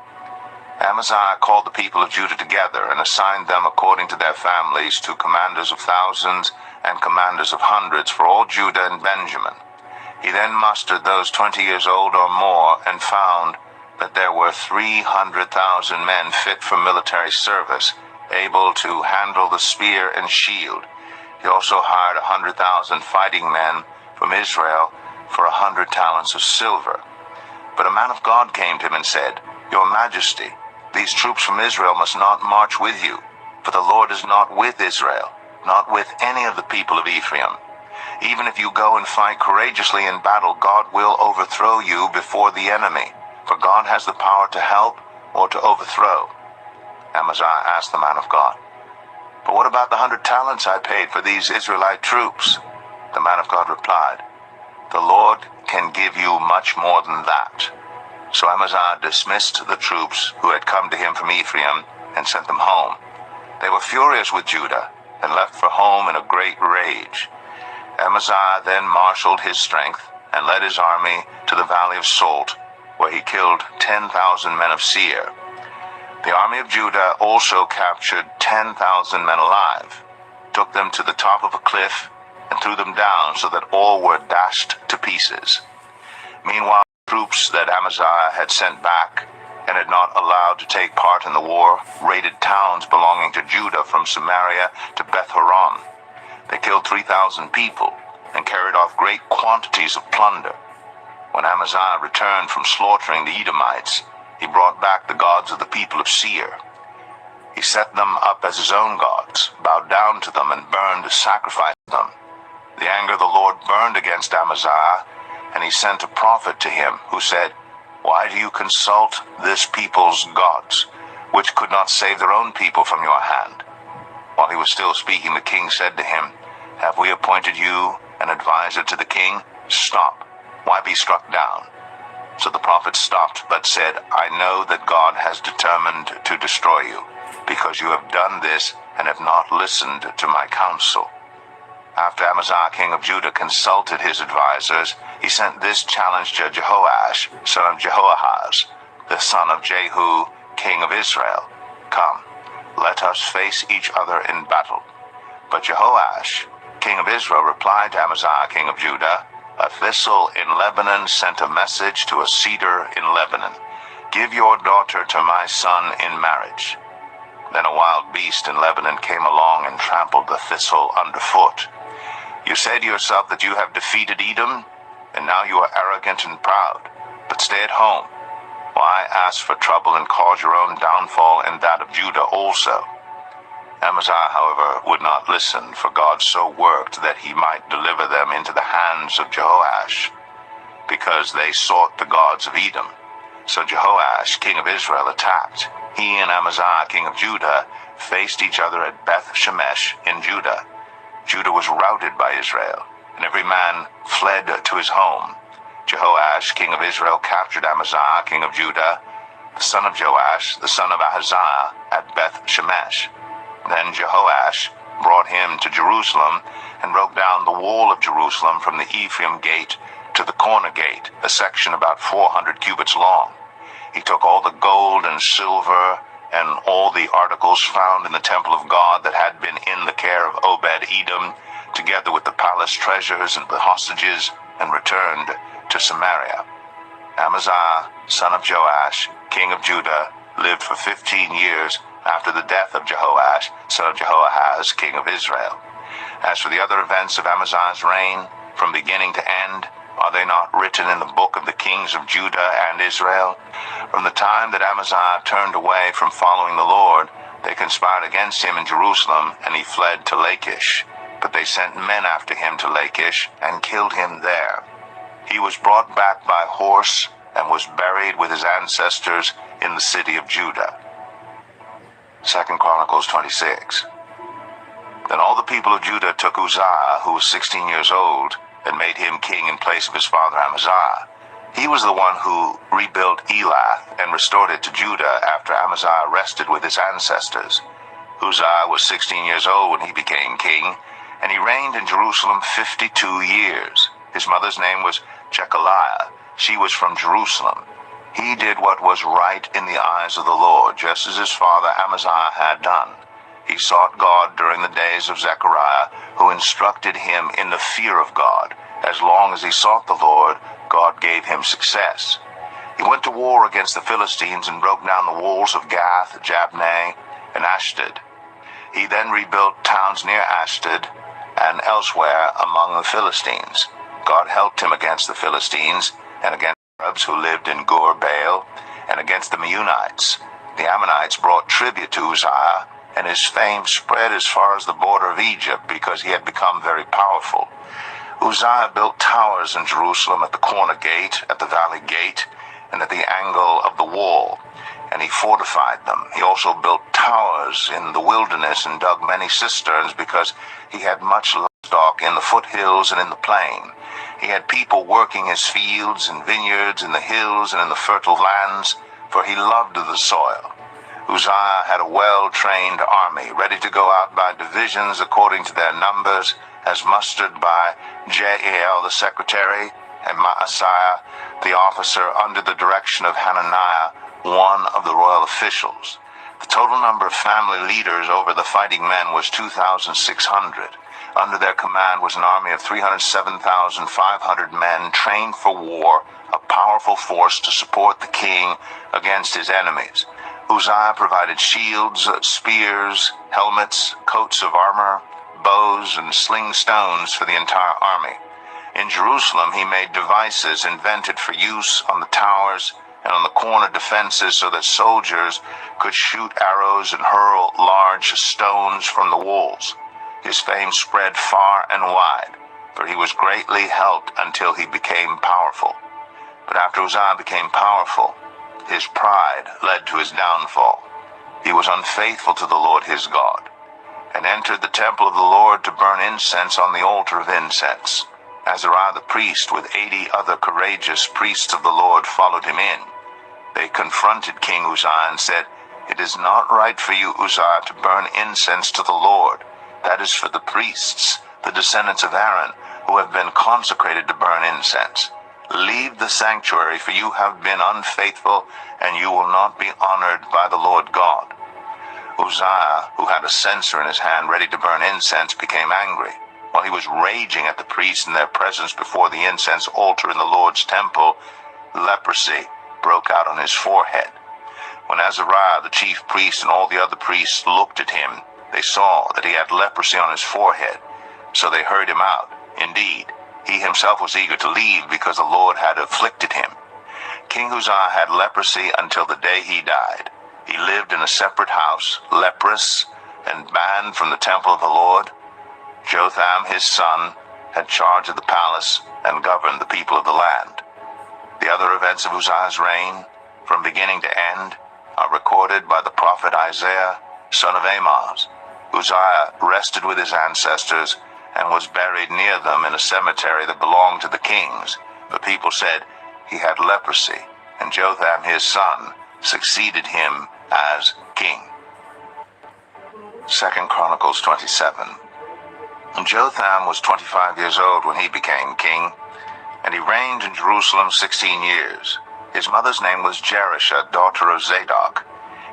Amaziah called the people of Judah together and assigned them according to their families to commanders of thousands and commanders of hundreds for all Judah and Benjamin. He then mustered those 20 years old or more and found that there were 300,000 men fit for military service, able to handle the spear and shield. He also hired 100,000 fighting men from Israel for 100 talents of silver. But a man of God came to him and said, "Your Majesty, these troops from Israel must not march with you, for the Lord is not with Israel, not with any of the people of Ephraim. Even if you go and fight courageously in battle, God will overthrow you before the enemy, for God has the power to help or to overthrow." Amaziah asked the man of God, "But what about the 100 talents I paid for these Israelite troops?" The man of God replied, "The Lord can give you much more than that." So Amaziah dismissed the troops who had come to him from Ephraim and sent them home. They were furious with Judah and left for home in a great rage. Amaziah then marshaled his strength and led his army to the valley of Salt, where he killed 10,000 men of Seir. The army of Judah also captured 10,000 men alive, took them to the top of a cliff, and threw them down so that all were dashed to pieces. Meanwhile, troops that Amaziah had sent back and had not allowed to take part in the war raided towns belonging to Judah from Samaria to Beth-horon. They killed 3,000 people and carried off great quantities of plunder. When Amaziah returned from slaughtering the Edomites, he brought back the gods of the people of Seir. He set them up as his own gods, bowed down to them, and burned sacrifice to them. The anger of the Lord burned against Amaziah, and he sent a prophet to him who said, Why do you consult this people's gods, which could not save their own people from your hand?" While he was still speaking, the king said to him, "Have we appointed you an advisor to the king? Stop. Why be struck down?" So the prophet stopped, but said, "I know that God has determined to destroy you, because you have done this and have not listened to my counsel." After Amaziah, king of Judah, consulted his advisors, he sent this challenge to Jehoash, son of Jehoahaz, the son of Jehu, king of Israel. "Come, let us face each other in battle." But Jehoash, king of Israel, replied to Amaziah, king of Judah, "A thistle in Lebanon sent a message to a cedar in Lebanon. Give your daughter to my son in marriage." Then a wild beast in Lebanon came along and trampled the thistle underfoot. You say to yourself that you have defeated Edom, and now you are arrogant and proud. But stay at home. Why ask for trouble and cause your own downfall and that of Judah also? Amaziah, however, would not listen, for God so worked that he might deliver them into the hands of Jehoash, because they sought the gods of Edom. So Jehoash, king of Israel, attacked. He and Amaziah, king of Judah, faced each other at Beth Shemesh in Judah. Judah was routed by Israel, and every man fled to his home. Jehoash, king of Israel, captured Amaziah, king of Judah, the son of Joash, the son of Ahaziah, at Beth Shemesh. Then Jehoash brought him to Jerusalem and broke down the wall of Jerusalem from the Ephraim gate to the corner gate, a section about 400 cubits long. He took all the gold and silver and all the articles found in the temple of God that had been in the care of Obed-Edom, together with the palace treasures and the hostages, and returned to Samaria. Amaziah, son of Joash, king of Judah, lived for 15 years after the death of Jehoash, son of Jehoahaz, king of Israel. As for the other events of Amaziah's reign, from beginning to end, are they not written in the book of the kings of Judah and Israel? From the time that Amaziah turned away from following the Lord, they conspired against him in Jerusalem, and he fled to Lachish. But they sent men after him to Lachish and killed him there. He was brought back by horse and was buried with his ancestors in the city of Judah. 2 Chronicles 26. Then all the people of Judah took Uzziah, who was 16 years old, and made him king in place of his father Amaziah. He was the one who rebuilt Elath and restored it to Judah after Amaziah rested with his ancestors. Uzziah was 16 years old when he became king, and he reigned in Jerusalem 52 years. His mother's name was Jechaliah. She was from Jerusalem. He did what was right in the eyes of the Lord, just as his father Amaziah had done. He sought God during the days of Zechariah, who instructed him in the fear of God. As long as he sought the Lord, God gave him success. He went to war against the Philistines and broke down the walls of Gath, Jabneh, and Ashdod. He then rebuilt towns near Ashdod and elsewhere among the Philistines. God helped him against the Philistines and against the Arabs who lived in Gur Baal and against the Meunites. The Ammonites brought tribute to Uzziah, and his fame spread as far as the border of Egypt because he had become very powerful. Uzziah built towers in Jerusalem at the corner gate, at the valley gate, and at the angle of the wall, and he fortified them. He also built towers in the wilderness and dug many cisterns because he had much livestock in the foothills and in the plain. He had people working his fields and vineyards in the hills and in the fertile lands, for he loved the soil. Uzziah had a well-trained army, ready to go out by divisions according to their numbers, as mustered by Jeiel the secretary, and Maaseiah the officer under the direction of Hananiah, one of the royal officials. The total number of family leaders over the fighting men was 2,600. Under their command was an army of 307,500 men trained for war, a powerful force to support the king against his enemies. Uzziah provided shields, spears, helmets, coats of armor, bows, and sling stones for the entire army. In Jerusalem, he made devices invented for use on the towers and on the corner defenses so that soldiers could shoot arrows and hurl large stones from the walls. His fame spread far and wide, for he was greatly helped until he became powerful. But after Uzziah became powerful, his pride led to his downfall. He was unfaithful to the Lord his God, and entered the temple of the Lord to burn incense on the altar of incense. Azariah the priest with 80 other courageous priests of the Lord followed him in. They confronted King Uzziah and said, "It is not right for you, Uzziah, to burn incense to the Lord. That is for the priests, the descendants of Aaron, who have been consecrated to burn incense. Leave the sanctuary, for you have been unfaithful, and you will not be honored by the Lord God." Uzziah, who had a censer in his hand ready to burn incense, became angry. While he was raging at the priests in their presence before the incense altar in the Lord's temple, leprosy broke out on his forehead. When Azariah, the chief priest, and all the other priests looked at him, they saw that he had leprosy on his forehead, so they hurried him out. Indeed, he himself was eager to leave because the Lord had afflicted him. King Uzziah had leprosy until the day he died. He lived in a separate house, leprous, and banned from the temple of the Lord. Jotham, his son, had charge of the palace and governed the people of the land. The other events of Uzziah's reign, from beginning to end, are recorded by the prophet Isaiah, son of Amoz. Uzziah rested with his ancestors and was buried near them in a cemetery that belonged to the kings. The people said he had leprosy, and Jotham, his son, succeeded him as king. 2 Chronicles 27. Jotham was 25 years old when he became king, and he reigned in Jerusalem 16 years. His mother's name was Jerusha, daughter of Zadok.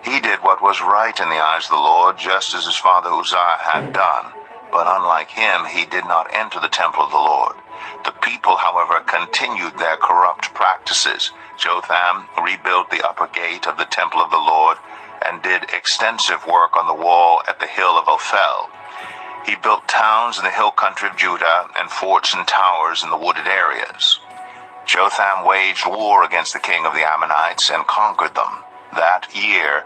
He did what was right in the eyes of the Lord, just as his father Uzziah had done. But unlike him, he did not enter the temple of the Lord. The people, however, continued their corrupt practices. Jotham rebuilt the upper gate of the temple of the Lord and did extensive work on the wall at the hill of Ophel. He built towns in the hill country of Judah and forts and towers in the wooded areas. Jotham waged war against the king of the Ammonites and conquered them. That year,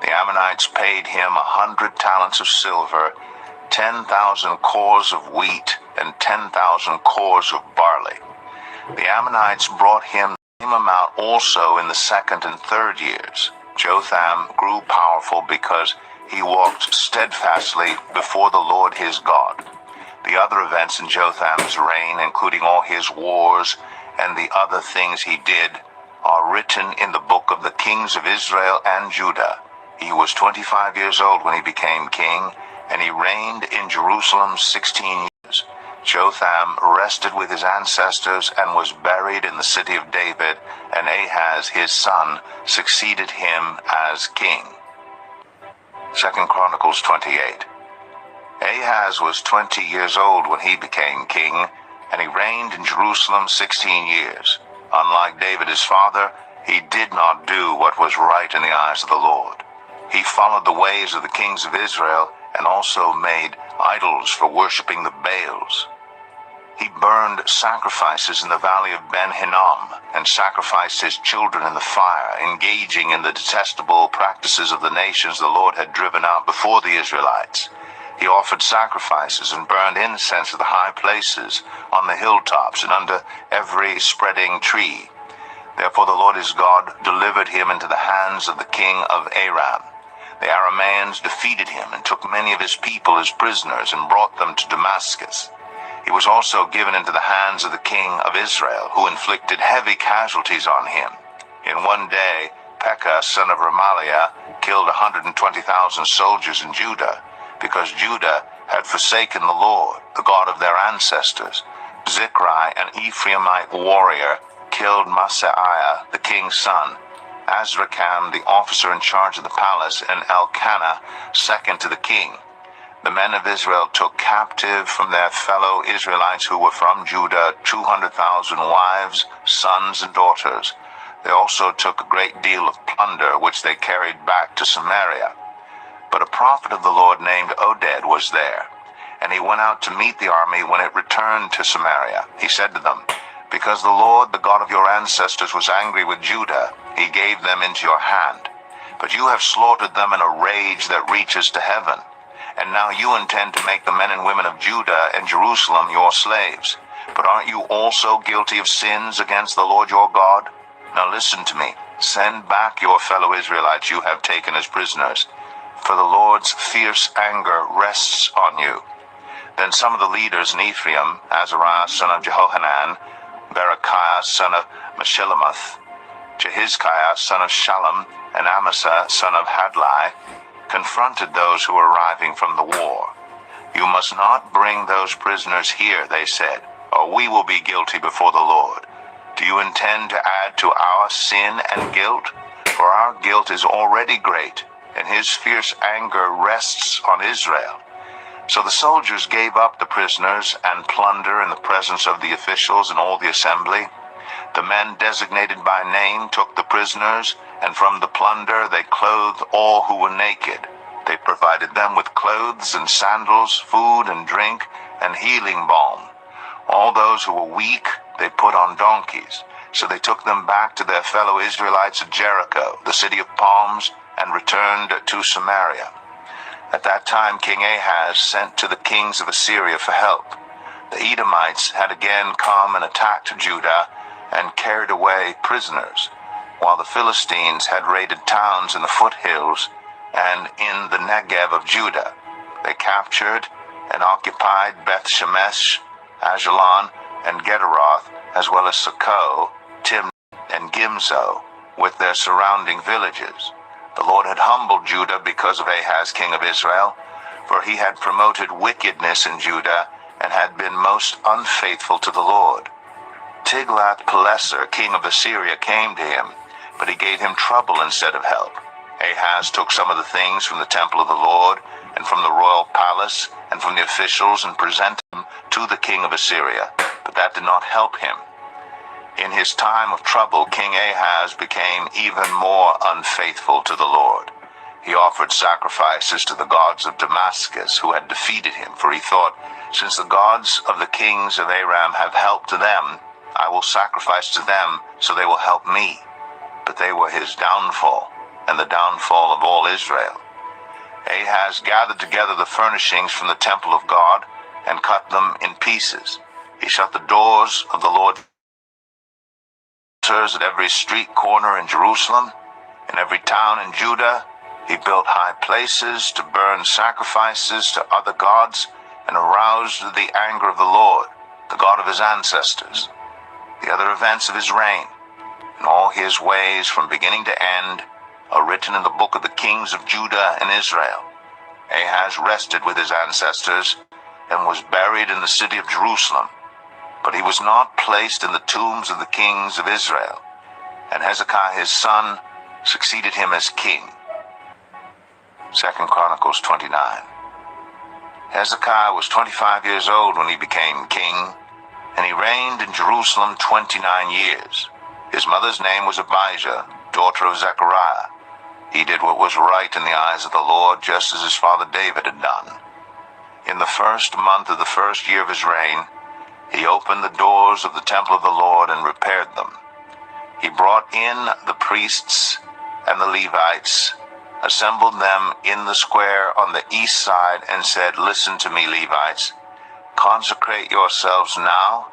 the Ammonites paid him 100 talents of silver, 10,000 cores of wheat, and 10,000 cores of barley. The Ammonites brought him the same amount also in the second and third years. Jotham grew powerful because he walked steadfastly before the Lord his God. The other events in Jotham's reign, including all his wars and the other things he did, are written in the book of the kings of Israel and Judah. He was 25 years old when he became king, and he reigned in Jerusalem 16 years. Jotham rested with his ancestors and was buried in the city of David, and Ahaz his son succeeded him as king. 2 Chronicles 28. Ahaz was 20 years old when he became king, and he reigned in Jerusalem 16 years. Unlike David his father, he did not do what was right in the eyes of the Lord. He followed the ways of the kings of Israel and also made idols for worshiping the Baals. He burned sacrifices in the valley of Ben-Hinnom and sacrificed his children in the fire, engaging in the detestable practices of the nations the Lord had driven out before the Israelites. He offered sacrifices and burned incense at the high places, on the hilltops, and under every spreading tree. Therefore the Lord his God delivered him into the hands of the king of Aram. The Arameans defeated him and took many of his people as prisoners and brought them to Damascus. He was also given into the hands of the king of Israel, who inflicted heavy casualties on him. In one day, Pekah, son of Remaliah, killed 120,000 soldiers in Judah, because Judah had forsaken the Lord, the God of their ancestors. Zikri, an Ephraimite warrior, killed Maaseiah, the king's son, Azrikam, the officer in charge of the palace, and Elkanah, second to the king. The men of Israel took captive from their fellow Israelites who were from Judah 200,000 wives, sons, and daughters. They also took a great deal of plunder, which they carried back to Samaria. But a prophet of the Lord named Oded was there, and he went out to meet the army when it returned to Samaria. He said to them, "Because the Lord, the God of your ancestors, was angry with Judah, he gave them into your hand. But you have slaughtered them in a rage that reaches to heaven. And now you intend to make the men and women of Judah and Jerusalem your slaves. But aren't you also guilty of sins against the Lord your God? Now listen to me. Send back your fellow Israelites you have taken as prisoners, for the Lord's fierce anger rests on you." Then some of the leaders in Ephraim, Azariah son of Jehohanan, Berechiah son of Meshillemoth, Jehizkiah son of Shallum, and Amasa son of Hadlai, confronted those who were arriving from the war. "You must not bring those prisoners here," they said, "or we will be guilty before the Lord. Do you intend to add to our sin and guilt? For our guilt is already great, and his fierce anger rests on Israel." So the soldiers gave up the prisoners and plunder in the presence of the officials and all the assembly. The men designated by name took the prisoners, and from the plunder they clothed all who were naked. They provided them with clothes and sandals, food and drink, and healing balm. All those who were weak they put on donkeys. So they took them back to their fellow Israelites at Jericho, the city of palms, and returned to Samaria. At that time King Ahaz sent to the kings of Assyria for help. The Edomites had again come and attacked Judah and carried away prisoners, while the Philistines had raided towns in the foothills and in the Negev of Judah. They captured and occupied Beth-Shemesh, Ajalon, and Gederoth, as well as Socoh, Timnah, and Gimzo, with their surrounding villages. The Lord had humbled Judah because of Ahaz king of Israel, for he had promoted wickedness in Judah and had been most unfaithful to the Lord. Tiglath-Pileser king of Assyria came to him, but he gave him trouble instead of help. Ahaz took some of the things from the temple of the Lord and from the royal palace and from the officials and presented them to the king of Assyria, but that did not help him. In his time of trouble, King Ahaz became even more unfaithful to the Lord. He offered sacrifices to the gods of Damascus, who had defeated him, for he thought, "Since the gods of the kings of Aram have helped them, I will sacrifice to them, so they will help me." But they were his downfall, and the downfall of all Israel. Ahaz gathered together the furnishings from the temple of God and cut them in pieces. He shut the doors of the Lord's altars at every street corner in Jerusalem. In every town in Judah, he built high places to burn sacrifices to other gods and aroused the anger of the Lord, the God of his ancestors. The other events of his reign and all his ways from beginning to end are written in the book of the kings of Judah and Israel. Ahaz rested with his ancestors and was buried in the city of Jerusalem, but he was not placed in the tombs of the kings of Israel. And Hezekiah his son succeeded him as king. 2 Chronicles 29. Hezekiah was 25 years old when he became king, and he reigned in Jerusalem 29 years. His mother's name was Abijah, daughter of Zechariah. He did what was right in the eyes of the Lord, just as his father David had done. In the first month of the first year of his reign, he opened the doors of the temple of the Lord and repaired them. He brought in the priests and the Levites, assembled them in the square on the east side, and said, "Listen to me, Levites. Consecrate yourselves now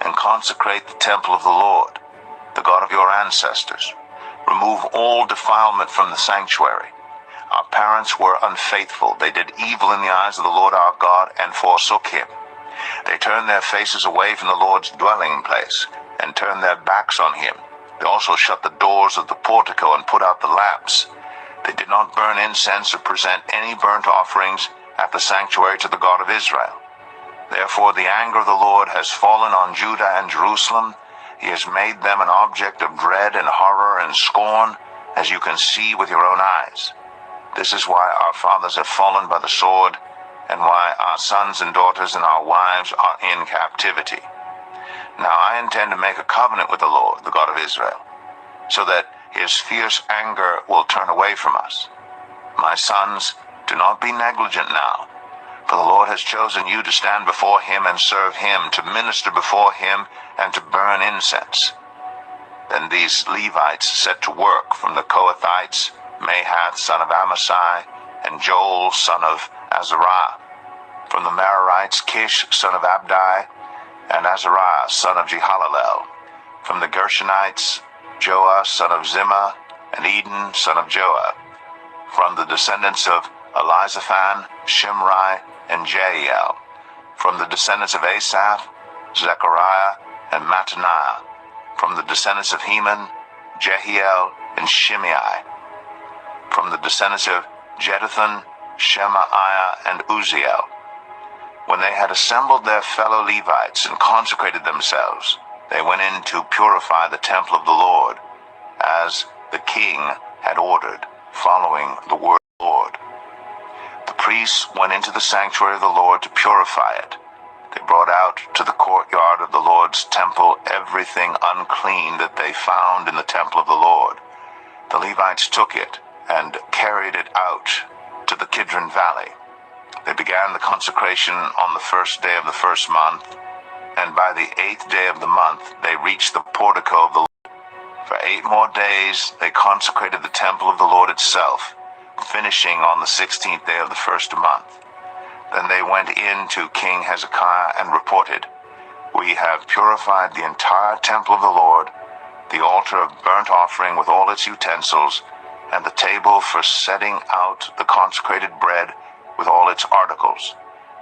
and consecrate the temple of the Lord, the God of your ancestors. Remove all defilement from the sanctuary. Our parents were unfaithful. They did evil in the eyes of the Lord our God and forsook him. They turned their faces away from the Lord's dwelling place and turned their backs on him. They also shut the doors of the portico and put out the lamps. They did not burn incense or present any burnt offerings at the sanctuary to the God of Israel. Therefore the anger of the Lord has fallen on Judah and Jerusalem. He has made them an object of dread and horror and scorn, as you can see with your own eyes. This is why our fathers have fallen by the sword, and why our sons and daughters and our wives are in captivity. Now I intend to make a covenant with the Lord, the God of Israel, so that his fierce anger will turn away from us. My sons, do not be negligent now, for the Lord has chosen you to stand before him and serve him, to minister before him and to burn incense." Then these Levites set to work from the Kohathites, Mahath son of Amasai, and Joel son of Azariah. From the Merarites, Kish son of Abdi, and Azariah son of Jehalalel. From the Gershonites, Joah son of Zimmah, and Eden son of Joah. From the descendants of Elizaphan, Shimri, and Jeiel. From the descendants of Asaph, Zechariah, and Mattaniah. From the descendants of Heman, Jehiel, and Shimei. From the descendants of Jeduthun, Shemaiah, and Uzziel. When they had assembled their fellow Levites and consecrated themselves, they went in to purify the temple of the Lord, as the king had ordered, following the word of the Lord. The priests went into the sanctuary of the Lord to purify it. They brought out to the courtyard of the Lord's temple everything unclean that they found in the temple of the Lord. The Levites took it and carried it out to the Kidron Valley. They began the consecration on the first day of the first month, and by the 8th day of the month they reached the portico of the Lord. For 8 more days they consecrated the temple of the Lord itself, finishing on the 16th day of the first month. Then they went in to King Hezekiah and reported, "We have purified the entire temple of the Lord, the altar of burnt offering with all its utensils, and the table for setting out the consecrated bread with all its articles.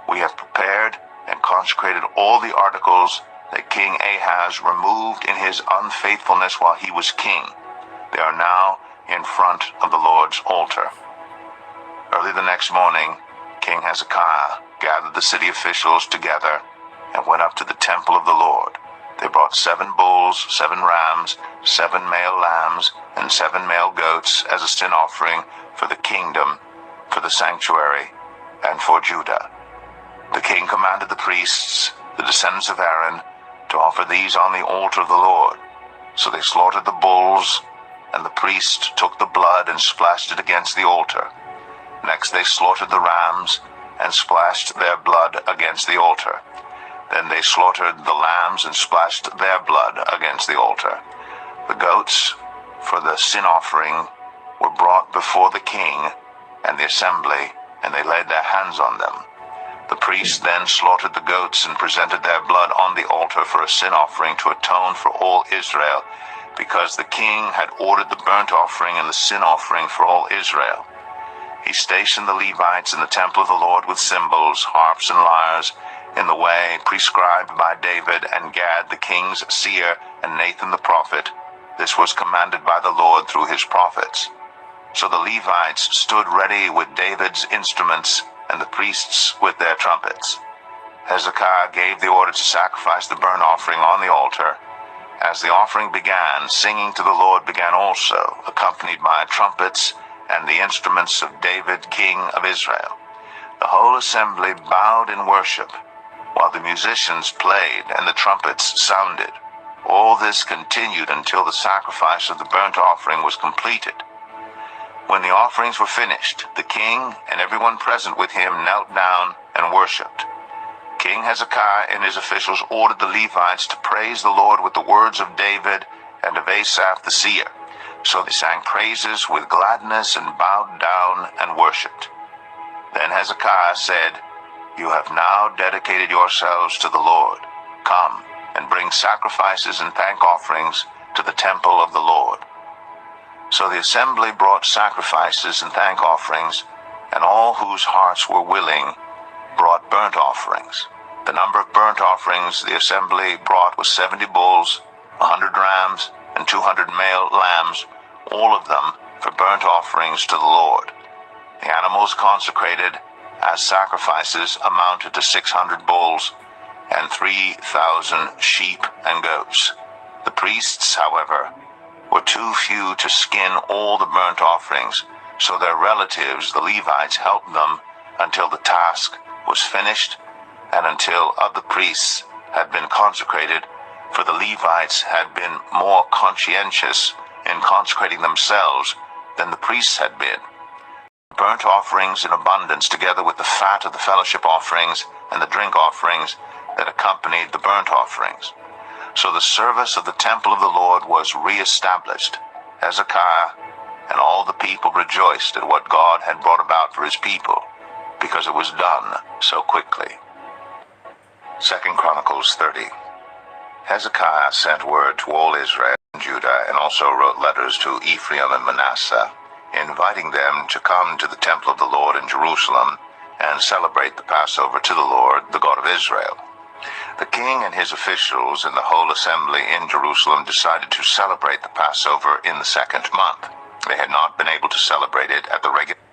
We have prepared and consecrated all the articles that King Ahaz removed in his unfaithfulness while he was king. They are now in front of the Lord's altar." Early the next morning, King Hezekiah gathered the city officials together and went up to the temple of the Lord. They brought 7 bulls, 7 rams, 7 male lambs, and 7 male goats as a sin offering for the kingdom, for the sanctuary, and for Judah. The king commanded the priests, the descendants of Aaron, to offer these on the altar of the Lord. So they slaughtered the bulls, and the priests took the blood and splashed it against the altar. Next they slaughtered the rams and splashed their blood against the altar. Then they slaughtered the lambs and splashed their blood against the altar. The goats for the sin offering were brought before the king and the assembly, and they laid their hands on them. The priests then slaughtered the goats and presented their blood on the altar for a sin offering to atone for all Israel, because the king had ordered the burnt offering and the sin offering for all Israel. He stationed the Levites in the temple of the Lord with cymbals, harps, and lyres, in the way prescribed by David and Gad the king's seer and Nathan the prophet. This was commanded by the Lord through his prophets. So the Levites stood ready with David's instruments and the priests with their trumpets. Hezekiah gave the order to sacrifice the burnt offering on the altar. As the offering began, singing to the Lord began also, accompanied by trumpets and the instruments of David, king of Israel. The whole assembly bowed in worship, while the musicians played and the trumpets sounded. All this continued until the sacrifice of the burnt offering was completed. When the offerings were finished, the king and everyone present with him knelt down and worshipped. King Hezekiah and his officials ordered the Levites to praise the Lord with the words of David and of Asaph the seer. So they sang praises with gladness and bowed down and worshipped. Then Hezekiah said, "You have now dedicated yourselves to the Lord. Come and bring sacrifices and thank offerings to the temple of the Lord." So the assembly brought sacrifices and thank offerings, and all whose hearts were willing brought burnt offerings. The number of burnt offerings the assembly brought was 70 bulls, 100 rams, and 200 male lambs, all of them for burnt offerings to the Lord. The animals consecrated as sacrifices amounted to 600 bulls and 3,000 sheep and goats. The priests, however, were too few to skin all the burnt offerings, so their relatives, the Levites, helped them until the task was finished and until other priests had been consecrated, for the Levites had been more conscientious in consecrating themselves than the priests had been. Burnt offerings in abundance, together with the fat of the fellowship offerings and the drink offerings that accompanied the burnt offerings. So the service of the temple of the Lord was re-established. Hezekiah and all the people rejoiced at what God had brought about for his people, because it was done so quickly. 2 Chronicles 30. Hezekiah sent word to all Israel and Judah, and also wrote letters to Ephraim and Manasseh, inviting them to come to the temple of the Lord in Jerusalem and celebrate the Passover to the Lord, the God of Israel. The king and his officials and the whole assembly in Jerusalem decided to celebrate the Passover in the second month. They had not been able to celebrate it at the regular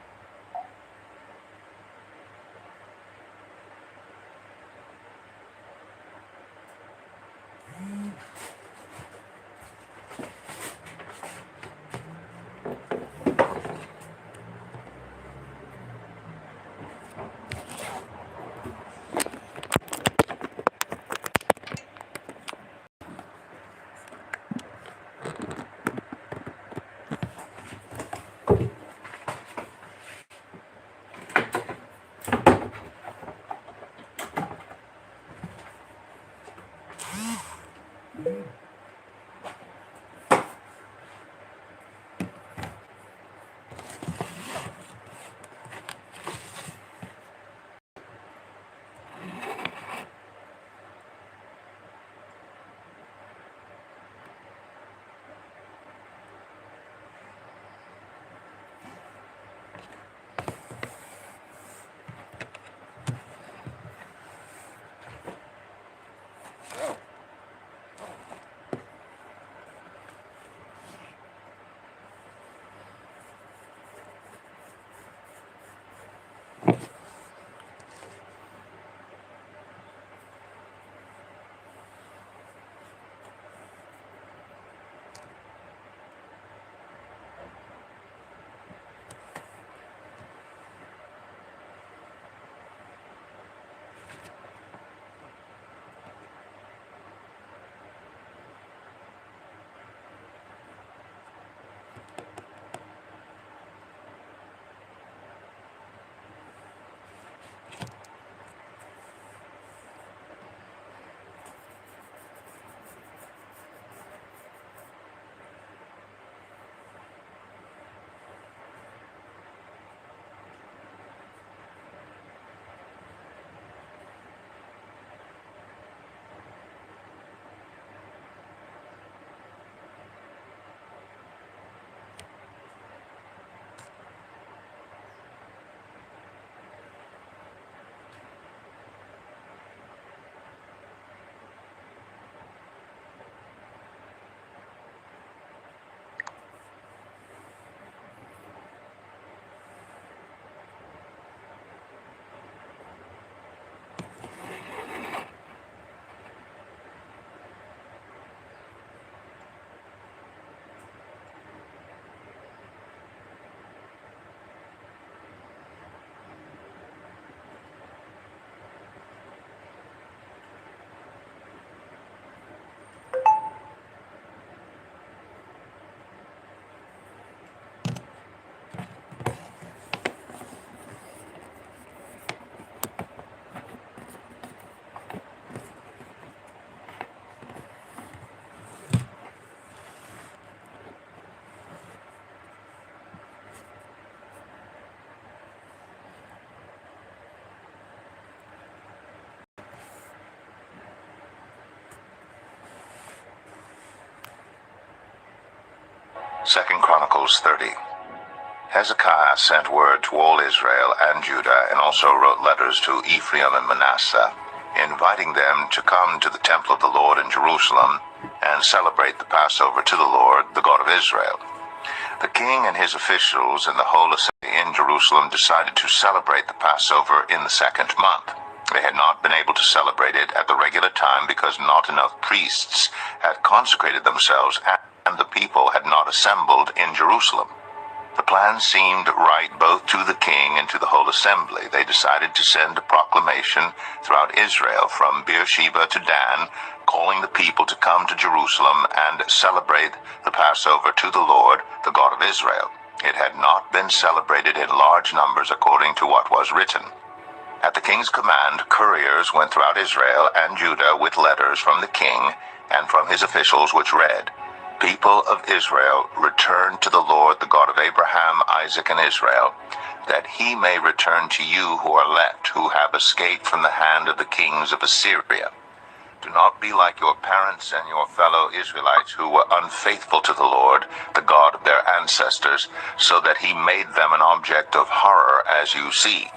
Second Chronicles 30. Hezekiah sent word to all Israel and Judah, and also wrote letters to Ephraim and Manasseh, inviting them to come to the temple of the Lord in Jerusalem and celebrate the Passover to the Lord, the God of Israel. The king and his officials and the whole assembly in Jerusalem decided to celebrate the Passover in the second month. They had not been able to celebrate it at the regular time because not enough priests had consecrated themselves and the people had not assembled in Jerusalem. The plan seemed right both to the king and to the whole assembly. They decided to send a proclamation throughout Israel from Beersheba to Dan, calling the people to come to Jerusalem and celebrate the Passover to the Lord, the God of Israel. It had not been celebrated in large numbers according to what was written. At the king's command, couriers went throughout Israel and Judah with letters from the king and from his officials which read, "People of Israel, return to the Lord, the God of Abraham, Isaac, and Israel. that he may return to you who are left, who have escaped from the hand of the kings of Assyria. Do not be like your parents and your fellow Israelites, who were unfaithful to the Lord, the God of their ancestors, so that he made them an object of horror, as you see.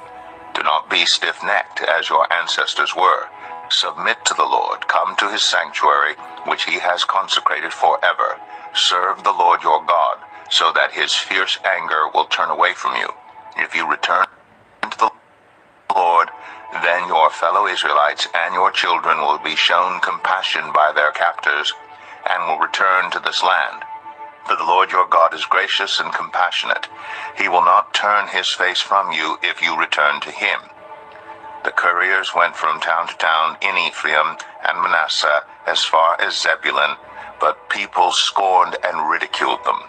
Do not be stiff-necked, as your ancestors were. Submit to the Lord. Come to his sanctuary, which he has consecrated forever. Serve the Lord your God, so that his fierce anger will turn away from you. If you return to the Lord, then your fellow Israelites and your children will be shown compassion by their captors, and will return to this land. For the Lord your God is gracious and compassionate. He will not turn his face from you if you return to him. The couriers went from town to town in Ephraim and Manasseh as far as Zebulun, but people scorned and ridiculed them.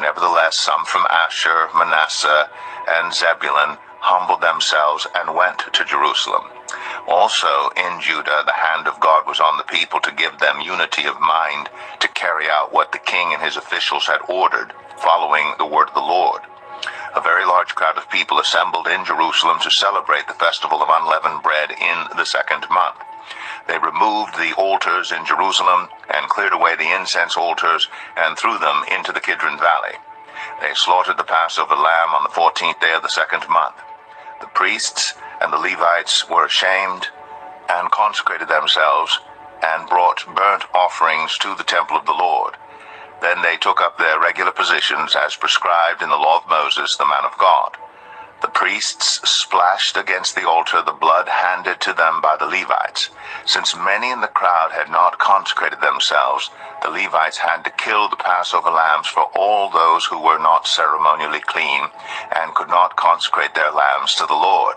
Nevertheless, some from Asher, Manasseh, and Zebulun humbled themselves and went to Jerusalem. Also in Judah, the hand of God was on the people to give them unity of mind to carry out what the king and his officials had ordered, following the word of the Lord. A very large crowd of people assembled in Jerusalem to celebrate the festival of unleavened bread in the 2nd month. They removed the altars in Jerusalem and cleared away the incense altars and threw them into the Kidron Valley. They slaughtered the Passover lamb on the 14th day of the 2nd month. The priests and the Levites were ashamed and consecrated themselves and brought burnt offerings to the temple of the Lord. Then they took up their regular positions as prescribed in the law of Moses, the man of God. The priests splashed against the altar the blood handed to them by the Levites. Since many in the crowd had not consecrated themselves, the Levites had to kill the Passover lambs for all those who were not ceremonially clean and could not consecrate their lambs to the Lord.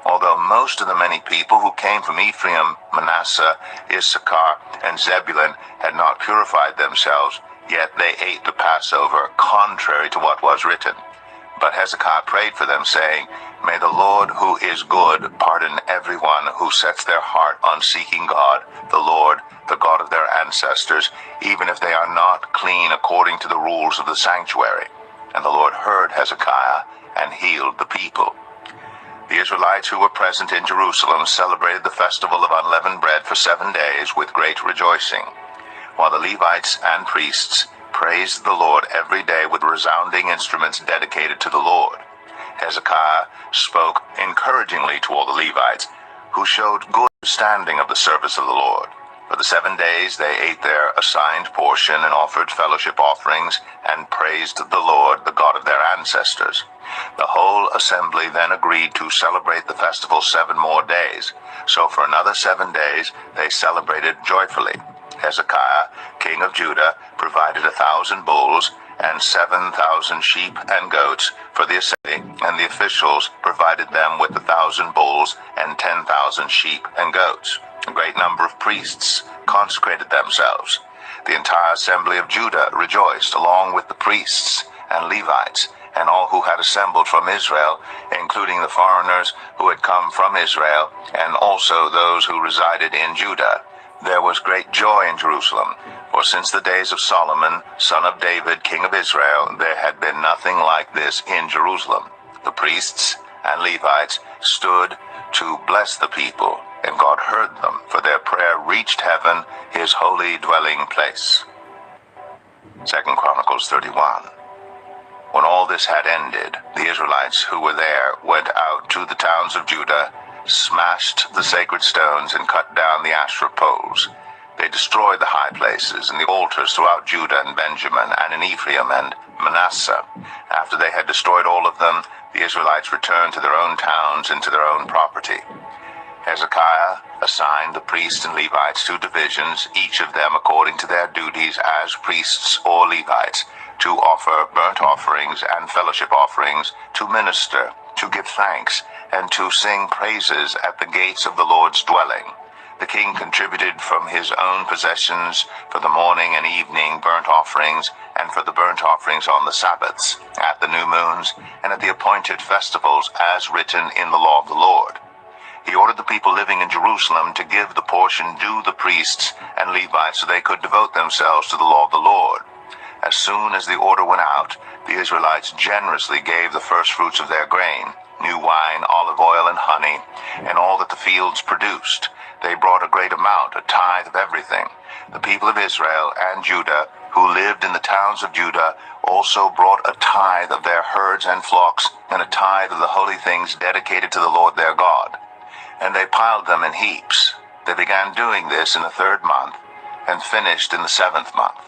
Although most of the many people who came from Ephraim, Manasseh, Issachar, and Zebulun had not purified themselves, yet they ate the Passover contrary to what was written. But Hezekiah prayed for them, saying, May the Lord, who is good, pardon everyone who sets their heart on seeking God, the Lord, the God of their ancestors, even if they are not clean according to the rules of the sanctuary. And the Lord heard Hezekiah and healed the people. The Israelites who were present in Jerusalem celebrated the festival of unleavened bread for 7 days with great rejoicing, while the Levites and priests praised the Lord every day with resounding instruments dedicated to the Lord. Hezekiah spoke encouragingly to all the Levites, who showed good understanding of the service of the Lord. For the 7 days they ate their assigned portion and offered fellowship offerings and praised the Lord, the God of their ancestors. The whole assembly then agreed to celebrate the festival 7 more days. So for another 7 days they celebrated joyfully. Hezekiah, king of Judah, provided 1,000 bulls and 7,000 sheep and goats for the assembly, and the officials provided them with 1,000 bulls and 10,000 sheep and goats. A great number of priests consecrated themselves. The entire assembly of Judah rejoiced, along with the priests and Levites, and all who had assembled from Israel, including the foreigners who had come from Israel, and also those who resided in Judah. There was great joy in Jerusalem, for since the days of Solomon, son of David, king of Israel, there had been nothing like this in Jerusalem. The priests and Levites stood to bless the people, and God heard them, for their prayer reached heaven, his holy dwelling place. 2 Chronicles 31. When all this had ended, the Israelites who were there went out to the towns of Judah, smashed the sacred stones, and cut down the Asherah poles. They destroyed the high places and the altars throughout Judah and Benjamin, and in Ephraim and Manasseh. After they had destroyed all of them, the Israelites returned to their own towns and to their own property. Hezekiah assigned the priests and Levites 2 divisions, each of them according to their duties as priests or Levites, to offer burnt offerings and fellowship offerings, to minister, to give thanks, and to sing praises at the gates of the Lord's dwelling. The king contributed from his own possessions for the morning and evening burnt offerings, and for the burnt offerings on the Sabbaths, at the new moons, and at the appointed festivals, as written in the law of the Lord. He ordered the people living in Jerusalem to give the portion due the priests and Levites so they could devote themselves to the law of the Lord. As soon as the order went out, the Israelites generously gave the first fruits of their grain, new wine, olive oil, and honey, and all that the fields produced. They brought a great amount, a tithe of everything. The people of Israel and Judah, who lived in the towns of Judah, also brought a tithe of their herds and flocks, and a tithe of the holy things dedicated to the Lord their God. And they piled them in heaps. They began doing this in the 3rd month, and finished in the 7th month.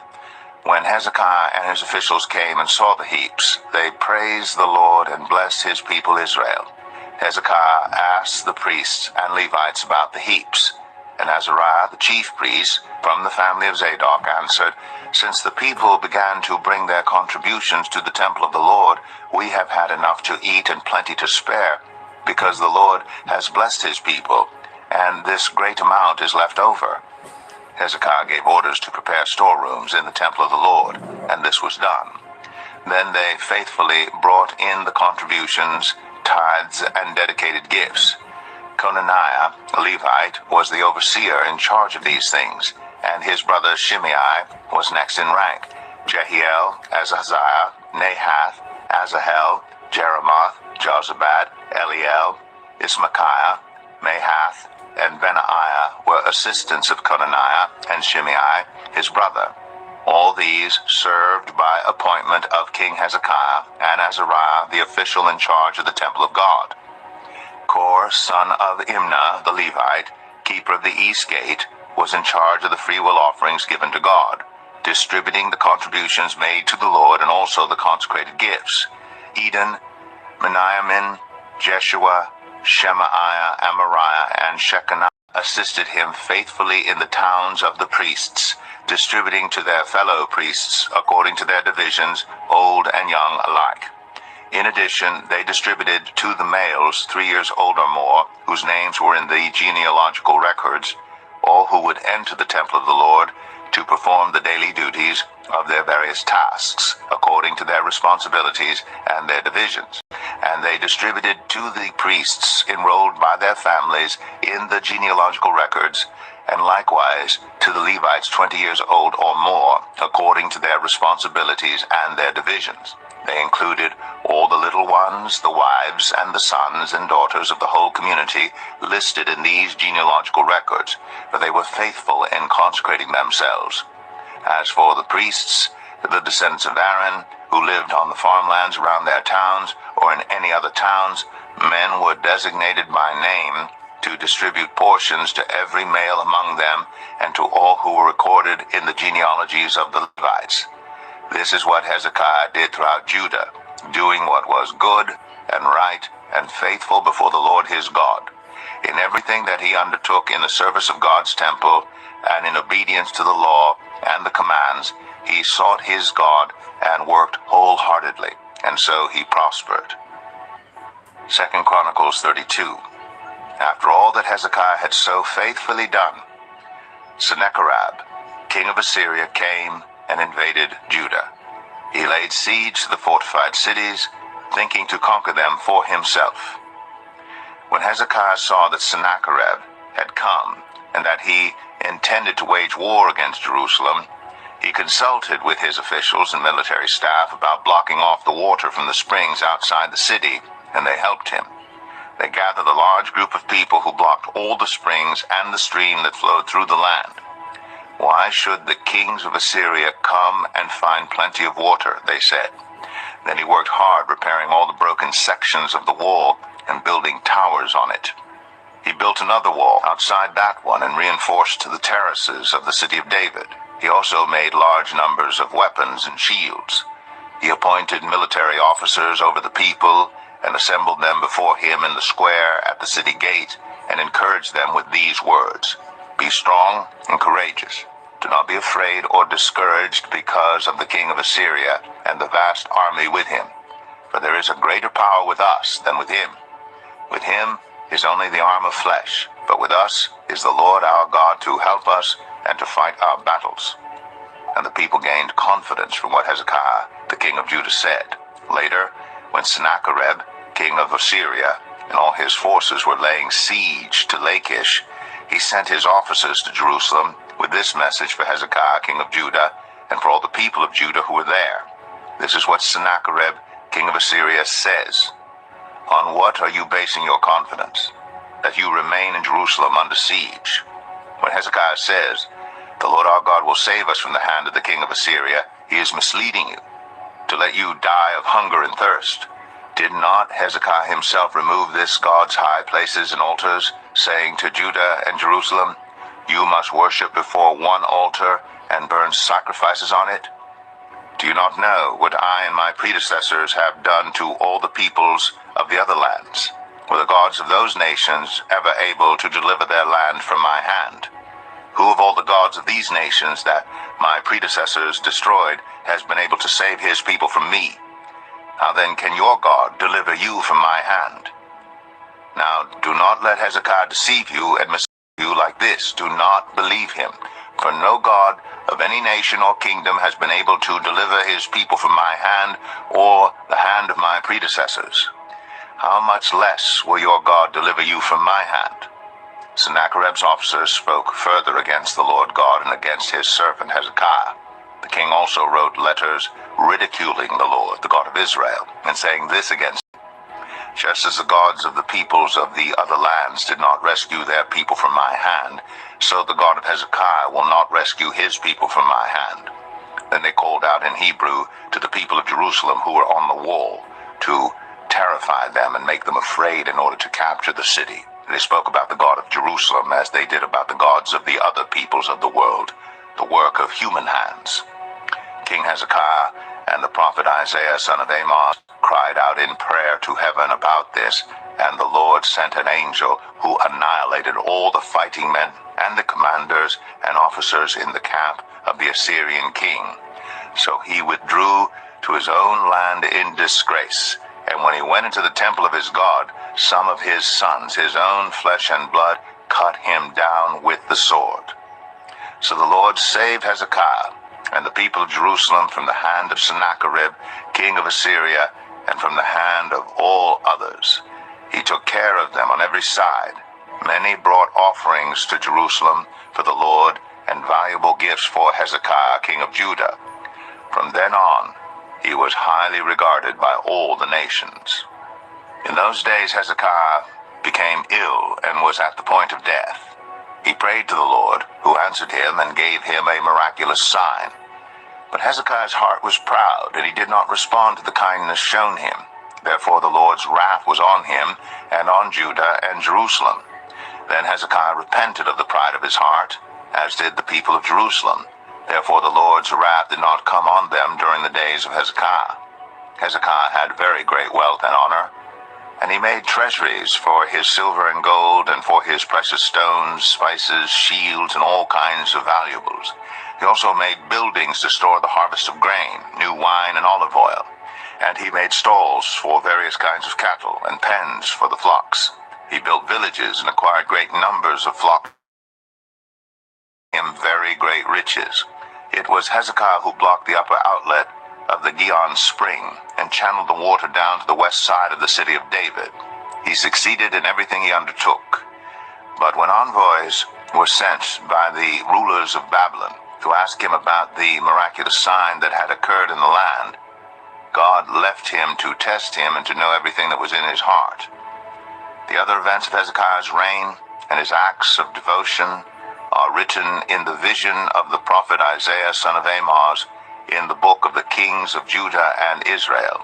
When Hezekiah and his officials came and saw the heaps, they praised the Lord and blessed his people Israel. Hezekiah asked the priests and Levites about the heaps, and Azariah, the chief priest, from the family of Zadok, answered, "Since the people began to bring their contributions to the temple of the Lord, we have had enough to eat and plenty to spare, because the Lord has blessed his people, and this great amount is left over." Hezekiah gave orders to prepare storerooms in the temple of the Lord, and this was done. Then they faithfully brought in the contributions, tithes, and dedicated gifts. Conaniah, a Levite, was the overseer in charge of these things, and his brother Shimei was next in rank. Jehiel, Azaziah, Nahath, Asahel, Jeremoth, Jozabad, Eliel, Ismachiah, Mahath, and Benaiah were assistants of Conaniah, and Shimei, his brother. All these served by appointment of King Hezekiah, and Azariah, the official in charge of the temple of God. Kor, son of Imnah, the Levite, keeper of the east gate, was in charge of the freewill offerings given to God, distributing the contributions made to the Lord and also the consecrated gifts. Eden, Meniamin, Jeshua, Shemaiah, Amariah, and Shechaniah assisted him faithfully in the towns of the priests, distributing to their fellow priests according to their divisions, old and young alike. In addition, they distributed to the males 3 years old or more, whose names were in the genealogical records, all who would enter the temple of the Lord to perform the daily duties of their various tasks, according to their responsibilities and their divisions. And they distributed to the priests enrolled by their families in the genealogical records, and likewise to the Levites 20 years old or more, according to their responsibilities and their divisions. They included all the little ones, the wives, and the sons and daughters of the whole community listed in these genealogical records, for they were faithful in consecrating themselves. As for the priests, the descendants of Aaron, who lived on the farmlands around their towns or in any other towns, men were designated by name to distribute portions to every male among them and to all who were recorded in the genealogies of the Levites. This is what Hezekiah did throughout Judah, doing what was good and right and faithful before the Lord his God. In everything that he undertook in the service of God's temple and in obedience to the law and the commands, he sought his God and worked wholeheartedly, and so he prospered. 2 Chronicles 32. After all that Hezekiah had so faithfully done, Sennacherib, king of Assyria, came and invaded Judah. He laid siege to the fortified cities, thinking to conquer them for himself. When Hezekiah saw that Sennacherib had come, and that he intended to wage war against Jerusalem, he consulted with his officials and military staff about blocking off the water from the springs outside the city, and they helped him. They gathered a large group of people who blocked all the springs and the stream that flowed through the land. "Why should the kings of Assyria come and find plenty of water?" they said. Then he worked hard repairing all the broken sections of the wall and building towers on it. He built another wall outside that one and reinforced the terraces of the city of David. He also made large numbers of weapons and shields. He appointed military officers over the people and assembled them before him in the square at the city gate and encouraged them with these words: "Be strong and courageous. Do not be afraid or discouraged because of the king of Assyria and the vast army with him, for there is a greater power with us than with him. With him is only the arm of flesh, but with us is the Lord our God to help us and to fight our battles." And the people gained confidence from what Hezekiah, the king of Judah, said. Later, when Sennacherib, king of Assyria, and all his forces were laying siege to Lachish, he sent his officers to Jerusalem with this message for Hezekiah, king of Judah, and for all the people of Judah who were there. This is what Sennacherib, king of Assyria, says. On what are you basing your confidence, that you remain in Jerusalem under siege? When Hezekiah says, the Lord our God will save us from the hand of the king of Assyria, he is misleading you, to let you die of hunger and thirst. Did not Hezekiah himself remove this God's high places and altars, saying to Judah and Jerusalem, you must worship before one altar and burn sacrifices on it? Do you not know what I and my predecessors have done to all the peoples of the other lands? Were the gods of those nations ever able to deliver their land from my hand? Who of all the gods of these nations that my predecessors destroyed has been able to save his people from me? How then can your God deliver you from my hand? Now do not let Hezekiah deceive you and mislead you like this. Do not believe him, for no God of any nation or kingdom has been able to deliver his people from my hand or the hand of my predecessors. How much less will your God deliver you from my hand? Sennacherib's officers spoke further against the Lord God and against his servant Hezekiah. The king also wrote letters ridiculing the Lord, the God of Israel, and saying this against him: just as the gods of the peoples of the other lands did not rescue their people from my hand, so the God of Hezekiah will not rescue his people from my hand. Then they called out in Hebrew to the people of Jerusalem who were on the wall to terrify them and make them afraid in order to capture the city. They spoke about the God of Jerusalem as they did about the gods of the other peoples of the world, the work of human hands. King Hezekiah and the prophet Isaiah, son of Amos, cried out in prayer to heaven about this, and the Lord sent an angel who annihilated all the fighting men and the commanders and officers in the camp of the Assyrian king. So he withdrew to his own land in disgrace, and when he went into the temple of his God, some of his sons, his own flesh and blood, cut him down with the sword. So the Lord saved Hezekiah and the people of Jerusalem from the hand of Sennacherib, king of Assyria, and from the hand of all others. He took care of them on every side. Many brought offerings to Jerusalem for the Lord and valuable gifts for Hezekiah, king of Judah. From then on, he was highly regarded by all the nations. In those days Hezekiah became ill and was at the point of death. He prayed to the Lord, who answered him and gave him a miraculous sign. But Hezekiah's heart was proud, and he did not respond to the kindness shown him. Therefore the Lord's wrath was on him and on Judah and Jerusalem. Then Hezekiah repented of the pride of his heart, as did the people of Jerusalem. Therefore the Lord's wrath did not come on them during the days of Hezekiah. Hezekiah had very great wealth and honor, and he made treasuries for his silver and gold, and for his precious stones, spices, shields, and all kinds of valuables. He also made buildings to store the harvest of grain, new wine, and olive oil. And he made stalls for various kinds of cattle, and pens for the flocks. He built villages and acquired great numbers of flocks, him very great riches. It was Hezekiah who blocked the upper outlet of the Gihon spring and channeled the water down to the west side of the city of David. He succeeded in everything he undertook. But when envoys were sent by the rulers of Babylon to ask him about the miraculous sign that had occurred in the land, God left him to test him and to know everything that was in his heart. The other events of Hezekiah's reign and his acts of devotion are written in the vision of the prophet Isaiah, son of Amos, in the book of the kings of Judah and Israel.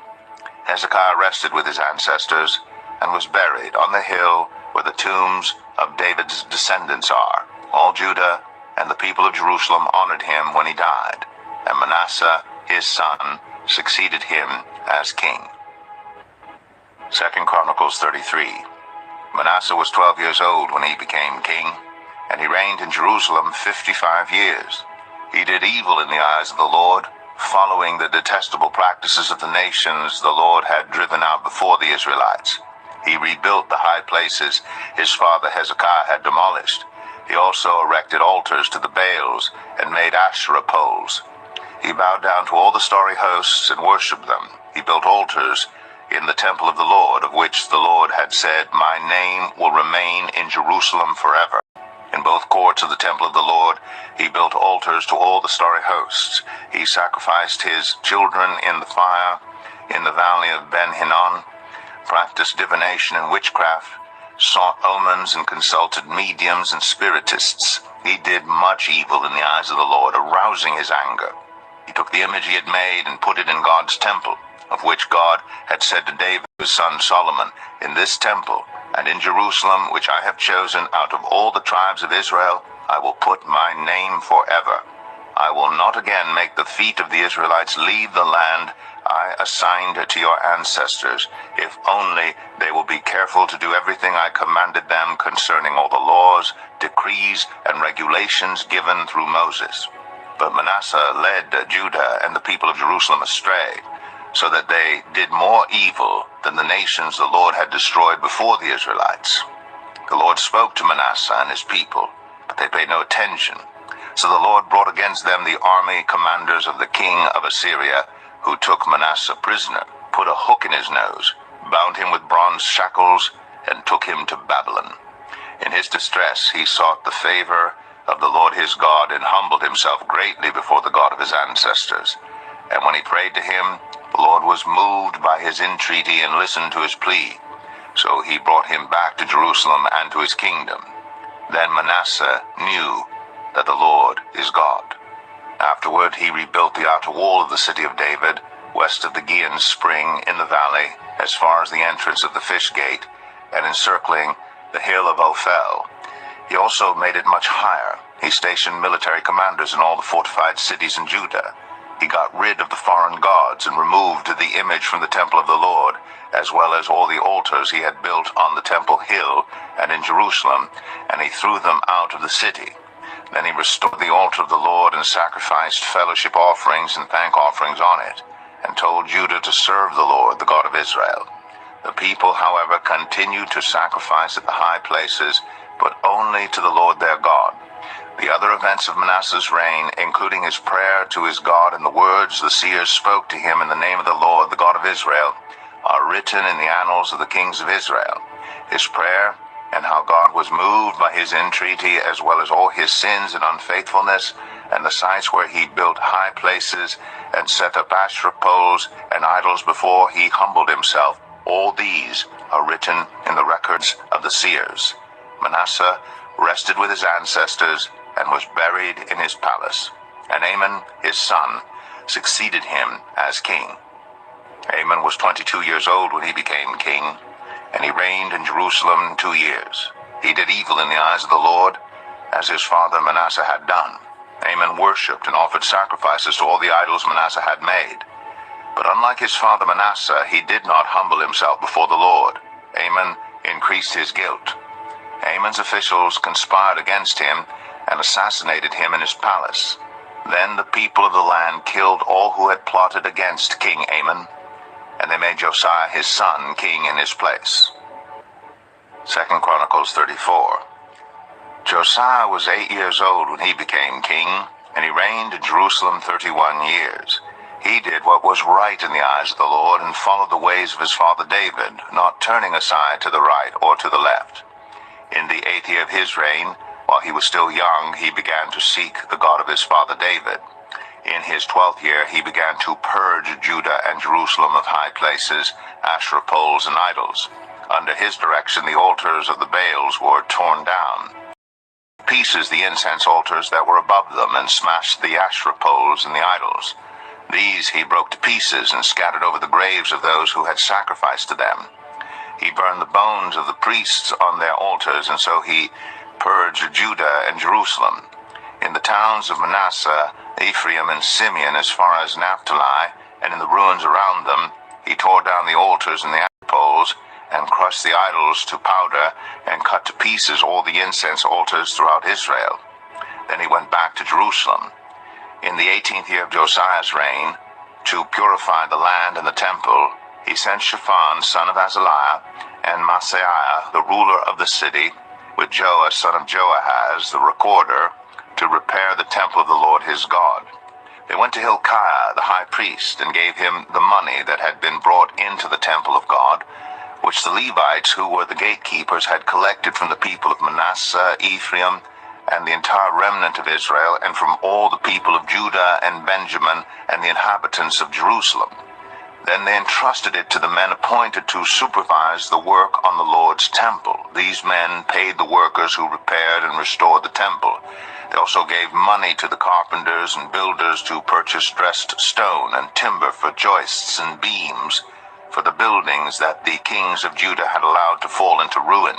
Hezekiah rested with his ancestors and was buried on the hill where the tombs of David's descendants are. All Judah and the people of Jerusalem honored him when he died, and Manasseh, his son, succeeded him as king. 2 Chronicles 33. Manasseh was 12 years old when he became king, and he reigned in Jerusalem 55 years. He did evil in the eyes of the Lord, following the detestable practices of the nations the Lord had driven out before the Israelites. He rebuilt the high places his father Hezekiah had demolished. He also erected altars to the Baals and made Asherah poles. He bowed down to all the starry hosts and worshipped them. He built altars in the temple of the Lord, of which the Lord had said, "My name will remain in Jerusalem forever." In both courts of the temple of the Lord. He built altars to all the starry hosts. He sacrificed his children in the fire in the valley of Ben Hinnom, practiced divination and witchcraft, sought omens and consulted mediums and spiritists. He did much evil in the eyes of the Lord, arousing his anger. He took the image he had made and put it in God's temple, of which God had said to David his son Solomon, "In this temple and in Jerusalem, which I have chosen out of all the tribes of Israel, I will put my name forever. I will not again make the feet of the Israelites leave the land I assigned to your ancestors, if only they will be careful to do everything I commanded them concerning all the laws, decrees, and regulations given through Moses." But Manasseh led Judah and the people of Jerusalem astray, so that they did more evil than the nations the Lord had destroyed before the Israelites. The Lord spoke to Manasseh and his people, but they paid no attention. So the Lord brought against them the army commanders of the king of Assyria, who took Manasseh prisoner, put a hook in his nose, bound him with bronze shackles, and took him to Babylon. In his distress he sought the favor of the Lord his God, and humbled himself greatly before the God of his ancestors. And when he prayed to him, the Lord was moved by his entreaty and listened to his plea. So he brought him back to Jerusalem and to his kingdom. Then Manasseh knew that the Lord is God. Afterward he rebuilt the outer wall of the city of David, west of the Gihon spring in the valley, as far as the entrance of the fish gate, and encircling the hill of Ophel. He also made it much higher. He stationed military commanders in all the fortified cities in Judah. He got rid of the foreign gods and removed the image from the temple of the Lord, as well as all the altars he had built on the temple hill and in Jerusalem, and he threw them out of the city. Then he restored the altar of the Lord and sacrificed fellowship offerings and thank offerings on it, and told Judah to serve the Lord, the God of Israel. The people, however, continued to sacrifice at the high places, but only to the Lord their God. The other events of Manasseh's reign, including his prayer to his God and the words the seers spoke to him in the name of the Lord, the God of Israel, are written in the annals of the kings of Israel. His prayer, and how God was moved by his entreaty, as well as all his sins and unfaithfulness, and the sites where he built high places and set up Asherah poles and idols before he humbled himself, all these are written in the records of the seers. Manasseh rested with his ancestors and was buried in his palace, and Amon, his son, succeeded him as king. Amon was 22 years old when he became king, and he reigned in Jerusalem 2 years. He did evil in the eyes of the Lord, as his father Manasseh had done. Amon worshipped and offered sacrifices to all the idols Manasseh had made. But unlike his father Manasseh, he did not humble himself before the Lord. Amon increased his guilt. Amon's officials conspired against him and assassinated him in his palace. Then the people of the land killed all who had plotted against King Amon, and they made Josiah his son king in his place. 2 Chronicles 34. Josiah was 8 years old when he became king, and he reigned in Jerusalem 31 years. He did what was right in the eyes of the Lord, and followed the ways of his father David, not turning aside to the right or to the left. In the 8th year of his reign, while he was still young, he began to seek the God of his father David. In his 12th year, he began to purge Judah and Jerusalem of high places, Asherah poles, and idols. Under his direction, the altars of the Baals were torn down. Pieces the incense altars that were above them, and smashed the Asherah poles and the idols. These he broke to pieces and scattered over the graves of those who had sacrificed to them. He burned the bones of the priests on their altars, and so he purged Judah and Jerusalem. In the towns of Manasseh, Ephraim, and Simeon, as far as Naphtali, and in the ruins around them, he tore down the altars and the Asherah poles, and crushed the idols to powder, and cut to pieces all the incense altars throughout Israel. Then he went back to Jerusalem. In the 18th year of Josiah's reign, to purify the land and the temple, he sent Shaphan, son of Azaliah, and Maaseiah, the ruler of the city, with Joah, son of Joahaz, the recorder, to repair the temple of the Lord his God. They went to Hilkiah, the high priest, and gave him the money that had been brought into the temple of God, which the Levites, who were the gatekeepers, had collected from the people of Manasseh, Ephraim, and the entire remnant of Israel, and from all the people of Judah and Benjamin, and the inhabitants of Jerusalem. Then they entrusted it to the men appointed to supervise the work on the Lord's temple. These men paid the workers who repaired and restored the temple. They also gave money to the carpenters and builders to purchase dressed stone and timber for joists and beams for the buildings that the kings of Judah had allowed to fall into ruin.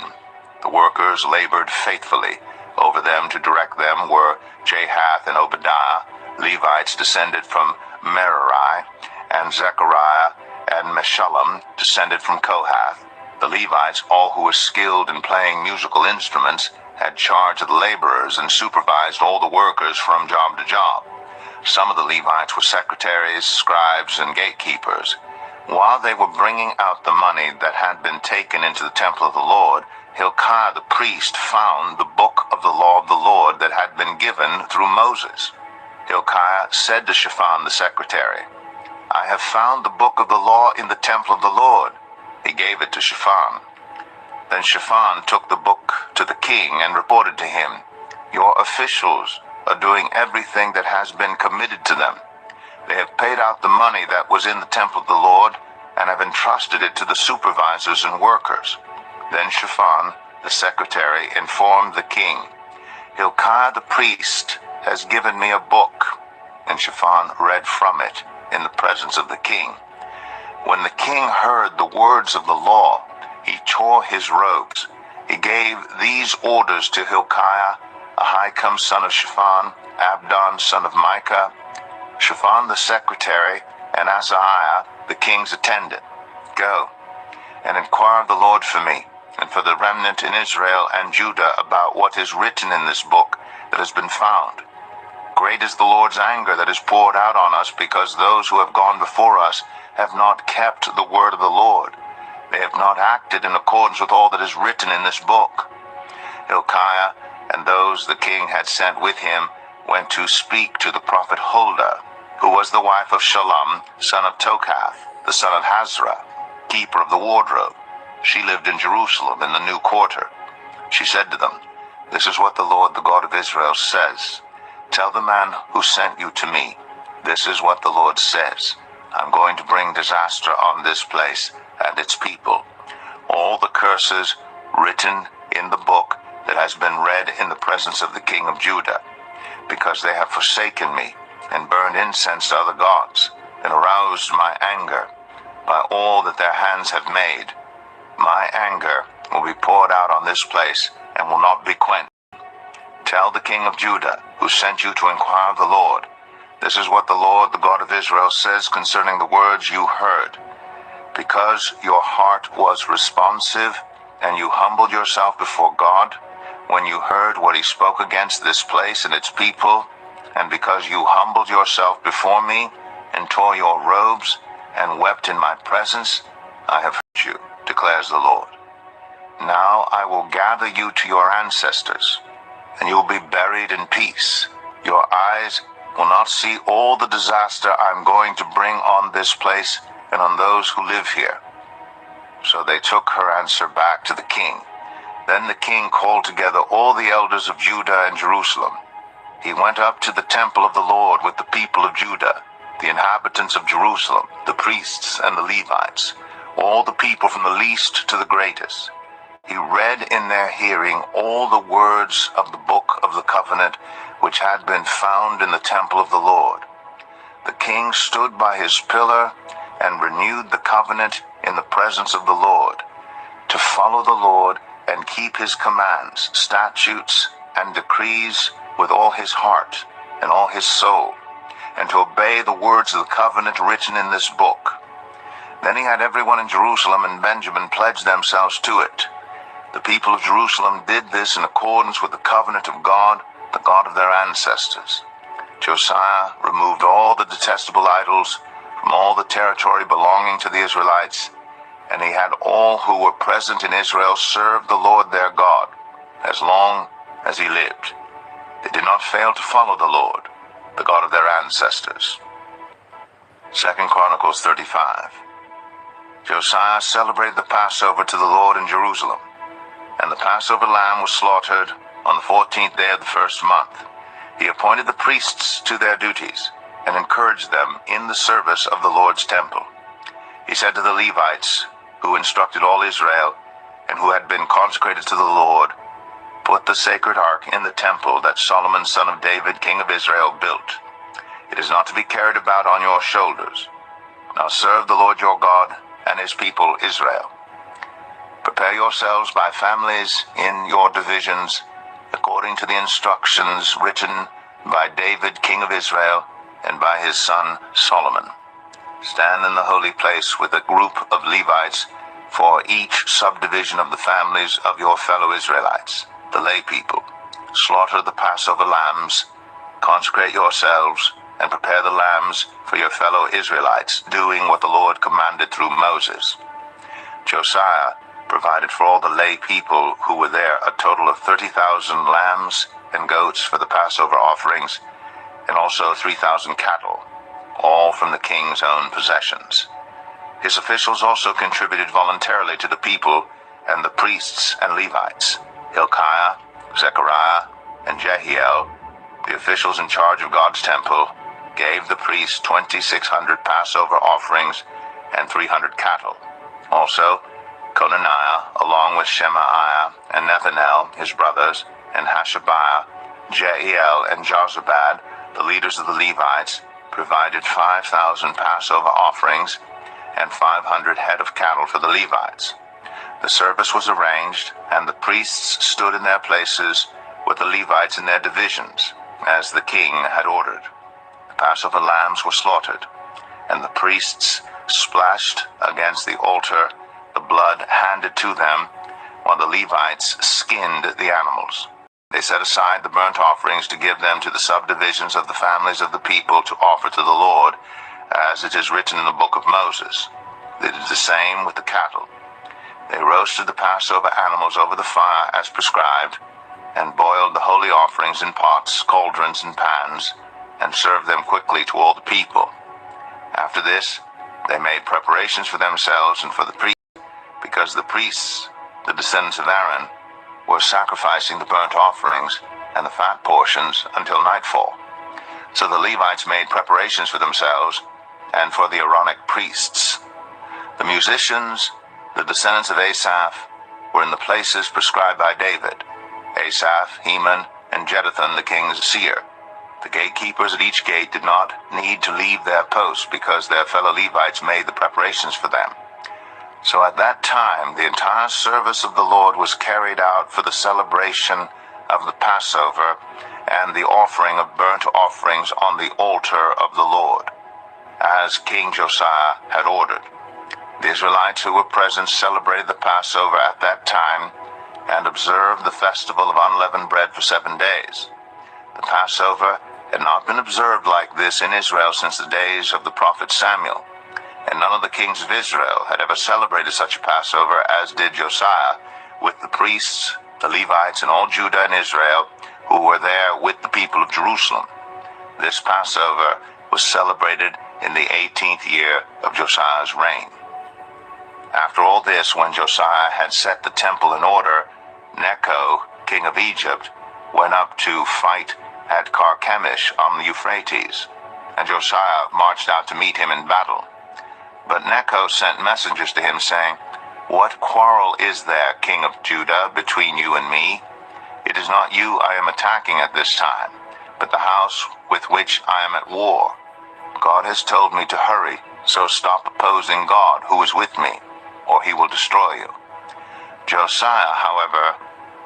The workers labored faithfully. Over them to direct them were Jahath and Obadiah, Levites descended from Merari, and Zechariah and Meshullam, descended from Kohath. The Levites, all who were skilled in playing musical instruments, had charge of the laborers and supervised all the workers from job to job. Some of the Levites were secretaries, scribes, and gatekeepers. While they were bringing out the money that had been taken into the temple of the Lord, Hilkiah the priest found the book of the law of the Lord that had been given through Moses. Hilkiah said to Shaphan the secretary, "I have found the book of the law in the temple of the Lord." He gave it to Shaphan. Then Shaphan took the book to the king and reported to him, "Your officials are doing everything that has been committed to them. They have paid out the money that was in the temple of the Lord and have entrusted it to the supervisors and workers." Then Shaphan, the secretary, informed the king, "Hilkiah the priest has given me a book." And Shaphan read from it in the presence of the king. When the king heard the words of the law, he tore his robes. He gave these orders to Hilkiah, Ahikam son of Shaphan, Abdon son of Micah, Shaphan the secretary, and Asaiah the king's attendant. "Go and inquire of the Lord for me, and for the remnant in Israel and Judah about what is written in this book that has been found. Great is the Lord's anger that is poured out on us, because those who have gone before us have not kept the word of the Lord. They have not acted in accordance with all that is written in this book." Hilkiah and those the king had sent with him went to speak to the prophet Huldah, who was the wife of Shallum, son of Tokath, the son of Hazra, keeper of the wardrobe. She lived in Jerusalem in the new quarter. She said to them, "This is what the Lord, the God of Israel, says. Tell the man who sent you to me, this is what the Lord says. I'm going to bring disaster on this place and its people. All the curses written in the book that has been read in the presence of the king of Judah, because they have forsaken me and burned incense to other gods and aroused my anger by all that their hands have made. My anger will be poured out on this place and will not be quenched. Tell the king of Judah, who sent you to inquire of the Lord, this is what the Lord, the God of Israel, says concerning the words you heard. Because your heart was responsive and you humbled yourself before God when you heard what he spoke against this place and its people, and because you humbled yourself before me and tore your robes and wept in my presence, I have heard you, declares the Lord. Now I will gather you to your ancestors, and you will be buried in peace. Your eyes will not see all the disaster I'm going to bring on this place and on those who live here." So they took her answer back to the king. Then the king called together all the elders of Judah and Jerusalem. He went up to the temple of the Lord with the people of Judah, the inhabitants of Jerusalem, the priests and the Levites, all the people from the least to the greatest. He read in their hearing all the words of the book of the covenant which had been found in the temple of the Lord. The king stood by his pillar and renewed the covenant in the presence of the Lord, to follow the Lord and keep his commands, statutes, and decrees with all his heart and all his soul, and to obey the words of the covenant written in this book. Then he had everyone in Jerusalem and Benjamin pledge themselves to it. The people of Jerusalem did this in accordance with the covenant of God, the God of their ancestors. Josiah removed all the detestable idols from all the territory belonging to the Israelites, and he had all who were present in Israel serve the Lord their God as long as he lived. They did not fail to follow the Lord, the God of their ancestors. 2 Chronicles 35. Josiah celebrated the Passover to the Lord in Jerusalem, and the Passover lamb was slaughtered On the 14th day of the first month, he appointed the priests to their duties and encouraged them in the service of the Lord's temple. He said to the Levites, who instructed all Israel and who had been consecrated to the Lord, "Put the sacred ark in the temple that Solomon son of David, king of Israel, built. It is not to be carried about on your shoulders. Now serve the Lord your God and his people Israel. Prepare yourselves by families in your divisions, according to the instructions written by David, king of Israel, and by his son Solomon. Stand in the holy place with a group of Levites for each subdivision of the families of your fellow Israelites, the lay people. Slaughter the Passover lambs, consecrate yourselves, and prepare the lambs for your fellow Israelites, doing what the Lord commanded through Moses." Josiah provided for all the lay people who were there a total of 30,000 lambs and goats for the Passover offerings, and also 3,000 cattle, all from the king's own possessions. His officials also contributed voluntarily to the people and the priests and Levites. Hilkiah, Zechariah, and Jehiel, the officials in charge of God's temple, gave the priests 2,600 Passover offerings and 300 cattle. Also, Conaniah, along with Shemaiah and Nethanel, his brothers, and Hashabiah, Jehiel, and Jozabad, the leaders of the Levites, provided 5,000 Passover offerings and 500 head of cattle for the Levites. The service was arranged, and the priests stood in their places with the Levites in their divisions, as the king had ordered. The Passover lambs were slaughtered, and the priests splashed against the altar the blood handed to them, while the Levites skinned the animals. They set aside the burnt offerings to give them to the subdivisions of the families of the people to offer to the Lord, as it is written in the book of Moses. They did the same with the cattle. They roasted the Passover animals over the fire as prescribed, and boiled the holy offerings in pots, cauldrons, and pans, and served them quickly to all the people. After this, they made preparations for themselves and for the priests, because the priests, the descendants of Aaron, were sacrificing the burnt offerings and the fat portions until nightfall. So the Levites made preparations for themselves and for the Aaronic priests. The musicians, the descendants of Asaph, were in the places prescribed by David: Asaph, Heman, and Jeduthun the king's seer. The gatekeepers at each gate did not need to leave their posts because their fellow Levites made the preparations for them. So at that time, the entire service of the Lord was carried out for the celebration of the Passover and the offering of burnt offerings on the altar of the Lord, as King Josiah had ordered. The Israelites who were present celebrated the Passover at that time and observed the festival of unleavened bread for 7 days. The Passover had not been observed like this in Israel since the days of the prophet Samuel, and none of the kings of Israel had ever celebrated such a Passover as did Josiah, with the priests, the Levites, and all Judah and Israel who were there with the people of Jerusalem. This Passover was celebrated in the 18th year of Josiah's reign. After all this, when Josiah had set the temple in order, Necho, king of Egypt, went up to fight at Carchemish on the Euphrates, and Josiah marched out to meet him in battle. But Necho sent messengers to him, saying, "What quarrel is there, king of Judah, between you and me? It is not you I am attacking at this time, but the house with which I am at war. God has told me to hurry, so stop opposing God, who is with me, or he will destroy you." Josiah, however,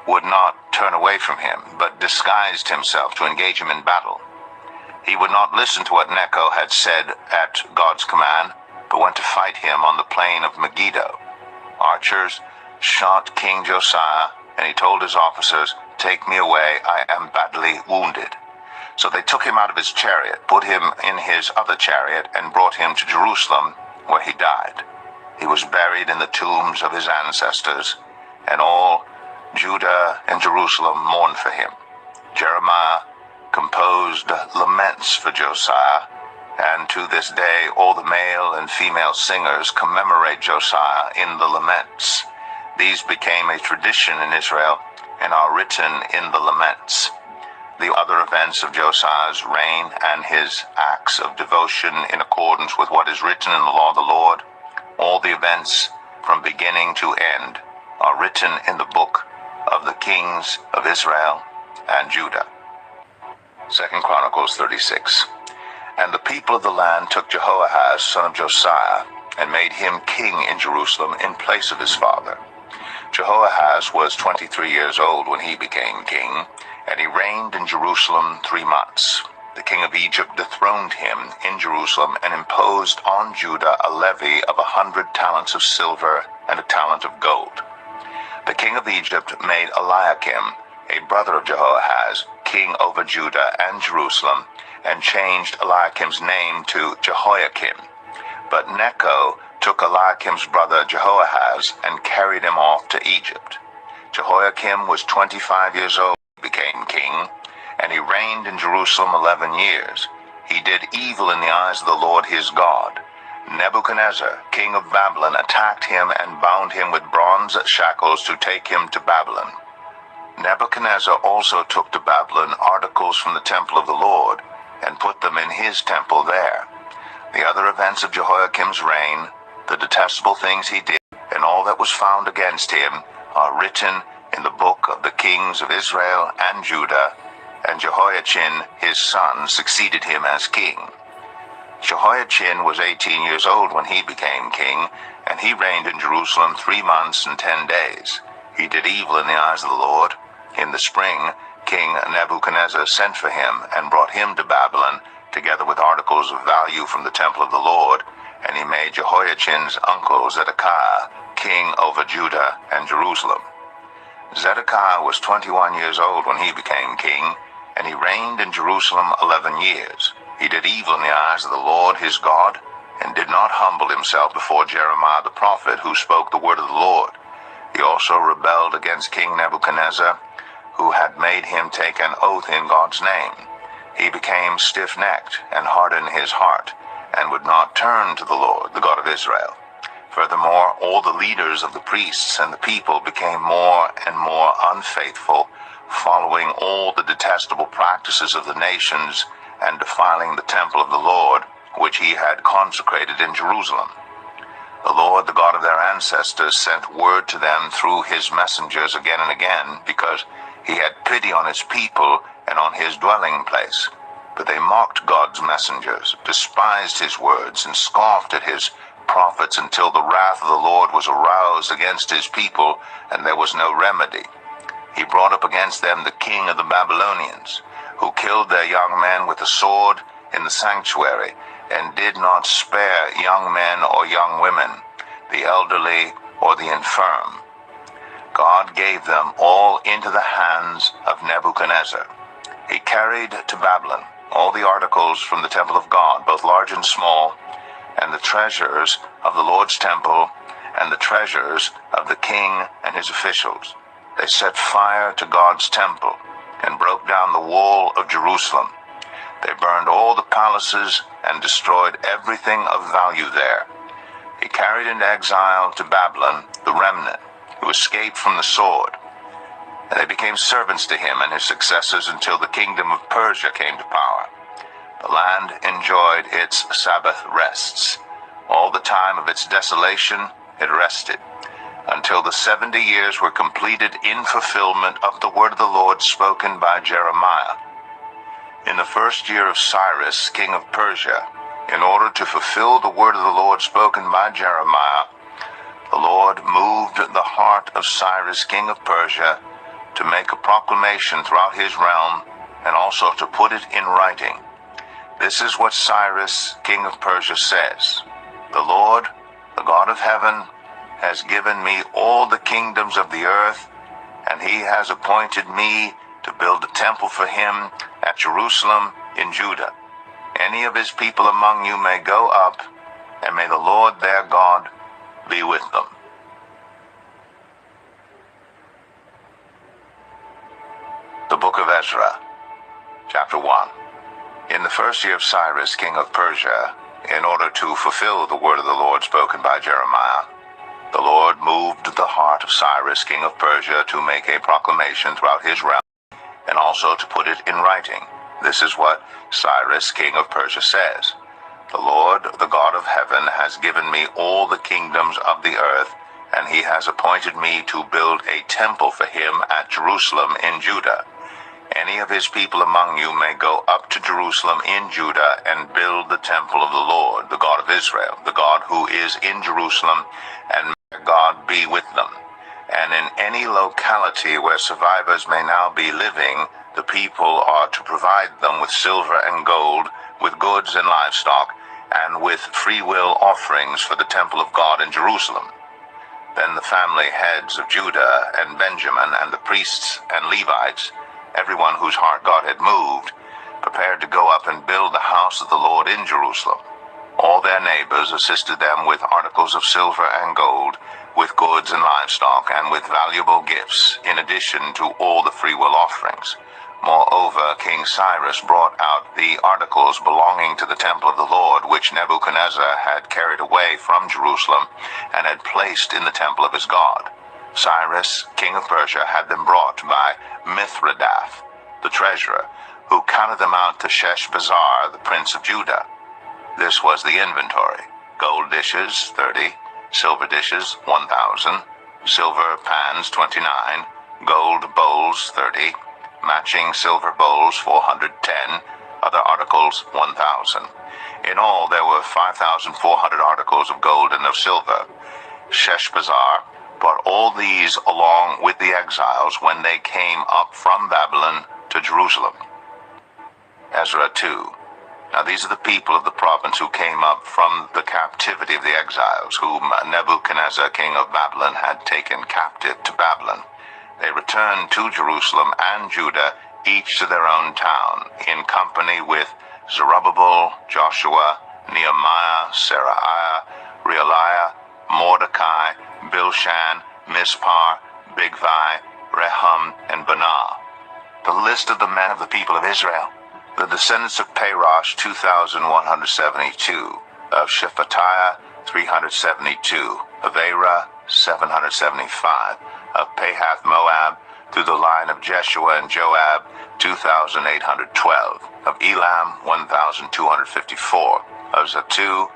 would not turn away from him, but disguised himself to engage him in battle. He would not listen to what Necho had said at God's command, but went to fight him on the plain of Megiddo. Archers shot King Josiah, and he told his officers, "Take me away, I am badly wounded." So they took him out of his chariot, put him in his other chariot, and brought him to Jerusalem, where he died. He was buried in the tombs of his ancestors, and all Judah and Jerusalem mourned for him. Jeremiah composed laments for Josiah, and to this day all the male and female singers commemorate Josiah in the laments. These became a tradition in Israel and are written in the laments. The other events of Josiah's reign and his acts of devotion in accordance with what is written in the law of the Lord, all the events from beginning to end, are written in the book of the kings of Israel and Judah. 2 Chronicles 36. And the people of the land took Jehoahaz, son of Josiah, and made him king in Jerusalem in place of his father. Jehoahaz was 23 years old when he became king, and he reigned in Jerusalem 3 months. The king of Egypt dethroned him in Jerusalem and imposed on Judah a levy of 100 talents of silver and a talent of gold. The king of Egypt made Eliakim, a brother of Jehoahaz, king over Judah and Jerusalem, and changed Eliakim's name to Jehoiakim. But Necho took Eliakim's brother Jehoahaz and carried him off to Egypt. Jehoiakim was 25 years old when he became king, and he reigned in Jerusalem 11 years. He did evil in the eyes of the Lord his God. Nebuchadnezzar, king of Babylon, attacked him and bound him with bronze shackles to take him to Babylon. Nebuchadnezzar also took to Babylon articles from the temple of the Lord and put them in his temple there. The other events of Jehoiakim's reign, the detestable things he did, and all that was found against him, are written in the book of the kings of Israel and Judah, and Jehoiachin his son succeeded him as king. Jehoiachin was 18 years old when he became king, and he reigned in Jerusalem 3 months and 10 days. He did evil in the eyes of the Lord. In the spring, King Nebuchadnezzar sent for him and brought him to Babylon, together with articles of value from the temple of the Lord, and he made Jehoiachin's uncle Zedekiah king over Judah and Jerusalem. Zedekiah was 21 years old when he became king, and he reigned in Jerusalem 11 years. He did evil in the eyes of the Lord his God, and did not humble himself before Jeremiah the prophet, who spoke the word of the Lord. He also rebelled against King Nebuchadnezzar, who had made him take an oath in God's name. He became stiff-necked and hardened his heart, and would not turn to the Lord, the God of Israel. Furthermore, all the leaders of the priests and the people became more and more unfaithful, following all the detestable practices of the nations and defiling the temple of the Lord, which he had consecrated in Jerusalem. The Lord, the God of their ancestors, sent word to them through his messengers again and again, because he had pity on his people and on his dwelling place. But they mocked God's messengers, despised his words, and scoffed at his prophets until the wrath of the Lord was aroused against his people, and there was no remedy. He brought up against them the king of the Babylonians, who killed their young men with the sword in the sanctuary, and did not spare young men or young women, the elderly or the infirm. God gave them all into the hands of Nebuchadnezzar. He carried to Babylon all the articles from the temple of God, both large and small, and the treasures of the Lord's temple, and the treasures of the king and his officials. They set fire to God's temple, and broke down the wall of Jerusalem. They burned all the palaces, and destroyed everything of value there. He carried into exile to Babylon the remnant who escaped from the sword, and they became servants to him and his successors until the kingdom of Persia came to power. The land enjoyed its Sabbath rests. All the time of its desolation it rested, until the 70 years were completed in fulfillment of the word of the Lord spoken by Jeremiah. In the first year of Cyrus, king of Persia, in order to fulfill the word of the Lord spoken by Jeremiah, the Lord moved the heart of Cyrus, king of Persia, to make a proclamation throughout his realm, and also to put it in writing. This is what Cyrus, king of Persia, says: "The Lord, the God of heaven, has given me all the kingdoms of the earth, and he has appointed me to build a temple for him at Jerusalem in Judah. Any of his people among you may go up, and may the Lord their God be with them." The Book of Ezra, Chapter 1. In the first year of Cyrus, king of Persia, in order to fulfill the word of the Lord spoken by Jeremiah, The Lord moved the heart of Cyrus, king of Persia, to make a proclamation throughout his realm, and also to put it in writing. This is what Cyrus, king of Persia, says. The Lord, the God of heaven, has given me all the kingdoms of the earth, and he has appointed me to build a temple for him at Jerusalem in Judah. Any of his people among you may go up to Jerusalem in Judah and build the temple of the Lord, the God of Israel, the God who is in Jerusalem, and may God be with them. And in any locality where survivors may now be living, the people are to provide them with silver and gold, with goods and livestock, and with free will offerings for the temple of God in Jerusalem. Then the family heads of Judah and Benjamin and the priests and Levites, everyone whose heart God had moved, prepared to go up and build the house of the Lord in Jerusalem. All their neighbors assisted them with articles of silver and gold, with goods and livestock, and with valuable gifts, in addition to all the freewill offerings. Moreover, King Cyrus brought out the articles belonging to the temple of the Lord, which Nebuchadnezzar had carried away from Jerusalem, and had placed in the temple of his God. Cyrus, king of Persia, had them brought by Mithredath, the treasurer, who counted them out to Sheshbazzar, the prince of Judah. This was the inventory: gold dishes, 30, silver dishes, 1,000, silver pans, 29, gold bowls, 30, matching silver bowls, 410, other articles, 1,000. In all, there were 5,400 articles of gold and of silver. Sheshbazzar brought all these along with the exiles when they came up from Babylon to Jerusalem. Ezra 2. Now these are the people of the province who came up from the captivity of the exiles, whom Nebuchadnezzar, king of Babylon, had taken captive to Babylon. They returned to Jerusalem and Judah, each to their own town, in company with Zerubbabel, Joshua, Nehemiah, Seraiah, Realiah, Mordecai, Bilshan, Mispar, Bigvai, Rehum, and Banah. The list of the men of the people of Israel: the descendants of Parosh, 2,172, of Shephatiah, 372, of Arah, 775, of Pahath Moab, through the line of Jeshua and Joab, 2,812, of Elam, 1,254, of Zatu,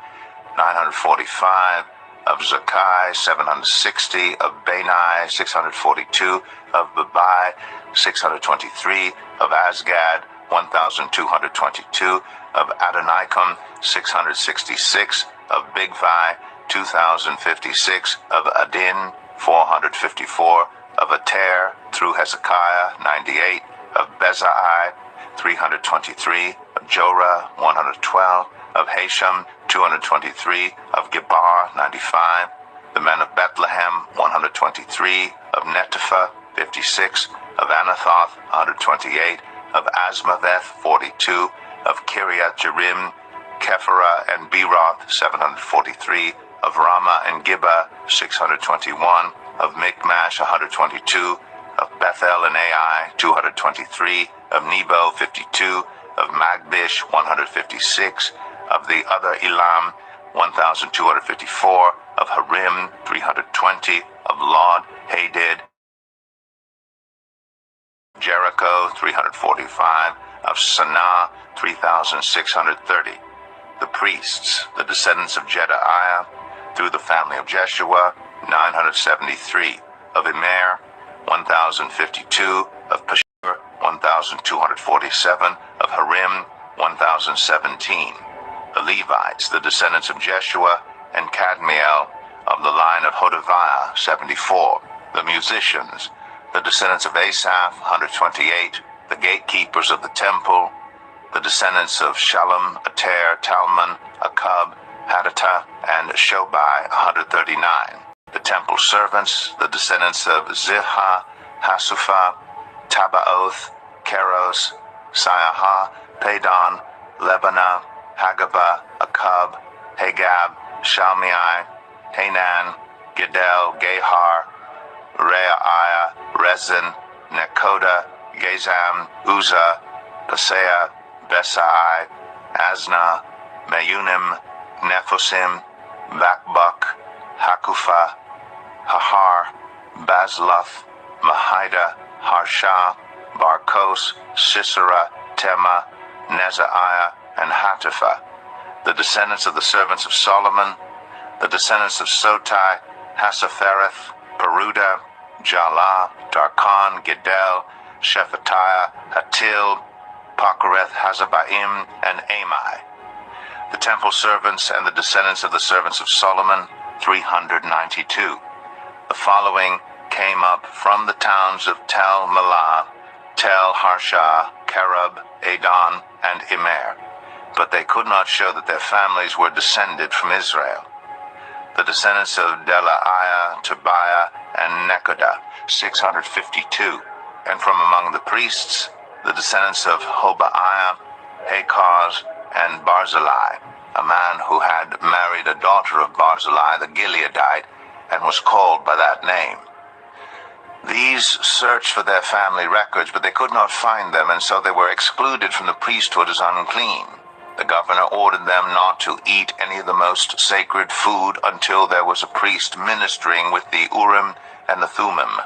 945, of Zakai, 760, of Bani, 642, of Babai, 623, of Asgad, 1,222, of Adonikam, 666, of Bigvai, 2,056, of Adin, 454, of Ater, through Hezekiah, 98, of Bezai, 323, of Jorah, 112, of Hashem, 223, of Gebar, 95, the men of Bethlehem, 123, of Netopha, 56, of Anathoth, 128, of Asmaveth, 42, of Kiriath Jearim, Kephirah, and Beeroth, 743, of Ramah and Gibeah, 621, of Michmash, 122, of Bethel and Ai, 223, of Nebo, 52, of Magbish, 156, of the other Elam, 1,254, of Harim, 320, of Lod, Hadid, Jericho, 345, of Sanaa, 3,630. The priests, the descendants of Jedaiah, through the family of Jeshua, 973, of Immer, 1,052, of Pashur, 1,247, of Harim, 1,017. The Levites, the descendants of Jeshua and Kadmiel, of the line of Hodaviah, 74. The musicians, the descendants of Asaph, 128. The gatekeepers of the temple, the descendants of Shalom, Ater, Talmon, Akub, Haditha, and Shobai, 139. The temple servants, the descendants of Zilha, Hasupha, Tabaoth, Keros, Siaha, Padon, Lebanah, Hagabah, Akub, Hagab, Shalmai, Hanan, Gedel, Gehar, Reaiah, Rezin, Nekoda, Gazam, Uzzah, Paseah, Besai, Asna, Meunim, Nephosim, Bakbuk, Hakufa, Hahar, Bazluth, Mahida, Harsha, Barkos, Sisera, Tema, Nezaiah, and Hatipha. The descendants of the servants of Solomon, the descendants of Sotai, Hassaphereth, Peruda, Jalah, Darkon, Gidel, Shephatiah, Hatil, Pachereth, Hazabaim, and Amai. The temple servants and the descendants of the servants of Solomon, 392. The following came up from the towns of Tel Melah, Tel Harsha, Kerub, Adon, and Immer, but they could not show that their families were descended from Israel. The descendants of Delaiah, Tobiah, and Nekoda, 652. And from among the priests, the descendants of Hobaiah, Hakaz, and Barzillai, a man who had married a daughter of Barzillai the Gileadite, and was called by that name. These searched for their family records, but they could not find them, and so they were excluded from the priesthood as unclean. The governor ordered them not to eat any of the most sacred food until there was a priest ministering with the Urim and the Thummim.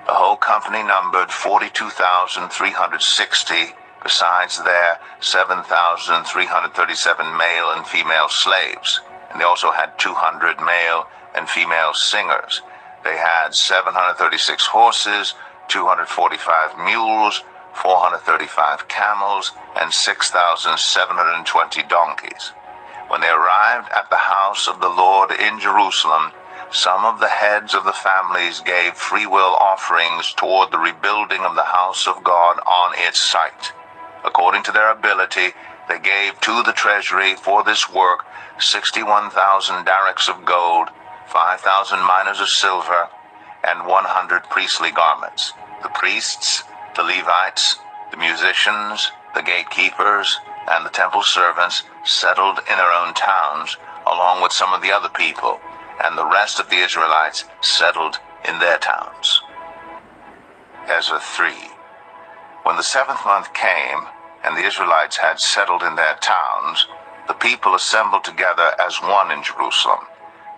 The whole company numbered 42,360, besides their 7,337 male and female slaves, and they also had 200 male and female singers. They had 736 horses, 245 mules, 435 camels, and 6,720 donkeys. When they arrived at the house of the Lord in Jerusalem, some of the heads of the families gave freewill offerings toward the rebuilding of the house of God on its site. According to their ability, they gave to the treasury for this work 61,000 darricks of gold, 5,000 minas of silver, and 100 priestly garments. The priests, the Levites, the musicians, the gatekeepers, and the temple servants settled in their own towns, along with some of the other people, and the rest of the Israelites settled in their towns. Ezra 3. When the 7th month came, and the Israelites had settled in their towns, the people assembled together as one in Jerusalem.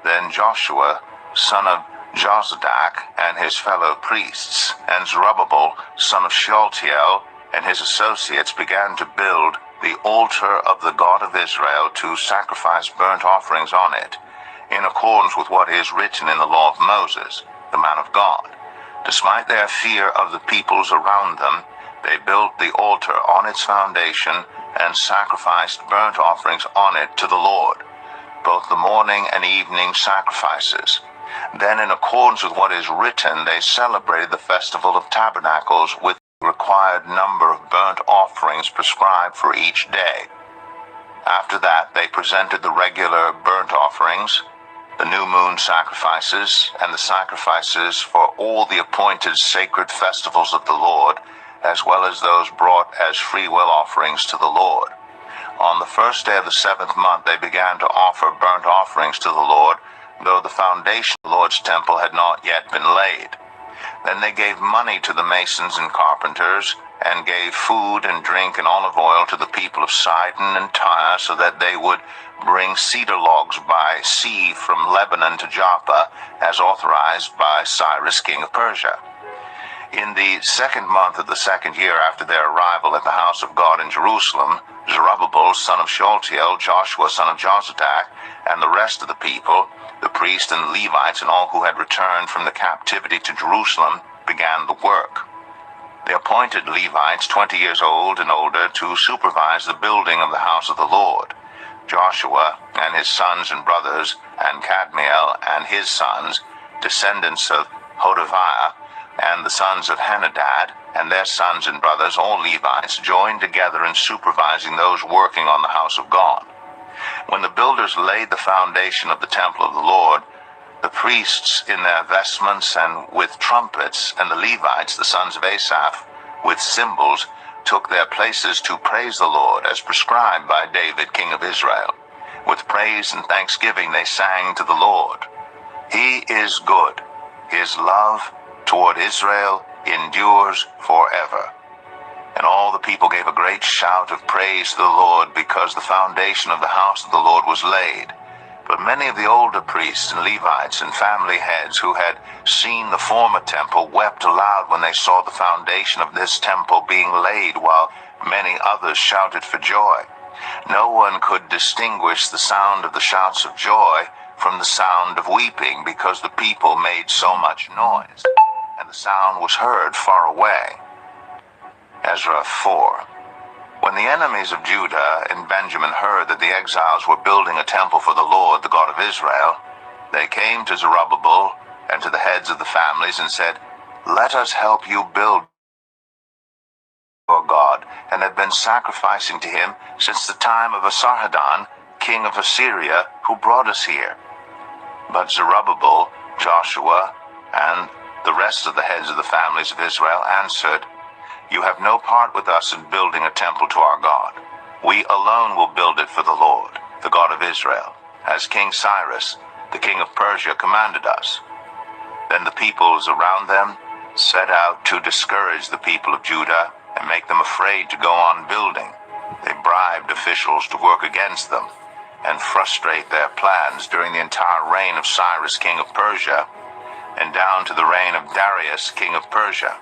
Then Joshua, son of Jozadak, and his fellow priests, and Zerubbabel, son of Shealtiel, and his associates began to build the altar of the God of Israel to sacrifice burnt offerings on it, in accordance with what is written in the law of Moses, the man of God. Despite their fear of the peoples around them, they built the altar on its foundation and sacrificed burnt offerings on it to the Lord, both the morning and evening sacrifices. Then, in accordance with what is written, they celebrated the Festival of Tabernacles with the required number of burnt offerings prescribed for each day. After that, they presented the regular burnt offerings, the new moon sacrifices, and the sacrifices for all the appointed sacred festivals of the Lord, as well as those brought as freewill offerings to the Lord. On the first day of the 7th month, they began to offer burnt offerings to the Lord, though the foundation of the Lord's temple had not yet been laid. Then they gave money to the masons and carpenters, and gave food and drink and olive oil to the people of Sidon and Tyre, so that they would bring cedar logs by sea from Lebanon to Joppa, as authorized by Cyrus, king of Persia. In the 2nd month of the 2nd year after their arrival at the house of God in Jerusalem, Zerubbabel, son of Shealtiel, Joshua, son of Jozadak, and the rest of the people, the priests and the Levites, and all who had returned from the captivity to Jerusalem, began the work. They appointed Levites 20 years old and older to supervise the building of the house of the Lord. Joshua and his sons and brothers, and Kadmiel and his sons, descendants of Hodaviah, and the sons of Henadad, and their sons and brothers, all Levites, joined together in supervising those working on the house of God. When the builders laid the foundation of the temple of the Lord, the priests in their vestments and with trumpets, and the Levites, the sons of Asaph, with cymbals, took their places to praise the Lord, as prescribed by David, king of Israel. With praise and thanksgiving they sang to the Lord. He is good. His love toward Israel endures forever. And all the people gave a great shout of praise to the Lord, because the foundation of the house of the Lord was laid. But many of the older priests and Levites and family heads who had seen the former temple wept aloud when they saw the foundation of this temple being laid, while many others shouted for joy. No one could distinguish the sound of the shouts of joy from the sound of weeping, because the people made so much noise, and the sound was heard far away. Ezra 4. When the enemies of Judah and Benjamin heard that the exiles were building a temple for the Lord, the God of Israel, they came to Zerubbabel and to the heads of the families and said, "Let us help you build your God," and have been sacrificing to him since the time of Esarhaddon, king of Assyria, who brought us here. But Zerubbabel, Joshua, and the rest of the heads of the families of Israel answered, "You have no part with us in building a temple to our God. We alone will build it for the Lord, the God of Israel, as King Cyrus, the king of Persia, commanded us." Then the peoples around them set out to discourage the people of Judah and make them afraid to go on building. They bribed officials to work against them and frustrate their plans during the entire reign of Cyrus, king of Persia, and down to the reign of Darius, king of Persia.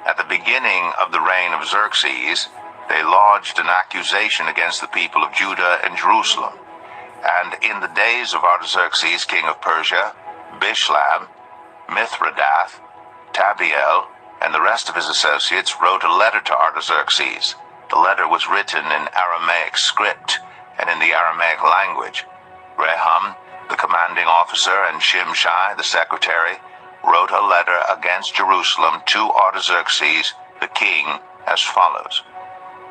At the beginning of the reign of Xerxes, they lodged an accusation against the people of Judah and Jerusalem. And in the days of Artaxerxes, king of Persia, Bishlam, Mithridath, Tabiel, and the rest of his associates wrote a letter to Artaxerxes. The letter was written in Aramaic script and in the Aramaic language. Rehum, the commanding officer, and Shimshai, the secretary, wrote a letter against Jerusalem to Artaxerxes, the king, as follows.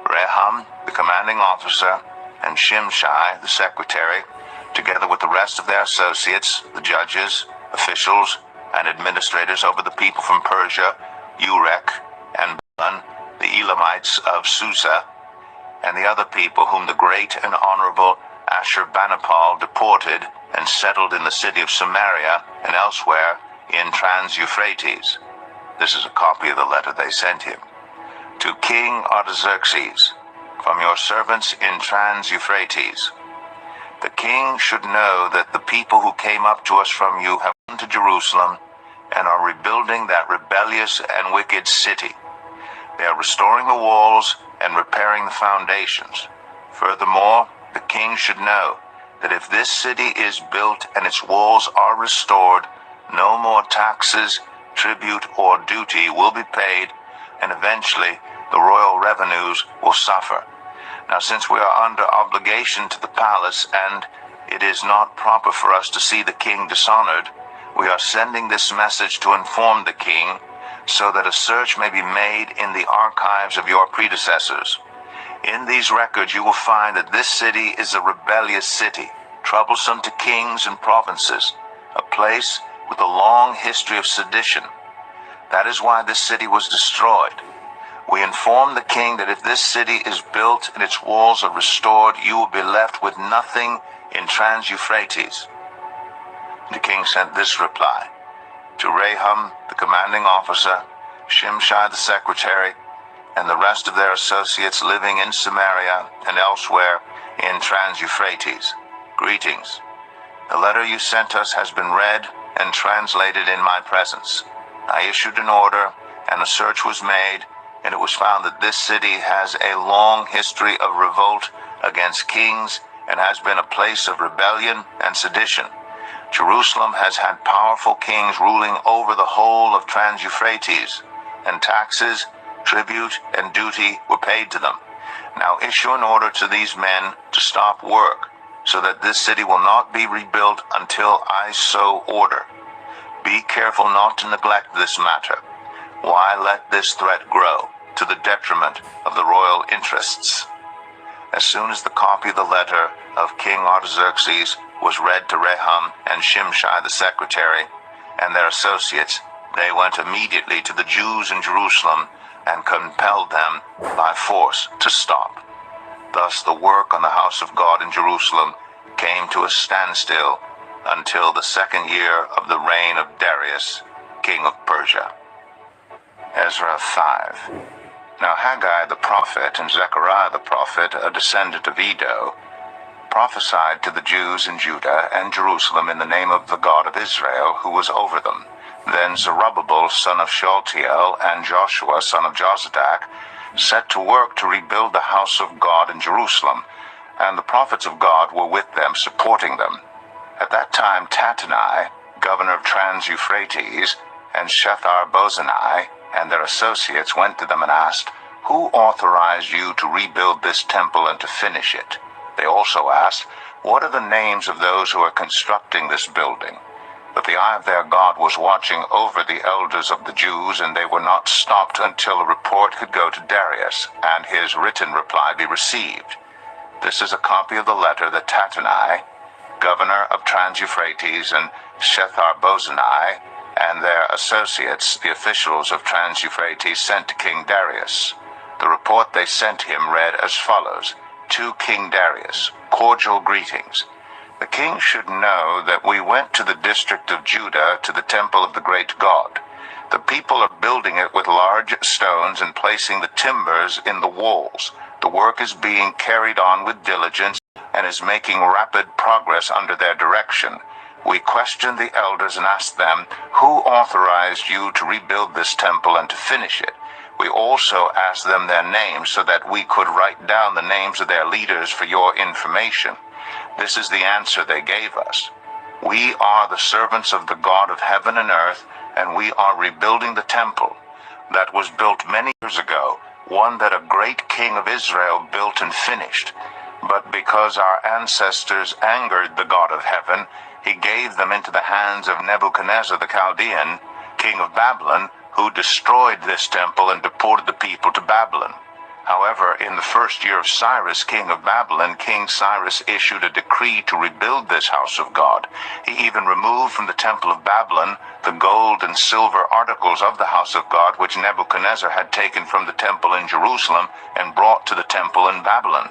Rehum, the commanding officer, and Shimshai, the secretary, together with the rest of their associates, the judges, officials, and administrators over the people from Persia, Urek, and Babylon, the Elamites of Susa, and the other people whom the great and honorable Ashurbanipal deported and settled in the city of Samaria and elsewhere in Trans-Euphrates. This is a copy of the letter they sent him. To King Artaxerxes, from your servants in Trans-Euphrates. The king should know that the people who came up to us from you have come to Jerusalem and are rebuilding that rebellious and wicked city. They are restoring the walls and repairing the foundations. Furthermore, the king should know that if this city is built and its walls are restored, no more taxes, tribute, or duty will be paid, and eventually the royal revenues will suffer. Now, since we are under obligation to the palace, and it is not proper for us to see the king dishonored, we are sending this message to inform the king, so that a search may be made in the archives of your predecessors. In these records you will find that this city is a rebellious city, troublesome to kings and provinces, a place with a long history of sedition. That is why this city was destroyed. We inform the king that if this city is built and its walls are restored, you will be left with nothing in Trans-Euphrates. The king sent this reply to Rehum, the commanding officer, Shimshai the secretary, and the rest of their associates living in Samaria and elsewhere in Trans-Euphrates. Greetings. The letter you sent us has been read and translated in my presence. I issued an order, and a search was made, and it was found that this city has a long history of revolt against kings and has been a place of rebellion and sedition. Jerusalem has had powerful kings ruling over the whole of Trans-Euphrates, and taxes, tribute, and duty were paid to them. Now issue an order to these men to stop work, so that this city will not be rebuilt until I so order. Be careful not to neglect this matter. Why let this threat grow to the detriment of the royal interests? As soon as the copy of the letter of King Artaxerxes was read to Rehum and Shimshai the secretary and their associates, they went immediately to the Jews in Jerusalem and compelled them by force to stop. Thus the work on the house of God in Jerusalem came to a standstill until the second year of the reign of Darius, king of Persia. Ezra 5. Now Haggai the prophet and Zechariah the prophet, a descendant of Iddo, prophesied to the Jews in Judah and Jerusalem in the name of the God of Israel, who was over them. Then Zerubbabel son of Shealtiel and Joshua son of Jozadak set to work to rebuild the house of God in Jerusalem, and the prophets of God were with them, supporting them. At that time Tattenai, governor of Trans-Euphrates, and Shethar-Bozenai and their associates went to them and asked, "Who authorized you to rebuild this temple and to finish it?" They also asked, "What are the names of those who are constructing this building?" But the eye of their God was watching over the elders of the Jews, and they were not stopped until a report could go to Darius, and his written reply be received. This is a copy of the letter that Tattenai, governor of Trans-Euphrates, and Shethar-Bozenai, and their associates, the officials of Trans-Euphrates, sent to King Darius. The report they sent him read as follows: To King Darius, cordial greetings. The king should know that we went to the district of Judah to the temple of the great God. The people are building it with large stones and placing the timbers in the walls. The work is being carried on with diligence and is making rapid progress under their direction. We questioned the elders and asked them, "Who authorized you to rebuild this temple and to finish it?" We also asked them their names so that we could write down the names of their leaders for your information. This is the answer they gave us: "We are the servants of the God of heaven and earth, and we are rebuilding the temple that was built many years ago, one that a great king of Israel built and finished. But because our ancestors angered the God of heaven, he gave them into the hands of Nebuchadnezzar the Chaldean, king of Babylon, who destroyed this temple and deported the people to Babylon. However, in the first year of Cyrus, king of Babylon, King Cyrus issued a decree to rebuild this house of God. He even removed from the temple of Babylon the gold and silver articles of the house of God, which Nebuchadnezzar had taken from the temple in Jerusalem and brought to the temple in Babylon.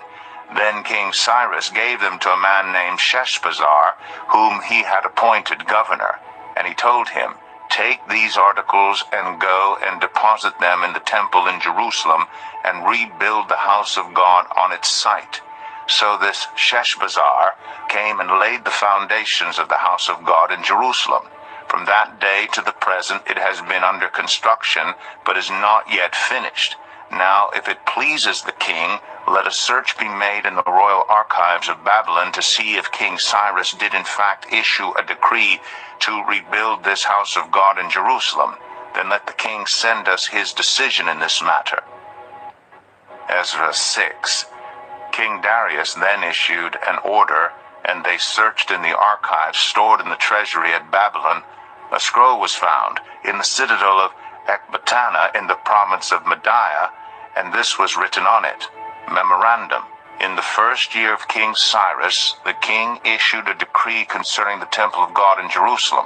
Then King Cyrus gave them to a man named Sheshbazzar, whom he had appointed governor. And he told him, "Take these articles and go and deposit them in the temple in Jerusalem and rebuild the house of God on its site." So this Sheshbazzar came and laid the foundations of the house of God in Jerusalem. From that day to the present it has been under construction, but is not yet finished. Now, if it pleases the king, let a search be made in the royal archives of Babylon to see if King Cyrus did in fact issue a decree to rebuild this house of God in Jerusalem. Then let the king send us his decision in this matter. Ezra 6. King Darius then issued an order, and they searched in the archives stored in the treasury at Babylon. A scroll was found in the citadel of Ecbatana in the province of Media, and this was written on it: Memorandum. In the first year of King Cyrus, the king issued a decree concerning the temple of God in Jerusalem.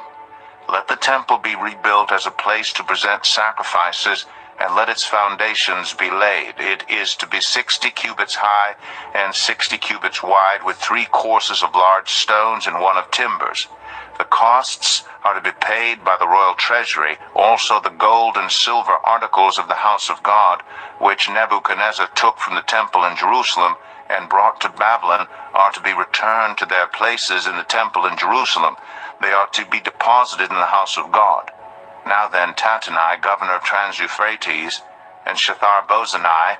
Let the temple be rebuilt as a place to present sacrifices, and let its foundations be laid. It is to be 60 cubits high and 60 cubits wide, with 3 courses of large stones and 1 of timbers. The costs are to be paid by the royal treasury. Also the gold and silver articles of the house of God, which Nebuchadnezzar took from the temple in Jerusalem and brought to Babylon, are to be returned to their places in the temple in Jerusalem. They are to be deposited in the house of God. Now then, Tattenai, governor of Trans-Euphrates, and Shethar-Bozenai,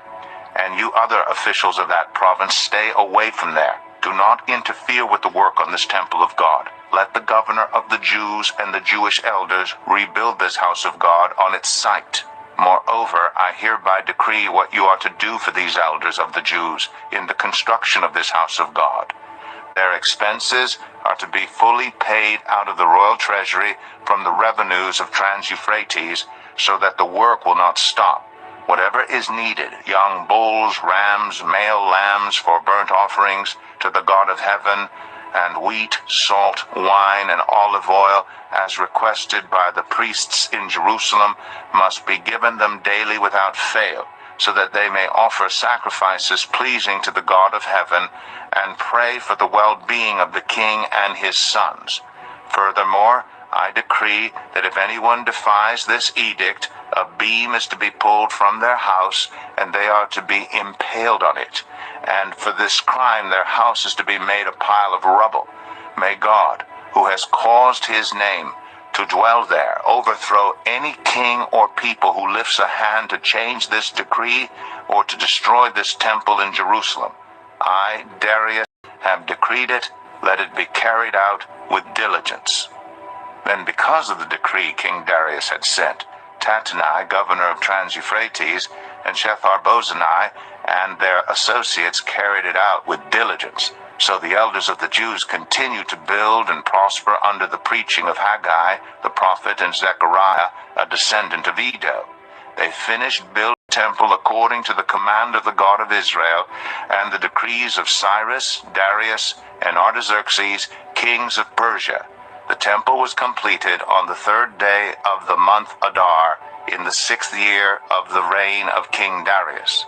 and you other officials of that province, stay away from there. Do not interfere with the work on this temple of God. Let the governor of the Jews and the Jewish elders rebuild this house of God on its site. Moreover, I hereby decree what you are to do for these elders of the Jews in the construction of this house of God. Their expenses are to be fully paid out of the royal treasury from the revenues of Trans-Euphrates, so that the work will not stop. Whatever is needed, young bulls, rams, male lambs for burnt offerings to the God of heaven, and wheat, salt, wine, and olive oil, as requested by the priests in Jerusalem, must be given them daily without fail, so that they may offer sacrifices pleasing to the God of heaven, and pray for the well-being of the king and his sons. Furthermore, I decree that if anyone defies this edict, a beam is to be pulled from their house, and they are to be impaled on it. and for this crime their house is to be made a pile of rubble. May God, who has caused his name to dwell there, overthrow any king or people who lifts a hand to change this decree or to destroy this temple in Jerusalem. I, Darius, have decreed it. Let it be carried out with diligence." Then, because of the decree King Darius had sent, Tattenai, governor of Trans-Euphrates, and Shethar-Bozenai and their associates carried it out with diligence. So the elders of the Jews continued to build and prosper under the preaching of Haggai, the prophet, and Zechariah, a descendant of Iddo. They finished building the temple according to the command of the God of Israel and the decrees of Cyrus, Darius, and Artaxerxes, kings of Persia. The temple was completed on the 3rd day of the month Adar, in the 6th year of the reign of King Darius.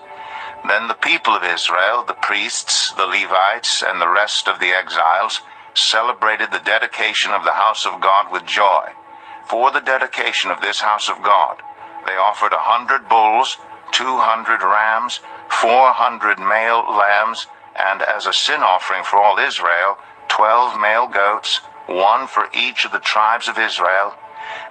Then the people of Israel, the priests, the Levites, and the rest of the exiles, celebrated the dedication of the house of God with joy. For the dedication of this house of God, they offered 100 bulls, 200 rams, 400 male lambs, and as a sin offering for all Israel, 12 male goats, one for each of the tribes of Israel.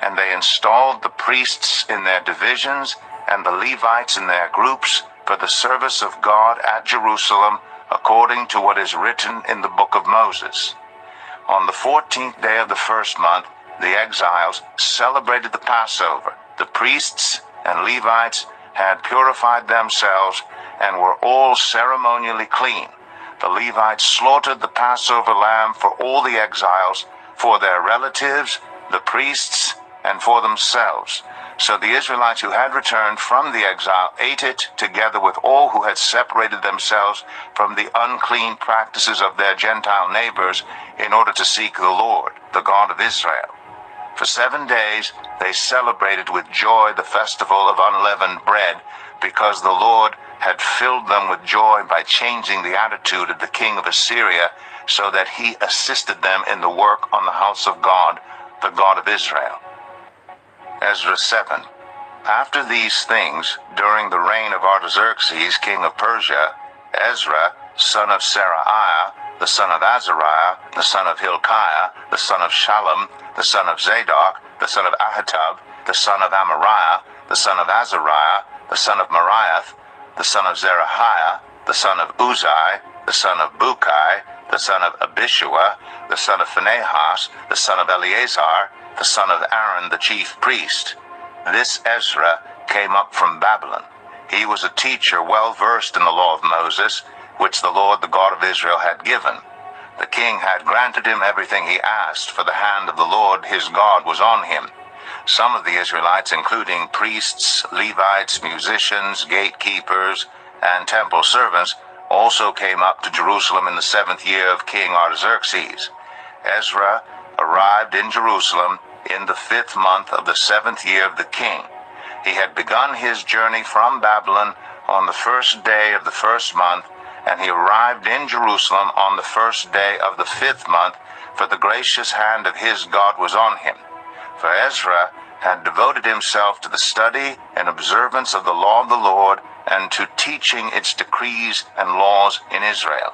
And they installed the priests in their divisions and the Levites in their groups for the service of God at Jerusalem, according to what is written in the book of Moses. On the 14th day of the 1st month, the exiles celebrated the Passover. The priests and Levites had purified themselves and were all ceremonially clean. The Levites slaughtered the Passover lamb for all the exiles, for their relatives, the priests, and for themselves. So the Israelites who had returned from the exile ate it together with all who had separated themselves from the unclean practices of their Gentile neighbors in order to seek the Lord, the God of Israel. For 7 days they celebrated with joy the festival of unleavened bread, because the Lord had filled them with joy by changing the attitude of the king of Assyria, so that he assisted them in the work on the house of God, the God of Israel. Ezra 7. After these things, during the reign of Artaxerxes, king of Persia, Ezra, son of Seraiah, the son of Azariah, the son of Hilkiah, the son of Shallum, the son of Zadok, the son of Ahitub, the son of Amariah, the son of Azariah, the son of Moriath, the son of Zerahiah, the son of Uzai, the son of Bukai, the son of Abishua, the son of Phinehas, the son of Eleazar, the son of Aaron the chief priest. This Ezra came up from Babylon. He was a teacher well versed in the law of Moses, which the Lord the God of Israel had given. The king had granted him everything he asked, for the hand of the Lord his God was on him. Some of the Israelites, including priests, Levites, musicians, gatekeepers, and temple servants, also came up to Jerusalem in the 7th year of King Artaxerxes. Ezra arrived in Jerusalem in the 5th month of the 7th year of the king. He had begun his journey from Babylon on the 1st day of the 1st month, and he arrived in Jerusalem on the 1st day of the 5th month, for the gracious hand of his God was on him. For Ezra had devoted himself to the study and observance of the law of the Lord, and to teaching its decrees and laws in Israel.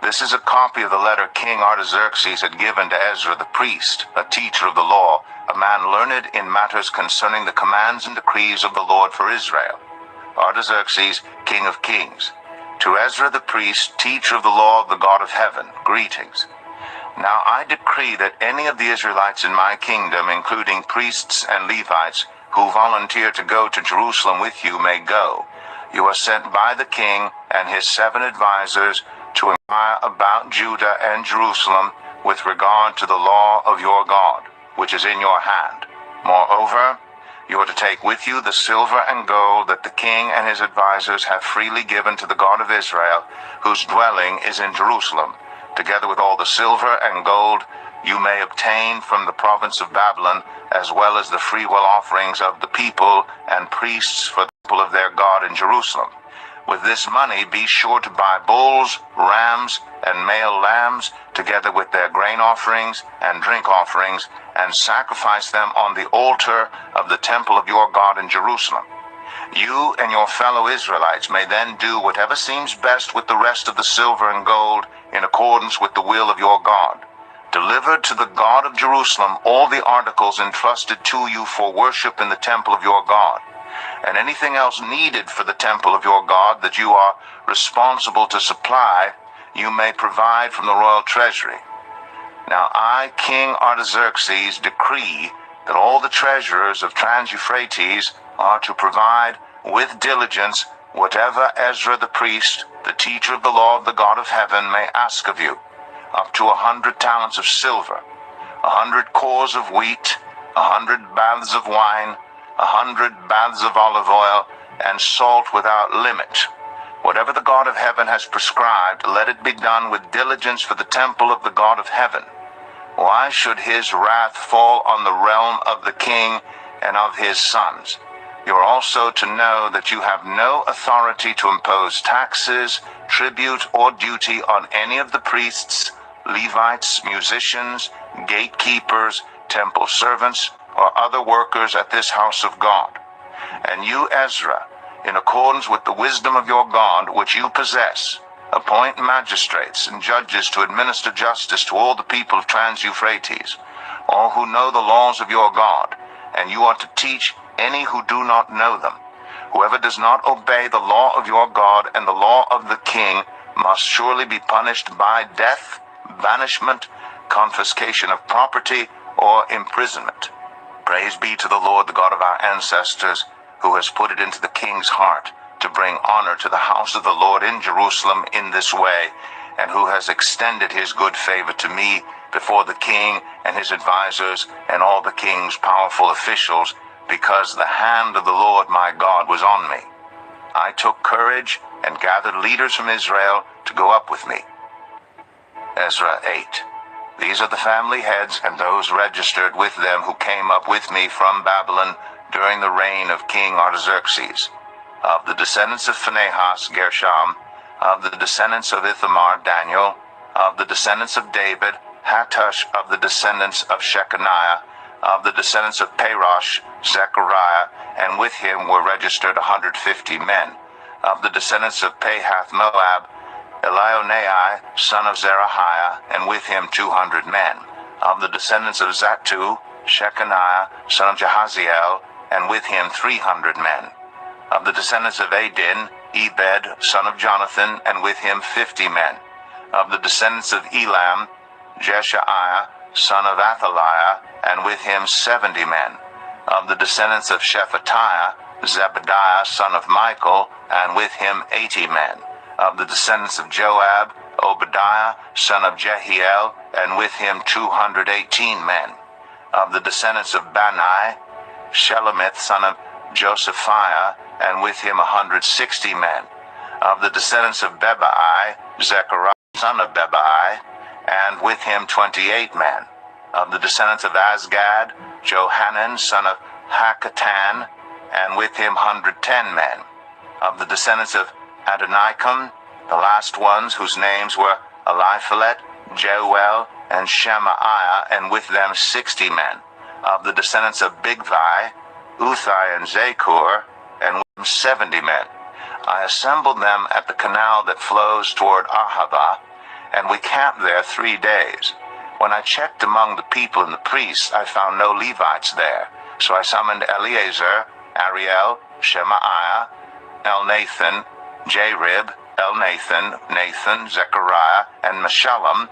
This is a copy of the letter King Artaxerxes had given to Ezra the priest, a teacher of the law, a man learned in matters concerning the commands and decrees of the Lord for Israel. Artaxerxes, king of kings. To Ezra the priest, teacher of the law of the God of heaven, greetings. Now I decree that any of the Israelites in my kingdom, including priests and Levites, who volunteer to go to Jerusalem with you may go. You are sent by the king and his 7 advisers to inquire about Judah and Jerusalem with regard to the law of your God, which is in your hand. Moreover, you are to take with you the silver and gold that the king and his advisers have freely given to the God of Israel, whose dwelling is in Jerusalem, together with all the silver and gold you may obtain from the province of Babylon, as well as the freewill offerings of the people and priests for the temple of their God in Jerusalem. With this money be sure to buy bulls, rams, and male lambs, together with their grain offerings and drink offerings, and sacrifice them on the altar of the temple of your God in Jerusalem. You and your fellow Israelites may then do whatever seems best with the rest of the silver and gold in accordance with the will of your God. Deliver to the God of Jerusalem all the articles entrusted to you for worship in the temple of your God, and anything else needed for the temple of your God that you are responsible to supply, you may provide from the royal treasury. Now I, King Artaxerxes, decree that all the treasurers of Trans-Euphrates are to provide with diligence whatever Ezra the priest, the teacher of the law of the God of heaven, may ask of you, up to 100 talents of silver, 100 cores of wheat, 100 baths of wine, 100 baths of olive oil, and salt without limit. Whatever the God of heaven has prescribed, let it be done with diligence for the temple of the God of heaven. Why should his wrath fall on the realm of the king and of his sons? You are also to know that you have no authority to impose taxes, tribute, or duty on any of the priests, Levites, musicians, gatekeepers, temple servants, or other workers at this house of God. And you, Ezra, in accordance with the wisdom of your God, which you possess, appoint magistrates and judges to administer justice to all the people of Trans-Euphrates, all who know the laws of your God, and you are to teach any who do not know them. Whoever does not obey the law of your God and the law of the king must surely be punished by death, banishment, confiscation of property, or imprisonment. Praise be to the Lord, the God of our ancestors, who has put it into the king's heart to bring honor to the house of the Lord in Jerusalem in this way, and who has extended his good favor to me before the king and his advisors and all the king's powerful officials, because the hand of the Lord my God was on me. I took courage and gathered leaders from Israel to go up with me. Ezra 8. These are the family heads and those registered with them who came up with me from Babylon during the reign of King Artaxerxes. Of the descendants of Phinehas, Gershom. Of the descendants of Ithamar, Daniel. Of the descendants of David, Hattush. Of the descendants of Shechaniah. Of the descendants of Parosh, Zechariah, and with him were registered 150 men. Of the descendants of Pahath-Moab, Elionai, son of Zerahiah, and with him 200 men. Of the descendants of Zattu, Shechaniah, son of Jahaziel, and with him 300 men. Of the descendants of Adin, Ebed, son of Jonathan, and with him 50 men. Of the descendants of Elam, Jeshaiah, son of Athaliah, and with him 70 men. Of the descendants of Shephatiah, Zebediah, son of Michael, and with him 80 men. Of the descendants of Joab, Obadiah, son of Jehiel, and with him 218 men. Of the descendants of Bani, Shelomith, son of Josephiah, and with him 160 men. Of the descendants of Bebai, Zechariah, son of Bebai, and with him 28 men. Of the descendants of Azgad, Johanan, son of Hakatan, and with him 110 men. Of the descendants of Adonikam, the last ones whose names were Eliphalet, Jeuel, and Shemaiah, and with them 60 men. Of the descendants of Bigvai, Uthai, and Zakur, and with them 70 men. I assembled them at the canal that flows toward Ahava, and we camped there 3 days. When I checked among the people and the priests, I found no Levites there. So I summoned Eleazar, Ariel, Shemaiah, Elnathan, Jarib, Elnathan, Nathan, Zechariah, and Meshullam,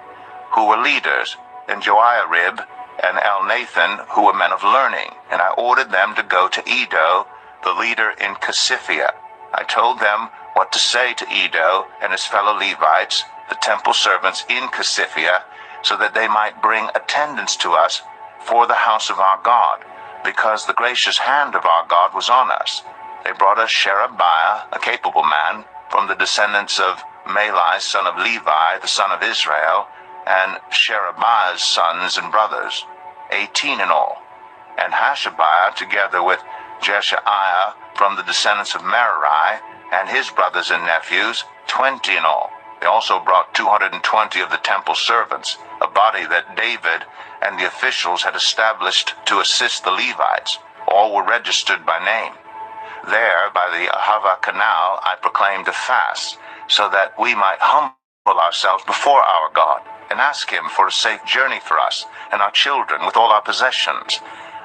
who were leaders, and Joiarib, and Elnathan, who were men of learning, and I ordered them to go to Edo, the leader in Casiphia. I told them what to say to Edo and his fellow Levites, the temple servants in Casiphia, so that they might bring attendance to us for the house of our God, because the gracious hand of our God was on us. They brought us Sherebiah, a capable man, from the descendants of Malai, son of Levi, the son of Israel, and Sherebiah's sons and brothers, 18 in all, and Hashabiah, together with Jeshaiah, from the descendants of Merari, and his brothers and nephews, 20 in all. They also brought 220 of the temple servants, a body that David and the officials had established to assist the Levites. All were registered by name. There, by the YAHWEH canal, I proclaimed a fast, so that we might humble ourselves before our God, and ask him for a safe journey for us and our children with all our possessions.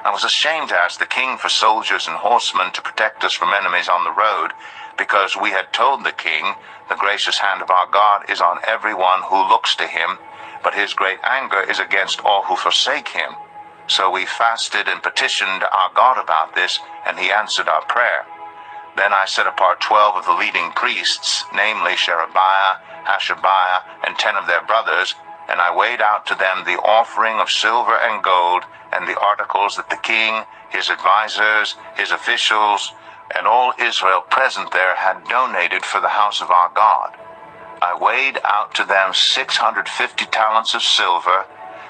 I was ashamed to ask the king for soldiers and horsemen to protect us from enemies on the road, because we had told the king, the gracious hand of our God is on everyone who looks to him, but his great anger is against all who forsake him. So we fasted and petitioned our God about this, and he answered our prayer. Then I set apart 12 of the leading priests, namely Sherebiah, Hashabiah, and 10 of their brothers, and I weighed out to them the offering of silver and gold, and the articles that the king, his advisers, his officials, and all Israel present there had donated for the house of our God. I weighed out to them 650 talents of silver,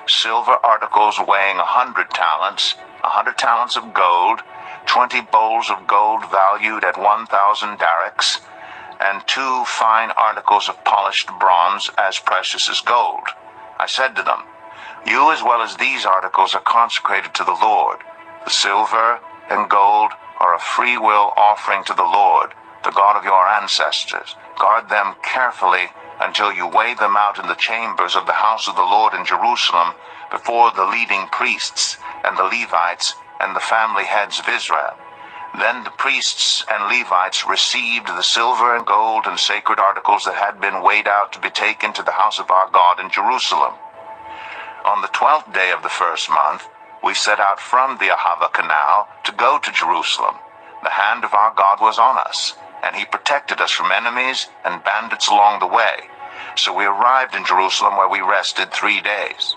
silver articles weighing 100 talents, 100 talents of gold, 20 bowls of gold valued at 1,000 darics, and 2 fine articles of polished bronze as precious as gold. I said to them, you as well as these articles are consecrated to the Lord. The silver and gold are a free will offering to the Lord, the God of your ancestors. Guard them carefully until you weigh them out in the chambers of the house of the Lord in Jerusalem before the leading priests and the Levites and the family heads of Israel. Then the priests and Levites received the silver and gold and sacred articles that had been weighed out to be taken to the house of our God in Jerusalem. On the 12th day of the first month, we set out from the YAHWEH canal to go to Jerusalem. The hand of our God was on us, and he protected us from enemies and bandits along the way. So we arrived in Jerusalem, where we rested 3 days.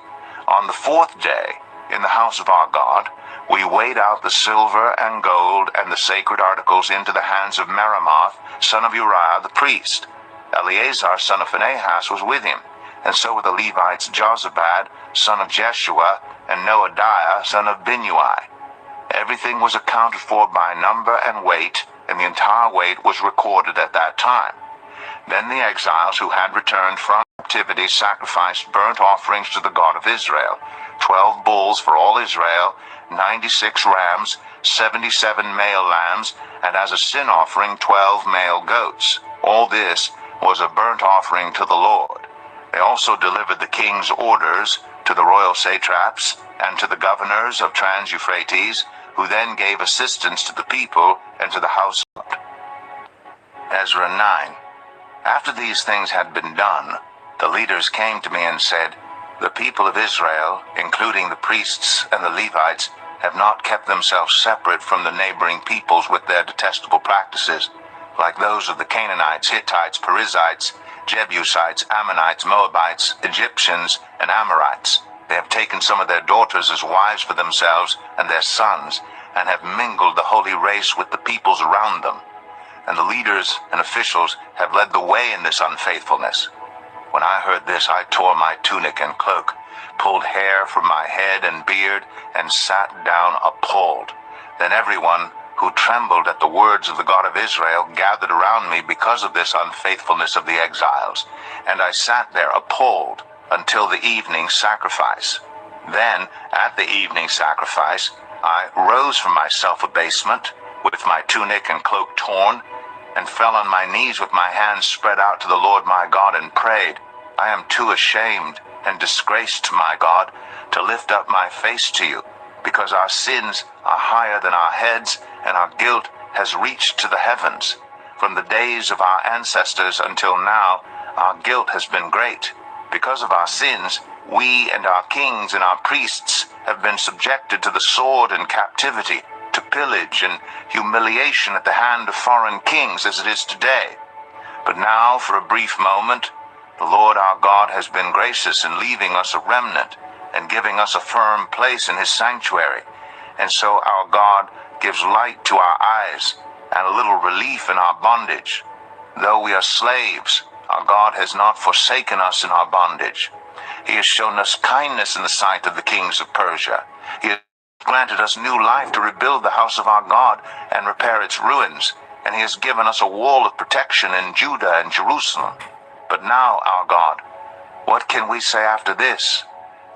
On the 4th day, in the house of our God, we weighed out the silver and gold and the sacred articles into the hands of Meremoth, son of Uriah the priest. Eleazar, son of Phinehas, was with him, and so were the Levites Jozabad, son of Jeshua, and Noadiah, son of Binnui. Everything was accounted for by number and weight, and the entire weight was recorded at that time. Then the exiles who had returned from captivity sacrificed burnt offerings to the God of Israel, 12 bulls for all Israel, 96 rams, 77 male lambs, and as a sin offering 12 male goats. All this was a burnt offering to the Lord. They also delivered the king's orders to the royal satraps and to the governors of Trans-Euphrates, who then gave assistance to the people and to the household. Ezra 9. After these things had been done, the leaders came to me and said, the people of Israel, including the priests and the Levites, have not kept themselves separate from the neighboring peoples with their detestable practices, like those of the Canaanites, Hittites, Perizzites, Jebusites, Ammonites, Moabites, Egyptians, and Amorites. They have taken some of their daughters as wives for themselves and their sons, and have mingled the holy race with the peoples around them. And the leaders and officials have led the way in this unfaithfulness. When I heard this, I tore my tunic and cloak, pulled hair from my head and beard, and sat down appalled. Then everyone who trembled at the words of the God of Israel gathered around me because of this unfaithfulness of the exiles, and I sat there appalled until the evening sacrifice. Then, at the evening sacrifice, I rose from my self-abasement, with my tunic and cloak torn, and fell on my knees with my hands spread out to the Lord my God, and prayed, I am too ashamed and disgraced, my God, to lift up my face to you, because our sins are higher than our heads, and our guilt has reached to the heavens. From the days of our ancestors until now, our guilt has been great. Because of our sins, we and our kings and our priests have been subjected to the sword and captivity, to pillage and humiliation at the hand of foreign kings, as it is today. But now, for a brief moment, the Lord our God has been gracious in leaving us a remnant and giving us a firm place in his sanctuary. And so our God gives light to our eyes and a little relief in our bondage. Though we are slaves, our God has not forsaken us in our bondage. He has shown us kindness in the sight of the kings of Persia. He has granted us new life to rebuild the house of our God and repair its ruins, and he has given us a wall of protection in Judah and Jerusalem. But now, our God, what can we say after this?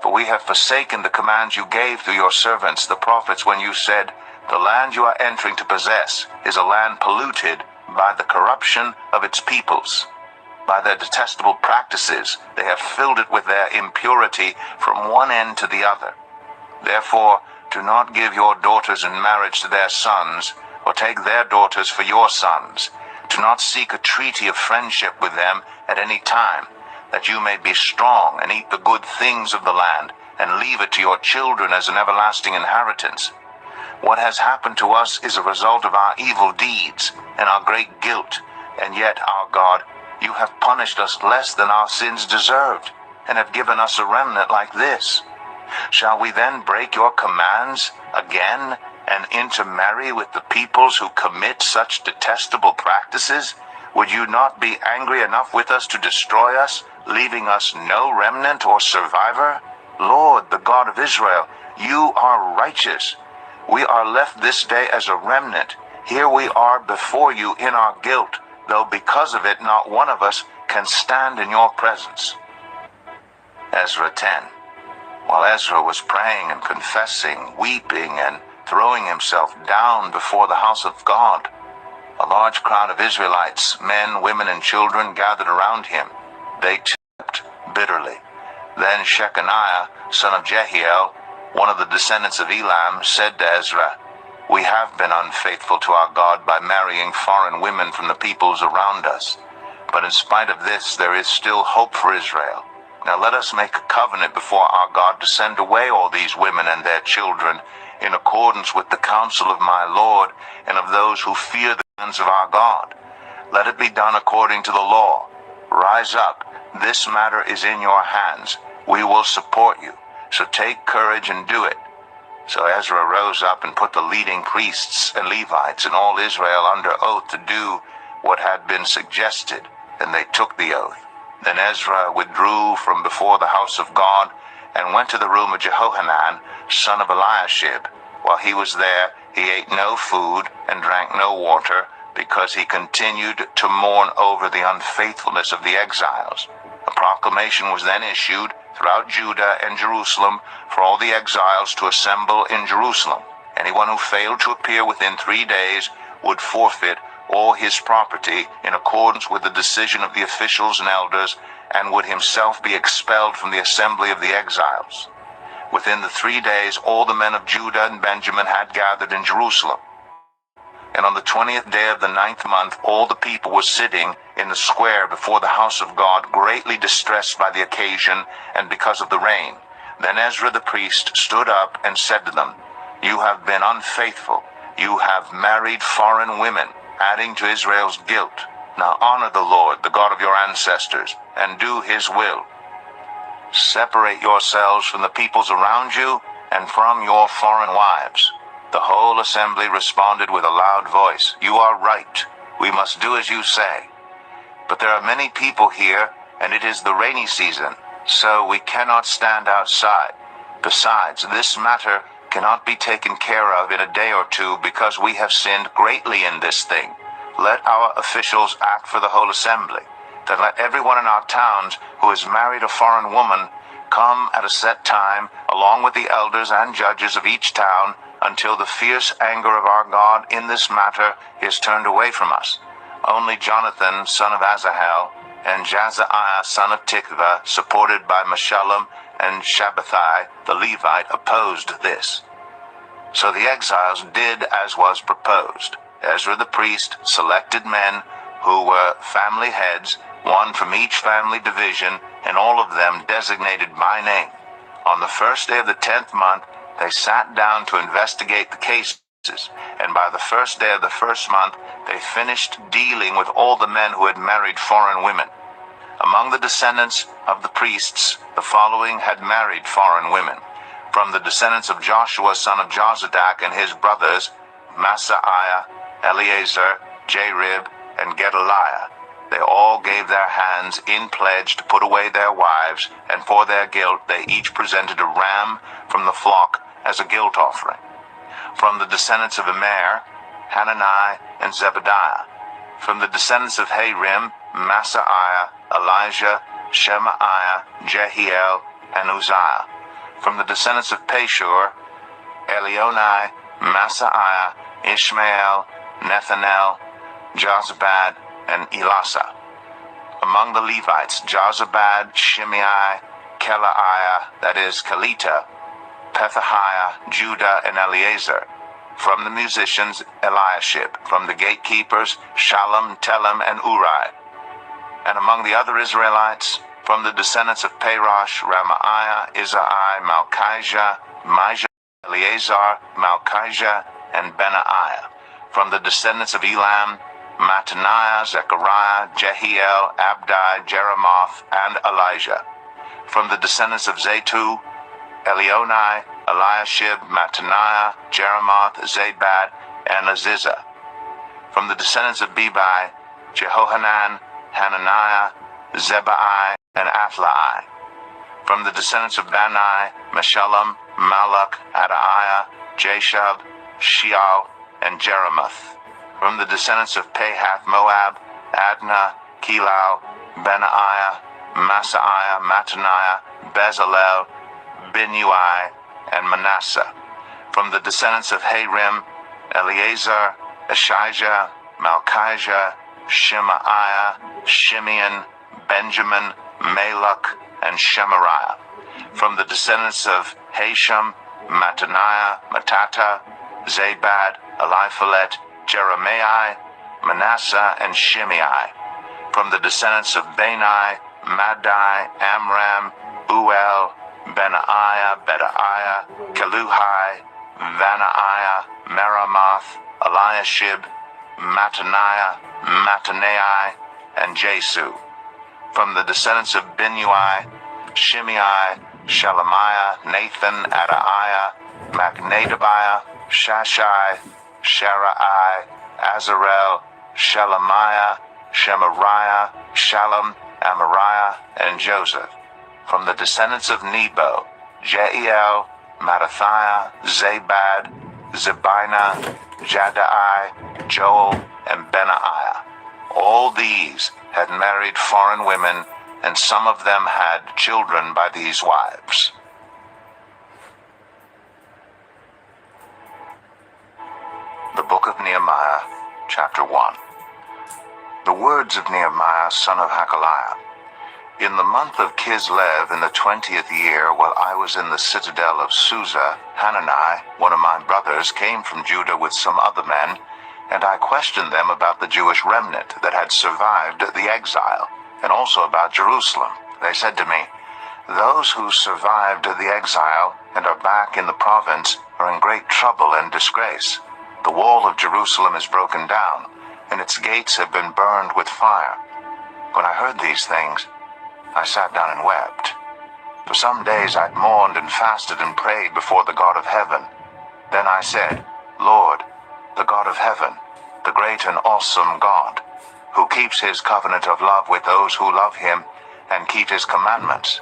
For we have forsaken the commands you gave through your servants, the prophets, when you said, The land you are entering to possess is a land polluted by the corruption of its peoples. By their detestable practices, they have filled it with their impurity from one end to the other. Therefore, do not give your daughters in marriage to their sons, or take their daughters for your sons. Do not seek a treaty of friendship with them at any time, that you may be strong and eat the good things of the land, and leave it to your children as an everlasting inheritance. What has happened to us is a result of our evil deeds and our great guilt, and yet, our God, you have punished us less than our sins deserved, and have given us a remnant like this. Shall we then break your commands again and intermarry with the peoples who commit such detestable practices? Would you not be angry enough with us to destroy us, leaving us no remnant or survivor? Lord, the God of Israel, you are righteous. We are left this day as a remnant. Here we are before you in our guilt, though because of it not one of us can stand in your presence. Ezra 10. While Ezra was praying and confessing, weeping, and throwing himself down before the house of God, a large crowd of Israelites, men, women, and children, gathered around him. They too wept bitterly. Then Shechaniah, son of Jehiel, one of the descendants of Elam, said to Ezra, "We have been unfaithful to our God by marrying foreign women from the peoples around us. But in spite of this, there is still hope for Israel. Now let us make a covenant before our God to send away all these women and their children, in accordance with the counsel of my Lord and of those who fear the commands of our God. Let it be done according to the law. Rise up, this matter is in your hands. We will support you, so take courage and do it." So Ezra rose up and put the leading priests and Levites and all Israel under oath to do what had been suggested, and they took the oath. Then Ezra withdrew from before the house of God and went to the room of Jehohanan, son of Eliashib. While he was there, he ate no food and drank no water, because he continued to mourn over the unfaithfulness of the exiles. A proclamation was then issued throughout Judah and Jerusalem for all the exiles to assemble in Jerusalem. Anyone who failed to appear within 3 days would forfeit all his property in accordance with the decision of the officials and elders, and would himself be expelled from the assembly of the exiles. Within the 3 days, all the men of Judah and Benjamin had gathered in Jerusalem. And on the 20th day of the 9th month, all the people were sitting in the square before the house of God, greatly distressed by the occasion and because of the rain. Then Ezra the priest stood up and said to them, "You have been unfaithful. You have married foreign women, adding to Israel's guilt. Now honor the Lord, the God of your ancestors, and do his will. Separate yourselves from the peoples around you and from your foreign wives." The whole assembly responded with a loud voice, "You are right. We must do as you say. But there are many people here, and it is the rainy season, so we cannot stand outside. Besides, this matter cannot be taken care of in a day or two, because we have sinned greatly in this thing. Let our officials act for the whole assembly. Then let everyone in our towns who has married a foreign woman come at a set time, along with the elders and judges of each town, until the fierce anger of our God in this matter is turned away from us." Only Jonathan, son of Asahel, and Jazaiah, son of Tikvah, supported by Meshullam and Shabbathai, the Levite, opposed this. So the exiles did as was proposed. Ezra the priest selected men who were family heads, one from each family division, and all of them designated by name. On the first day of the 10th month, they sat down to investigate the cases, and by the first day of the first month, they finished dealing with all the men who had married foreign women. Among the descendants of the priests, the following had married foreign women. From the descendants of Joshua, son of Jozadak, and his brothers, Masaiah, Eleazar, Jarib, and Gedaliah, they all gave their hands in pledge to put away their wives, and for their guilt they each presented a ram from the flock as a guilt offering. From the descendants of Immer, Hanani, and Zebediah. From the descendants of Harim, Masaiah, Elijah, Shemaiah, Jehiel, and Uzziah. From the descendants of Pashur, Elionai, Masaiah, Ishmael, Nethanel, Jozabad, and Elasa. Among the Levites, Jozabad, Shimei, Kelaiah, that is, Kelita, Pethahiah, Judah, and Eleazar. From the musicians, Eliashib. From the gatekeepers, Shallum, Telem, and Uri. And among the other Israelites, from the descendants of Parosh, Ramaiah, Izai, Malchijah, Mijah, Eleazar, Malchijah, and Benaiah. From the descendants of Elam, Mattaniah, Zechariah, Jehiel, Abdi, Jeremoth, and Elijah. From the descendants of Zatu, Elionai, Eliashib, Mattaniah, Jeremoth, Zabad, and Aziza. From the descendants of Bebai, Jehohanan, Hananiah, Zebai, and Athlai. From the descendants of Bani, Meshullam, Malach, Adaiah, Jashub, Sheol, and Jeremoth. From the descendants of Pahath Moab, Adnah, Kilau, Benaiah, Masaiah, Mattaniah, Bezalel, Binui, and Manasseh. From the descendants of Harim, Eleazar, Ashijah, Malchijah, Shemaiah, Shimeon, Benjamin, Malach, and Shemariah. From the descendants of Hashem, Mattaniah, Matata, Zabad, Eliphalet, Jeremiah, Manasseh, and Shimei. From the descendants of Bani, Madai, Amram, Uel, Benaiah, Bedaiah, Keluhi, Vanaiah, Meramoth, Eliashib, Mattaniah, Mattanai, and Jesu. From the descendants of Binui, Shimei, Shelemiah, Nathan, Adaiah, Machnadabiah, Shashai, Sharai, Azarel, Shelemiah, Shemariah, Shallum, Amariah, and Joseph. From the descendants of Nebo, Jeiel, Mattathiah, Zabad, Zebina, Jaddai, Joel, and Benaiah. All these had married foreign women, and some of them had children by these wives. The Book of Nehemiah, Chapter 1. The words of Nehemiah, son of Hakaliah. In the month of Kislev, in the 20th year, while I was in the citadel of Susa, Hanani, one of my brothers, came from Judah with some other men, and I questioned them about the Jewish remnant that had survived the exile, and also about Jerusalem. They said to me, "Those who survived the exile and are back in the province are in great trouble and disgrace. The wall of Jerusalem is broken down, and its gates have been burned with fire." When I heard these things, I sat down and wept. For some days I mourned and fasted and prayed before the God of heaven. Then I said, "Lord, the God of heaven, the great and awesome God, who keeps his covenant of love with those who love him and keep his commandments,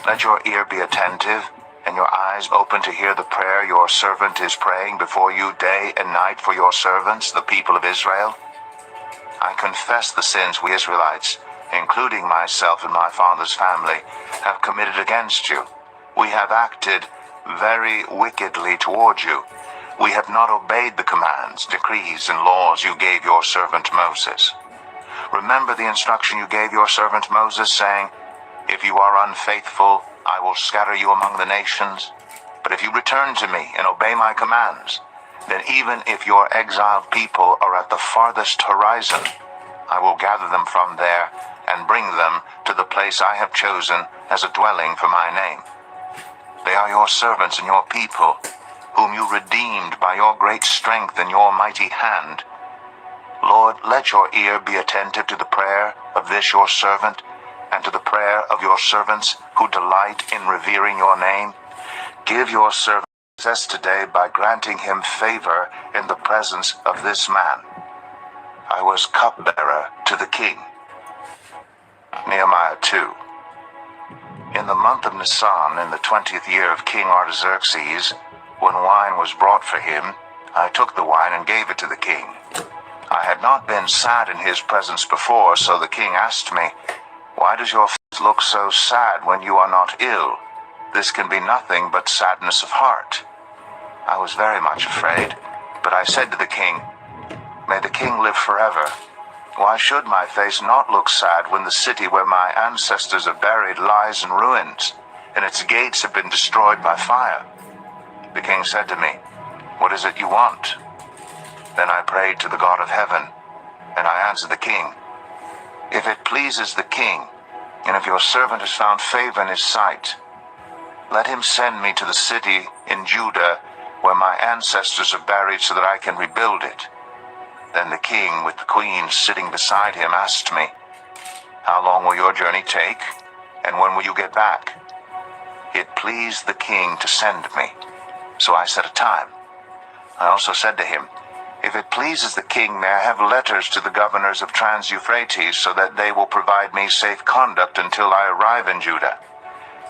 let your ear be attentive and your eyes open to hear the prayer your servant is praying before you day and night for your servants, the people of Israel. I confess the sins we Israelites, including myself and my father's family, have committed against you. We have acted very wickedly toward you. We have not obeyed the commands, decrees, and laws you gave your servant Moses. Remember the instruction you gave your servant Moses, saying, 'If you are unfaithful, I will scatter you among the nations. But if you return to me and obey my commands, then even if your exiled people are at the farthest horizon, I will gather them from there and bring them to the place I have chosen as a dwelling for my name. They are your servants and your people, whom you redeemed by your great strength and your mighty hand. Lord, let your ear be attentive to the prayer of this your servant, and to the prayer of your servants who delight in revering your name. Give your servant success today by granting him favor in the presence of this man." I was cupbearer to the king. Nehemiah 2. In the month of Nisan, in the 20th year of King Artaxerxes, when wine was brought for him, I took the wine and gave it to the king. I had not been sad in his presence before, so the king asked me, "Why does your face look so sad when you are not ill? This can be nothing but sadness of heart." I was very much afraid, but I said to the king, "May the king live forever. Why should my face not look sad when the city where my ancestors are buried lies in ruins, and its gates have been destroyed by fire?" The king said to me, "What is it you want?" Then I prayed to the God of heaven, and I answered the king, "If it pleases the king, and if your servant has found favor in his sight, let him send me to the city in Judah where my ancestors are buried so that I can rebuild it." Then the king, with the queen sitting beside him, asked me, "How long will your journey take, and when will you get back?" It pleased the king to send me, so I set a time. I also said to him, "If it pleases the king, may I have letters to the governors of Trans-Euphrates so that they will provide me safe conduct until I arrive in Judah?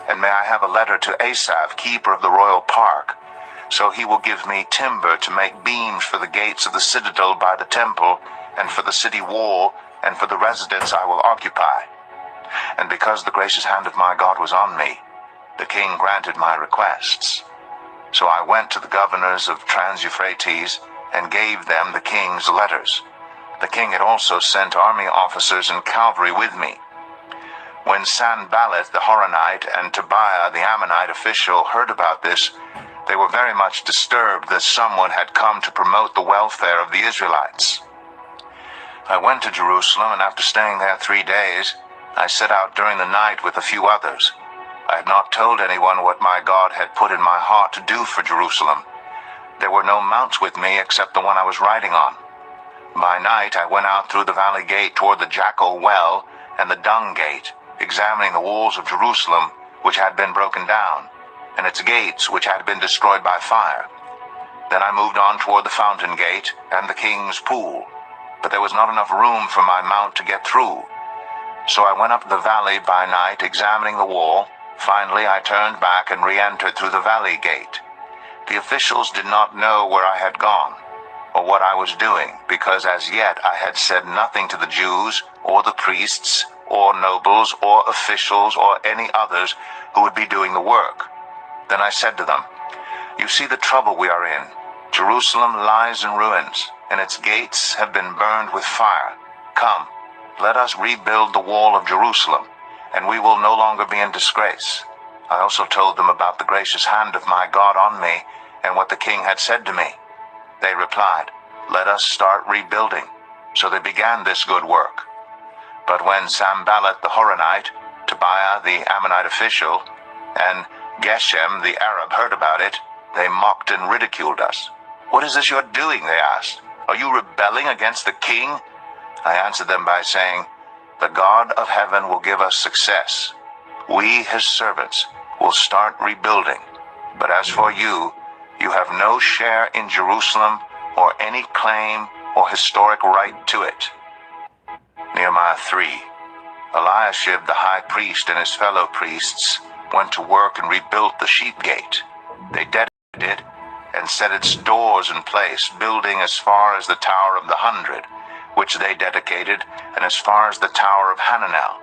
And may I have a letter to DECEIVE, keeper of the royal park, so he will give me timber to make beams for the gates of the citadel by the temple, and for the city wall, and for the residence I will occupy." And because the gracious hand of my God was on me, the king granted my requests. So I went to the governors of Trans-Euphrates and gave them the king's letters. The king had also sent army officers and cavalry with me. When Sanballat the Horonite and Tobiah the Ammonite official heard about this, they were very much disturbed that someone had come to promote the welfare of the Israelites. I went to Jerusalem, and after staying there 3 days, I set out during the night with a few others. I had not told anyone what my God had put in my heart to do for Jerusalem. There were no mounts with me except the one I was riding on. By night I went out through the valley gate toward the Jackal Well and the Dung Gate, examining the walls of Jerusalem, which had been broken down, and its gates, which had been destroyed by fire. Then I moved on toward the Fountain Gate and the King's Pool, but there was not enough room for my mount to get through. So I went up the valley by night, examining the wall. Finally, I turned back and re-entered through the Valley Gate. The officials did not know where I had gone, or what I was doing, because as yet I had said nothing to the Jews, or the priests, or nobles, or officials, or any others who would be doing the work. Then I said to them, "You see the trouble we are in. Jerusalem lies in ruins, and its gates have been burned with fire. Come, let us rebuild the wall of Jerusalem, and we will no longer be in disgrace." I also told them about the gracious hand of my God on me, and what the king had said to me. They replied, "Let us start rebuilding." So they began this good work. But when Sanballat the Horonite, Tobiah the Ammonite official, and Geshem the Arab heard about it, they mocked and ridiculed us. "What is this you're doing?" they asked. "Are you rebelling against the king?" I answered them by saying, "The God of heaven will give us success. We, his servants, will start rebuilding. But as for you, you have no share in Jerusalem or any claim or historic right to it." Nehemiah 3. Eliashib the high priest and his fellow priests went to work and rebuilt the sheep gate. They dedicated it and set its doors in place, building as far as the Tower of the 100, which they dedicated, and as far as the Tower of Hananel.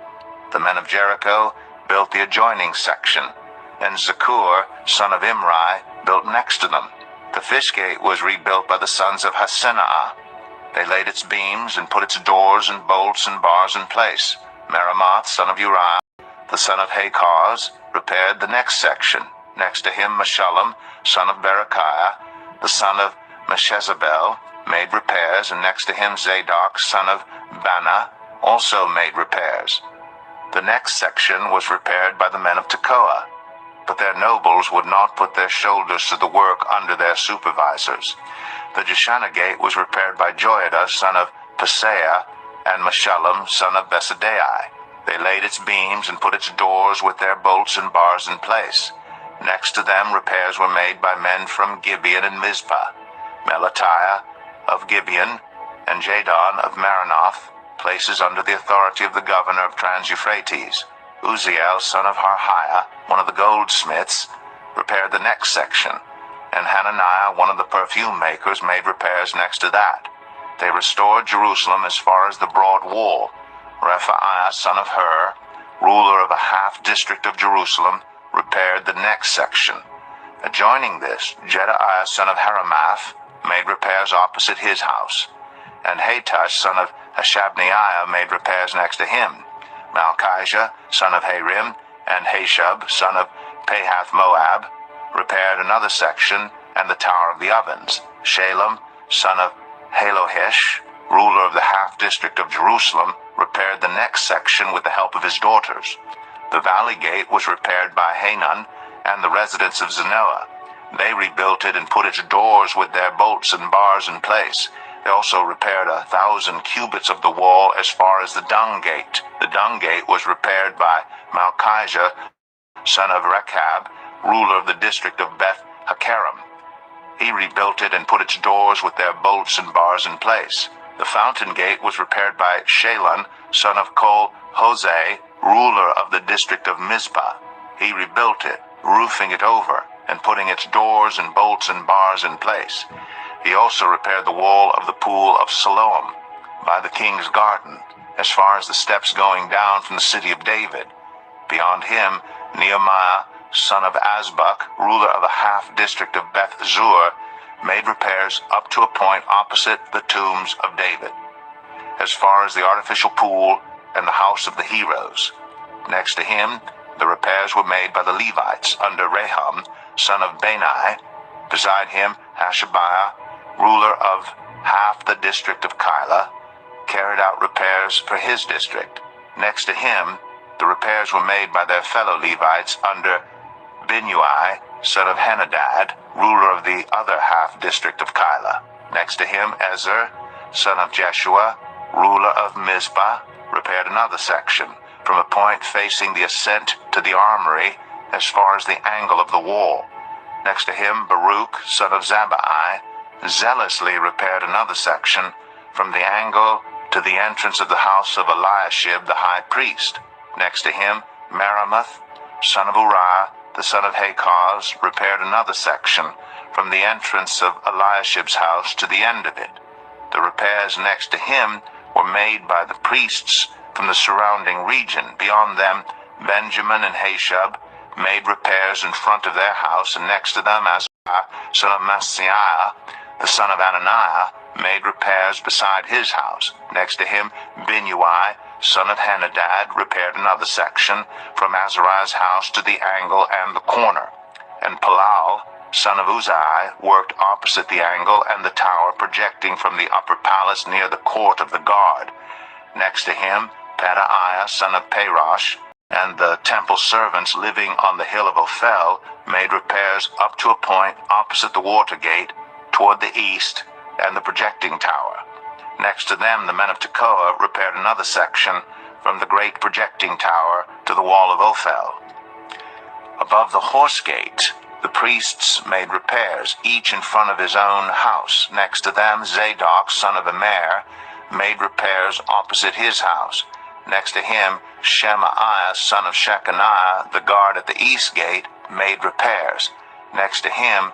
The men of Jericho built the adjoining section, and Zakur, son of Imri, built next to them. The fish gate was rebuilt by the sons of Hasenaah. They laid its beams and put its doors and bolts and bars in place. Meremoth, son of Uriah, the son of Hakaz, repaired the next section. Next to him, Meshullam, son of Berechiah, the son of Meshezabel, made repairs, and next to him Zadok, son of Bana, also made repairs. The next section was repaired by the men of Tekoa, but their nobles would not put their shoulders to the work under their supervisors. The Jeshanah gate was repaired by Joiada, son of Paseah, and Meshullam, son of Besadai. They laid its beams and put its doors with their bolts and bars in place. Next to them, repairs were made by men from Gibeon and Mizpah. Melatiah of Gibeon and Jadon of Maranoth, places under the authority of the governor of Trans-Euphrates. Uzziel, son of Harhiah, one of the goldsmiths, repaired the next section, and Hananiah, one of the perfume makers, made repairs next to that. They restored Jerusalem as far as the broad wall. Rephaiah, son of Hur, ruler of a half-district of Jerusalem, repaired the next section. Adjoining this, Jedaiah son of Haramath made repairs opposite his house, and Hatush son of Hashabneiah made repairs next to him. Malchijah son of Harim and Hashub son of Pahath-Moab repaired another section and the Tower of the Ovens. Shalem son of Halohesh, ruler of the half-district of Jerusalem, repaired the next section with the help of his daughters. The valley gate was repaired by Hanun and the residents of Zanoah. They rebuilt it and put its doors with their bolts and bars in place. They also repaired 1,000 cubits of the wall as far as the dung gate. The dung gate was repaired by Malchijah, son of Rechab, ruler of the district of Beth-Hakerem. He rebuilt it and put its doors with their bolts and bars in place. The fountain gate was repaired by Shalon, son of Kol-Hoseh, ruler of the district of Mizpah. He rebuilt it, roofing it over, and putting its doors and bolts and bars in place. He also repaired the wall of the pool of Siloam by the king's garden, as far as the steps going down from the city of David. Beyond him, Nehemiah, son of Azbuk, ruler of the half-district of Beth-Zur, made repairs up to a point opposite the tombs of David, as far as the artificial pool and the house of the heroes. Next to him, the repairs were made by the Levites under Rehum, son of Bani. Beside him, Hashabiah, ruler of half the district of Keilah, carried out repairs for his district. Next to him, the repairs were made by their fellow Levites under Binnui, son of Henadad, ruler of the other half-district of Keilah. Next to him, Ezer, son of Jeshua, ruler of Mizpah, repaired another section, from a point facing the ascent to the armory as far as the angle of the wall. Next to him, Baruch, son of Zabbai, zealously repaired another section, from the angle to the entrance of the house of Eliashib the high priest. Next to him, Meremoth, son of Uriah, the son of Hakaz, repaired another section, from the entrance of Eliashib's house to the end of it. The repairs next to him were made by the priests from the surrounding region. Beyond them, Benjamin and Hashub made repairs in front of their house, and next to them, Azariah, son of Maaseiah, the son of Ananiah, made repairs beside his house. Next to him, Binnui, son of Henadad, repaired another section, from Azariah's house to the angle and the corner. And Palal, son of Uzai, worked opposite the angle and the tower projecting from the upper palace near the court of the guard. Next to him, Pedaiah, son of Parosh, and the temple servants living on the hill of Ophel made repairs up to a point opposite the water gate toward the east and the projecting tower. Next to them, the men of Tekoa repaired another section from the great projecting tower to the wall of Ophel. Above the horse gate, the priests made repairs, each in front of his own house. Next to them, Zadok, son of Immer, made repairs opposite his house. Next to him, Shemaiah, son of Shechaniah, the guard at the east gate, made repairs. Next to him,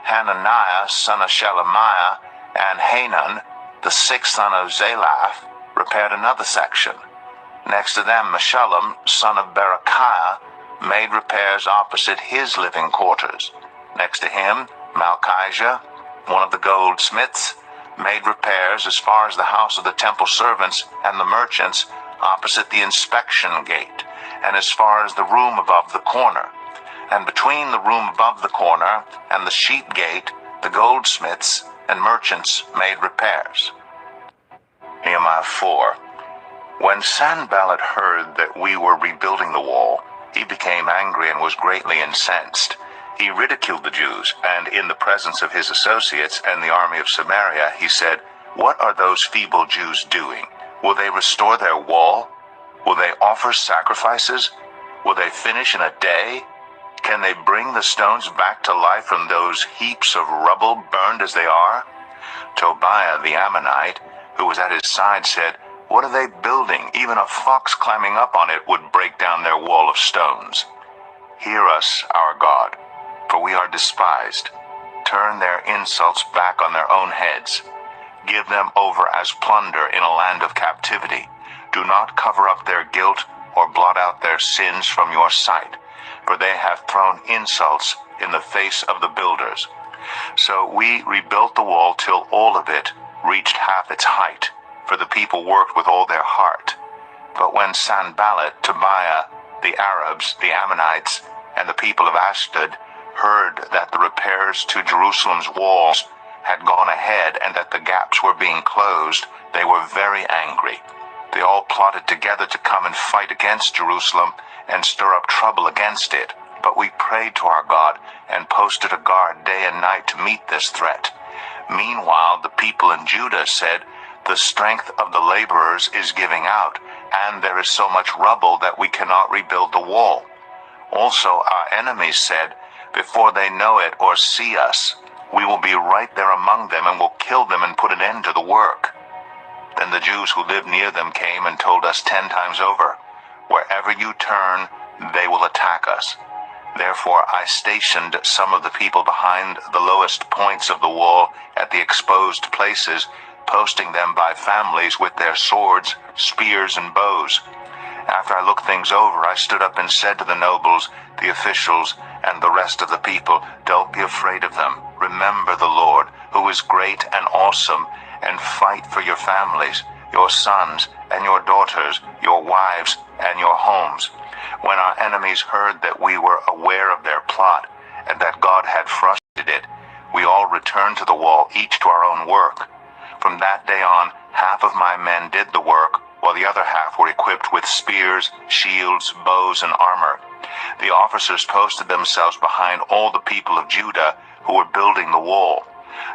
Hananiah, son of Shelemiah, and Hanun, the sixth son of Zalaph, repaired another section. Next to them, Meshullam, son of Berechiah, made repairs opposite his living quarters. Next to him, Malchijah, one of the goldsmiths, made repairs as far as the house of the temple servants and the merchants opposite the inspection gate, and as far as the room above the corner. And between the room above the corner and the sheep gate, the goldsmiths and merchants made repairs. Nehemiah 4. When Sanballat heard that we were rebuilding the wall, he became angry and was greatly incensed. He ridiculed the Jews, and in the presence of his associates and the army of Samaria, he said, "What are those feeble Jews doing? Will they restore their wall? Will they offer sacrifices? Will they finish in a day? Can they bring the stones back to life from those heaps of rubble burned as they are?" Tobiah the Ammonite, who was at his side, said, "What are they building? Even a fox climbing up on it would break down their wall of stones. Hear us, our God, for we are despised. Turn their insults back on their own heads. Give them over as plunder in a land of captivity. Do not cover up their guilt or blot out their sins from your sight, for they have thrown insults in the face of the builders. So we rebuilt the wall till all of it reached half its height, for the people worked with all their heart. But when Sanballat, Tobiah, the Arabs, the Ammonites, and the people of Ashdod heard that the repairs to Jerusalem's walls had gone ahead and that the gaps were being closed, they were very angry. They all plotted together to come and fight against Jerusalem and stir up trouble against it. But we prayed to our God and posted a guard day and night to meet this threat. Meanwhile, the people in Judah said, "The strength of the laborers is giving out, and there is so much rubble that we cannot rebuild the wall." Also, our enemies said, "Before they know it or see us, we will be right there among them and will kill them and put an end to the work." Then the Jews who lived near them came and told us 10 times over, "Wherever you turn, they will attack us." Therefore I stationed some of the people behind the lowest points of the wall at the exposed places, posting them by families with their swords, spears, and bows. After I looked things over, I stood up and said to the nobles, the officials, and the rest of the people, "Don't be afraid of them. Remember the Lord, who is great and awesome, and fight for your families, your sons and your daughters, your wives and your homes." When our enemies heard that we were aware of their plot and that God had frustrated it, we all returned to the wall, each to our own work. From that day on, half of my men did the work, while the other half were equipped with spears, shields, bows, and armor. The officers posted themselves behind all the people of Judah who were building the wall.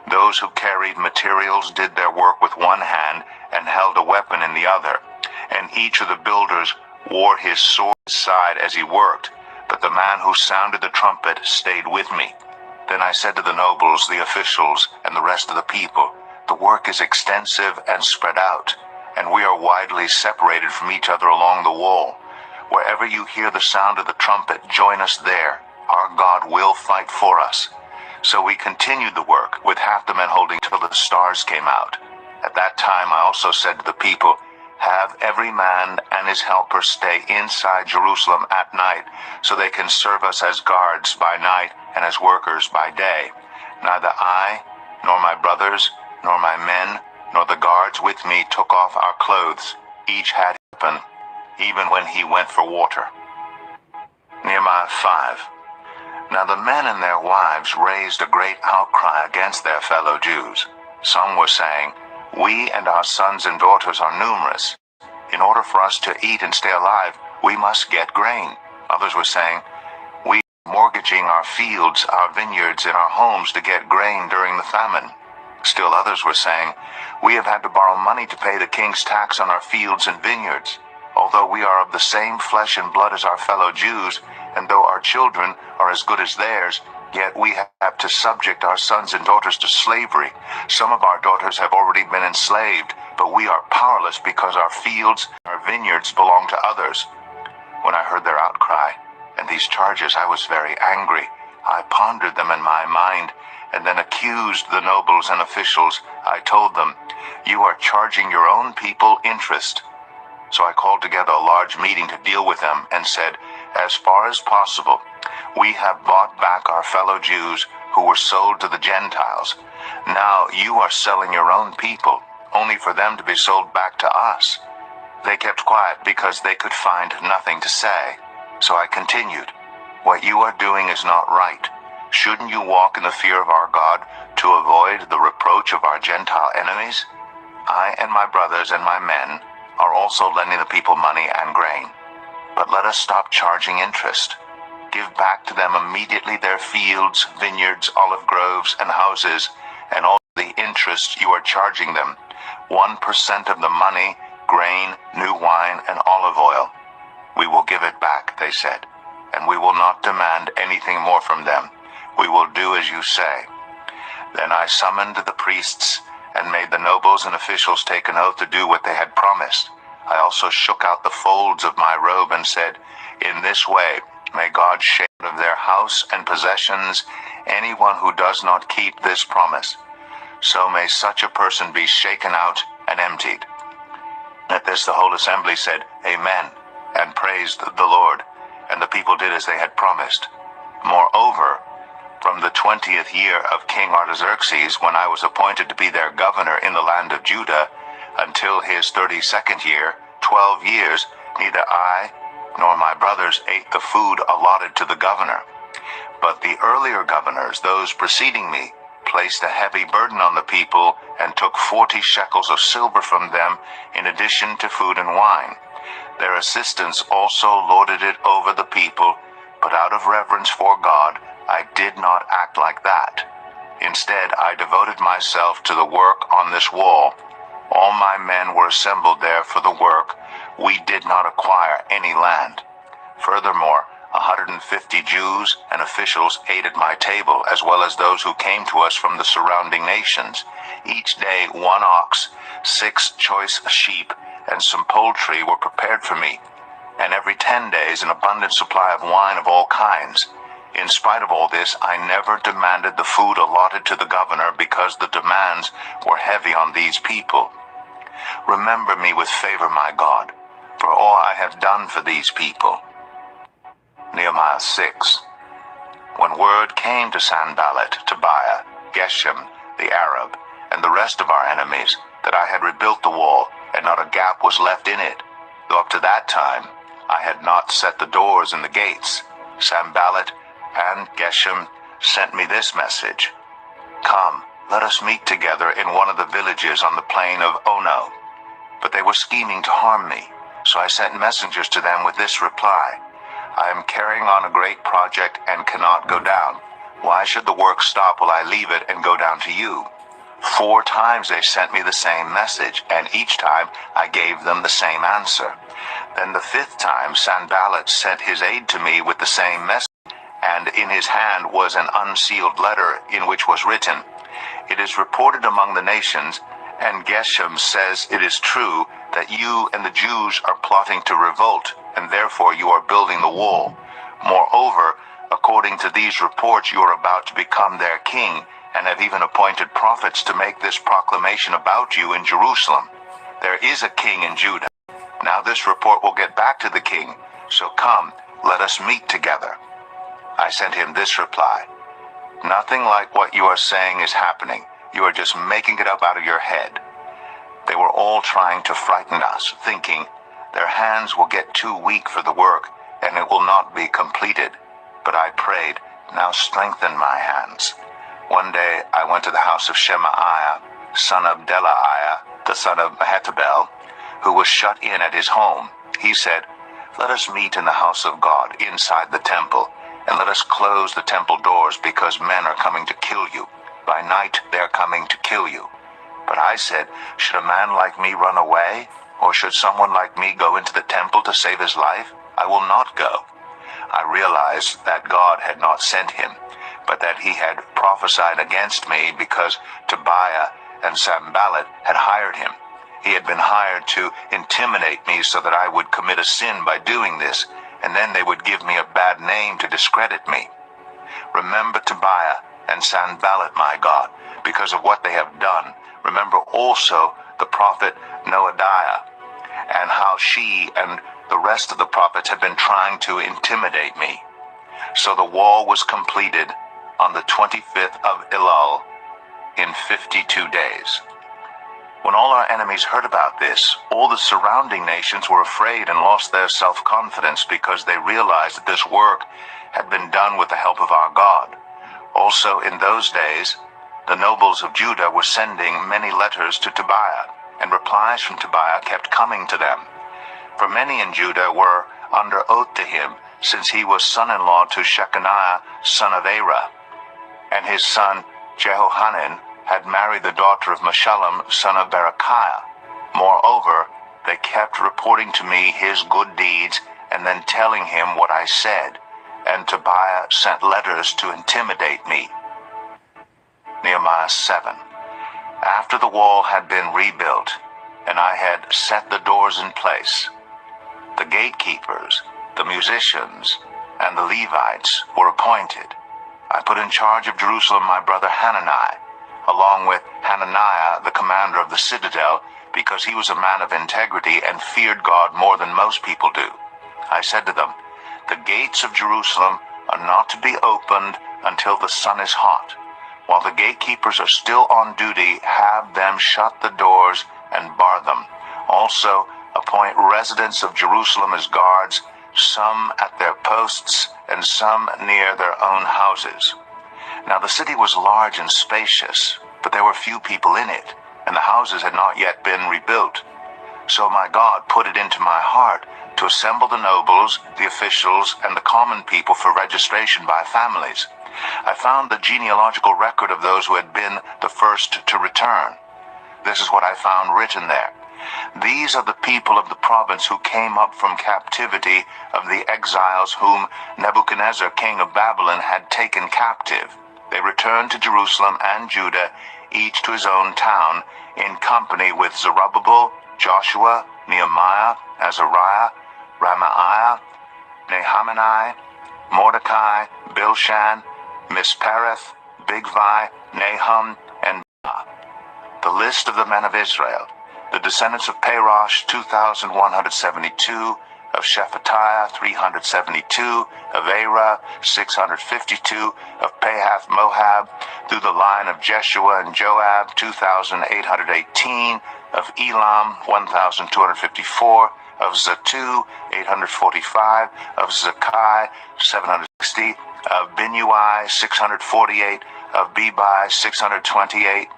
Those who carried materials did their work with one hand and held a weapon in the other, and each of the builders wore his sword aside as he worked, but the man who sounded the trumpet stayed with me. Then I said to the nobles, the officials, and the rest of the people, "The work is extensive and spread out, and we are widely separated from each other along the wall. Wherever you hear the sound of the trumpet, join us there. Our God will fight for us." So we continued the work, with half the men holding till the stars came out. At that time I also said to the people, "Have every man and his helper stay inside Jerusalem at night, so they can serve us as guards by night and as workers by day." Neither I, nor my brothers, nor my men, nor the guards with me took off our clothes. Each had a weapon, even when he went for water. Nehemiah 5. Now the men and their wives raised a great outcry against their fellow Jews. Some were saying, "We and our sons and daughters are numerous. In order for us to eat and stay alive, we must get grain." Others were saying, "We are mortgaging our fields, our vineyards, and our homes to get grain during the famine." Still others were saying, "We have had to borrow money to pay the king's tax on our fields and vineyards. Although we are of the same flesh and blood as our fellow Jews, and though our children are as good as theirs, yet we have to subject our sons and daughters to slavery. Some of our daughters have already been enslaved, but we are powerless because our fields and our vineyards belong to others." When I heard their outcry and these charges, I was very angry. I pondered them in my mind, and then accused the nobles and officials. I told them, "You are charging your own people interest." So I called together a large meeting to deal with them and said, "As far as possible, we have bought back our fellow Jews who were sold to the Gentiles. Now you are selling your own people, only for them to be sold back to us." They kept quiet because they could find nothing to say. So I continued, "What you are doing is not right. Shouldn't you walk in the fear of our God to avoid the reproach of our Gentile enemies? I and my brothers and my men are also lending the people money and grain. But let us stop charging interest. Give back to them immediately their fields, vineyards, olive groves, and houses, and all the interest you are charging them, 1% of the money, grain, new wine, and olive oil. We will give it back," they said, "and we will not demand anything more from them. We will do as you say." Then I summoned the priests and made the nobles and officials take an oath to do what they had promised. I also shook out the folds of my robe and said, "In this way may God shake out of their house and possessions anyone who does not keep this promise. So may such a person be shaken out and emptied." At this the whole assembly said, "Amen," and praised the Lord, and the people did as they had promised. Moreover, From the 20th year of King Artaxerxes, when I was appointed to be their governor in the land of Judah, until his 32nd year, 12 years, neither I nor my brothers ate the food allotted to the governor. But the earlier governors, those preceding me, placed a heavy burden on the people and took 40 shekels of silver from them in addition to food and wine. Their assistants also lorded it over the people, but out of reverence for God, I did not act like that. Instead, I devoted myself to the work on this wall. All my men were assembled there for the work. We did not acquire any land. Furthermore, 150 Jews and officials ate at my table, as well as those who came to us from the surrounding nations. Each day 1 ox, 6 choice sheep, and some poultry were prepared for me, and every 10 days an abundant supply of wine of all kinds. In spite of all this, I never demanded the food allotted to the governor, because the demands were heavy on these people. Remember me with favor, my God, for all I have done for these people. Nehemiah 6. When word came to Sanballat, Tobiah, Geshem, the Arab, and the rest of our enemies, that I had rebuilt the wall, and not a gap was left in it, though up to that time I had not set the doors and the gates, Sanballat and Geshem sent me this message: "Come, let us meet together in one of the villages on the plain of Ono." But they were scheming to harm me, so I sent messengers to them with this reply: "I am carrying on a great project and cannot go down. Why should the work stop while I leave it and go down to you?" 4 times they sent me the same message, and each time I gave them the same answer. Then the 5th time Sanballat sent his aide to me with the same message, and in his hand was an unsealed letter in which was written, "It is reported among the nations, and Geshem says it is true, that you and the Jews are plotting to revolt, and therefore you are building the wall. Moreover, according to these reports, you are about to become their king, and have even appointed prophets to make this proclamation about you in Jerusalem. There is a king in Judah. Now this report will get back to the king, so come, let us meet together." I sent him this reply: "Nothing like what you are saying is happening. You are just making it up out of your head." They were all trying to frighten us, thinking, "Their hands will get too weak for the work, and it will not be completed." But I prayed, "Now strengthen my hands." One day I went to the house of Shemaiah, son of Delaiah, the son of Mehetabel, who was shut in at his home. He said, "Let us meet in the house of God, inside the temple, and let us close the temple doors, because men are coming to kill you. By night they are coming to kill you." But I said, "Should a man like me run away? Or should someone like me go into the temple to save his life? I will not go." I realized that God had not sent him, but that he had prophesied against me, because Tobiah and Sanballat had hired him. He had been hired to intimidate me so that I would commit a sin by doing this, and then they would give me a bad name to discredit me. Remember Tobiah and Sanballat, my God, because of what they have done. Remember also the prophet Noadiah, and how she and the rest of the prophets had been trying to intimidate me. So the wall was completed on the 25th of Elul in 52 days. When all our enemies heard about this, all the surrounding nations were afraid and lost their self-confidence, because they realized that this work had been done with the help of our God. Also in those days, the nobles of Judah were sending many letters to Tobiah, and replies from Tobiah kept coming to them. For many in Judah were under oath to him, since he was son-in-law to Shechaniah, son of Arah, and his son Jehohanan had married the daughter of Meshullam, son of Berechiah. Moreover, they kept reporting to me his good deeds, and then telling him what I said, and Tobiah sent letters to intimidate me. Nehemiah 7. After the wall had been rebuilt, and I had set the doors in place, the gatekeepers, the musicians, and the Levites were appointed. I put in charge of Jerusalem my brother Hanani, along with Hananiah, the commander of the citadel, because he was a man of integrity and feared God more than most people do. I said to them, "The gates of Jerusalem are not to be opened until the sun is hot. While the gatekeepers are still on duty, have them shut the doors and bar them. Also, appoint residents of Jerusalem as guards, some at their posts and some near their own houses. Now the city was large and spacious, but there were few people in it, and the houses had not yet been rebuilt. So my God put it into my heart to assemble the nobles, the officials, and the common people for registration by families. I found the genealogical record of those who had been the first to return. This is what I found written there. These are the people of the province who came up from captivity of the exiles whom Nebuchadnezzar, king of Babylon, had taken captive. They returned to Jerusalem and Judah, each to his own town, in company with Zerubbabel, Joshua, Nehemiah, Azariah, Ramaiah, Nahamani, Mordecai, Bilshan, Mispereth, Bigvai, Nahum, and Baah. The list of the men of Israel: the descendants of Parosh, 2,172, of Shephatiah, 372, of Arah, 652, of Pahath Moab, through the line of Jeshua and Joab, 2,818, of Elam, 1,254, of Zatu, 845, of Zakai, 760, of Binui, 648, of Bebai, 628,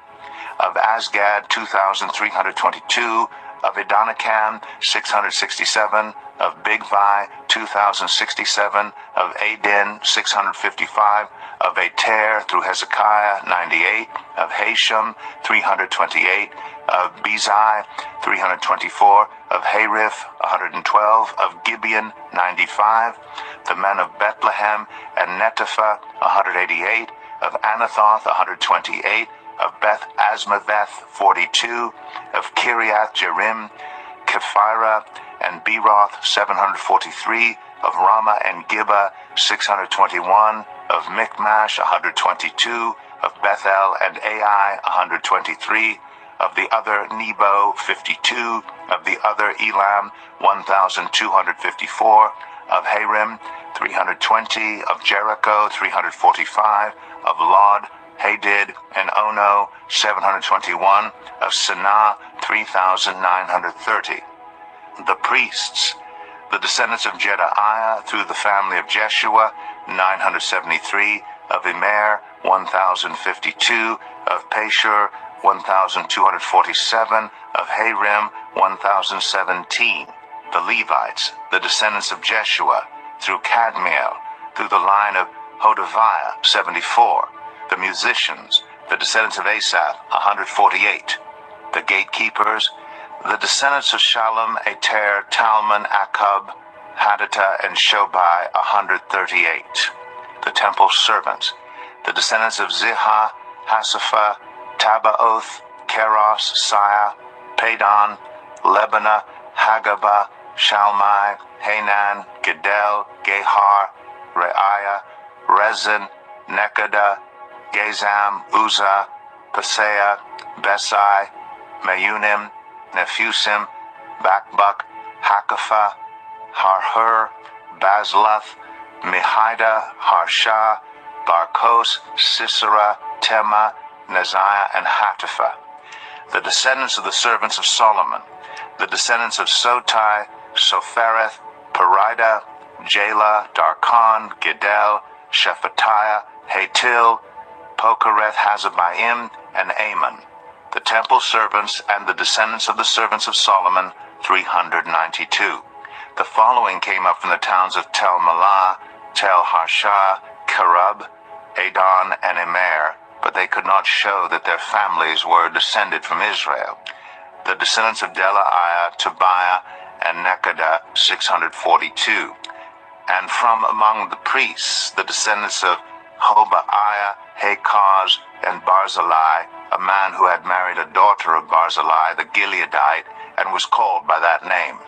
of Asgad, 2,322, of Adonikam, 667, of Bigvai, 2,067, of Adin, 655, of Ater through Hezekiah, 98, of Hashem, 328, of Bezai, 324, of Hariph, 112, of Gibeon, 95, the men of Bethlehem and Netopha, 188, of Anathoth, 128, of Beth Asmaveth, 42, of Kiriath Jearim, Kephirah, and Beeroth, 743, of Ramah and Gibeah, 621, of Michmash, 122, of Bethel and Ai, 123, of the other Nebo, 52, of the other Elam, 1,254, of Harim, 320, of Jericho, 345, of Lod, Hadid, and Ono, 721, of Sanaa, 3,930. The priests: the descendants of Jedaiah through the family of Jeshua, 973, of Immer, 1,052, of Pashur, 1,247, of Harim, 1,017. The Levites: the descendants of Jeshua through Kadmiel, through the line of Hodaviah, 74. The musicians: the descendants of Asaph, 148. The gatekeepers: the descendants of Shalom, Ater, Talmon, Akub, Haditha, and Shobai, 138. The temple servants: the descendants of Ziha, Hasapha, Tabaoth, Keros, Siah, Padon, Lebanah, Hagabah, Shalmai, Hanan, Gedel, Gehar, Reiah, Rezin, Nekada, Gazam, Uzzah, Paseah, Besai, Meunim, Nephusim, Bakbuk, Hakapha, Harhur, Bazluth, Mehida, Harsha, Barkos, Sisera, Tema, Neziah, and Hatipha. The descendants of the servants of Solomon: the descendants of Sotai, Sophereth, Perida, Jala, Darkon, Gidel, Shephatiah, Hatil, Pokereth Hazabaim, and Ammon. The temple servants and the descendants of the servants of Solomon, 392. The following came up from the towns of Tel Melah, Tel Harsha, Kerub, Adon, and Immer, but they could not show that their families were descended from Israel. The descendants of Delaiah, Tobiah, and Nekada, 642. And from among the priests, the descendants of Hobaiah, Hakaz, and Barzillai, a man who had married a daughter of Barzillai the Gileadite, and was called by that name.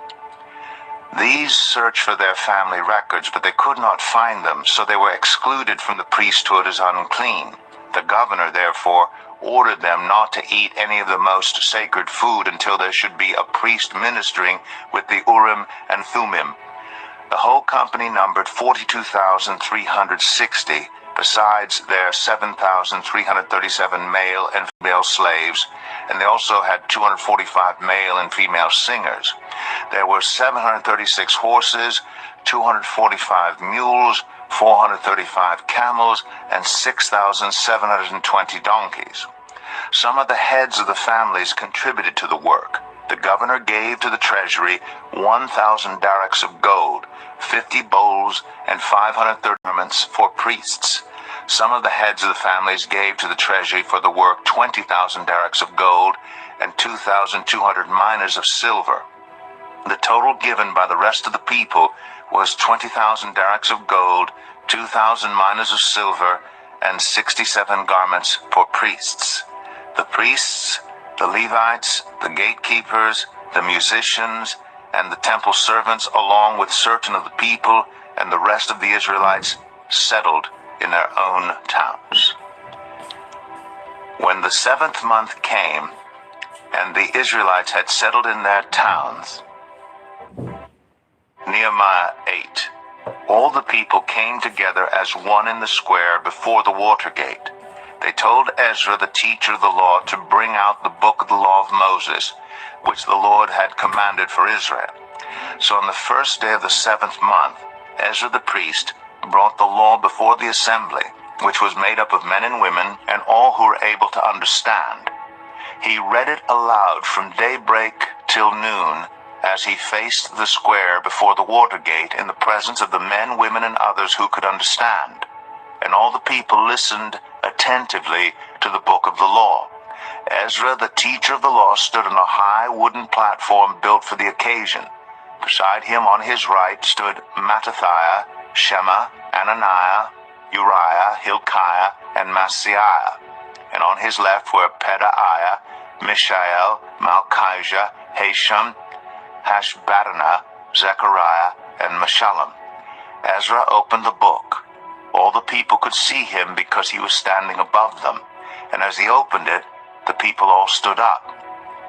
These searched for their family records, but they could not find them, so they were excluded from the priesthood as unclean. The governor, therefore, ordered them not to eat any of the most sacred food until there should be a priest ministering with the Urim and Thummim. The whole company numbered 42,360, besides their 7,337 male and female slaves, and they also had 245 male and female singers. There were 736 horses, 245 mules, 435 camels, and 6,720 donkeys. Some of the heads of the families contributed to the work. The governor gave to the treasury 1,000 darracks of gold, 50 bowls, and 530 garments for priests. Some of the heads of the families gave to the treasury for the work 20,000 darracks of gold and 2,200 minas of silver. The total given by the rest of the people was 20,000 darracks of gold, 2,000 minas of silver, and 67 garments for priests. The priests, the Levites, the gatekeepers, the musicians, and the temple servants, along with certain of the people and the rest of the Israelites, settled in their own towns. When the 7th month came, and the Israelites had settled in their towns, Nehemiah 8. All the people came together as one in the square before the water gate. They told Ezra, the teacher of the law, to bring out the book of the law of Moses, which the Lord had commanded for Israel. So on the first day of the 7th month, Ezra the priest brought the law before the assembly, which was made up of men and women, and all who were able to understand. He read it aloud from daybreak till noon, as he faced the square before the water gate in the presence of the men, women, and others who could understand. And all the people listened attentively to the book of the law. Ezra, the teacher of the law, stood on a high wooden platform built for the occasion. Beside him on his right stood Mattithiah, Shema, Ananiah, Uriah, Hilkiah, and Maaseiah. And on his left were Pedaiah, Mishael, Malchijah, Hashum, Hashbaddanah, Zechariah, and Meshullam. Ezra opened the book. All the people could see him because he was standing above them. And as he opened it, the people all stood up.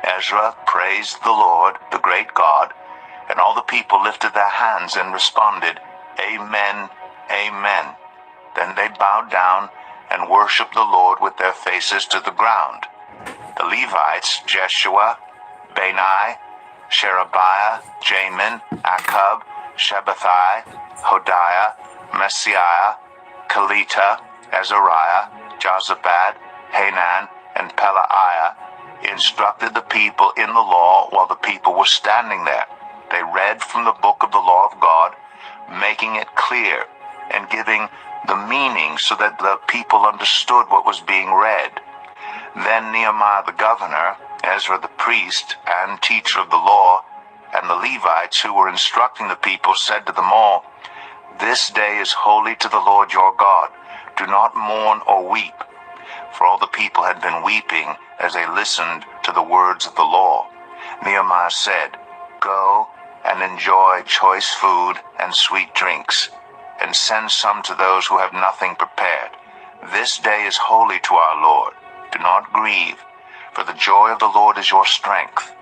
Ezra praised the Lord, the great God, and all the people lifted their hands and responded, Amen, Amen. Then they bowed down and worshipped the Lord with their faces to the ground. The Levites, Jeshua, Bani, Sherebiah, Jamin, Akkub, Shabbathai, Hodiah, Messiah, Kelita, Azariah, Jozabad, Hanan, and Pelaiah instructed the people in the law while the people were standing there. They read from the book of the law of God, making it clear and giving the meaning so that the people understood what was being read. Then Nehemiah the governor, Ezra the priest and teacher of the law, and the Levites who were instructing the people said to them all, This day is holy to the Lord your God. Do not mourn or weep. For all the people had been weeping as they listened to the words of the law. Nehemiah said, Go and enjoy choice food and sweet drinks, and send some to those who have nothing prepared. This day is holy to our Lord. Do not grieve, for the joy of the Lord is your strength.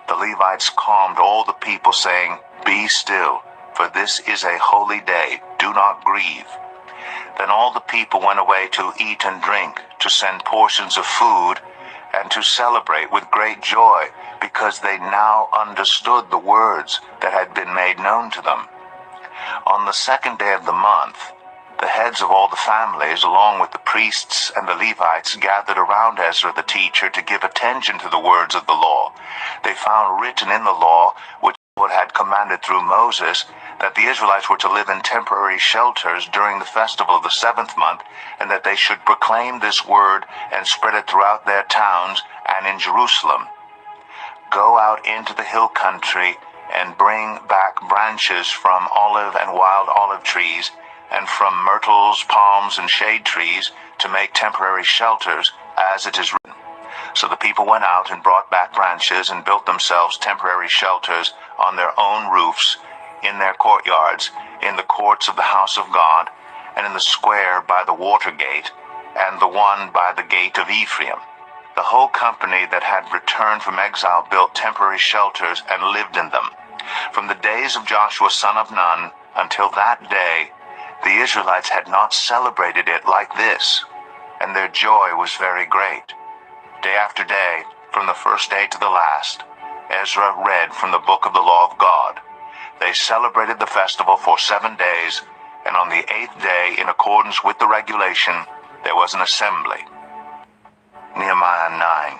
The Levites calmed all the people, saying, Be still, for this is a holy day. Do not grieve. Then all the people went away to eat and drink, to send portions of food, and to celebrate with great joy, because they now understood the words that had been made known to them. On the 2nd day of the month, the heads of all the families, along with the priests and the Levites, gathered around Ezra the teacher to give attention to the words of the law. They found written in the law, which the Lord had commanded through Moses, that the Israelites were to live in temporary shelters during the festival of the 7th month, and that they should proclaim this word and spread it throughout their towns and in Jerusalem. Go out into the hill country and bring back branches from olive and wild olive trees, and from myrtles, palms, and shade trees, to make temporary shelters, as it is written. So the people went out and brought back branches and built themselves temporary shelters on their own roofs, in their courtyards, in the courts of the house of God, and in the square by the water gate, and the one by the gate of Ephraim. The whole company that had returned from exile built temporary shelters and lived in them. From the days of Joshua son of Nun, Until that day, the Israelites had not celebrated it like this, and their joy was very great. Day after day, from the first day to the last, Ezra read from the book of the law of God. They celebrated the festival for 7 days, and on the 8th day, in accordance with the regulation, there was an assembly. Nehemiah 9.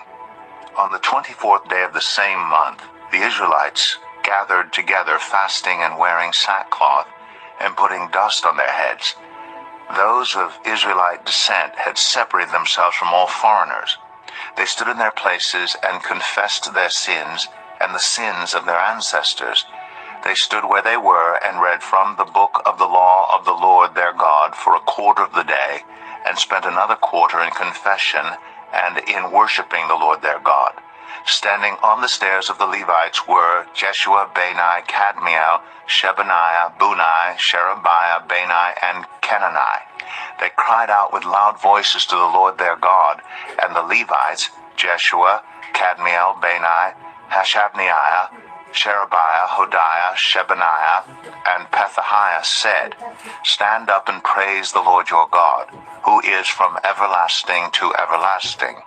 On the 24th day of the same month, the Israelites gathered together, fasting and wearing sackcloth, and putting dust on their heads. Those of Israelite descent had separated themselves from all foreigners. They stood in their places and confessed their sins and the sins of their ancestors. They stood where they were and read from the book of the law of the Lord their God for a quarter of the day, and spent another quarter in confession and in worshiping the Lord their God. Standing on the stairs of the Levites were Jeshua, Bani, Kadmiel, Shebaniah, Bunai, Sherebiah, Bani, and Kenani. They cried out with loud voices to the Lord their God, and the Levites, Jeshua, Kadmiel, Bani, Hashabniah, Sherebiah, Hodiah, Shebaniah, and Pethahiah said, "Stand up and praise the Lord your God, who is from everlasting to everlasting."